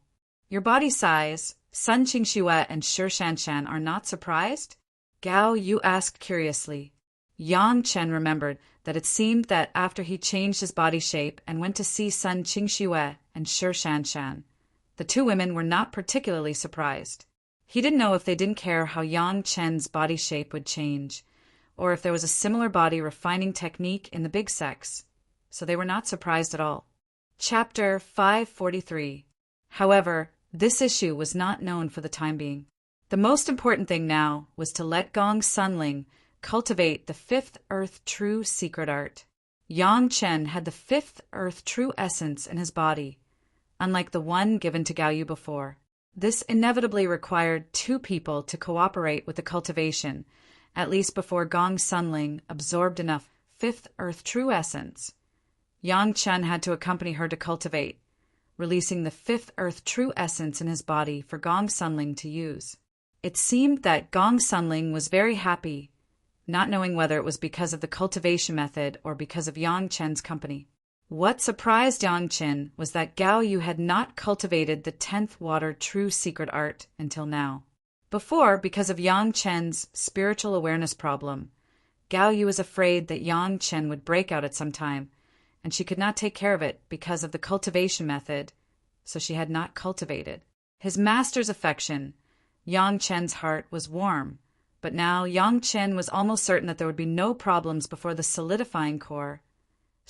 Your body size, Sun Qingxue and Shi Shanshan are not surprised? Gao Yu asked curiously. Yang Qin remembered that it seemed that after he changed his body shape and went to see Sun Qingxue and Shi Shanshan, the two women were not particularly surprised. He didn't know if they didn't care how Yang Qin's body shape would change, or if there was a similar body refining technique in the big sects, so they were not surprised at all. Chapter 543. However, this issue was not known for the time being. The most important thing now was to let Gong Sunling cultivate the fifth earth true secret art. Yang Qin had the fifth earth true essence in his body, unlike the one given to Gao Yu before. This inevitably required two people to cooperate with the cultivation, at least before Gong Sunling absorbed enough fifth earth true essence. Yang Qin had to accompany her to cultivate, releasing the fifth earth true essence in his body for Gong Sunling to use. It seemed that Gong Sunling was very happy, not knowing whether it was because of the cultivation method or because of Yang Qin's company. What surprised Yang Qin was that Gao Yu had not cultivated the 10th water true secret art until now. Before, because of Yang Qin's spiritual awareness problem, Gao Yu was afraid that Yang Qin would break out at some time, and she could not take care of it because of the cultivation method, so she had not cultivated. His master's affection, Yang Qin's heart was warm, but now Yang Qin was almost certain that there would be no problems before the solidifying core.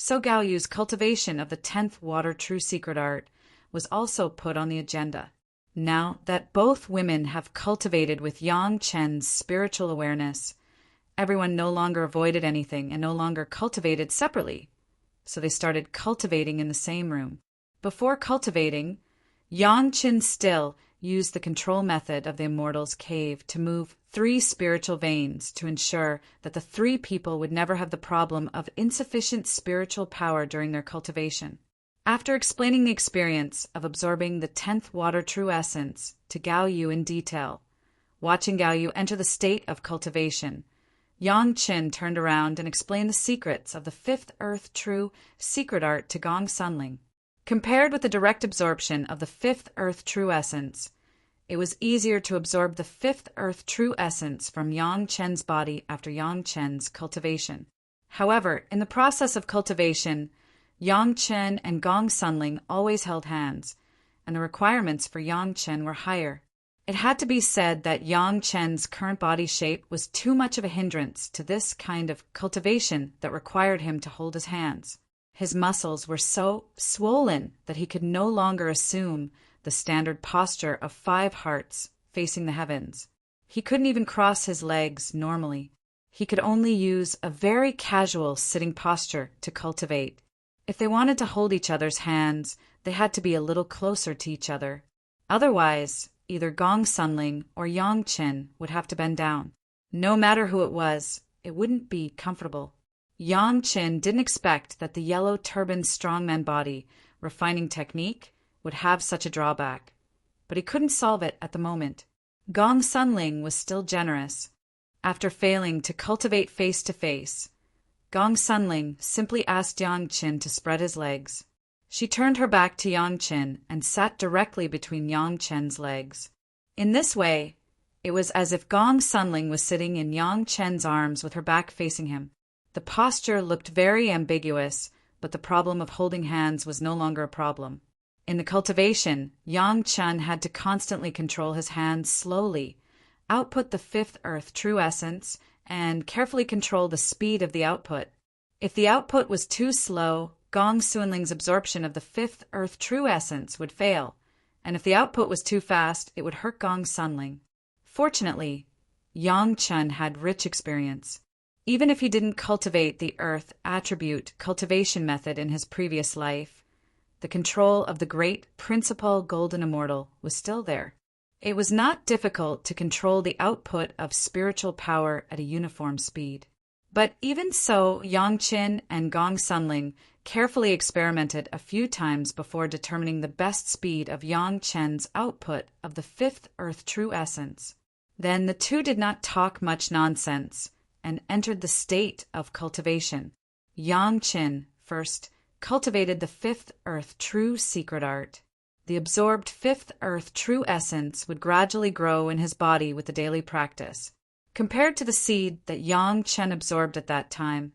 So Gao Yu's cultivation of the 10th water true secret art was also put on the agenda. Now that both women have cultivated with Yang Qin's spiritual awareness, Everyone no longer avoided anything and no longer cultivated separately, so they started cultivating in the same room. Before cultivating, Yang Qin still used the control method of the Immortal's cave to move 3 spiritual veins to ensure that the 3 people would never have the problem of insufficient spiritual power during their cultivation. After explaining the experience of absorbing the 10th water true essence to Gao Yu in detail, watching Gao Yu enter the state of cultivation, Yang Qin turned around and explained the secrets of the 5th Earth True secret art to Gong Sunling. Compared with the direct absorption of the 5th Earth True essence, it was easier to absorb the 5th Earth True essence from Yang Chen's body after Yang Chen's cultivation. However, in the process of cultivation, Yang Chen and Gong Sunling always held hands, and the requirements for Yang Chen were higher. It had to be said that Yang Chen's current body shape was too much of a hindrance to this kind of cultivation that required him to hold his hands. His muscles were so swollen that he could no longer assume the standard posture of 5 hearts facing the heavens. He couldn't even cross his legs normally. He could only use a very casual sitting posture to cultivate. If they wanted to hold each other's hands, they had to be a little closer to each other. Otherwise, either Gong Sunling or Yang Qin would have to bend down. No matter who it was, it wouldn't be comfortable. Yang Qin didn't expect that the yellow turbaned strongman body refining technique would have such a drawback, but he couldn't solve it at the moment. Gong Sunling was still generous. After failing to cultivate face-to-face, Gong Sunling simply asked Yang Qin to spread his legs. She turned her back to Yang Qin and sat directly between Yang Chen's legs. In this way, it was as if Gong Sunling was sitting in Yang Chen's arms with her back facing him. The posture looked very ambiguous, but the problem of holding hands was no longer a problem. In the cultivation, Yang Chen had to constantly control his hands slowly, output the 5th Earth True Essence, and carefully control the speed of the output. If the output was too slow, Gong Sunling's absorption of the 5th Earth True Essence would fail, and if the output was too fast, it would hurt Gong Sunling. Fortunately, Yang Chen had rich experience. Even if he didn't cultivate the Earth attribute cultivation method in his previous life, the control of the great principal golden immortal was still there. It was not difficult to control the output of spiritual power at a uniform speed. But even so, Yang Qin and Gong Sunling carefully experimented a few times before determining the best speed of Yang Chen's output of the 5th Earth True Essence. Then the two did not talk much nonsense and entered the state of cultivation. Yang Qin first cultivated the 5th Earth True secret art. The absorbed 5th Earth True essence would gradually grow in his body with the daily practice. Compared to the seed that Yang Chen absorbed at that time,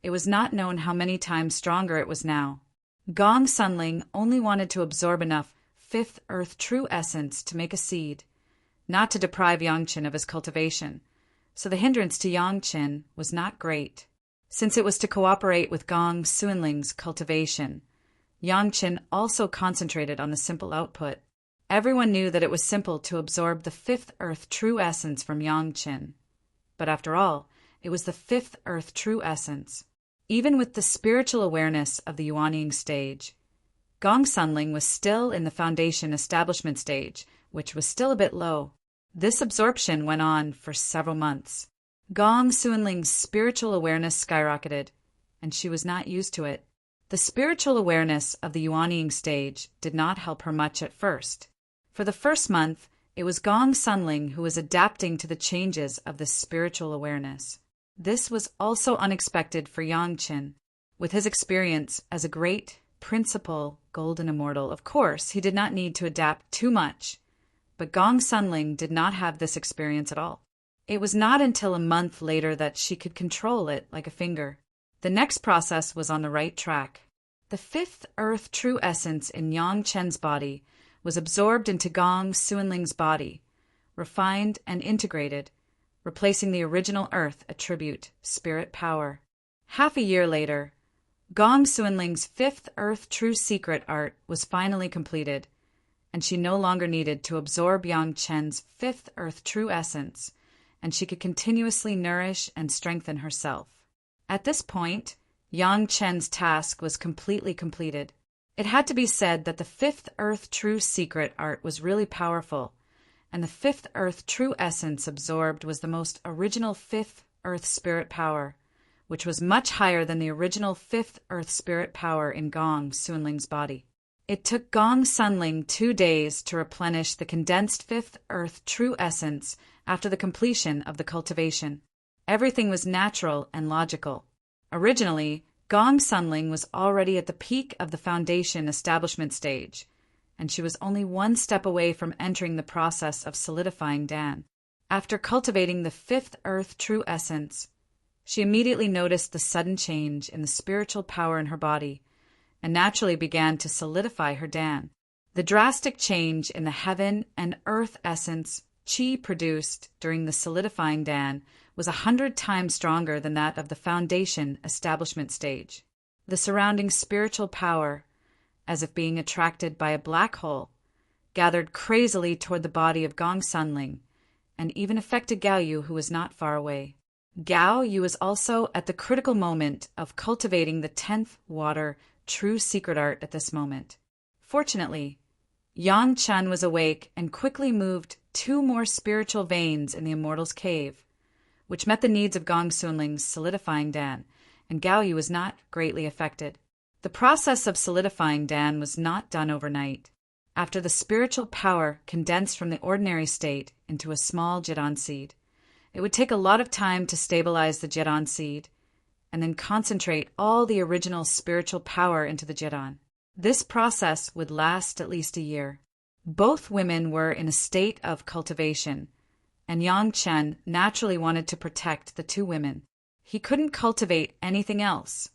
it was not known how many times stronger it was now. Gong Sunling only wanted to absorb enough 5th Earth True essence to make a seed, not to deprive Yang Chen of his cultivation, so the hindrance to Yang Chen was not great. Since it was to cooperate with Gong Sunling's cultivation, Yang Chen also concentrated on the simple output. Everyone knew that it was simple to absorb the 5th Earth True essence from Yang Chen. But after all, it was the 5th Earth True essence. Even with the spiritual awareness of the Yuanying stage, Gong Sunling was still in the foundation establishment stage, which was still a bit low. This absorption went on for several months. Gong Sunling's spiritual awareness skyrocketed, and she was not used to it. The spiritual awareness of the Yuanying stage did not help her much at first. For the first month, it was Gong Sunling who was adapting to the changes of this spiritual awareness. This was also unexpected for Yang Chen. With his experience as a great, principal, golden immortal, of course, he did not need to adapt too much. But Gong Sunling did not have this experience at all. It was not until a month later that she could control it like a finger. The next process was on the right track. The 5th Earth True essence in Yang Chen's body was absorbed into Gong Sunling's body, refined and integrated, replacing the original Earth attribute, spirit power. Half a year later, Gong Sunling's 5th Earth True secret art was finally completed, and she no longer needed to absorb Yang Chen's 5th Earth True essence and she could continuously nourish and strengthen herself. At this point, Yang Chen's task was completely completed. It had to be said that the Fifth Earth True Secret art was really powerful, and the Fifth Earth True Essence absorbed was the most original Fifth Earth Spirit power, which was much higher than the original Fifth Earth Spirit power in Gong Sunling's body. It took Gong Sunling 2 days to replenish the condensed Fifth Earth True Essence after the completion of the cultivation. Everything was natural and logical. Originally, Gong Sunling was already at the peak of the foundation establishment stage, and she was only 1 step away from entering the process of solidifying Dan. After cultivating the Fifth Earth True Essence, she immediately noticed the sudden change in the spiritual power in her body, and naturally began to solidify her Dan. The drastic change in the heaven and earth essence Qi produced during the solidifying Dan was 100 times stronger than that of the foundation establishment stage. The surrounding spiritual power, as if being attracted by a black hole, gathered crazily toward the body of Gong Sunling, and even affected Gao Yu, who was not far away. Gao Yu was also at the critical moment of cultivating the 10th water true secret art at this moment. Fortunately, Yang Chen was awake and quickly moved 2 more spiritual veins in the Immortal's cave, which met the needs of Gong Sunling's solidifying Dan, and Gao Yu was not greatly affected. The process of solidifying Dan was not done overnight. After the spiritual power condensed from the ordinary state into a small Jidan seed, it would take a lot of time to stabilize the Jidan seed, and then concentrate all the original spiritual power into the Jidan. This process would last at least a year. Both women were in a state of cultivation, and Yang Chen naturally wanted to protect the 2 women. He couldn't cultivate anything else,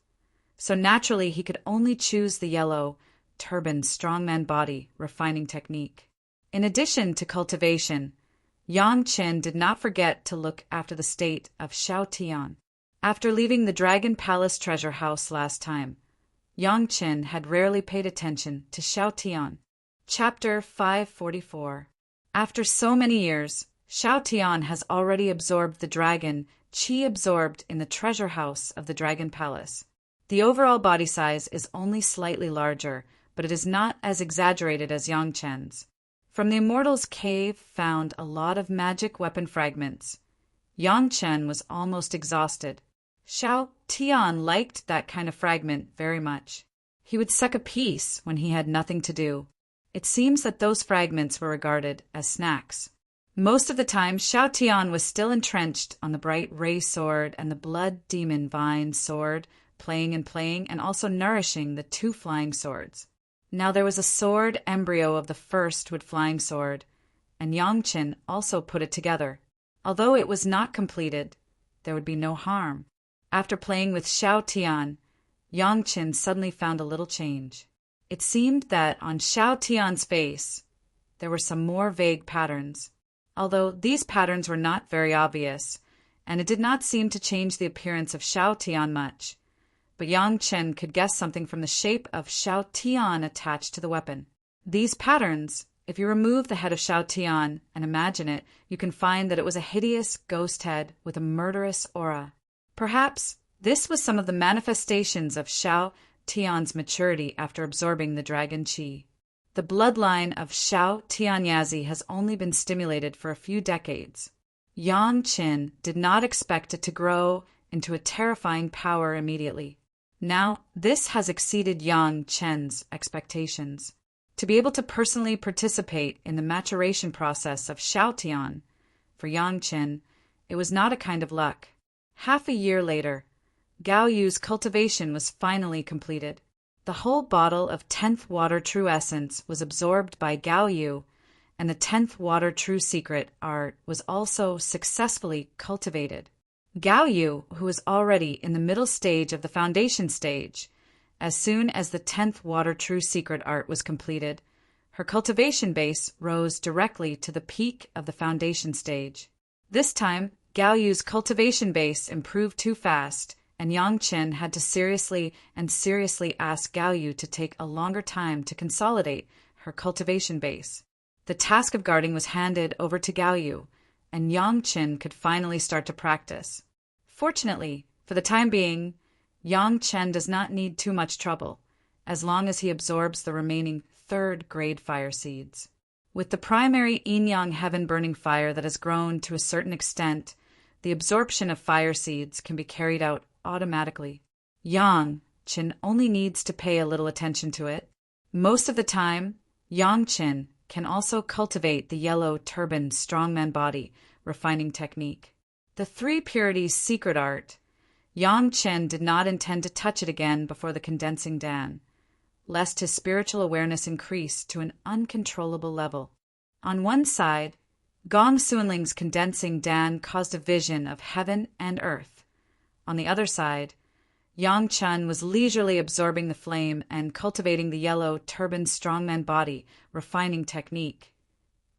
so naturally he could only choose the yellow, turbaned strongman body refining technique. In addition to cultivation, Yang Chen did not forget to look after the state of Shao Tian. After leaving the Dragon Palace treasure house last time, Yang Chen had rarely paid attention to Shao Tian. Chapter 544. After so many years, Shao Tian has already absorbed the dragon Qi absorbed in the treasure house of the Dragon Palace. The overall body size is only slightly larger, but it is not as exaggerated as Yang Chen's. From the Immortal's cave found a lot of magic weapon fragments. Yang Chen was almost exhausted. Shao Tian liked that kind of fragment very much. He would suck a piece when he had nothing to do. It seems that those fragments were regarded as snacks. Most of the time, Shao Tian was still entrenched on the bright ray sword and the blood demon vine sword, playing, and also nourishing the 2 flying swords. Now there was a sword embryo of the first wood flying sword, and Yang Chen also put it together. Although it was not completed, there would be no harm. After playing with Shao Tian, Yang Chen suddenly found a little change. It seemed that on Shao Tian's face, there were some more vague patterns. Although these patterns were not very obvious, and it did not seem to change the appearance of Shao Tian much, but Yang Chen could guess something from the shape of Shao Tian attached to the weapon. These patterns, if you remove the head of Shao Tian and imagine it, you can find that it was a hideous ghost head with a murderous aura. Perhaps this was some of the manifestations of Shao Tian's maturity after absorbing the dragon Qi. The bloodline of Shao Tianyazi has only been stimulated for a few decades. Yang Chen did not expect it to grow into a terrifying power immediately. Now, this has exceeded Yang Chen's expectations. To be able to personally participate in the maturation process of Shao Tian, for Yang Chen, it was not a kind of luck. Half a year later, Gao Yu's cultivation was finally completed. The whole bottle of 10th Water True Essence was absorbed by Gao Yu, and the 10th Water True Secret art was also successfully cultivated. Gao Yu, who was already in the middle stage of the foundation stage, as soon as the 10th Water True Secret art was completed, her cultivation base rose directly to the peak of the foundation stage. This time, Gao Yu's cultivation base improved too fast, and Yang Chen had to seriously ask Gao Yu to take a longer time to consolidate her cultivation base. The task of guarding was handed over to Gao Yu, and Yang Qin could finally start to practice. Fortunately, for the time being, Yang Chen does not need too much trouble, as long as he absorbs the remaining third-grade fire seeds. With the primary yin-yang heaven-burning fire that has grown to a certain extent, the absorption of fire seeds can be carried out automatically. Yang Qin only needs to pay a little attention to it. Most of the time, Yang Qin can also cultivate the yellow turban strongman body refining technique. The three purities secret art. Yang Qin did not intend to touch it again before the condensing Dan, lest his spiritual awareness increase to an uncontrollable level. On one side, Gong Sunling's condensing Dan caused a vision of heaven and earth. On the other side, Yang Chen was leisurely absorbing the flame and cultivating the yellow turban strongman body refining technique.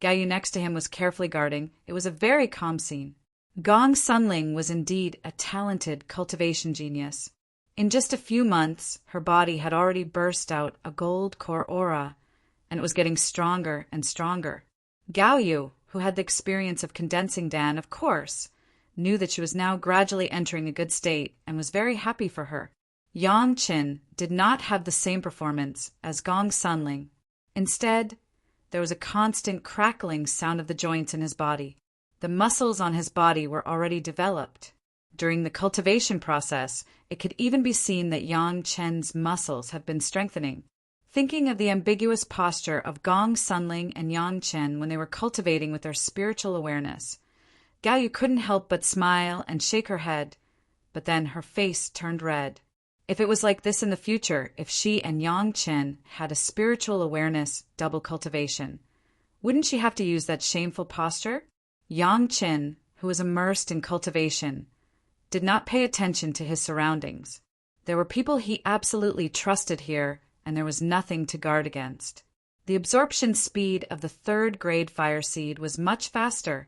Gao Yu next to him was carefully guarding. It was a very calm scene. Gong Sunling was indeed a talented cultivation genius. In just a few months, her body had already burst out a gold core aura, and it was getting stronger and stronger. Gao Yu, who had the experience of condensing Dan, of course, knew that she was now gradually entering a good state and was very happy for her. Yang Qin did not have the same performance as Gong Sunling. Instead, there was a constant crackling sound of the joints in his body. The muscles on his body were already developed. During the cultivation process, it could even be seen that Yang Chen's muscles have been strengthening. Thinking of the ambiguous posture of Gong Sunling and Yang Chen when they were cultivating with their spiritual awareness, Gao Yu couldn't help but smile and shake her head, but then her face turned red. If it was like this in the future, if she and Yang Chen had a spiritual awareness double cultivation, wouldn't she have to use that shameful posture? Yang Chen, who was immersed in cultivation, did not pay attention to his surroundings. There were people he absolutely trusted here, and there was nothing to guard against. The absorption speed of the third-grade fire seed was much faster,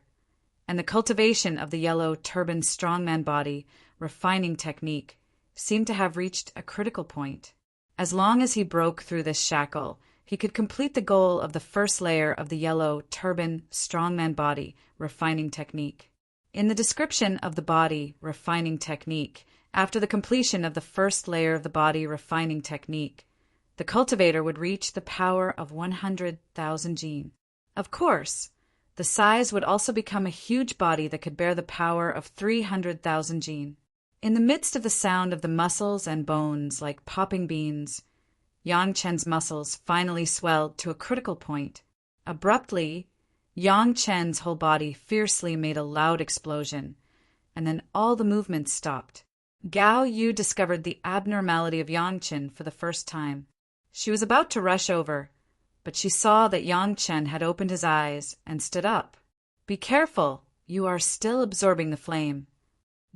and the cultivation of the yellow turban strongman body refining technique seemed to have reached a critical point. As long as he broke through this shackle, he could complete the goal of the first layer of the yellow turban strongman body refining technique. In the description of the body refining technique, after the completion of the first layer of the body refining technique, the cultivator would reach the power of 100,000 jin. Of course, the size would also become a huge body that could bear the power of 300,000 jin. In the midst of the sound of the muscles and bones like popping beans, Yang Chen's muscles finally swelled to a critical point. Abruptly, Yang Chen's whole body fiercely made a loud explosion, and then all the movement stopped. Gao Yu discovered the abnormality of Yang Chen for the first time. She was about to rush over, but she saw that Yang Chen had opened his eyes and stood up. "Be careful, you are still absorbing the flame."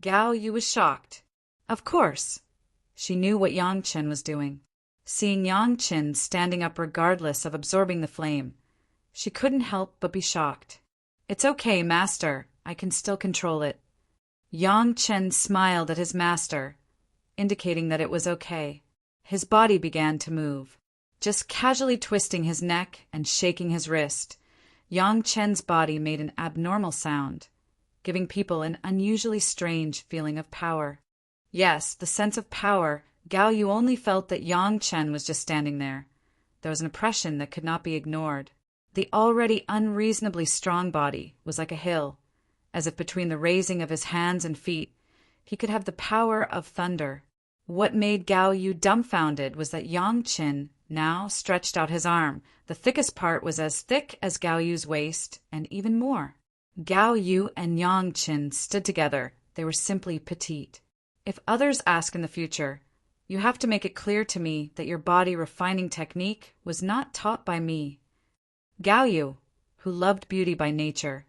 Gao Yu was shocked. Of course, she knew what Yang Chen was doing. Seeing Yang Chen standing up regardless of absorbing the flame, she couldn't help but be shocked. "It's okay, master, I can still control it." Yang Chen smiled at his master, indicating that it was okay. His body began to move. Just casually twisting his neck and shaking his wrist, Yang Chen's body made an abnormal sound, giving people an unusually strange feeling of power. Yes, the sense of power. Gao Yu only felt that Yang Chen was just standing there. There was an impression that could not be ignored. The already unreasonably strong body was like a hill, as if between the raising of his hands and feet, he could have the power of thunder. What made Gao Yu dumbfounded was that Yang Chen now stretched out his arm. The thickest part was as thick as Gao Yu's waist, and even more. Gao Yu and Yang Chen stood together. They were simply petite. If others ask in the future, you have to make it clear to me that your body refining technique was not taught by me. Gao Yu, who loved beauty by nature,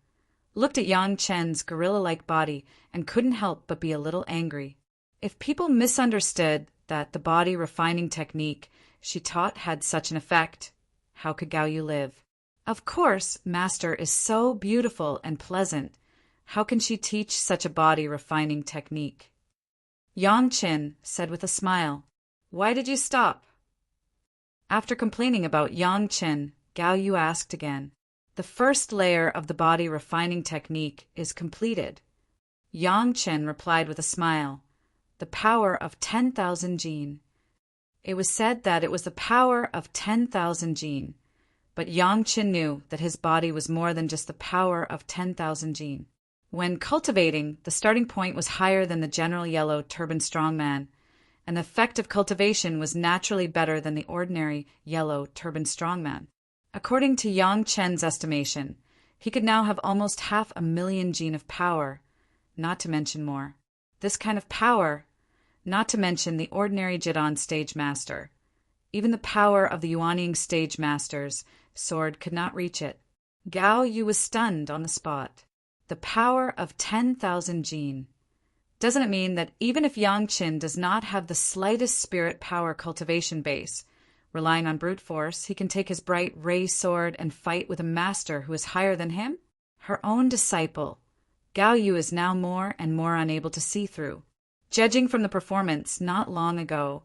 looked at Yang Chen's gorilla-like body and couldn't help but be a little angry. If people misunderstood that the body refining technique she taught had such an effect, how could Gao Yu live? Of course, Master is so beautiful and pleasant. How can she teach such a body refining technique? Yang Chen said with a smile, "Why did you stop?" After complaining about Yang Chen, Gao Yu asked again, The first layer of the body refining technique is completed. Yang Chen replied with a smile, "The power of 10,000 jin." It was said that it was the power of 10,000 jin, but Yang Chen knew that his body was more than just the power of 10,000 jin. When cultivating, the starting point was higher than the general yellow turban strongman, and the effect of cultivation was naturally better than the ordinary yellow turban strongman. According to Yang Chen's estimation, he could now have almost 500,000 jin of power, not to mention more. This kind of power, not to mention the ordinary Jidan stage master, even the power of the Yuanying stage master's sword could not reach it. Gao Yu was stunned on the spot. The power of 10,000 jin. Doesn't it mean that even if Yang Chen does not have the slightest spirit power cultivation base, relying on brute force, he can take his bright ray sword and fight with a master who is higher than him? Her own disciple, Gao Yu, is now more and more unable to see through. Judging from the performance not long ago,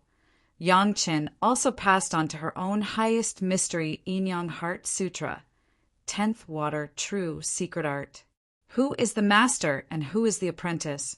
Yang Chen also passed on to her own highest mystery Yin-Yang Heart Sutra, 10th Water True Secret Art. Who is the master and who is the apprentice?